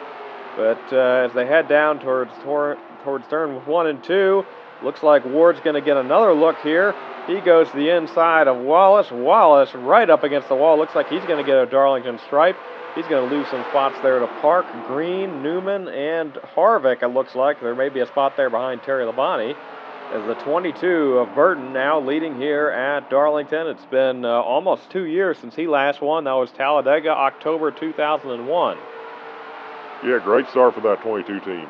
But as they head down towards turn 1 and 2, looks like Ward's going to get another look here. He goes to the inside of Wallace. Wallace right up against the wall. Looks like he's going to get a Darlington stripe. He's going to lose some spots there to Park, Green, Newman, and Harvick. It looks like there may be a spot there behind Terry Labonte. As the 22 of Burton now leading here at Darlington. It's been almost 2 years since he last won. That was Talladega, October 2001. Yeah, great start for that 22 team.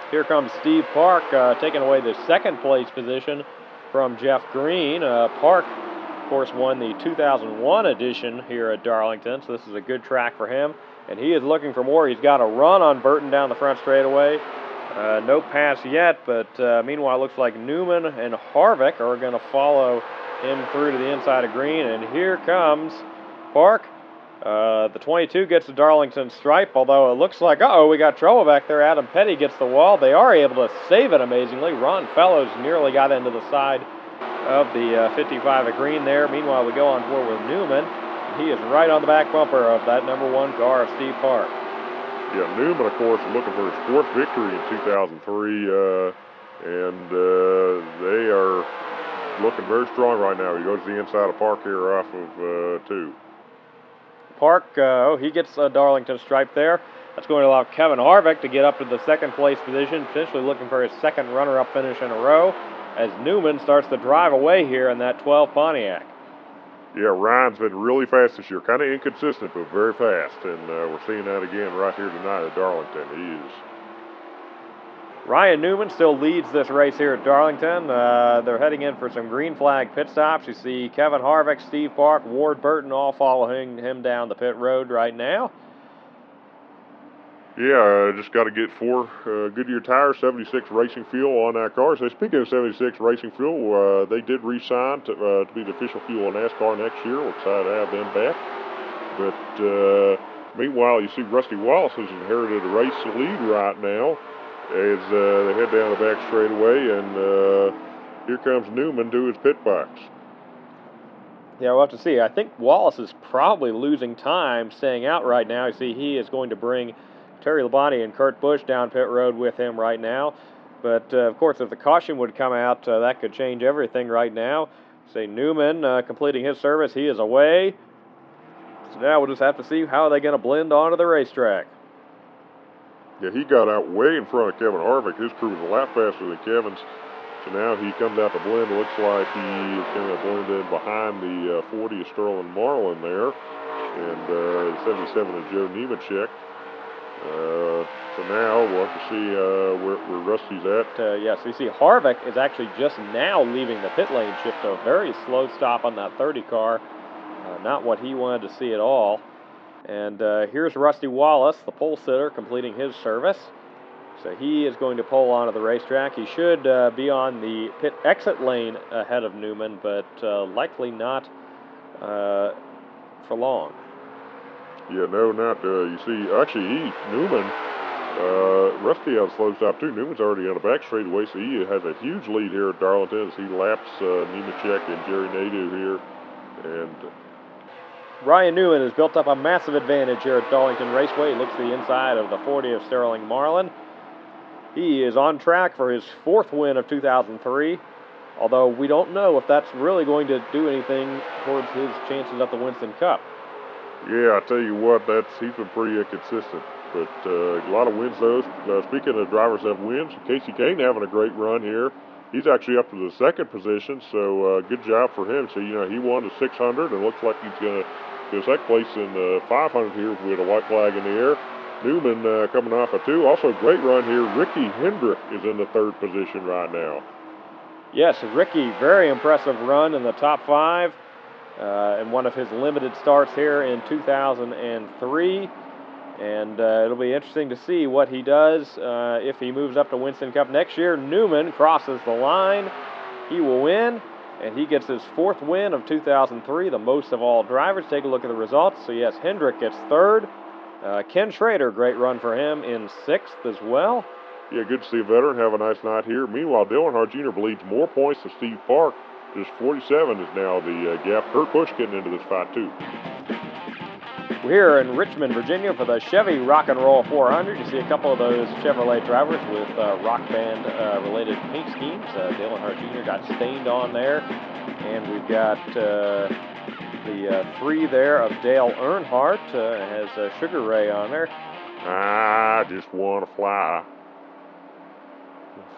Here comes Steve Park taking away the 2nd place position from Jeff Green. Park, of course, won the 2001 edition here at Darlington, so this is a good track for him. And he is looking for more. He's got a run on Burton down the front straightaway. No pass yet, but meanwhile, it looks like Newman and Harvick are going to follow him through to the inside of Green. And here comes Park. The 22 gets the Darlington stripe, although it looks like, we got trouble back there. Adam Petty gets the wall. They are able to save it amazingly. Ron Fellows nearly got into the side of the 55 at green there. Meanwhile, we go on board with Newman. He is right on the back bumper of that number 1 car of Steve Park. Yeah, Newman, of course, is looking for his 4th victory in 2003, and they are looking very strong right now. He goes to the inside of Park here off of 2. Park, he gets a Darlington stripe there. That's going to allow Kevin Harvick to get up to the 2nd place position, potentially looking for his 2nd runner-up finish in a row, as Newman starts to drive away here in that 12 Pontiac. Yeah, Ryan's been really fast this year. Kind of inconsistent, but very fast. And we're seeing that again right here tonight at Darlington. He is. Ryan Newman still leads this race here at Darlington. They're heading in for some green flag pit stops. You see Kevin Harvick, Steve Park, Ward Burton all following him down the pit road right now. Yeah, just got to get 4 Goodyear tires, 76 racing fuel on that car. So speaking of 76 racing fuel, they did re-sign to be the official fuel of NASCAR next year. We're excited to have them back. But meanwhile, you see Rusty Wallace has inherited a race lead right now as they head down the back straightaway, and here comes Newman to his pit box. Yeah, we'll have to see. I think Wallace is probably losing time staying out right now. You see, he is going to bring Terry Labonte and Kurt Busch down pit road with him right now. But, of course, if the caution would come out, that could change everything right now. Say Newman completing his service. He is away. So now we'll just have to see how they're going to blend onto the racetrack. Yeah, he got out way in front of Kevin Harvick. His crew was a lot faster than Kevin's. So now he comes out to blend. It looks like he is going to blend in behind the 40 of Sterling Marlin there. And the 77 of Joe Nemechek. So now we'll have to see where Rusty's at. Yes, you see Harvick is actually just now leaving the pit lane shift. A very slow stop on that 30 car. Not what he wanted to see at all. And here's Rusty Wallace, the pole sitter, completing his service. So he is going to pull onto the racetrack. He should be on the pit exit lane ahead of Newman, but likely not for long. Yeah, no, not. You see, actually, Newman, Rusty has a slow stop too. Newman's already on the back straightaway, so he has a huge lead here at Darlington as he laps Nemechek and Jerry Nadeau here. And Ryan Newman has built up a massive advantage here at Darlington Raceway. He looks to the inside of the 40 of Sterling Marlin. He is on track for his 4th win of 2003, although we don't know if that's really going to do anything towards his chances at the Winston Cup. yeah, I tell you what, he's been pretty consistent. But a lot of wins, though. Speaking of drivers that have wins, Casey Kane having a great run here. He's actually up to the 2nd position, so good job for him. So, he won the 600, and looks like he's going to get 2nd place in the 500 here with a white flag in the air. Newman coming off a 2. Also, great run here. Ricky Hendrick is in the 3rd position right now. Yes, Ricky, very impressive run in the top 5 in one of his limited starts here in 2003. And it'll be interesting to see what he does if he moves up to Winston Cup next year. Newman crosses the line. He will win, and he gets his 4th win of 2003, the most of all drivers. Take a look at the results. So, yes, Hendrick gets 3rd. Ken Schrader, great run for him in 6th as well. Yeah, good to see a veteran have a nice night here. Meanwhile, Dale Earnhardt Jr. bleeds more points than Steve Park. Just 47 is now the gap. Kurt Busch getting into this fight, too. We're here in Richmond, Virginia for the Chevy Rock and Roll 400. You see a couple of those Chevrolet drivers with rock band related paint schemes. Dale Earnhardt Jr. got stained on there. And we've got the 3 there of Dale Earnhardt. Has Sugar Ray on there. I just want to fly.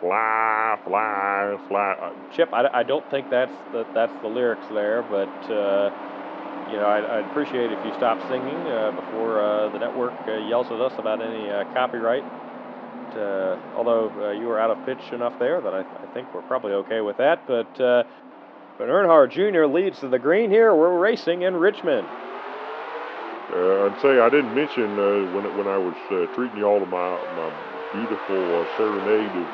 Fly, fly, fly. Chip, I don't think that's the lyrics there, but I'd appreciate if you stop singing before the network yells at us about any copyright. Although you were out of pitch enough there that I think we're probably okay with that. But Earnhardt Jr. leads to the green here. We're racing in Richmond. I'd say I didn't mention when I was treating you all to my beautiful serenade of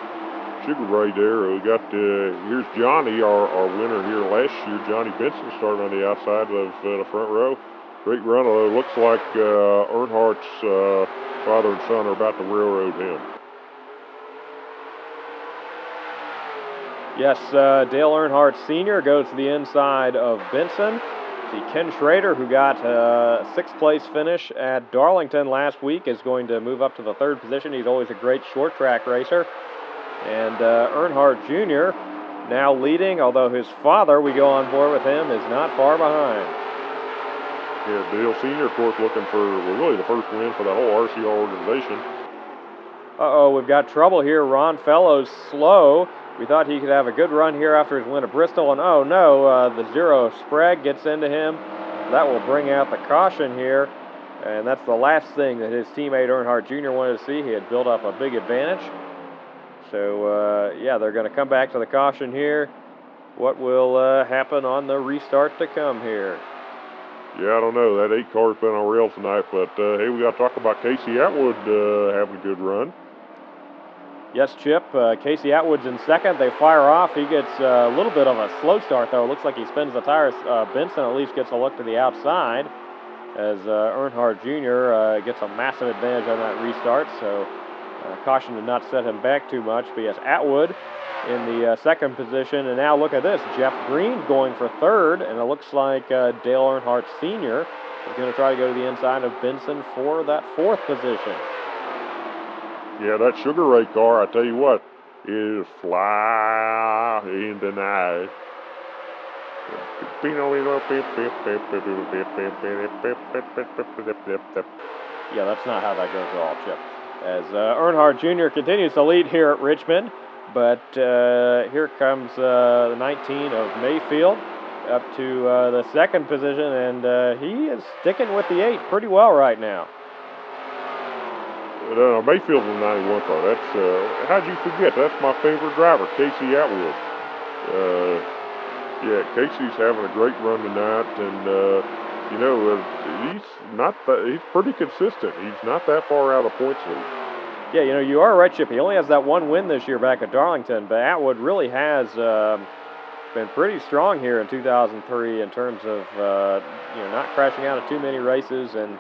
Sugar Ray there. We got here's Johnny, our winner here last year. Johnny Benson started on the outside of the front row. Great run, although it looks like Earnhardt's father and son are about to railroad him. Yes, Dale Earnhardt Sr. goes to the inside of Benson. See, Ken Schrader, who got a 6th place finish at Darlington last week, is going to move up to the 3rd position. He's always a great short track racer. And Earnhardt Jr. now leading, although his father, we go on board with him, is not far behind. Yeah, Dale Sr., of course, looking for really the first win for the whole RCR organization. Uh-oh, we've got trouble here. Ron Fellows slow. We thought he could have a good run here after his win at Bristol, and oh no, the 0 Sprague gets into him. That will bring out the caution here, and that's the last thing that his teammate Earnhardt Jr. wanted to see. He had built up a big advantage. So, yeah, they're going to come back to the caution here. What will happen on the restart to come here? Yeah, I don't know. That 8 car's been on rails tonight, but hey, we got to talk about Casey Atwood having a good run. Yes, Chip. Casey Atwood's in 2nd. They fire off. He gets a little bit of a slow start, though. It looks like he spins the tires. Benson at least gets a look to the outside as Earnhardt Jr. Gets a massive advantage on that restart. So caution to not set him back too much. But yes, Atwood in the 2nd position. And now look at this. Jeff Green going for 3rd. And it looks like Dale Earnhardt Sr. is going to try to go to the inside of Benson for that 4th position. Yeah, that Sugar Ray car, I tell you what, is fly in the night. Yeah, that's not how that goes at all, Chip. As Earnhardt Jr. continues to lead here at Richmond, but here comes the 19 of Mayfield up to the 2nd position, and he is sticking with the 8 pretty well right now. Mayfield's a 91 car. That's how'd you forget? That's my favorite driver, Casey Atwood. Yeah, Casey's having a great run tonight, and you know he's pretty consistent. He's not that far out of points lead. Yeah, you know, you are right, Chip. He only has that 1 win this year back at Darlington, but Atwood really has been pretty strong here in 2003 in terms of not crashing out of too many races, and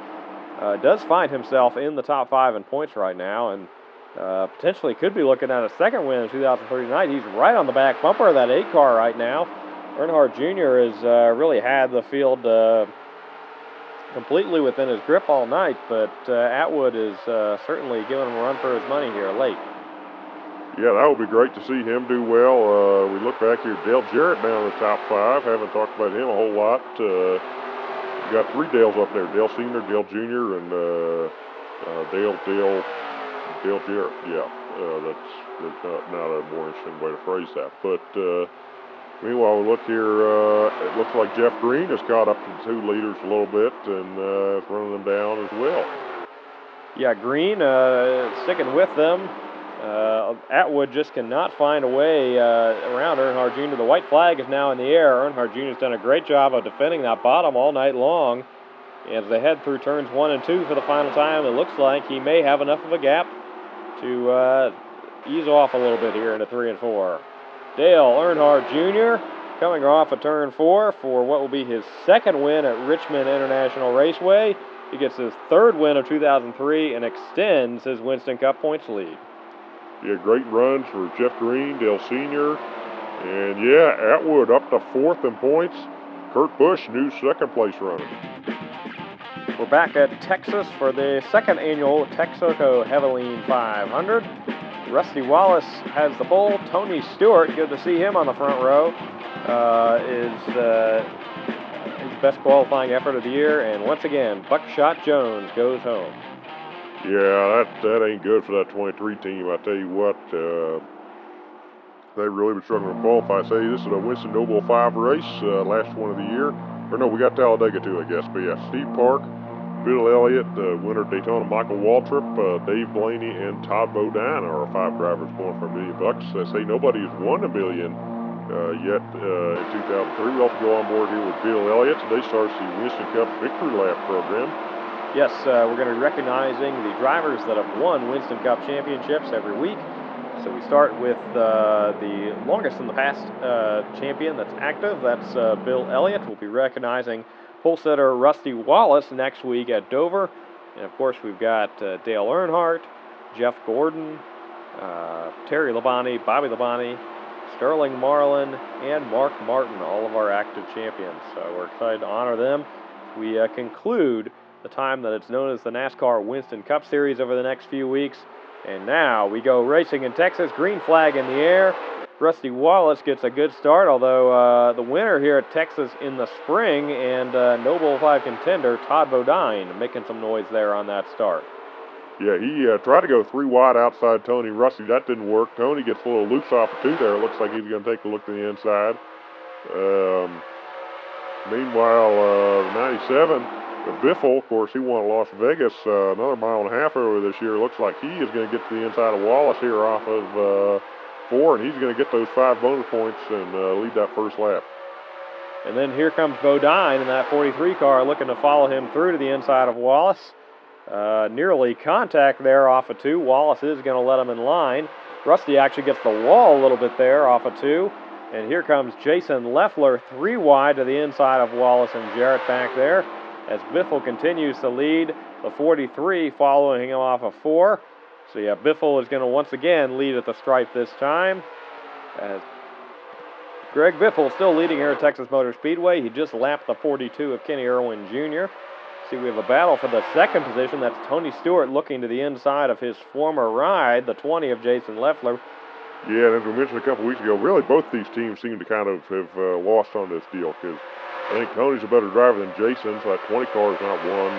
does find himself in the top 5 in points right now, and potentially could be looking at a 2nd win in 2003 tonight. He's right on the back bumper of that 8 car right now. Earnhardt Jr. has really had the field completely within his grip all night, but Atwood is certainly giving him a run for his money here late. Yeah, that would be great to see him do well. We look back here, Dale Jarrett down in the top 5. Haven't talked about him a whole lot. We got 3 Dales up there: Dale Sr., Dale Jr., and Dale Jarrett. Yeah, that's not a more interesting way to phrase that. But meanwhile, we look here. It looks like Jeff Green has caught up to the 2 leaders a little bit and is running them down as well. Yeah, Green sticking with them. Atwood just cannot find a way around Earnhardt Jr. The white flag is now in the air. Earnhardt Jr. has done a great job of defending that bottom all night long. As they head through turns 1 and 2 for the final time, it looks like he may have enough of a gap to ease off a little bit here into 3 and 4. Dale Earnhardt Jr. coming off of turn 4 for what will be his 2nd win at Richmond International Raceway. He gets his 3rd win of 2003 and extends his Winston Cup points lead. Yeah, great runs for Jeff Green, Dale Sr., and yeah, Atwood up to 4th in points. Kurt Busch, new 2nd place runner. We're back at Texas for the 2nd annual Texaco Heveline 500. Rusty Wallace has the pole. Tony Stewart, good to see him on the front row, is his best qualifying effort of the year. And once again, Buckshot Jones goes home. Yeah, that ain't good for that 23 team. I tell you what, they've really been struggling to qualify. Say this is a Winston Noble 5 race, last one of the year. Or no, we got Talladega too, I guess. But yeah, Steve Park, Bill Elliott, winner of Daytona, Michael Waltrip, Dave Blaney, and Todd Bodine are our 5 drivers going for $1 million. I say nobody has won $1 million yet in 2003. We also go on board here with Bill Elliott. Today starts the Winston Cup Victory Lap program. Yes, we're going to be recognizing the drivers that have won Winston Cup championships every week. So we start with the longest in the past champion that's active. That's Bill Elliott. We'll be recognizing pole sitter Rusty Wallace next week at Dover. And, of course, we've got Dale Earnhardt, Jeff Gordon, Terry Labonte, Bobby Labonte, Sterling Marlin, and Mark Martin, all of our active champions. So we're excited to honor them. We conclude the time that it's known as the NASCAR Winston Cup Series over the next few weeks. And now we go racing in Texas, green flag in the air. Rusty Wallace gets a good start, although the winner here at Texas in the spring and Noble 5 contender Todd Bodine making some noise there on that start. Yeah, he tried to go 3 wide outside Tony Rusty. That didn't work. Tony gets a little loose off of 2 there. It looks like he's going to take a look to the inside. Meanwhile, 97, Biffle, of course, he won Las Vegas another mile and a half over this year. Looks like he is going to get to the inside of Wallace here off of 4, and he's going to get those 5 bonus points and lead that first lap. And then here comes Bodine in that 43 car looking to follow him through to the inside of Wallace. Nearly contact there off of 2. Wallace is going to let him in line. Rusty actually gets the wall a little bit there off of 2. And here comes Jason Leffler 3 wide to the inside of Wallace and Jarrett back there as Biffle continues to lead the 43 following him off of 4. So yeah, Biffle is going to once again lead at the stripe this time. As Greg Biffle still leading here at Texas Motor Speedway. He just lapped the 42 of Kenny Irwin Jr. See, we have a battle for the second position. That's Tony Stewart looking to the inside of his former ride, the 20 of Jason Leffler. Yeah, and as we mentioned a couple weeks ago, really both these teams seem to kind of have lost on this deal because I think Tony's a better driver than Jason, so that 20 car has not won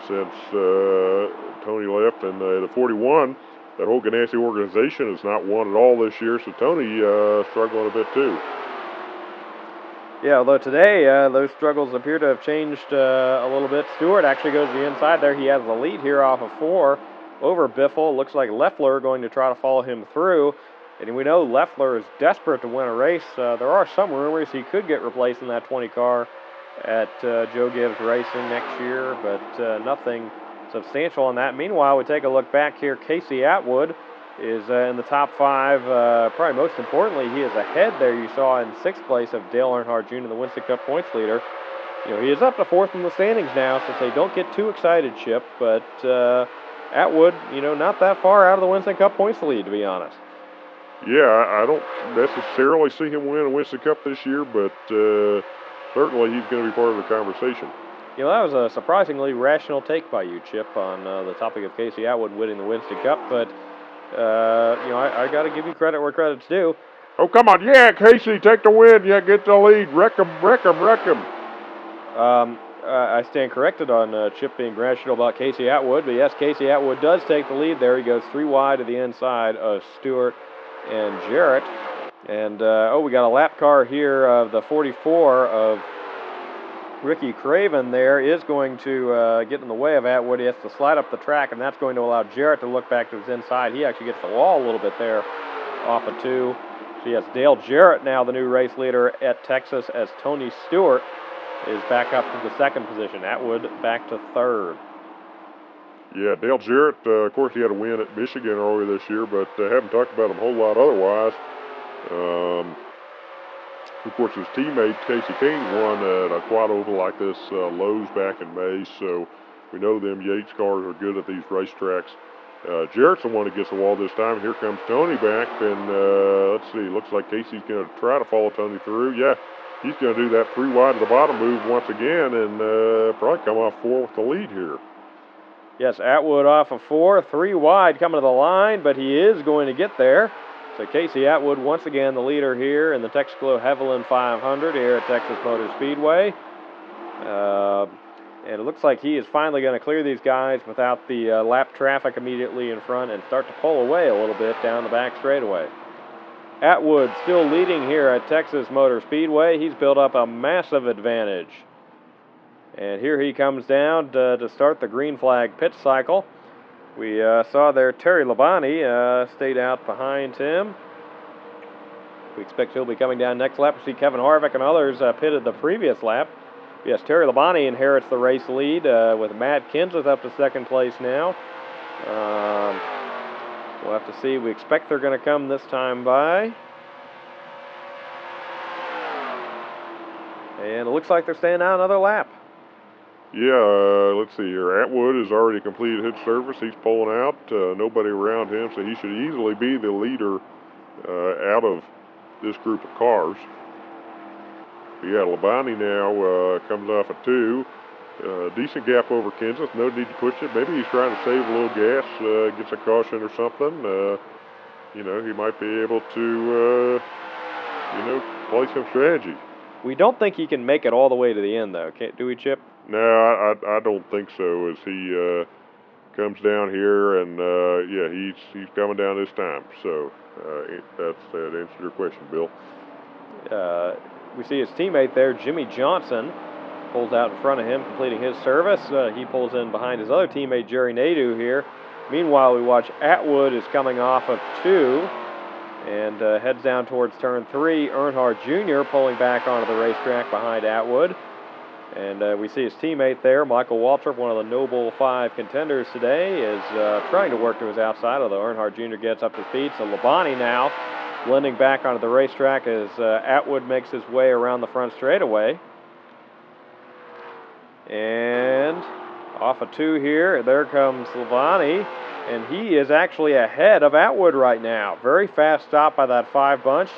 since Tony left. And the 41, that whole Ganassi organization has not won at all this year, so Tony struggling a bit too. Yeah, although today those struggles appear to have changed a little bit. Stewart actually goes to the inside there. He has the lead here off of 4 over Biffle. Looks like Leffler going to try to follow him through. And we know Leffler is desperate to win a race. There are some rumors he could get replaced in that 20 car at Joe Gibbs Racing next year, but nothing substantial on that. Meanwhile, we take a look back here. Casey Atwood is in the top 5. Probably most importantly, he is ahead there, you saw, in 6th place of Dale Earnhardt Jr., the Winston Cup points leader. You know, he is up to 4th in the standings now, so say don't get too excited, Chip, but Atwood, you know, not that far out of the Winston Cup points lead, to be honest. Yeah, I don't necessarily see him win a Winston Cup this year, but certainly he's going to be part of the conversation. You know, that was a surprisingly rational take by you, Chip, on the topic of Casey Atwood winning the Winston Cup, but you know, I got to give you credit where credit's due. Oh, come on. Yeah, Casey, take the win. Yeah, get the lead. Wreck him. I stand corrected on Chip being rational about Casey Atwood, but yes, Casey Atwood does take the lead there. He goes 3 wide to the inside of Stewart and Jarrett. And, we got a lap car here of the 44 of Ricky Craven there is going to get in the way of Atwood. He has to slide up the track, and that's going to allow Jarrett to look back to his inside. He actually gets the wall a little bit there off of 2. So yes, Dale Jarrett now the new race leader at Texas as Tony Stewart is back up to the 2nd position. Atwood back to 3rd. Yeah, Dale Jarrett, of course, he had a win at Michigan earlier this year, but haven't talked about him a whole lot otherwise. Of course, his teammate, Casey King, won at a quad oval like this, Lowe's, back in May, so we know them Yates cars are good at these racetracks. Jarrett's the one that gets the wall this time. Here comes Tony back, and let's see, looks like Casey's going to try to follow Tony through. Yeah, he's going to do that 3 wide to the bottom move once again, and probably come off 4 with the lead here. Yes, Atwood off of 4, 3 wide coming to the line, but he is going to get there. So Casey Atwood, once again, the leader here in the Texaco Hevelin 500 here at Texas Motor Speedway. And it looks like he is finally going to clear these guys without the lap traffic immediately in front and start to pull away a little bit down the back straightaway. Atwood still leading here at Texas Motor Speedway. He's built up a massive advantage. And here he comes down to start the green flag pit cycle. We saw there Terry Labonte stayed out behind him. We expect he'll be coming down next lap. We see Kevin Harvick and others pitted the previous lap. Yes, Terry Labonte inherits the race lead with Matt Kenseth up to 2nd place now. We'll have to see. We expect they're going to come this time by. And it looks like they're staying out another lap. Yeah, let's see here. Atwood has already completed his service. He's pulling out. Nobody around him, so he should easily be the leader out of this group of cars. Yeah, Labonte now comes off a 2. Decent gap over Kenseth. No need to push it. Maybe he's trying to save a little gas, gets a caution or something. You know, he might be able to, you know, play some strategy. We don't think he can make it all the way to the end, though. Do we, Chip? No, I don't think so. As he comes down here, and yeah, he's coming down this time. So that answers your question, Bill. We see his teammate there, Jimmy Johnson, pulls out in front of him, completing his service. He pulls in behind his other teammate, Jerry Nadeau here. Meanwhile, we watch Atwood is coming off of 2 and heads down towards turn 3. Earnhardt Jr. pulling back onto the racetrack behind Atwood. And we see his teammate there, Michael Waltrip, one of the Noble 5 contenders today, is trying to work to his outside, although Earnhardt Jr. gets up to speed. So Labonte now blending back onto the racetrack as Atwood makes his way around the front straightaway. And off of 2 here, there comes Labonte, and he is actually ahead of Atwood right now. Very fast stop by that 5 bunch.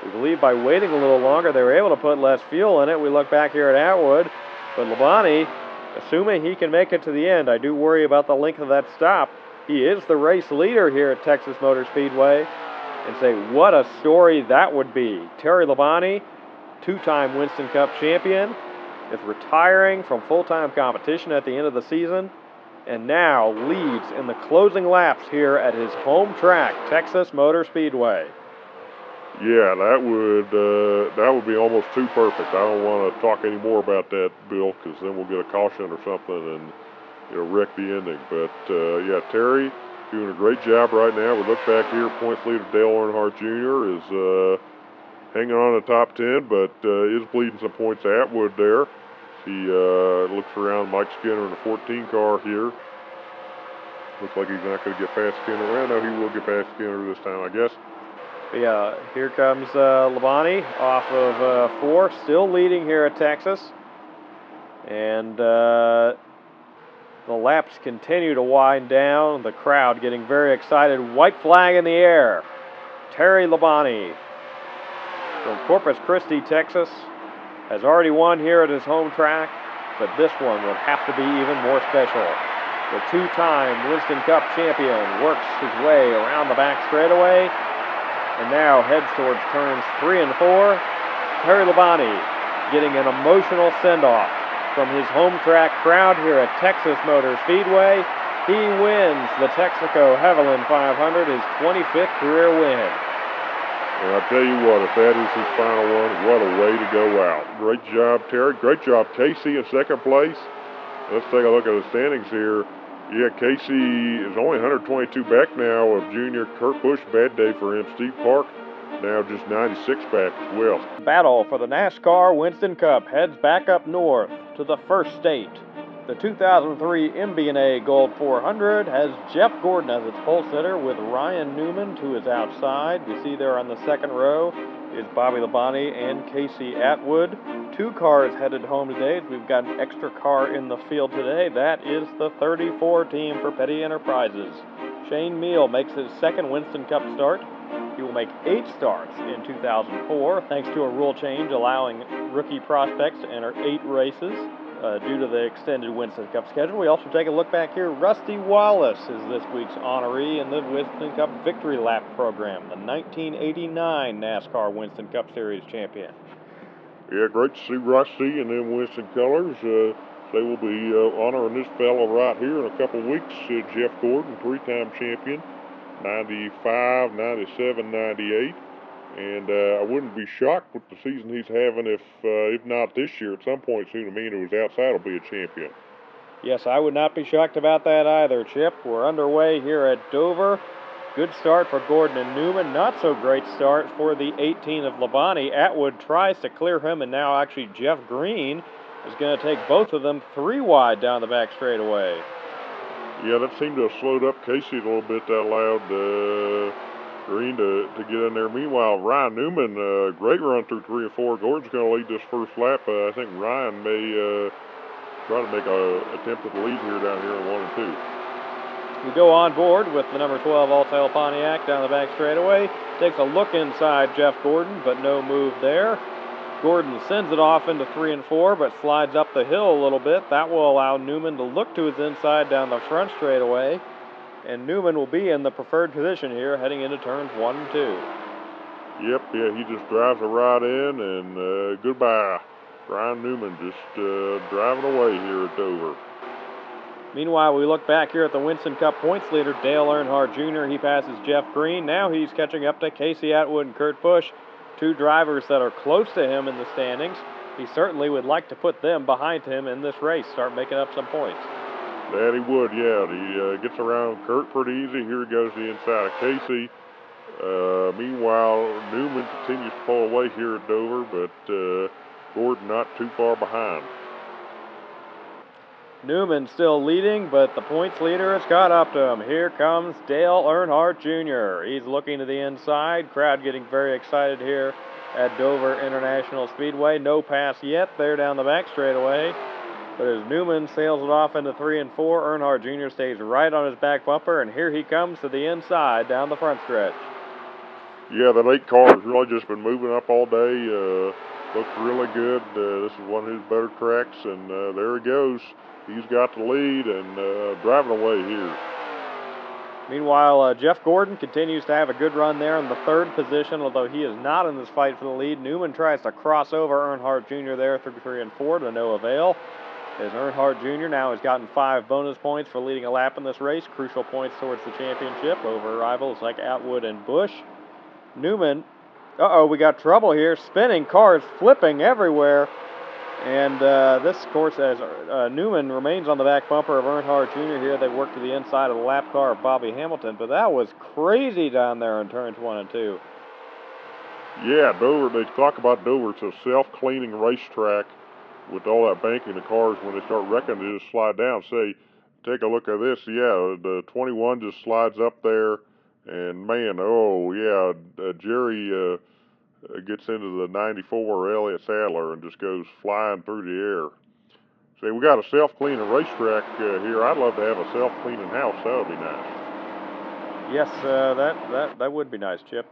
We believe by waiting a little longer, they were able to put less fuel in it. We look back here at Atwood, but Labonte, assuming he can make it to the end, I do worry about the length of that stop. He is the race leader here at Texas Motor Speedway, and say what a story that would be. Terry Labonte, 2-time Winston Cup champion, is retiring from full-time competition at the end of the season, and now leads in the closing laps here at his home track, Texas Motor Speedway. Yeah, that would be almost too perfect. I don't want to talk any more about that, Bill, because then we'll get a caution or something and it'll wreck the ending. But yeah, Terry doing a great job right now. We look back here, points leader Dale Earnhardt Jr. is hanging on the top 10, but is bleeding some points to Atwood there. He looks around Mike Skinner in the 14 car here. Looks like he's not going to get past Skinner. Well, no, he will get past Skinner this time, I guess. Yeah, here comes Labonte off of 4, still leading here at Texas. And the laps continue to wind down. The crowd getting very excited. White flag in the air. Terry Labonte from Corpus Christi, Texas, has already won here at his home track, but this one would have to be even more special. The 2-time Winston Cup champion works his way around the back straightaway and now heads towards turns 3 and 4. Terry Labonte getting an emotional send-off from his home track crowd here at Texas Motor Speedway. He wins the Texaco Haviland 500, his 25th career win. And I'll tell you what, if that is his final one, what a way to go out. Great job, Terry. Great job, Casey, in second place. Let's take a look at the standings here. Yeah, Casey is only 122 back now of junior Kurt Busch. Bad day for him. Steve Park now just 96 back as well. Battle for the NASCAR Winston Cup heads back up north to the first state. The 2003 MBNA Gold 400 has Jeff Gordon as its pole sitter with Ryan Newman to his outside. We see there on the second row is Bobby Labonte and Casey Atwood. 2 cars headed home today. We've got an extra car in the field today. That is the 34 team for Petty Enterprises. Shane Meal makes his second Winston Cup start. He will make 8 starts in 2004, thanks to a rule change allowing rookie prospects to enter 8 races due to the extended Winston Cup schedule. We also take a look back here. Rusty Wallace is this week's honoree in the Winston Cup Victory Lap program, the 1989 NASCAR Winston Cup Series champion. Yeah, great to see Rusty in them Winston colors. They will be honoring this fellow right here in a couple weeks. Jeff Gordon, 3-time champion, 95, 97, 98. And I wouldn't be shocked with the season he's having if not this year, at some point soon, Amino who's outside will be a champion. Yes, I would not be shocked about that either, Chip. We're underway here at Dover. Good start for Gordon and Newman. Not so great start for the 18 of Labonte. Atwood tries to clear him, and now actually Jeff Green is going to take both of them 3 wide down the back straightaway. Yeah, that seemed to have slowed up Casey a little bit, that allowed green to get in there. Meanwhile, Ryan Newman, great run through 3 and 4. Gordon's going to lead this first lap. I think Ryan may try to make an attempt at the lead here down here in 1 and 2. We go on board with the number 12 All-Tail Pontiac down the back straightaway. Takes a look inside Jeff Gordon, but no move there. Gordon sends it off into 3 and 4, but slides up the hill a little bit. That will allow Newman to look to his inside down the front straightaway. And Newman will be in the preferred position here heading into turns 1 and 2. Yep, yeah, he just drives it right in, and goodbye. Ryan Newman just driving away here at Dover. Meanwhile, we look back here at the Winston Cup points leader, Dale Earnhardt Jr. He passes Jeff Green. Now he's catching up to Casey Atwood and Kurt Busch, two drivers that are close to him in the standings. He certainly would like to put them behind him in this race, start making up some points. That he would, yeah. He gets around Kurt pretty easy. Here he goes to the inside of Casey. Meanwhile, Newman continues to pull away here at Dover, but Gordon not too far behind. Newman still leading, but the points leader has caught up to him. Here comes Dale Earnhardt Jr. He's looking to the inside. Crowd getting very excited here at Dover International Speedway. No pass yet there down the back straightaway. But as Newman sails it off into 3 and 4, Earnhardt Jr. stays right on his back bumper, and here he comes to the inside down the front stretch. Yeah, the late car has really just been moving up all day. Looks really good. This is one of his better tracks, and there he goes. He's got the lead and driving away here. Meanwhile, Jeff Gordon continues to have a good run there in the third position, although he is not in this fight for the lead. Newman tries to cross over Earnhardt Jr. there through 3 and 4 to no avail. As Earnhardt Jr. now has gotten 5 bonus points for leading a lap in this race, crucial points towards the championship over rivals like Atwood and Busch. Newman, we got trouble here, spinning cars, flipping everywhere. And this, of course, as Newman remains on the back bumper of Earnhardt Jr. here, they work to the inside of the lap car of Bobby Hamilton. But that was crazy down there in turns 1 and 2. Yeah, Dover, they talk about Dover. It's a self-cleaning racetrack with all that banking. The cars, when they start wrecking, they just slide down. Say, take a look at this. Yeah, the 21 just slides up there. And, man, Jerry gets into the 94 Elliott Sadler and just goes flying through the air. See, we got a self-cleaning racetrack here. I'd love to have a self-cleaning house. That would be nice. Yes, that would be nice, Chip.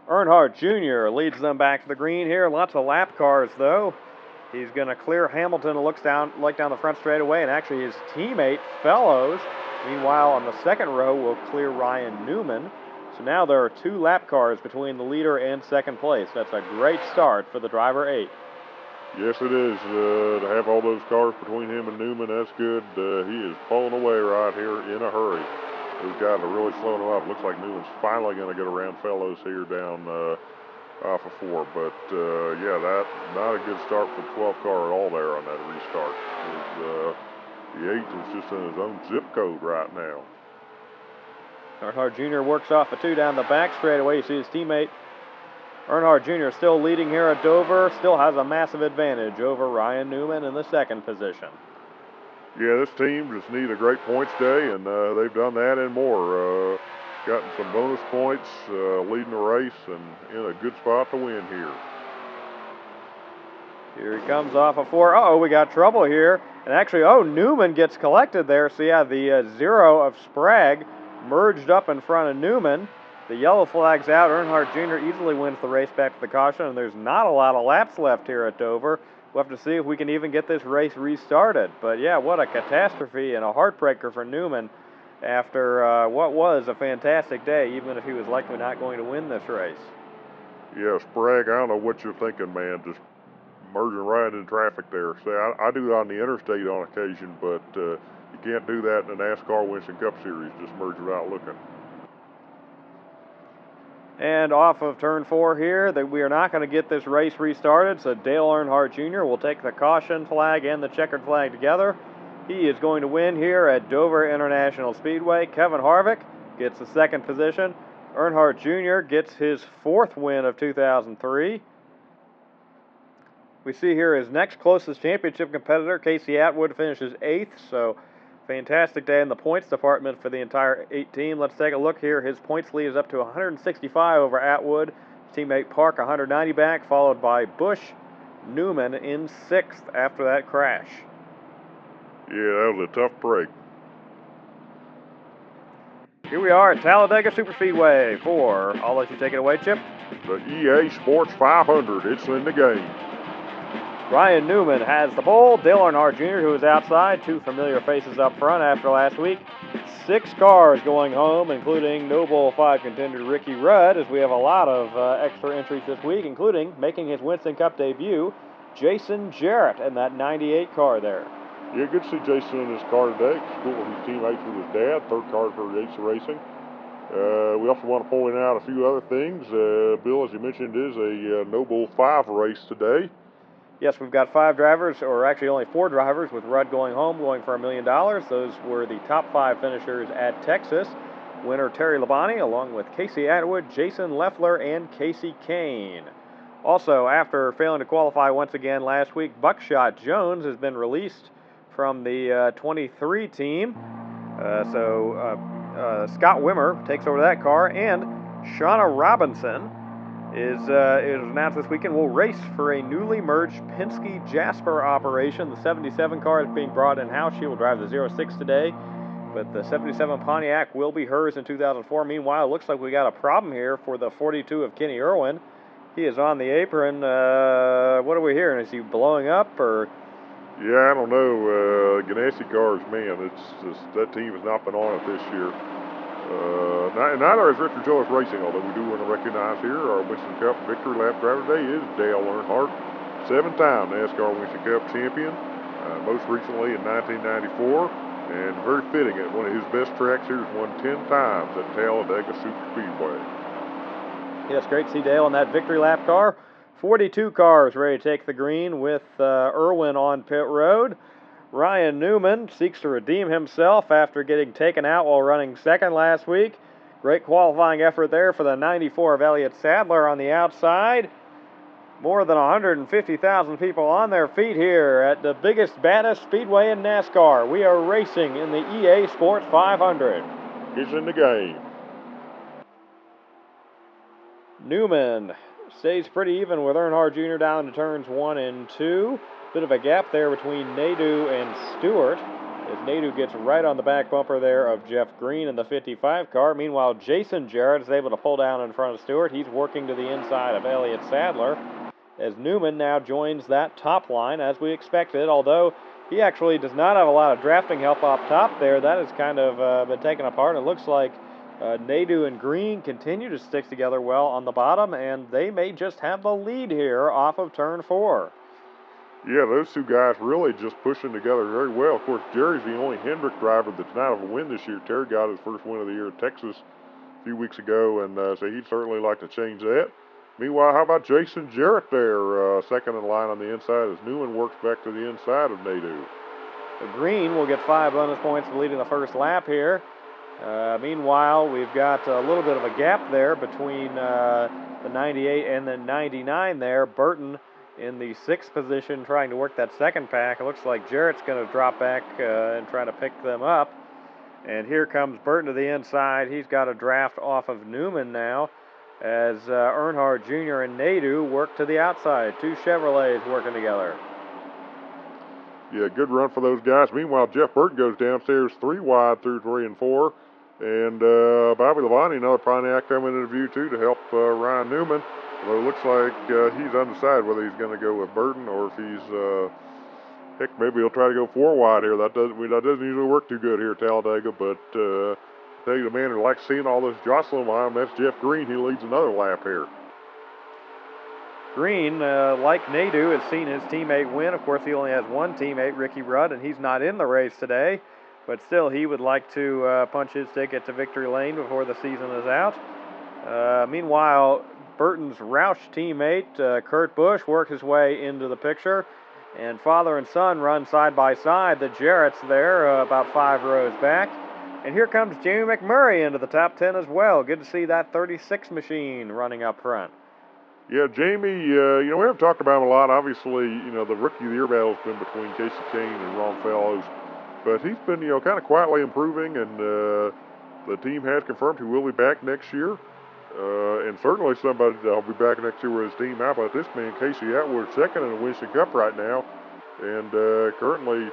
Earnhardt Jr. leads them back to the green here. Lots of lap cars, though. He's going to clear Hamilton and looks down the front straightaway, and actually his teammate, Fellows, meanwhile, on the second row, will clear Ryan Newman. So now there are 2 lap cars between the leader and second place. That's a great start for the driver 8. Yes, it is. To have all those cars between him and Newman, that's good. He is pulling away right here in a hurry. Those guys are really slowing him up. Looks like Newman's finally going to get around Fellows here down off of 4. But, that not a good start for the 12 car at all there on that restart. The 8 is just in his own zip code right now. Earnhardt Jr. works off a 2 down the back straightaway. You see his teammate Earnhardt Jr. still leading here at Dover, still has a massive advantage over Ryan Newman in the second position. Yeah, this team just needs a great points day, and they've done that and more. Gotten some bonus points, leading the race, and in a good spot to win here. Here he comes off a 4. We got trouble here. And actually, Newman gets collected there. So yeah, the 0 of Sprague merged up in front of Newman. The yellow flag's out. Earnhardt Jr. easily wins the race back to the caution, and there's not a lot of laps left here at Dover. We'll have to see if we can even get this race restarted. But yeah, what a catastrophe and a heartbreaker for Newman after what was a fantastic day, even if he was likely not going to win this race. Yeah, Sprague, I don't know what you're thinking, man, just merging right in traffic there. See, I do that on the interstate on occasion, but you can't do that in the NASCAR Winston Cup Series, just merge without looking. And off of turn 4 here, that we are not going to get this race restarted, so Dale Earnhardt Jr. will take the caution flag and the checkered flag together. He is going to win here at Dover International Speedway. Kevin Harvick gets the second position. Earnhardt Jr. gets his 4th win of 2003. We see here his next closest championship competitor, Casey Atwood, finishes 8th, so Fantastic day in the points department for the entire 8 team. Let's take a look here. His points lead is up to 165 over Atwood. His teammate Park 190 back, followed by Bush Newman in 6th after that crash. Yeah, that was a tough break. Here we are at Talladega Superspeedway for, I'll let you take it away, Chip. The EA Sports 500, it's in the game. Ryan Newman has the pole. Dale Earnhardt Jr., who is outside. 2 familiar faces up front after last week. 6 cars going home, including Noble 5 contender Ricky Rudd, as we have a lot of extra entries this week, including making his Winston Cup debut, Jason Jarrett in that 98 car there. Yeah, good to see Jason in his car today. Cool, his teammates with his dad, 3rd car for Yates Racing. We also want to point out a few other things. Bill, as you mentioned, is a Noble 5 race today. Yes, we've got 5 drivers, or actually only 4 drivers, with Rudd going home, going for $1 million. Those were the top 5 finishers at Texas. Winner Terry Labonte, along with Casey Atwood, Jason Leffler, and Casey Kane. Also, after failing to qualify once again last week, Buckshot Jones has been released from the 23 team. Scott Wimmer takes over that car, and Shauna Robinson is announced this weekend will race for a newly merged Penske Jasper operation. The 77 car is being brought in-house. She will drive the 06 today, but the 77 Pontiac will be hers in 2004. Meanwhile, it looks like we got a problem here for the 42 of Kenny Irwin. He is on the apron. What are we hearing? Is he blowing up, or? Yeah, I don't know. Ganassi cars, man, it's just, that team has not been on it this year. Neither is Richard Gillis Racing, although we do want to recognize here our Winston Cup victory lap driver today is Dale Earnhardt, 7-time NASCAR Winston Cup champion, most recently in 1994, and very fitting at one of his best tracks here. He's won 10 times at Talladega Superspeedway. Yes, great to see Dale in that victory lap car. 42 cars ready to take the green with Irwin on pit road. Ryan Newman seeks to redeem himself after getting taken out while running 2nd last week. Great qualifying effort there for the 94 of Elliott Sadler on the outside. More than 150,000 people on their feet here at the biggest, baddest speedway in NASCAR. We are racing in the EA Sports 500. He's in the game. Newman stays pretty even with Earnhardt Jr. down to turns 1 and 2. Bit of a gap there between Nadeau and Stewart, as Nadeau gets right on the back bumper there of Jeff Green in the 55 car. Meanwhile, Jason Jarrett is able to pull down in front of Stewart. He's working to the inside of Elliott Sadler, as Newman now joins that top line as we expected, although he actually does not have a lot of drafting help up top there. That has kind of been taken apart. It looks like Nadeau and Green continue to stick together well on the bottom, and they may just have the lead here off of turn 4. Yeah, those 2 guys really just pushing together very well. Of course, Jerry's the only Hendrick driver that's not have a win this year. Terry got his first win of the year at Texas a few weeks ago, and so he'd certainly like to change that. Meanwhile, how about Jason Jarrett there, 2nd in line on the inside as Newman works back to the inside of Nadeau. Green will get 5 bonus points for leading the first lap here. Meanwhile, we've got a little bit of a gap there between the 98 and the 99 there. Burton in the 6th position trying to work that 2nd pack. It looks like Jarrett's going to drop back and try to pick them up. And here comes Burton to the inside. He's got a draft off of Newman now as Earnhardt Jr. and Nadeau work to the outside. 2 Chevrolets working together. Yeah, good run for those guys. Meanwhile, Jeff Burton goes downstairs 3 wide through 3 and 4. And Bobby Labonte, another Pontiac, coming into view too to help Ryan Newman. Well, it looks like he's undecided whether he's going to go with Burton or if he's, heck, maybe he'll try to go 4 wide here. That doesn't usually work too good here at Talladega, but I tell you, the man who likes seeing all this jostling behind him, that's Jeff Green. He leads another lap here. Green, like Nadeau, has seen his teammate win. Of course, he only has one teammate, Ricky Rudd, and he's not in the race today. But still, he would like to punch his ticket to victory lane before the season is out. Meanwhile, Burton's Roush teammate, Kurt Busch, worked his way into the picture. And father and son run side by side. The Jarretts there, about 5 rows back. And here comes Jamie McMurray into the top 10 as well. Good to see that 36 machine running up front. Yeah, Jamie, we haven't talked about him a lot. Obviously, the Rookie of the Year battle has been between Casey Kane and Ron Fellows. but he's been, kind of quietly improving, and the team has confirmed he will be back next year. And certainly somebody that'll be back next year with his team. How about this man, Casey Atwood, second in the Winston Cup right now, and currently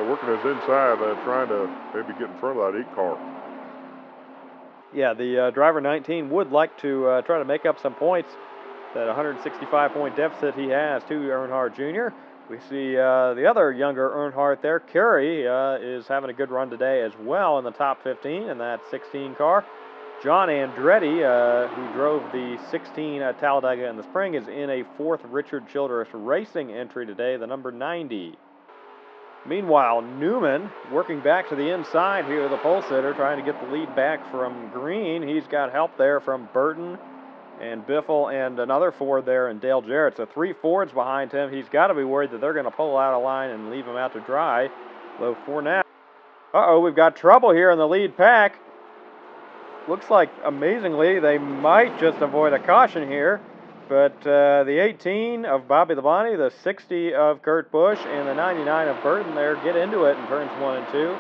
working his inside, trying to maybe get in front of that 8 car. Yeah, the driver 19 would like to try to make up some points. That 165-point deficit he has to Earnhardt Jr. We see the other younger Earnhardt there, Kerry, is having a good run today as well in the top 15 in that 16 car. John Andretti, who drove the 16 at Talladega in the spring, is in a 4th Richard Childress Racing entry today, the number 90. Meanwhile, Newman working back to the inside here, the pole sitter, trying to get the lead back from Green. He's got help there from Burton and Biffle and another Ford there, and Dale Jarrett. So 3 Fords behind him. He's got to be worried that they're going to pull out of line and leave him out to dry. Low 4 now. We've got trouble here in the lead pack. Looks like, amazingly, they might just avoid a caution here. But the 18 of Bobby Labonte, the 60 of Kurt Busch, and the 99 of Burton there get into it in turns 1 and 2.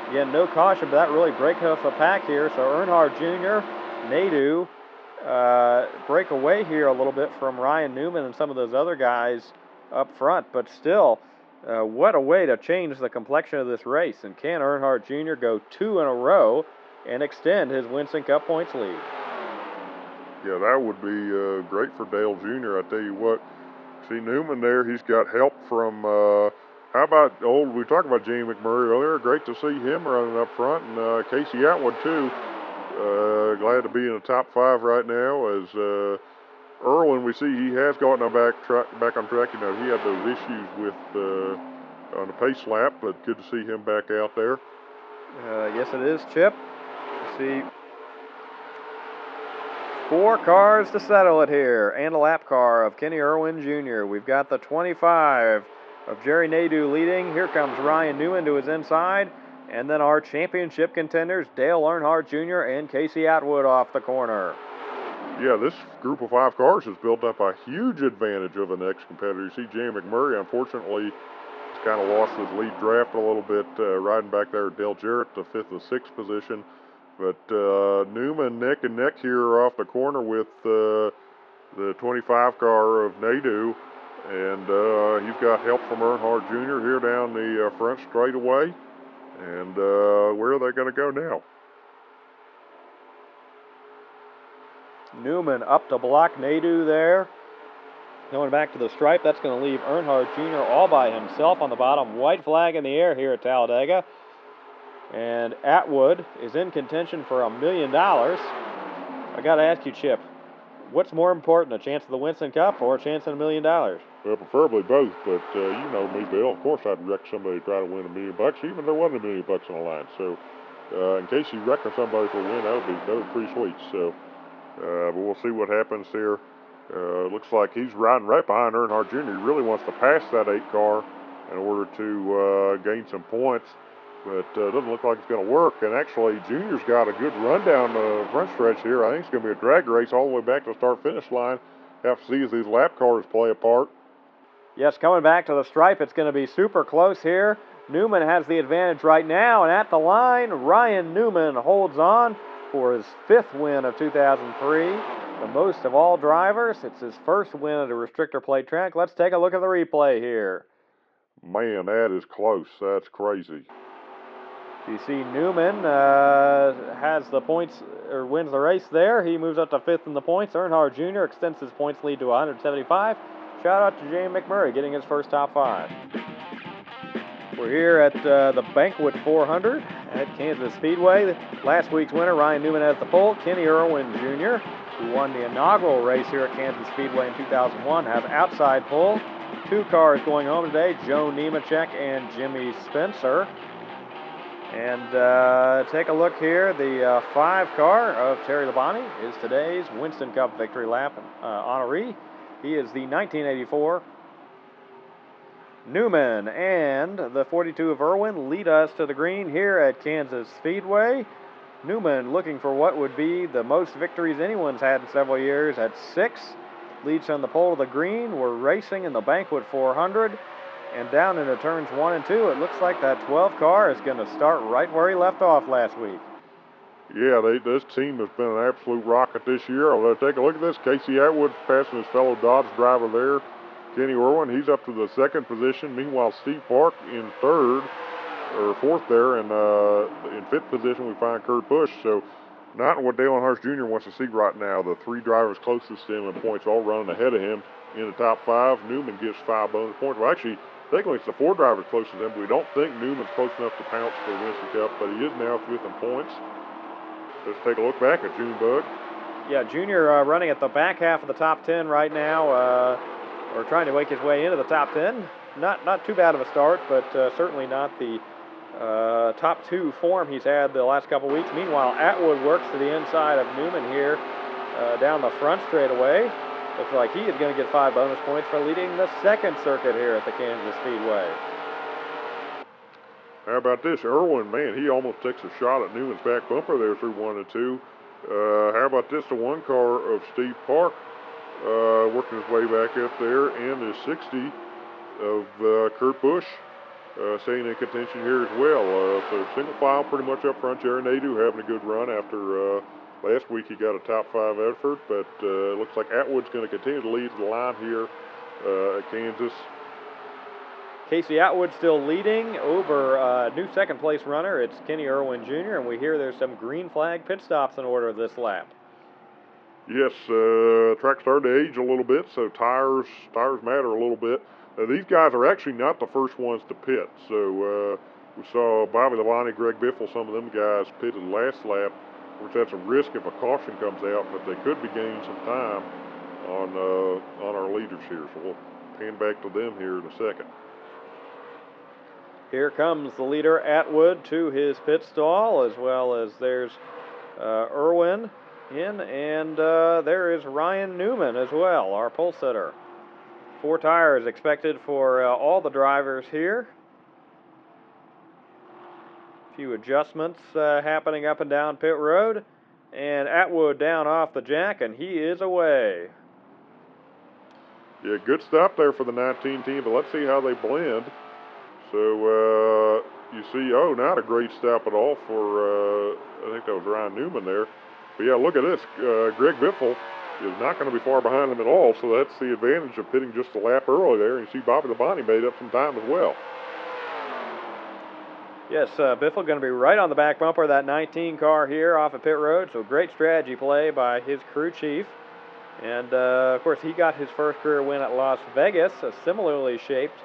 Again, no caution, but that really breaks up the pack here. So Earnhardt Jr., Nadeau, break away here a little bit from Ryan Newman and some of those other guys up front. But still, what a way to change the complexion of this race. And can Earnhardt Jr. go 2 in a row and extend his Winston Cup points lead? Yeah, that would be great for Dale Jr. I tell you what. See Newman there, he's got help from, how about we talked about Jamie McMurray earlier. Great to see him running up front, and Casey Atwood too. Glad to be in the top 5 right now. As Irwin, we see he has gotten back on track. He had those issues with on the pace lap, but good to see him back out there. Yes, it is, Chip. See 4 cars to settle it here, and a lap car of Kenny Irwin Jr. We've got the 25 of Jerry Nadeau leading. Here comes Ryan Newman to his inside, and then our championship contenders, Dale Earnhardt Jr. and Casey Atwood off the corner. Yeah, this group of 5 cars has built up a huge advantage over the next competitor. You see Jamie McMurray, unfortunately, has kind of lost his lead draft a little bit, riding back there at Dale Jarrett, the 5th and 6th position. But Newman neck and neck here off the corner with the 25 car of Nadeau. And he's got help from Earnhardt Jr. here down the front straightaway. And where are they going to go now? Newman up to block Nadeau there. Going back to the stripe, that's going to leave Earnhardt Jr. all by himself on the bottom. White flag in the air here at Talladega. And Atwood is in contention for $1 million. I got to ask you, Chip, what's more important, a chance of the Winston Cup or a chance at $1 million? Well, preferably both, but you know me, Bill. Of course, I'd wreck somebody to try to win $1 million, even if there wasn't $1 million on the line. So, in case you reckon somebody for a win, that would be pretty sweet. So, but we'll see what happens here. Looks like he's riding right behind Earnhardt Jr. He really wants to pass that 8 car in order to gain some points. But it doesn't look like it's going to work. And actually, Junior's got a good run down the front stretch here. I think it's going to be a drag race all the way back to the start-finish line. Have to see as these lap cars play a part. Yes, coming back to the stripe, it's going to be super close here. Newman has the advantage right now, and at the line, Ryan Newman holds on for his 5th win of 2003. The most of all drivers. It's his first win at a restrictor plate track. Let's take a look at the replay here. Man, that is close. That's crazy. You see Newman has the points, or wins the race there. He moves up to 5th in the points. Earnhardt Jr. extends his points lead to 175. Shout out to Jamie McMurray getting his first top 5. We're here at the Banquet 400 at Kansas Speedway. Last week's winner, Ryan Newman, has the pole. Kenny Irwin Jr., who won the inaugural race here at Kansas Speedway in 2001, has outside pole. 2 cars going home today, Joe Nemechek and Jimmy Spencer. And take a look here. The 5 car of Terry Labonte is today's Winston Cup victory lap honoree. He is the 1984 Newman, and the 42 of Irwin lead us to the green here at Kansas Speedway. Newman looking for what would be the most victories anyone's had in several years at 6. Leads on the pole to the green. We're racing in the Banquet 400. And down into turns 1 and 2, it looks like that 12 car is going to start right where he left off last week. Yeah, this team has been an absolute rocket this year. Although, take a look at this. Casey Atwood's passing his fellow Dodge driver there, Kenny Irwin. He's up to the 2nd position. Meanwhile, Steve Park in 3rd, or 4th there. And in 5th position, we find Kurt Busch. So, not what Dale Earnhardt Jr. wants to see right now. The 3 drivers closest to him in points all running ahead of him in the top 5. Newman gets 5 bonus points. Well, actually, technically it's the 4 drivers closest to him. But we don't think Newman's close enough to pounce for the Winston Cup, but he is now 5th in points. Let's take a look back at Junebug. Yeah, Junior running at the back half of the top 10 right now, or trying to make his way into the top 10. Not too bad of a start, but certainly not the top 2 form he's had the last couple weeks. Meanwhile, Atwood works to the inside of Newman here down the front straightaway. Looks like he is going to get 5 bonus points for leading the 2nd circuit here at the Kansas Speedway. How about this? Irwin, man, he almost takes a shot at Newman's back bumper there through 1 and 2. How about this? The 1 car of Steve Park working his way back up there, and the 60 of Kurt Busch staying in contention here as well. So single file pretty much up front. Jerry Nadeau having a good run after last week he got a top 5 effort, but looks like Atwood's going to continue to lead the line here at Kansas. Casey Atwood still leading over new 2nd place runner. It's Kenny Irwin Jr., and we hear there's some green flag pit stops in order of this lap. Yes, track started to age a little bit, so tires matter a little bit. These guys are actually not the first ones to pit. So we saw Bobby Labonte, Greg Biffle, some of them guys pitted last lap, which that's a risk if a caution comes out, but they could be gaining some time on our leaders here. So we'll pan back to them here in a second. Here comes the leader, Atwood, to his pit stall, as well as there's Irwin in, and there is Ryan Newman as well, our pole sitter. 4 tires expected for all the drivers here. A few adjustments happening up and down pit road, and Atwood down off the jack, and he is away. Yeah, good stop there for the 19 team, but let's see how they blend. So you see, not a great stop at all for, I think that was Ryan Newman there. But yeah, look at this. Greg Biffle is not going to be far behind him at all, so that's the advantage of pitting just a lap early there. And you see Bobby Labonte made up some time as well. Yes, Biffle going to be right on the back bumper of that 19 car here off of pit road, so great strategy play by his crew chief. And, of course, he got his first career win at Las Vegas, a similarly shaped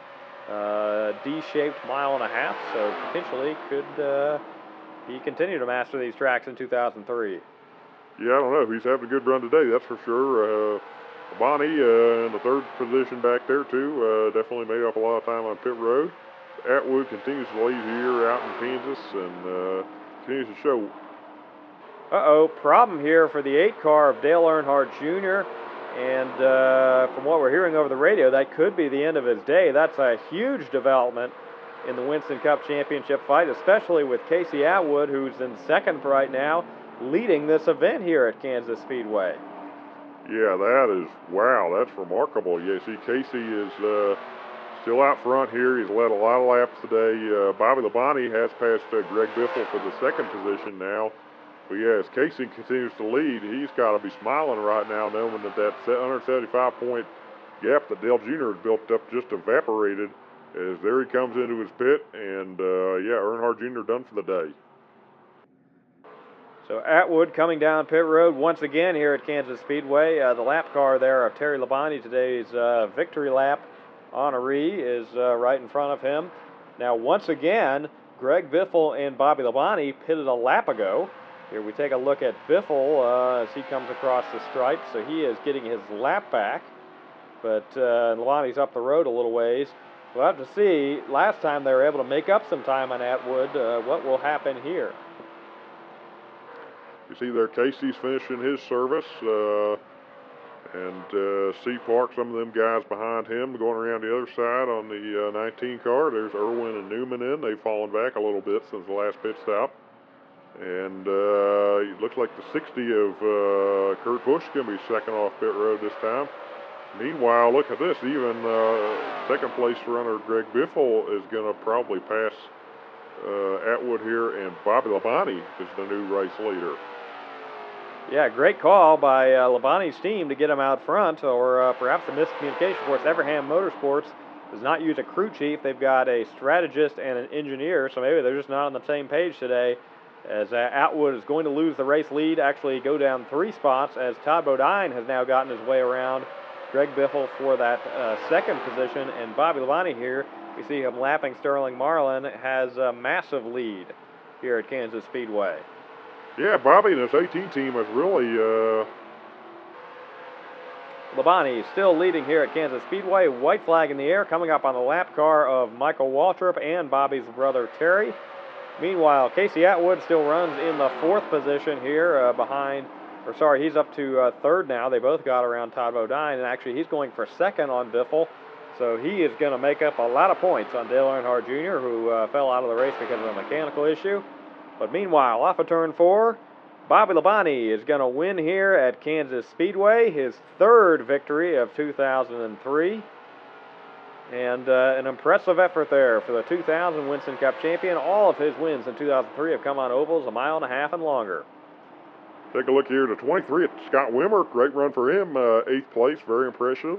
D-shaped 1.5 miles, so potentially could he continue to master these tracks in 2003. Yeah, I don't know. He's having a good run today, that's for sure. Bonnie in the 3rd position back there, too. Definitely made up a lot of time on pit road. Atwood continues to lead here out in Kansas and continues to show. Problem here for the 8 car of Dale Earnhardt Jr., and from what we're hearing over the radio, that could be the end of his day. That's a huge development in the Winston Cup Championship fight, especially with Casey Atwood, who's in 2nd right now, leading this event here at Kansas Speedway. Yeah, wow, that's remarkable. Yeah, see, Casey is still out front here. He's led a lot of laps today. Bobby Labonte has passed Greg Biffle for the 2nd position now. But yeah, as Casey continues to lead, he's got to be smiling right now, knowing that 175-point gap that Dale Jr. has built up just evaporated as there he comes into his pit, and Earnhardt Jr. done for the day. So Atwood coming down pit road once again here at Kansas Speedway. The lap car there of Terry Labonte, today's victory lap honoree, is right in front of him. Now, once again, Greg Biffle and Bobby Labonte pitted a lap ago. Here we take a look at Biffle as he comes across the stripe, so he is getting his lap back. But Labonte's up the road a little ways. We'll have to see. Last time they were able to make up some time on Atwood. What will happen here? You see there, Casey's finishing his service, and Steve Park, some of them guys behind him, going around the other side on the 19 car. There's Irwin and Newman in. They've fallen back a little bit since the last pit stop. And it looks like the 60 of Kurt Busch is going to be 2nd off pit road this time. Meanwhile, look at this. Even second place runner Greg Biffle is going to probably pass Atwood here, and Bobby Labonte is the new race leader. Yeah, great call by Labonte's team to get him out front, or perhaps a miscommunication. Of course, Everham Motorsports does not use a crew chief. They've got a strategist and an engineer, so maybe they're just not on the same page today, as Atwood is going to lose the race lead, actually go down 3 spots, as Todd Bodine has now gotten his way around Greg Biffle for that second position, and Bobby Labonte here, we see him lapping Sterling Marlin, has a massive lead here at Kansas Speedway. Yeah, Bobby and his 18 team has really... Labonte still leading here at Kansas Speedway. White flag in the air, coming up on the lap car of Michael Waltrip and Bobby's brother Terry. Meanwhile, Casey Atwood still runs in the 4th position here he's up to 3rd now. They both got around Todd Bodine, and actually he's going for 2nd on Biffle. So he is going to make up a lot of points on Dale Earnhardt Jr., who fell out of the race because of a mechanical issue. But meanwhile, off of turn 4, Bobby Labonte is going to win here at Kansas Speedway, his 3rd victory of 2003. And an impressive effort there for the 2000 Winston Cup champion. All of his wins in 2003 have come on ovals 1.5 miles and longer. Take a look here to 23 at Scott Wimmer. Great run for him. 8th place, very impressive.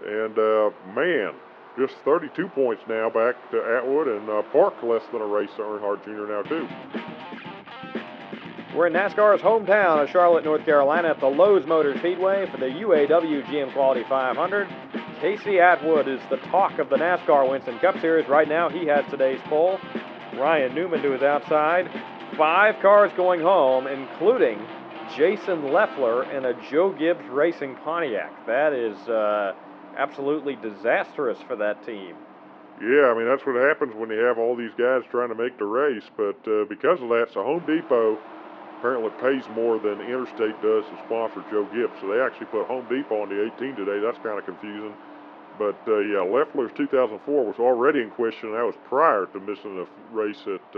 And, man, just 32 points now back to Atwood, and Park less than a race to Earnhardt Jr. now, too. We're in NASCAR's hometown of Charlotte, North Carolina at the Lowe's Motor Speedway for the UAW-GM Quality 500. Casey Atwood is the talk of the NASCAR Winston Cup Series. Right now, he has today's pole. Ryan Newman to his outside. 5 cars going home, including Jason Leffler in a Joe Gibbs Racing Pontiac. That is absolutely disastrous for that team. Yeah, I mean, that's what happens when you have all these guys trying to make the race. But because of that, so Home Depot apparently pays more than Interstate does to sponsor Joe Gibbs. So they actually put Home Depot on the 18 today. That's kind of confusing. But, yeah, Leffler's 2004 was already in question. That was prior to missing a race at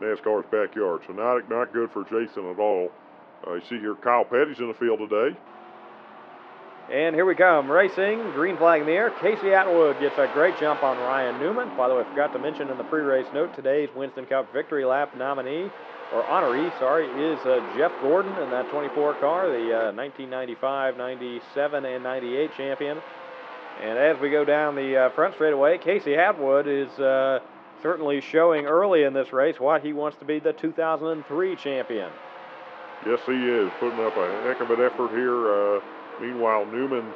NASCAR's backyard. So not good for Jason at all. You see here Kyle Petty's in the field today. And here we come, racing, green flag in the air. Casey Atwood gets a great jump on Ryan Newman. By the way, I forgot to mention in the pre-race note, today's Winston Cup victory lap honoree, is Jeff Gordon in that 24 car, the 1995, 97, and 98 champion. And as we go down the front straightaway, Casey Atwood is certainly showing early in this race what he wants to be the 2003 champion. Yes, he is, putting up a heck of an effort here. Meanwhile, Newman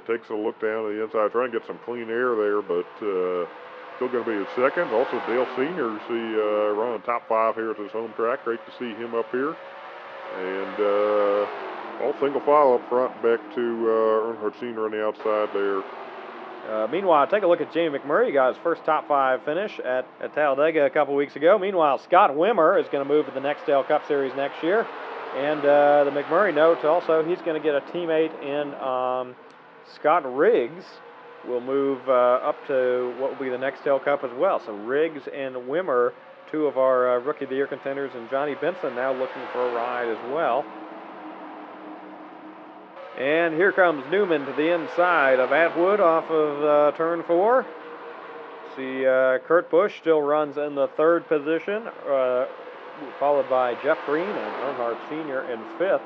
takes a look down to the inside, trying to get some clean air there, but still going to be his 2nd. Also, Dale Sr. Running top 5 here at his home track. Great to see him up here. And all single file up front, back to Earnhardt Sr. on the outside there. Meanwhile, take a look at Jamie McMurray. He got his first top 5 finish at Talladega a couple weeks ago. Meanwhile, Scott Wimmer is going to move to the Nextel Cup Series next year. And the McMurray note also, he's going to get a teammate in Scott Riggs. Will move up to what will be the Nextel Cup as well. So Riggs and Wimmer, 2 of our Rookie of the Year contenders, and Johnny Benson now looking for a ride as well. And here comes Newman to the inside of Atwood off of turn 4. See, Kurt Busch still runs in the 3rd position, followed by Jeff Green and Earnhardt Sr. in 5th.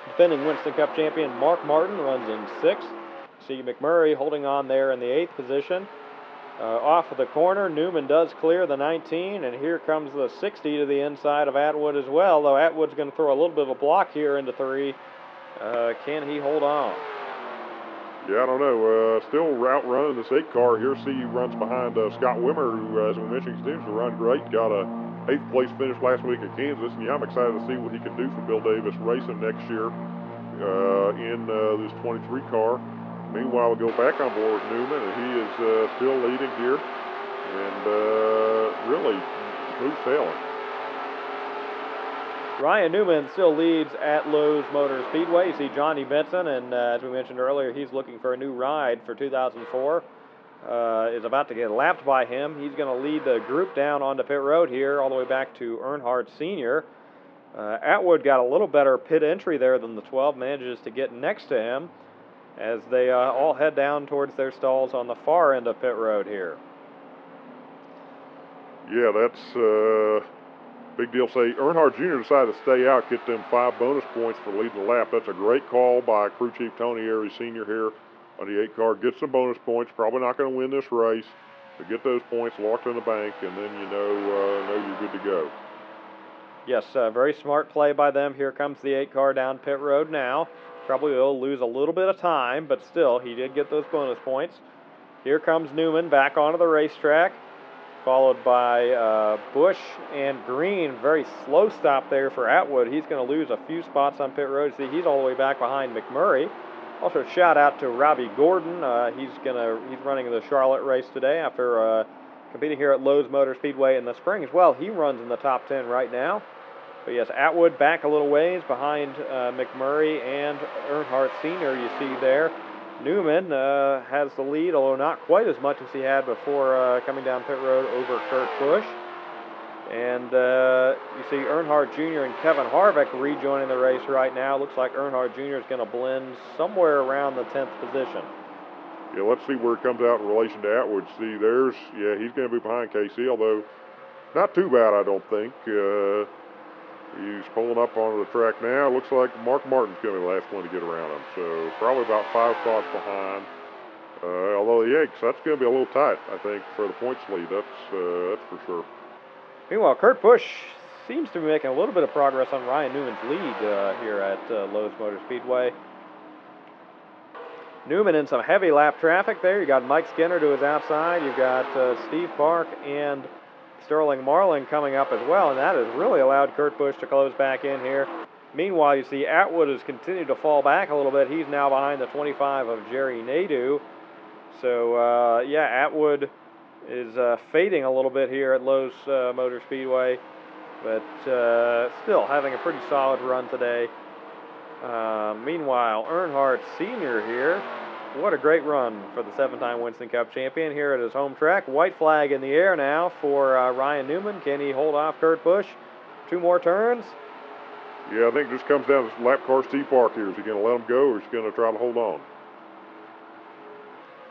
Defending Winston Cup champion Mark Martin runs in 6th. See McMurray holding on there in the 8th position. Off of the corner, Newman does clear the 19, and here comes the 60 to the inside of Atwood as well, though Atwood's going to throw a little bit of a block here into 3. Can he hold on? Yeah, I don't know. Still outrunning this 8 car here. See, he runs behind Scott Wimmer, who, as we mentioned, continues to run great. Got a 8th place finish last week at Kansas, and yeah, I'm excited to see what he can do for Bill Davis Racing next year in this 23 car. Meanwhile, we'll go back on board with Newman, and he is still leading here, and really smooth sailing. Ryan Newman still leads at Lowe's Motor Speedway. You see Johnny Benson, and as we mentioned earlier, he's looking for a new ride for 2004. Is about to get lapped by him. He's going to lead the group down onto pit road here, all the way back to Earnhardt Sr. Atwood got a little better pit entry there than the 12, manages to get next to him as they all head down towards their stalls on the far end of pit road here. Yeah, that's big deal. Say, Earnhardt Jr. decided to stay out, get them 5 bonus points for leading the lap. That's a great call by Crew Chief Tony Airy Sr. here on the 8 car. Get some bonus points. Probably not going to win this race, but get those points locked in the bank, and then you know you're good to go. Yes, very smart play by them. Here comes the 8 car down pit road now. Probably will lose a little bit of time, but still, he did get those bonus points. Here comes Newman back onto the racetrack, followed by Bush and Green. Very slow stop there for Atwood. He's going to lose a few spots on pit road. See, he's all the way back behind McMurray. Also, shout out to Robbie Gordon. He's running the Charlotte race today after competing here at Lowe's Motor Speedway in the spring as well. He runs in the top 10 right now. But yes, Atwood back a little ways behind McMurray and Earnhardt Sr. You see there. Newman has the lead, although not quite as much as he had before coming down pit road over Kurt Busch. And you see Earnhardt Jr. and Kevin Harvick rejoining the race right now. Looks like Earnhardt Jr. is going to blend somewhere around the 10th position. Yeah, let's see where it comes out in relation to Atwood. See, he's going to be behind KC, although not too bad, I don't think. He's pulling up onto the track now. Looks like Mark Martin's going to be the last one to get around him. So probably about 5 spots behind. Although, that's going to be a little tight, I think, for the points lead. That's for sure. Meanwhile, Kurt Busch seems to be making a little bit of progress on Ryan Newman's lead here at Lowe's Motor Speedway. Newman in some heavy lap traffic there. You got Mike Skinner to his outside. You've got Steve Park and Sterling Marlin coming up as well, and that has really allowed Kurt Busch to close back in here. Meanwhile, you see Atwood has continued to fall back a little bit. He's now behind the 25 of Jerry Nadeau. So, Atwood is fading a little bit here at Lowe's Motor Speedway, but still having a pretty solid run today. Meanwhile, Earnhardt Sr. here, what a great run for the 7-time Winston Cup champion here at his home track. White flag in the air now for Ryan Newman. Can he hold off Kurt Busch? 2 more turns. Yeah, I think this comes down to lap car Steve Park here. Is he going to let him go, or is he going to try to hold on?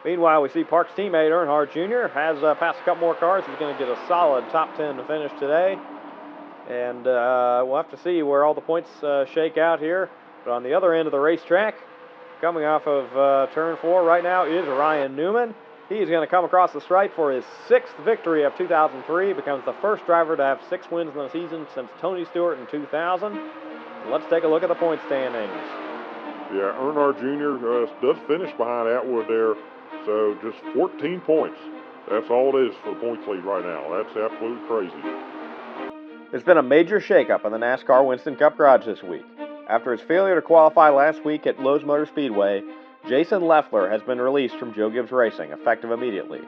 Meanwhile, we see Park's teammate Earnhardt Jr. has passed a couple more cars. He's going to get a solid top 10 to finish today. And we'll have to see where all the points shake out here. But on the other end of the racetrack, coming off of turn 4 right now is Ryan Newman. He's going to come across the stripe for his 6th victory of 2003. Becomes the first driver to have 6 wins in the season since Tony Stewart in 2000. Let's take a look at the point standings. Yeah, Earnhardt Jr. Does finish behind Atwood there. So just 14 points. That's all it is for the points lead right now. That's absolutely crazy. There's been a major shakeup in the NASCAR Winston Cup garage this week. After his failure to qualify last week at Lowe's Motor Speedway, Jason Leffler has been released from Joe Gibbs Racing, effective immediately.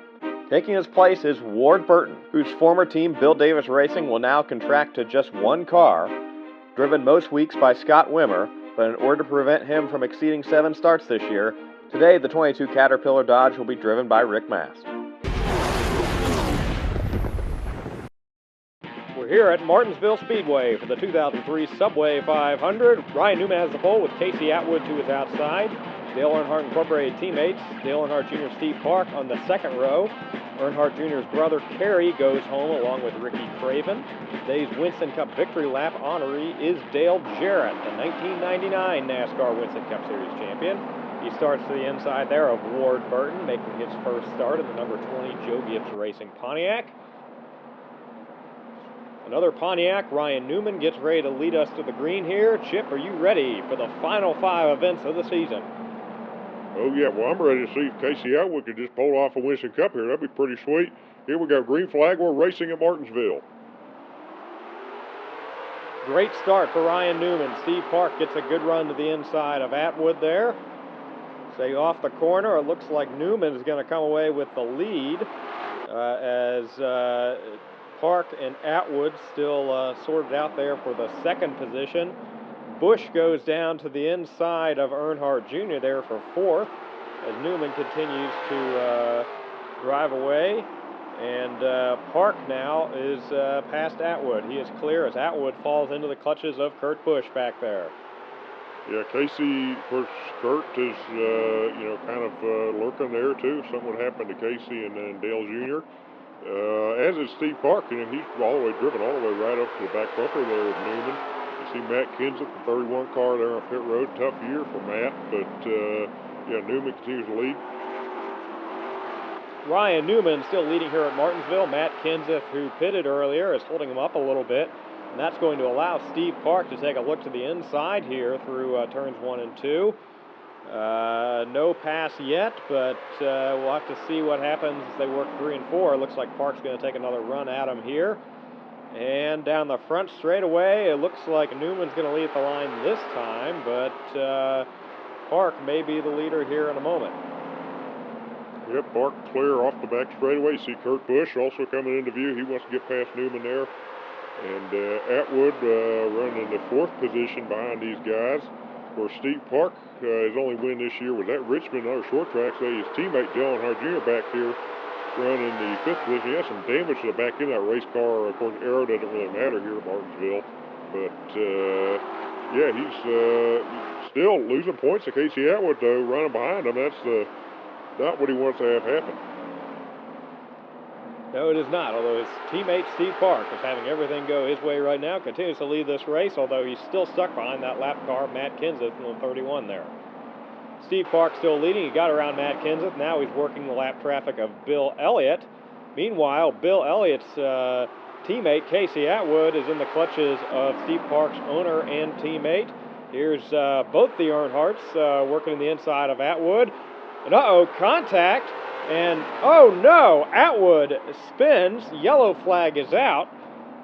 Taking his place is Ward Burton, whose former team Bill Davis Racing will now contract to just 1 car, driven most weeks by Scott Wimmer, but in order to prevent him from exceeding 7 starts this year, today the 22 Caterpillar Dodge will be driven by Rick Mast. We're here at Martinsville Speedway for the 2003 Subway 500. Ryan Newman has the pole with Casey Atwood to his outside. Dale Earnhardt Incorporated teammates, Dale Earnhardt Jr. and Steve Park on the 2nd row. Earnhardt Jr.'s brother Kerry goes home along with Ricky Craven. Today's Winston Cup victory lap honoree is Dale Jarrett, the 1999 NASCAR Winston Cup Series champion. He starts to the inside there of Ward Burton, making his first start in the number 20 Joe Gibbs Racing Pontiac. Another Pontiac, Ryan Newman gets ready to lead us to the green here. Chip, are you ready for the final 5 events of the season? Oh, yeah. Well, I'm ready to see if Casey Atwood could just pull off a Winston Cup here. That'd be pretty sweet. Here we go. Green flag. We're racing at Martinsville. Great start for Ryan Newman. Steve Park gets a good run to the inside of Atwood there. Say off the corner, it looks like Newman is going to come away with the lead as Park and Atwood still sorted out there for the 2nd position. Busch goes down to the inside of Earnhardt Jr. there for 4th as Newman continues to drive away. And Park now is past Atwood. He is clear as Atwood falls into the clutches of Kurt Busch back there. Yeah, Casey, of course, Kurt is, kind of lurking there, too. If something would happen to Casey and Dale Jr. As is Steve Park. He's driven all the way right up to the back bumper there with Newman. You see Matt Kenseth, the 31 car there on pit road. Tough year for Matt, but, Newman continues to lead. Ryan Newman still leading here at Martinsville. Matt Kenseth, who pitted earlier, is holding him up a little bit. And that's going to allow Steve Park to take a look to the inside here through turns 1 and 2. No pass yet, but we'll have to see what happens as they work 3 and 4. It looks like Park's going to take another run at him here. And down the front straightaway, it looks like Newman's going to lead the line this time, but Park may be the leader here in a moment. Yep, Park clear off the back straightaway. You see Kurt Busch also coming into view. He wants to get past Newman there. And Atwood running in the 4th position behind these guys. Of course, Steve Park, his only win this year was at Richmond, another short track. So his teammate Dale Earnhardt Jr. back here running the 5th position. He has some damage to the back end of that race car. Of course, aero doesn't really matter here at Martinsville. But, he's still losing points to Casey Atwood, though, running behind him. That's not what he wants to have happen. No, it is not, although his teammate Steve Park is having everything go his way right now, continues to lead this race, although he's still stuck behind that lap car, Matt Kenseth, from the 31 there. Steve Park still leading. He got around Matt Kenseth. Now he's working the lap traffic of Bill Elliott. Meanwhile, Bill Elliott's teammate, Casey Atwood, is in the clutches of Steve Park's owner and teammate. Here's both the Earnhardts working in the inside of Atwood. And contact. And, oh no, Atwood spins, yellow flag is out,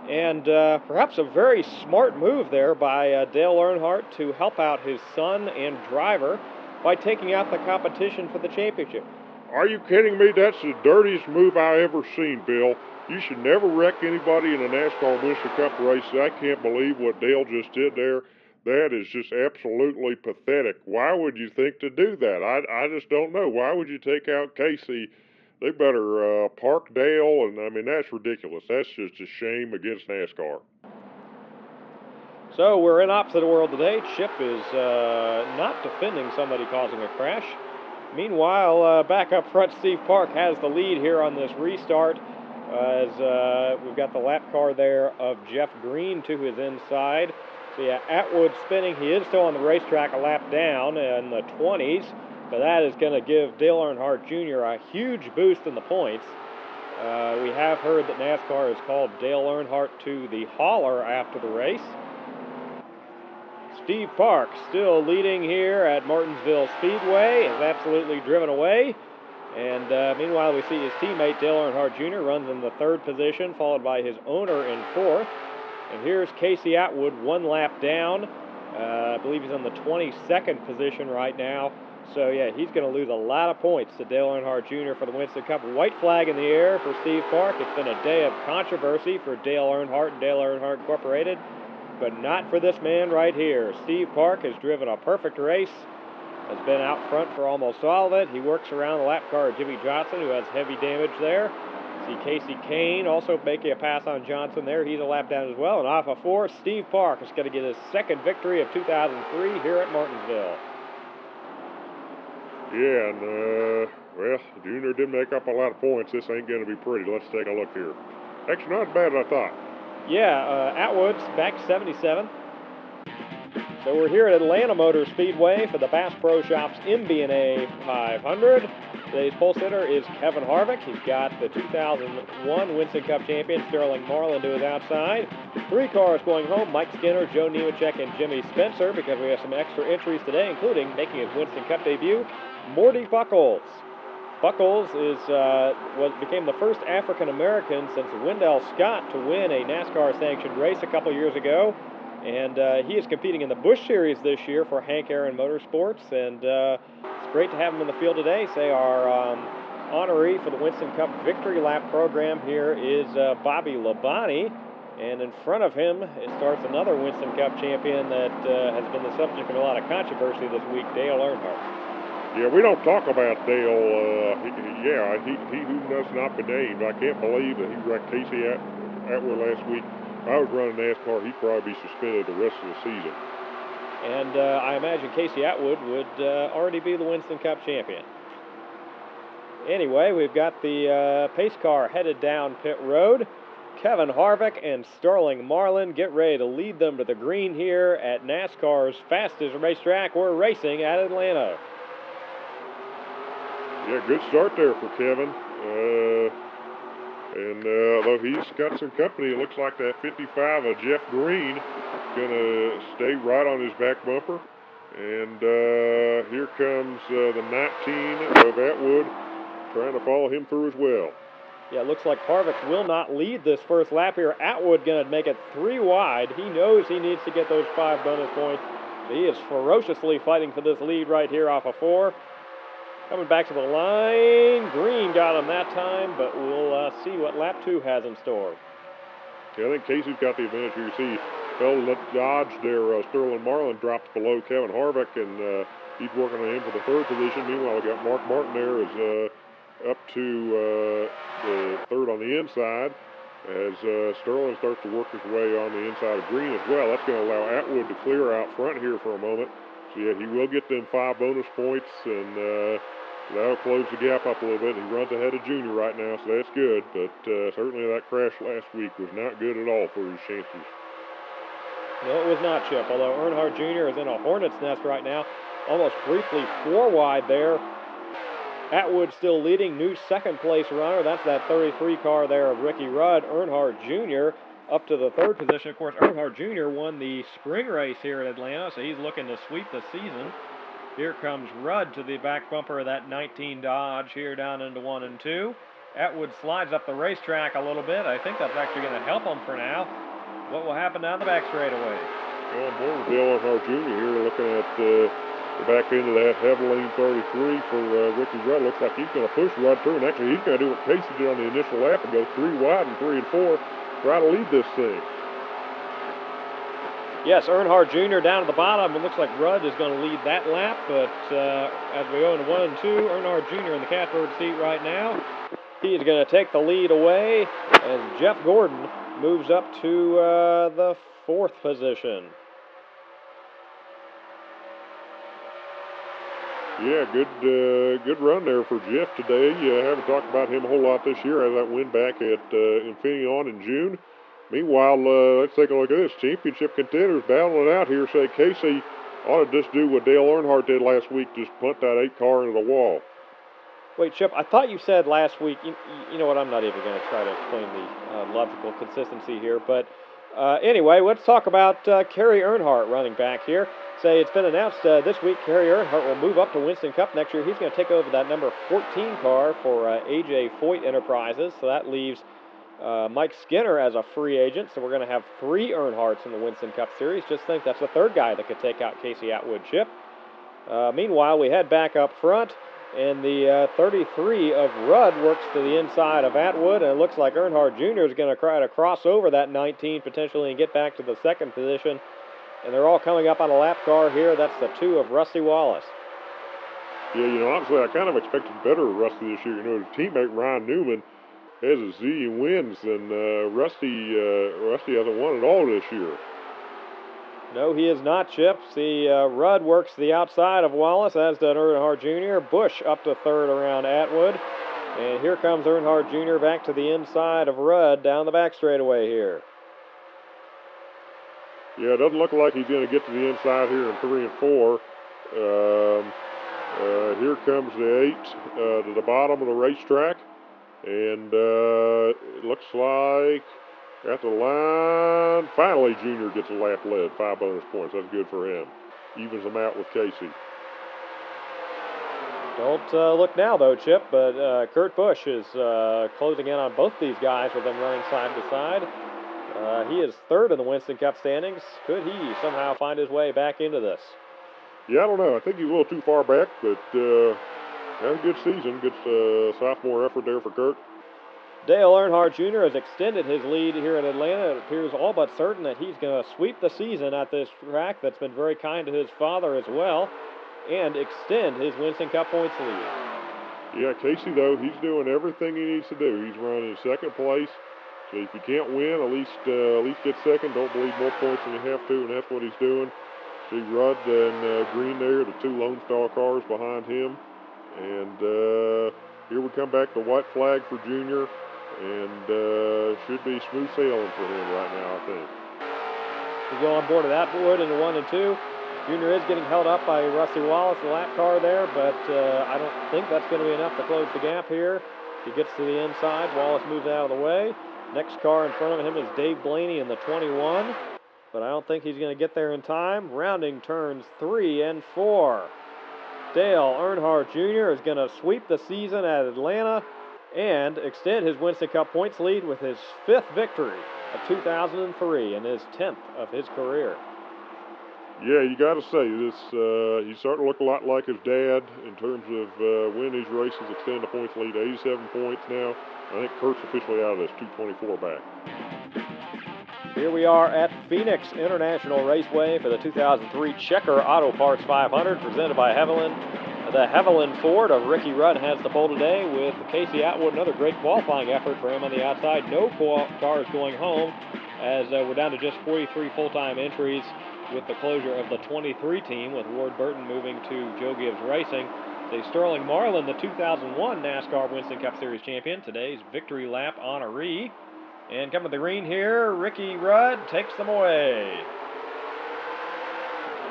and perhaps a very smart move there by Dale Earnhardt to help out his son and driver by taking out the competition for the championship. Are you kidding me? That's the dirtiest move I ever seen, Bill. You should never wreck anybody in a NASCAR Winston Cup race. I can't believe what Dale just did there. That is just absolutely pathetic. Why would you think to do that? I just don't know. Why would you take out Casey? They better park Dale, and I mean, that's ridiculous. That's just a shame against NASCAR. So we're in opposite world today. Chip is not defending somebody causing a crash. Meanwhile, back up front, Steve Park has the lead here on this restart as we've got the lap car there of Jeff Green to his inside. So yeah, Atwood spinning. He is still on the racetrack a lap down in the 20s, but that is going to give Dale Earnhardt Jr. a huge boost in the points. We have heard that NASCAR has called Dale Earnhardt to the hauler after the race. Steve Park still leading here at Martinsville Speedway, is absolutely driven away. And meanwhile, we see his teammate Dale Earnhardt Jr. runs in the 3rd position, followed by his owner in 4th. And here's Casey Atwood, 1 lap down. I believe he's on the 22nd position right now. So, yeah, he's going to lose a lot of points to Dale Earnhardt Jr. for the Winston Cup. White flag in the air for Steve Park. It's been a day of controversy for Dale Earnhardt and Dale Earnhardt Incorporated, but not for this man right here. Steve Park has driven a perfect race, has been out front for almost all of it. He works around the lap car of Jimmy Johnson, who has heavy damage there. See Casey Kane also making a pass on Johnson there. He's a lap down as well. And off of 4, Steve Park is going to get his 2nd victory of 2003 here at Martinsville. Yeah, and, Junior did make up a lot of points. This ain't going to be pretty. Let's take a look here. Actually, not as bad as I thought. Yeah, Atwood's back 77. So we're here at Atlanta Motor Speedway for the Bass Pro Shops MBNA 500. Today's pole sitter is Kevin Harvick. He's got the 2001 Winston Cup champion Sterling Marlin to his outside. 3 cars going home, Mike Skinner, Joe Nemechek, and Jimmy Spencer, because we have some extra entries today, including making his Winston Cup debut, Morty Buckles. Buckles became the first African-American since Wendell Scott to win a NASCAR-sanctioned race a couple years ago. And he is competing in the Busch Series this year for Hank Aaron Motorsports. And it's great to have him in the field today. Say our honoree for the Winston Cup Victory Lap program here is Bobby Labonte. And in front of him, it starts another Winston Cup champion that has been the subject of a lot of controversy this week, Dale Earnhardt. Yeah, we don't talk about Dale. He who does not be named. I can't believe that he wrecked Casey Atwood last week. If I was running NASCAR, he'd probably be suspended the rest of the season. And I imagine Casey Atwood would already be the Winston Cup champion. Anyway, we've got the pace car headed down pit road. Kevin Harvick and Sterling Marlin get ready to lead them to the green here at NASCAR's fastest racetrack. We're racing at Atlanta. Yeah, good start there for Kevin. Though he's got some company, it looks like that 55 of Jeff Green going to stay right on his back bumper. And here comes the 19 of Atwood trying to follow him through as well. Yeah, it looks like Harvick will not lead this first lap here. Atwood going to make it 3 wide. He knows he needs to get those 5 bonus points. He is ferociously fighting for this lead right here off of 4. Coming back to the line. Green got him that time, but we'll see what lap 2 has in store. Yeah, I think Casey's got the advantage here. You see, fellow Dodge there, Sterling Marlin dropped below Kevin Harvick, and he's working on him for the 3rd position. Meanwhile, we got Mark Martin there is up to the 3rd on the inside as Sterling starts to work his way on the inside of Green as well. That's going to allow Atwood to clear out front here for a moment. So, yeah, he will get them 5 bonus points, and that'll close the gap up a little bit. He runs ahead of Junior right now, so that's good. But certainly that crash last week was not good at all for his chances. No, it was not, Chip, although Earnhardt Jr. is in a hornet's nest right now. Almost briefly 4 wide there. Atwood still leading, new 2nd place runner. That's that 33 car there of Ricky Rudd. Earnhardt Jr. up to the 3rd position. Of course, Earnhardt Jr. won the spring race here in Atlanta, so he's looking to sweep the season. Here comes Rudd to the back bumper of that 19 Dodge here down into 1 and 2. Atwood slides up the racetrack a little bit. I think that's actually going to help him for now. What will happen down the back straightaway? Well, on board with Dale Earnhardt Jr. here, looking at the back end of that Heveline 33 for Ricky Rudd. Looks like he's going to push Rudd through, and actually he's going to do what Casey did on the initial lap and go 3 wide and 3 and 4, try to lead this thing. Yes, Earnhardt Jr. down at the bottom. It looks like Rudd is going to lead that lap, but as we go into 1 and 2, Earnhardt Jr. in the catbird seat right now. He is going to take the lead away as Jeff Gordon moves up to the 4th position. Yeah, good run there for Jeff today. Haven't talked about him a whole lot this year as that win back at Infineon in June. Meanwhile, let's take a look at this. Championship contenders battling it out here. Say Casey ought to just do what Dale Earnhardt did last week, just punt that 8 car into the wall. Wait, Chip, I thought you said last week, you know what, I'm not even going to try to explain the logical consistency here, but anyway, let's talk about Kerry Earnhardt running back here. Say it's been announced this week Kerry Earnhardt will move up to Winston Cup next year. He's going to take over that number 14 car for A.J. Foyt Enterprises, so that leaves Mike Skinner as a free agent, so we're going to have 3 Earnhardts in the Winston Cup Series. Just think that's the 3rd guy that could take out Casey Atwood, Chip. Meanwhile, we head back up front, and the 33 of Rudd works to the inside of Atwood, and it looks like Earnhardt Jr. is going to try to cross over that 19 potentially and get back to the 2nd position. And they're all coming up on a lap car here. That's the 2 of Rusty Wallace. Yeah, honestly, I kind of expected better of Rusty this year. His teammate Ryan Newman has a zillion wins, and Rusty hasn't won at all this year. No, he is not, Chip. See, Rudd works the outside of Wallace, as does Earnhardt Jr. Bush up to 3rd around Atwood. And here comes Earnhardt Jr. back to the inside of Rudd down the back straightaway here. Yeah, it doesn't look like he's going to get to the inside here in 3 and 4. Here comes the 8 to the bottom of the racetrack. And it looks like at the line, finally Junior gets a lap led, 5 bonus points. That's good for him. Evens them out with Casey. Don't look now, though, Chip, but Kurt Busch is closing in on both these guys with them running side to side. He is 3rd in the Winston Cup standings. Could he somehow find his way back into this? Yeah, I don't know. I think he's a little too far back, but had a good season. Good sophomore effort there for Kurt. Dale Earnhardt Jr. has extended his lead here in Atlanta. It appears all but certain that he's going to sweep the season at this track that's been very kind to his father as well. and extend his Winston Cup points lead. Yeah, Casey, though, he's doing everything he needs to do. He's running in second place. So if you can't win, at least get second. Don't bleed more points than you have to, and that's what he's doing. See Rudd and Green there, the 2 Lone Star cars behind him. And here we come back to white flag for Junior, and should be smooth sailing for him right now, I think. We go on board at Atwood in the 1 and 2. Junior is getting held up by Rusty Wallace, the lap car there, but I don't think that's going to be enough to close the gap here. He gets to the inside. Wallace moves out of the way. Next car in front of him is Dave Blaney in the 21, but I don't think he's going to get there in time. Rounding turns 3 and 4. Dale Earnhardt Jr. is going to sweep the season at Atlanta and extend his Winston Cup points lead with his 5th victory of 2003 and his 10th of his career. Yeah, you got to say this. He's starting to look a lot like his dad in terms of winning these races, extending the points lead to 87 points now. I think Kurt's officially out of this, 224 back. Here we are at Phoenix International Raceway for the 2003 Checker Auto Parts 500 presented by Hevelin. The Hevelin Ford of Ricky Rudd has the pole today with Casey Atwood. Another great qualifying effort for him on the outside. No cars going home as we're down to just 43 full-time entries with the closure of the 23 team with Ward Burton moving to Joe Gibbs Racing. Sterling Marlin, the 2001 NASCAR Winston Cup Series champion, today's victory lap honoree. And coming to the green here, Ricky Rudd takes them away.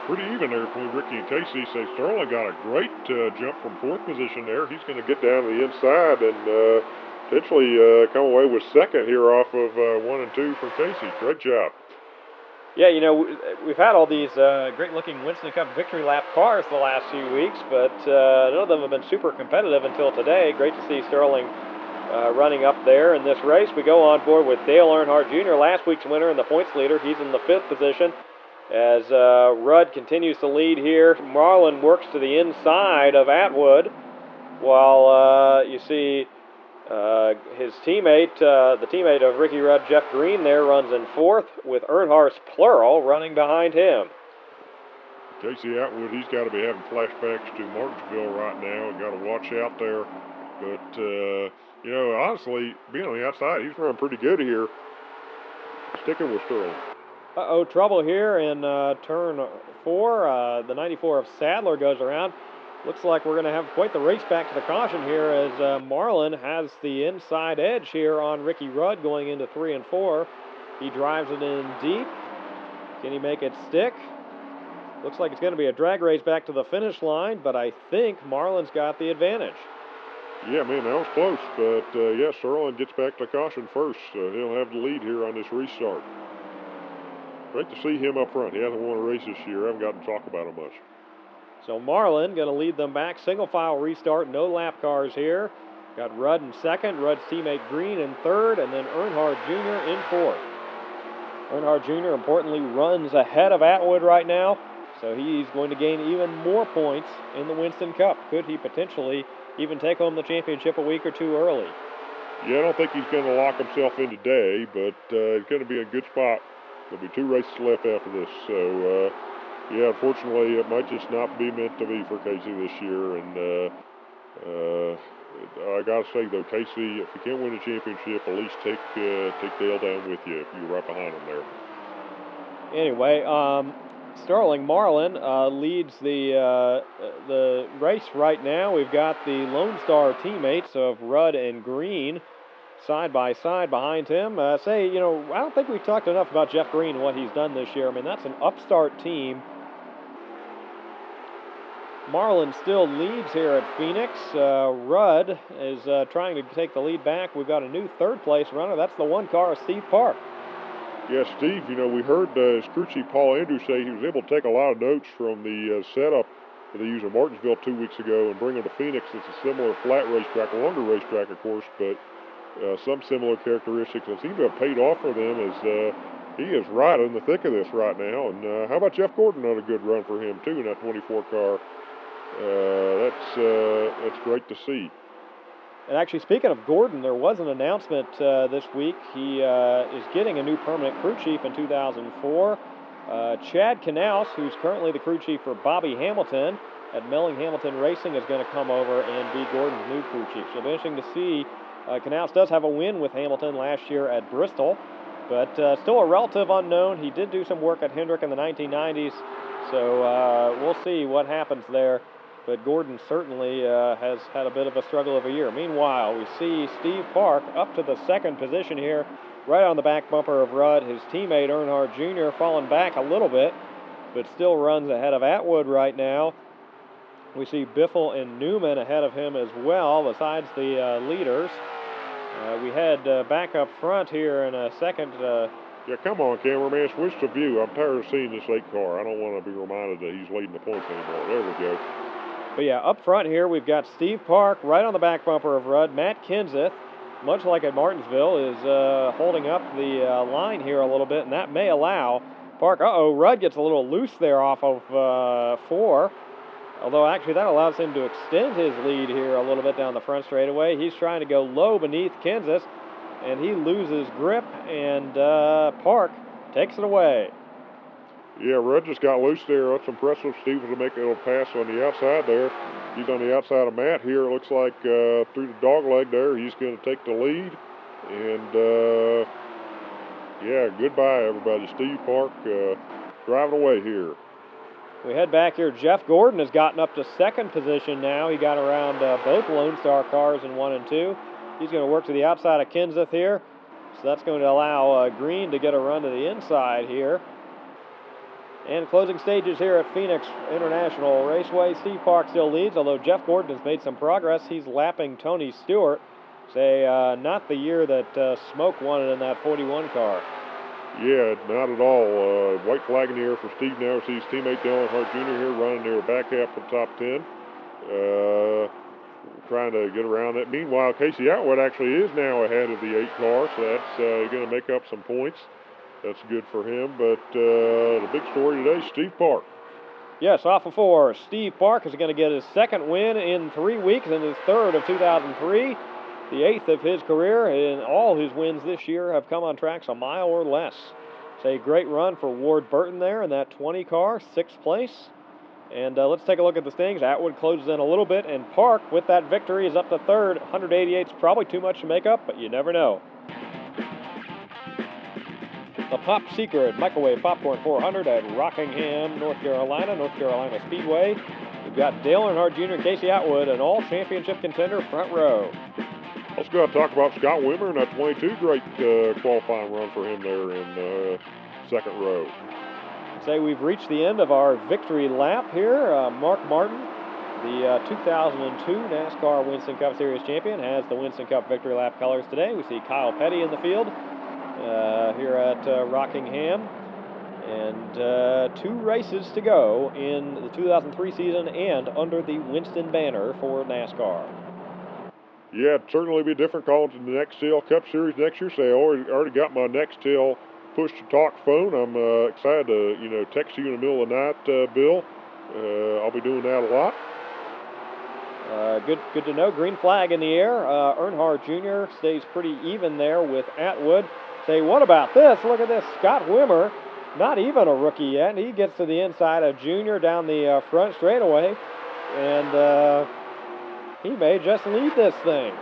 Pretty even there between Ricky and Casey. So Sterling got a great jump from 4th position there. He's going to get down to the inside and potentially come away with 2nd here off of 1 and 2 from Casey. Great job. Yeah, you know, we've had all these great-looking Winston Cup victory lap cars the last few weeks, but none of them have been super competitive until today. Great to see Sterling running up there in this race. We go on board with Dale Earnhardt Jr., last week's winner and the points leader. He's in the 5th position as Rudd continues to lead here. Marlin works to the inside of Atwood, while you see his teammate, the teammate of Ricky Rudd, Jeff Green, there runs in 4th with Earnhardt's Plural running behind him. Casey Atwood, he's got to be having flashbacks to Martinsville right now. Got to watch out there. But, you know, honestly, being on the outside, he's running pretty good here. Sticking with Sterling. Trouble here in turn 4. The 94 of Sadler goes around. Looks like we're going to have quite the race back to the caution here as Marlin has the inside edge here on Ricky Rudd going into 3 and 4. He drives it in deep. Can he make it stick? Looks like it's going to be a drag race back to the finish line, but I think Marlin's got the advantage. Yeah, man, that was close, but yeah, Sterling gets back to caution first. He'll have the lead here on this restart. Great to see him up front. He hasn't won a race this year. I haven't gotten to talk about him much. So Marlin going to lead them back. Single file restart, no lap cars here. Got Rudd in 2nd, Rudd's teammate Green in 3rd, and then Earnhardt Jr. in 4th. Earnhardt Jr. importantly runs ahead of Atwood right now, so he's going to gain even more points in the Winston Cup. Could he potentially even take home the championship a week or two early? Yeah, I don't think he's going to lock himself in today, but he's going to be in a good spot. There'll be 2 races left after this, so yeah, unfortunately, it might just not be meant to be for Casey this year. And I got to say, though, Casey, if you can't win the championship, at least take Dale down with you if you're right behind him there. Anyway, Sterling Marlin leads the race right now. We've got the Lone Star teammates of Rudd and Green side by side behind him. I don't think we've talked enough about Jeff Green and what he's done this year. I mean, that's an upstart team. Marlin still leads here at Phoenix. Rudd is trying to take the lead back. We've got a new 3rd place runner. That's the 1 car of Steve Park. Yeah, Steve, you know, we heard his crew chief Paul Andrews say he was able to take a lot of notes from the setup that they used in Martinsville 2 weeks ago and bring them to Phoenix. It's a similar flat racetrack, a longer racetrack, of course, but some similar characteristics that seem to have paid off for them as he is right in the thick of this right now. And how about Jeff Gordon? Another good run for him, too, in that 24 car. That's great to see. And actually, speaking of Gordon, there was an announcement this week. He is getting a new permanent crew chief in 2004. Chad Knaus, who's currently the crew chief for Bobby Hamilton, at Melling Hamilton Racing is going to come over and be Gordon's new crew chief. So it'll be interesting to see. Canals does have a win with Hamilton last year at Bristol, but still a relative unknown. He did do some work at Hendrick in the 1990s, so we'll see what happens there. But Gordon certainly has had a bit of a struggle of a year. Meanwhile, we see Steve Park up to the second position here, right on the back bumper of Rudd. His teammate Earnhardt Jr. falling back a little bit, but still runs ahead of Atwood right now. We see Biffle and Newman ahead of him as well, besides the leaders. We had back up front here in a second. Yeah, come on, cameraman, switch the view. I'm tired of seeing this 8 car. I don't want to be reminded that he's leading the points anymore. There we go. But yeah, up front here, we've got Steve Park right on the back bumper of Rudd. Matt Kenseth, much like at Martinsville, is holding up the line here a little bit, and that may allow Park. Rudd gets a little loose there off of 4. Although actually that allows him to extend his lead here a little bit down the front straightaway. He's trying to go low beneath Kenseth, and he loses grip, and Park takes it away. Yeah, Rudd just got loose there. That's impressive. Steve was to make a little pass on the outside there. He's on the outside of Matt here. It looks like through the dog leg there, he's going to take the lead. And, yeah, goodbye, everybody. Steve Park driving away here. We head back here. Jeff Gordon has gotten up to second position now. He got around both Lone Star cars in 1 and 2. He's going to work to the outside of Kenseth here. So that's going to allow Green to get a run to the inside here. And closing stages here at Phoenix International Raceway. Steve Park still leads, although Jeff Gordon has made some progress. He's lapping Tony Stewart. Say, not the year that Smoke won it in that 41 car. Yeah, not at all. White flag in the air for Steve now. Sees teammate Dylan Hart Jr. here running near the back half of the top 10. Trying to get around that. Meanwhile, Casey Atwood actually is now ahead of the 8 car, so that's going to make up some points. That's good for him. But the big story today, Steve Park. Yes, off of 4. Steve Park is going to get his second win in 3 weeks and his third of 2003. The 8th of his career, and all his wins this year have come on tracks a mile or less. It's a great run for Ward Burton there in that 20 car, 6th place. And let's take a look at the standings. Atwood closes in a little bit, and Park, with that victory, is up to 3rd. 188 is probably too much to make up, but you never know. The Pop Secret Microwave Popcorn 400 at Rockingham, North Carolina Speedway. We've got Dale Earnhardt Jr. and Casey Atwood, an all-championship contender, front row. Let's go talk about Scott Wimmer and that 22. Great qualifying run for him there in second row. Say we've reached the end of our victory lap here. Mark Martin, the 2002 NASCAR Winston Cup Series champion, has the Winston Cup victory lap colors today. We see Kyle Petty in the field here at Rockingham. And 2 races to go in the 2003 season and under the Winston banner for NASCAR. Yeah, it'd certainly be a different call to the Nextel Cup Series next year. So I already got my Nextel push-to-talk phone. I'm excited to, text you in the middle of the night, Bill. I'll be doing that a lot. Good to know. Green flag in the air. Earnhardt Jr. stays pretty even there with Atwood. Say, what about this? Look at this. Scott Wimmer, not even a rookie yet. He gets to the inside of Jr. down the front straightaway. And he may just lead this thing.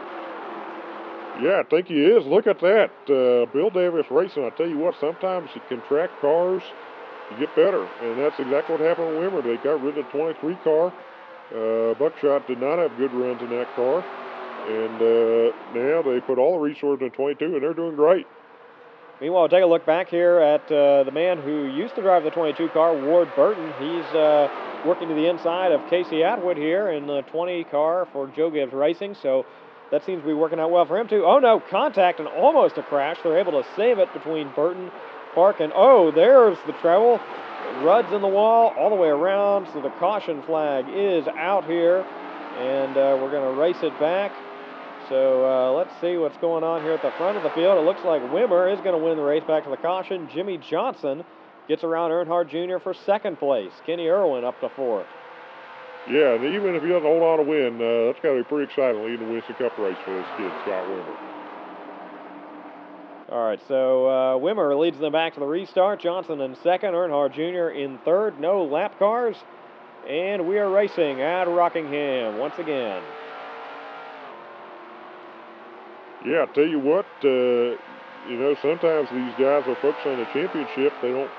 Yeah, I think he is. Look at that. Bill Davis Racing, I tell you what, sometimes you can track cars, you get better. And that's exactly what happened with Wimmer. They got rid of the 23 car. Buckshot did not have good runs in that car. And now they put all the resources in 22, and they're doing great. Meanwhile, take a look back here at the man who used to drive the 22 car, Ward Burton. He's working to the inside of Casey Atwood here in the 20 car for Joe Gibbs Racing. So that seems to be working out well for him, too. Oh, no, contact and almost a crash. They're able to save it between Burton, Park, and there's the trouble. Rudd's in the wall all the way around, so the caution flag is out here, and we're going to race it back. So let's see what's going on here at the front of the field. It looks like Wimmer is going to win the race back to the caution. Jimmy Johnson gets around Earnhardt Jr. for second place. Kenny Irwin up to 4th. Yeah, and even if he doesn't hold on to win, that's got to be pretty exciting leading the Winston Cup race for this kid, Scott Wimmer. All right, so Wimmer leads them back to the restart. Johnson in second, Earnhardt Jr. in third. No lap cars. And we are racing at Rockingham once again. Yeah, I tell you what, sometimes these guys will focus on the championship. They don't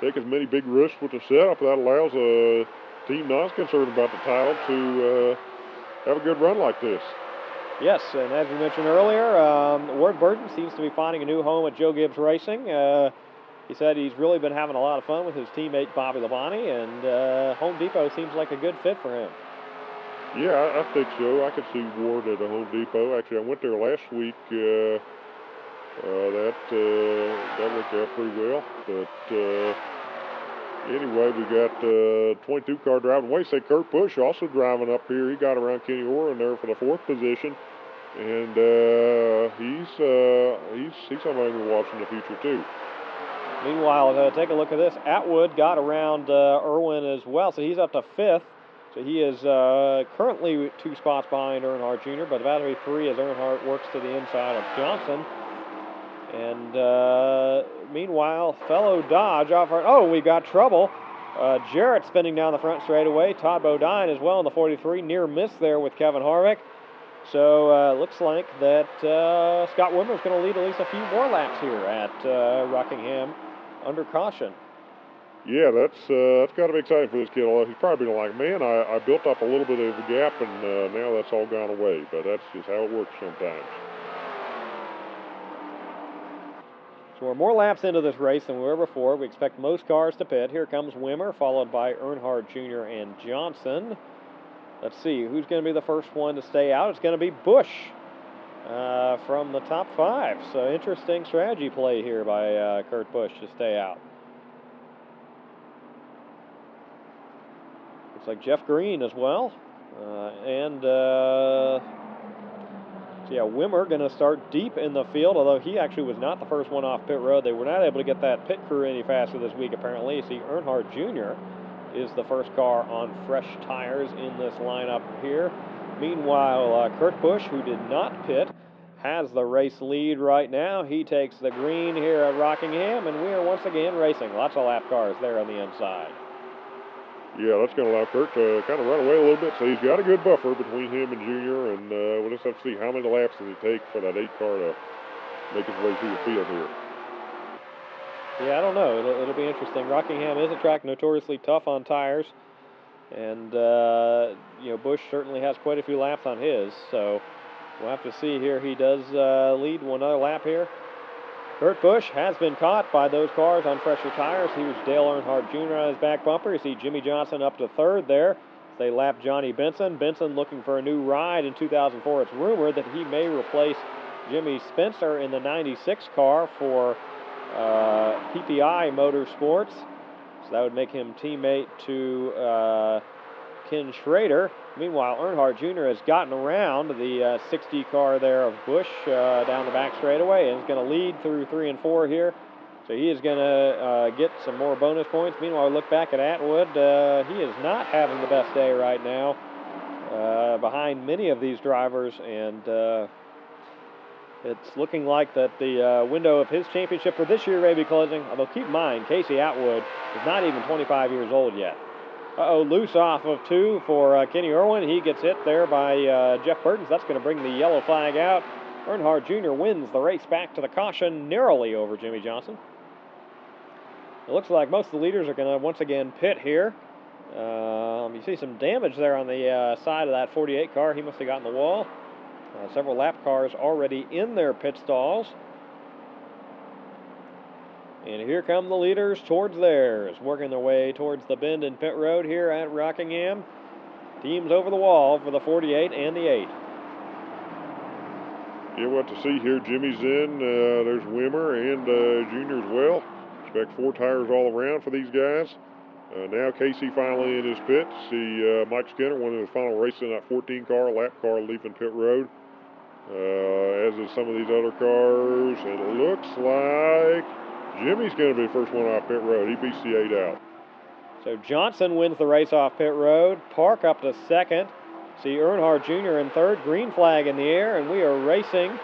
take as many big risks with the setup. That allows a team not concerned about the title to have a good run like this. Yes, and as we mentioned earlier, Ward Burton seems to be finding a new home at Joe Gibbs Racing. He said he's really been having a lot of fun with his teammate Bobby Labonte, and Home Depot seems like a good fit for him. Yeah, I think so. I could see Ward at a Home Depot. Actually, I went there last week. That worked out pretty well. But anyway, we got 22 car driving away. Say Kurt Busch also driving up here. He got around Kenny Orr in there for the 4th position, and he's somebody we're watching in the future too. Meanwhile, take a look at this. Atwood got around Irwin as well, so he's up to 5th. So he is currently 2 spots behind Earnhardt Jr., but about to be 3 as Earnhardt works to the inside of Johnson. And meanwhile, fellow Dodge off our... Oh, we got trouble. Jarrett spinning down the front straightaway. Todd Bodine as well in the 43. Near miss there with Kevin Harvick. So looks like that Scott Wimmer is going to lead at least a few more laps here at Rockingham under caution. Yeah, that's got to be exciting for this kid. He's probably been like, man, I built up a little bit of a gap, and now that's all gone away. But that's just how it works sometimes. So we're more laps into this race than we were before. We expect most cars to pit. Here comes Wimmer, followed by Earnhardt Jr. and Johnson. Let's see, who's going to be the first one to stay out? It's going to be Busch from the top 5. So interesting strategy play here by Kurt Busch to stay out. Looks like Jeff Green as well. Wimmer going to start deep in the field, although he actually was not the first one off pit road. They were not able to get that pit crew any faster this week, apparently. You see, Earnhardt Jr. is the first car on fresh tires in this lineup here. Meanwhile, Kurt Busch, who did not pit, has the race lead right now. He takes the green here at Rockingham, and we are once again racing. Lots of lap cars there on the inside. Yeah, that's going to allow Kurt to kind of run away a little bit. So he's got a good buffer between him and Junior, and we'll just have to see how many laps does it take for that 8 car to make its way through the field here. Yeah, I don't know. It'll be interesting. Rockingham is a track notoriously tough on tires, and Busch certainly has quite a few laps on his. So we'll have to see here. He does lead one other lap here. Kurt Busch has been caught by those cars on fresher tires. He was Dale Earnhardt Jr. on his back bumper. You see Jimmy Johnson up to 3rd there. They lap Johnny Benson. Benson looking for a new ride in 2004. It's rumored that he may replace Jimmy Spencer in the 96 car for PPI Motorsports. So that would make him teammate to Ken Schrader. Meanwhile, Earnhardt Jr. has gotten around the 60 car there of Busch down the back straightaway and is going to lead through 3 and 4 here. So he is going to get some more bonus points. Meanwhile, look back at Atwood. He is not having the best day right now behind many of these drivers, and it's looking like that the window of his championship for this year may be closing. Although keep in mind, Casey Atwood is not even 25 years old yet. Loose off of 2 for Kenny Irwin. He gets hit there by Jeff Burton. That's going to bring the yellow flag out. Earnhardt Jr. wins the race back to the caution, narrowly over Jimmy Johnson. It looks like most of the leaders are going to once again pit here. You see some damage there on the side of that 48 car. He must have gotten the wall. Several lap cars already in their pit stalls. And here come the leaders towards theirs, working their way towards the bend in pit road here at Rockingham. Teams over the wall for the 48 and the 8. Yeah, what to see here. Jimmy's in. There's Wimmer and Junior as well. Expect 4 tires all around for these guys. Now Casey finally in his pit. See Mike Skinner, one of the final races in that 14 car, lap car, leaving pit road. As is some of these other cars. And it looks like Jimmy's going to be the first one off pit road. He beats the 8 out. So Johnson wins the race off pit road. Park up to 2nd. See Earnhardt Jr. in 3rd. Green flag in the air, and we are racing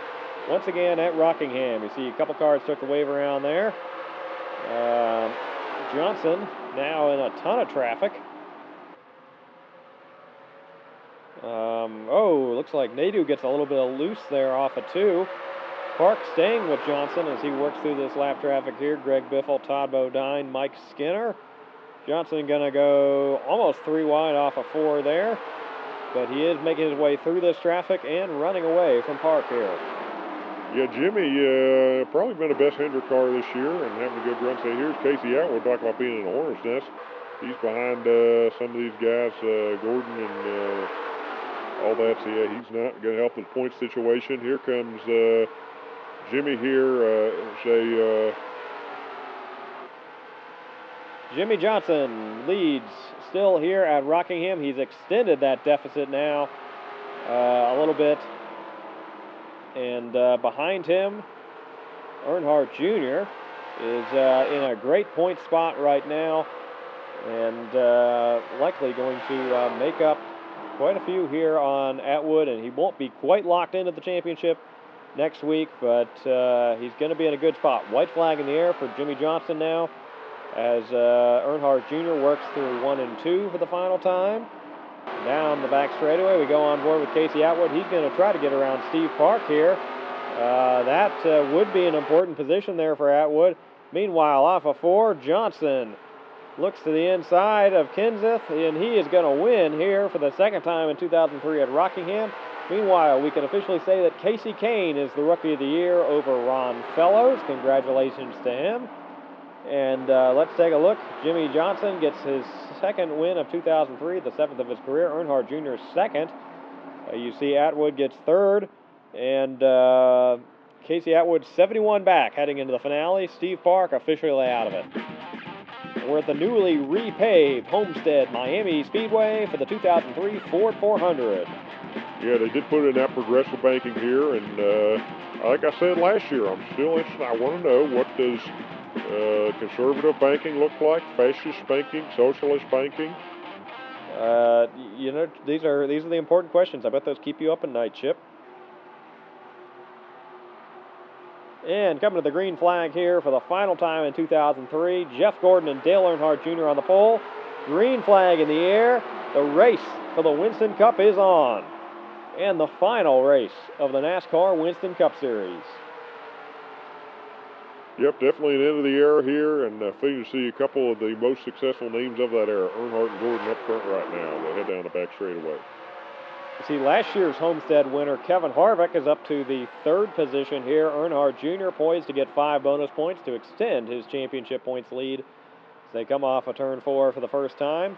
once again at Rockingham. You see a couple cars took the wave around there. Johnson now in a ton of traffic. Looks like Nadu gets a little bit of loose there off of 2. Park staying with Johnson as he works through this lap traffic here. Greg Biffle, Todd Bodine, Mike Skinner. Johnson going to go almost 3 wide off of 4 there. But he is making his way through this traffic and running away from Park here. Yeah, Jimmy probably been the best Hendrick car this year and having a good run. So here's Casey Atwood talking about being in the hornet's nest. He's behind some of these guys, Gordon and all that. So yeah, he's not going to help the point situation. Here comes Jimmy here. Jimmy Johnson leads still here at Rockingham. He's extended that deficit now a little bit. And behind him, Earnhardt Jr. is in a great point spot right now and likely going to make up quite a few here on Atwood, and he won't be quite locked into the championship next week, but he's going to be in a good spot. White flag in the air for Jimmy Johnson now as Earnhardt Jr. works through 1 and 2 for the final time. Down the back straightaway, we go on board with Casey Atwood. He's going to try to get around Steve Park here. That would be an important position there for Atwood. Meanwhile, off of 4, Johnson looks to the inside of Kenseth, and he is going to win here for the second time in 2003 at Rockingham. Meanwhile, we can officially say that Casey Kane is the Rookie of the Year over Ron Fellows. Congratulations to him. And let's take a look. Jimmy Johnson gets his second win of 2003, the 7th of his career. Earnhardt Jr. second. You see Atwood gets third. And Casey Atwood 71 back heading into the finale. Steve Park officially out of it. We're at the newly repaved Homestead Miami Speedway for the 2003 Ford 400. Yeah, they did put in that progressive banking here. And like I said last year, I'm still interested. I want to know, what does conservative banking look like? Fascist banking, socialist banking? These are the important questions. I bet those keep you up at night, Chip. And coming to the green flag here for the final time in 2003, Jeff Gordon and Dale Earnhardt Jr. on the pole. Green flag in the air. The race for the Winston Cup is on. And the final race of the NASCAR Winston Cup Series. Yep, definitely an end of the era here, and fitting to see a couple of the most successful names of that era. Earnhardt and Gordon up front right now. They head down the back straightaway. See, last year's Homestead winner, Kevin Harvick, is up to the 3rd position here. Earnhardt Jr. poised to get 5 bonus points to extend his championship points lead as they come off of turn 4 for the first time.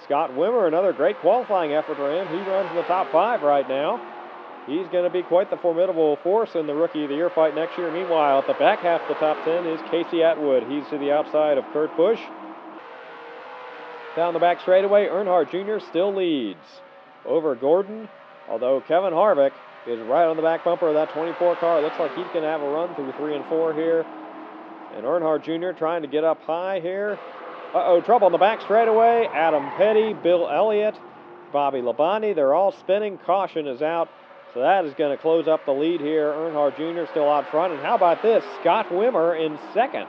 Scott Wimmer, another great qualifying effort for him. He runs in the top 5 right now. He's going to be quite the formidable force in the Rookie of the Year fight next year. Meanwhile, at the back half of the top 10 is Casey Atwood. He's to the outside of Kurt Busch. Down the back straightaway, Earnhardt Jr. still leads over Gordon, although Kevin Harvick is right on the back bumper of that 24 car. It looks like he's going to have a run through 3 and 4 here. And Earnhardt Jr. trying to get up high here. Trouble on the back straightaway. Adam Petty, Bill Elliott, Bobby Labonte, they're all spinning. Caution is out. So that is going to close up the lead here. Earnhardt Jr. still out front. And how about this? Scott Wimmer in second.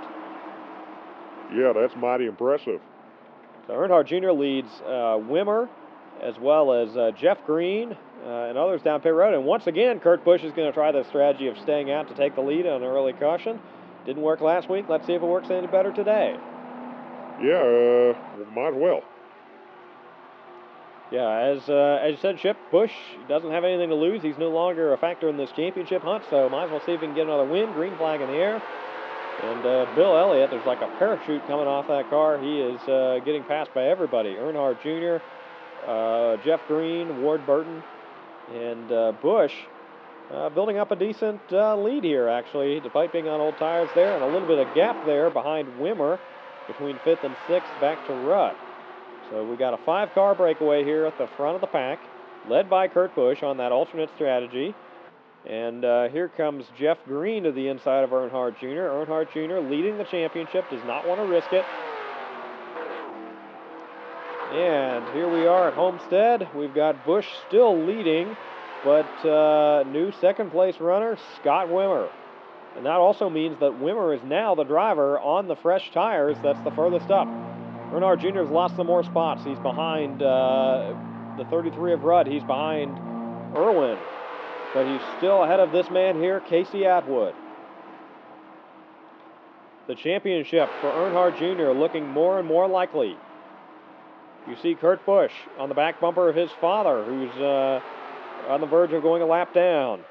Yeah, that's mighty impressive. So Earnhardt Jr. leads Wimmer as well as Jeff Green and others down pit road. And once again, Kurt Busch is going to try the strategy of staying out to take the lead on an early caution. Didn't work last week. Let's see if it works any better today. Yeah, might as well. Yeah, as you said, Chip, Busch doesn't have anything to lose. He's no longer a factor in this championship hunt, so might as well see if he can get another win. Green flag in the air. And Bill Elliott, there's like a parachute coming off that car. He is getting passed by everybody. Earnhardt Jr., Jeff Green, Ward Burton, and Busch building up a decent lead here, actually, despite being on old tires there, and a little bit of gap there behind Wimmer between 5th and 6th back to Rutt. So we got a 5-car breakaway here at the front of the pack, led by Kurt Busch on that alternate strategy. And here comes Jeff Green to the inside of Earnhardt Jr. Earnhardt Jr. leading the championship, does not want to risk it. And here we are at Homestead. We've got Busch still leading, but new second-place runner, Scott Wimmer. And that also means that Wimmer is now the driver on the fresh tires. That's the furthest up. Earnhardt Jr. has lost some more spots. He's behind the 33 of Rudd. He's behind Irwin, but he's still ahead of this man here, Casey Atwood. The championship for Earnhardt Jr. looking more and more likely. You see Kurt Busch on the back bumper of his father, who's on the verge of going a lap down.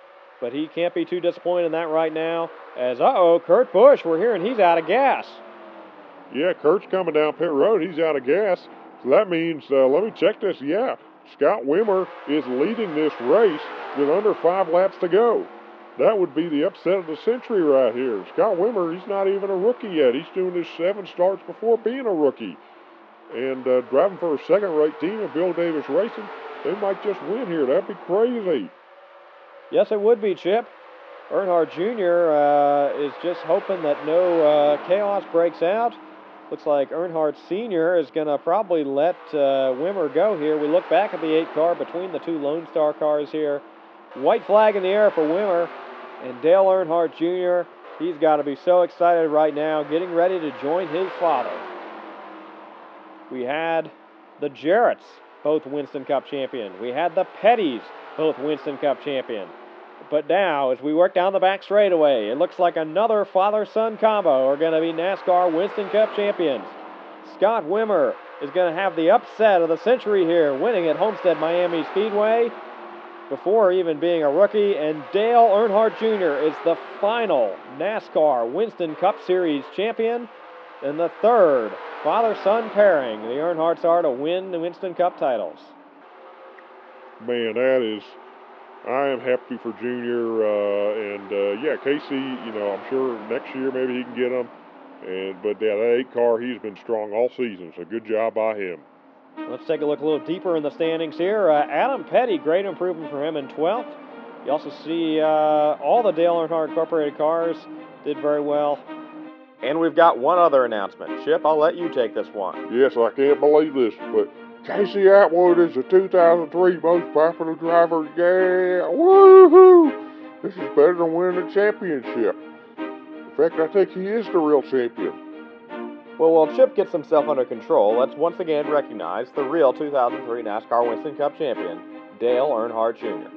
But he can't be too disappointed in that right now, as, Kurt Busch, we're hearing he's out of gas. Yeah, Kurt's coming down pit road. He's out of gas. So that means, let me check this. Yeah, Scott Wimmer is leading this race with under 5 laps to go. That would be the upset of the century right here. Scott Wimmer, he's not even a rookie yet. He's doing his 7 starts before being a rookie. And driving for a second-rate team of Bill Davis Racing, they might just win here. That'd be crazy. Yes, it would be, Chip. Earnhardt Jr. Is just hoping that no chaos breaks out. Looks like Earnhardt Sr. is going to probably let Wimmer go here. We look back at the 8 car between the 2 Lone Star cars here. White flag in the air for Wimmer. And Dale Earnhardt Jr., he's got to be so excited right now, getting ready to join his father. We had the Jarretts, both Winston Cup champion. We had the Pettys, both Winston Cup champion. But now, as we work down the back straightaway, it looks like another father-son combo are going to be NASCAR Winston Cup champions. Scott Wimmer is going to have the upset of the century here, winning at Homestead Miami Speedway before even being a rookie. And Dale Earnhardt Jr. is the final NASCAR Winston Cup Series champion and the 3rd father-son pairing the Earnhardts are to win the Winston Cup titles. Man, I am happy for Junior, yeah, Casey, I'm sure next year maybe he can get him. But that 8 car, he's been strong all season, so good job by him. Let's take a look a little deeper in the standings here. Adam Petty, great improvement for him in 12th. You also see all the Dale Earnhardt Incorporated cars did very well. And we've got one other announcement. Chip, I'll let you take this one. Yes, I can't believe this, but Casey Atwood is the 2003 most popular driver. Yeah, woohoo! This is better than winning a championship. In fact, I think he is the real champion. Well, while Chip gets himself under control, let's once again recognize the real 2003 NASCAR Winston Cup champion, Dale Earnhardt Jr.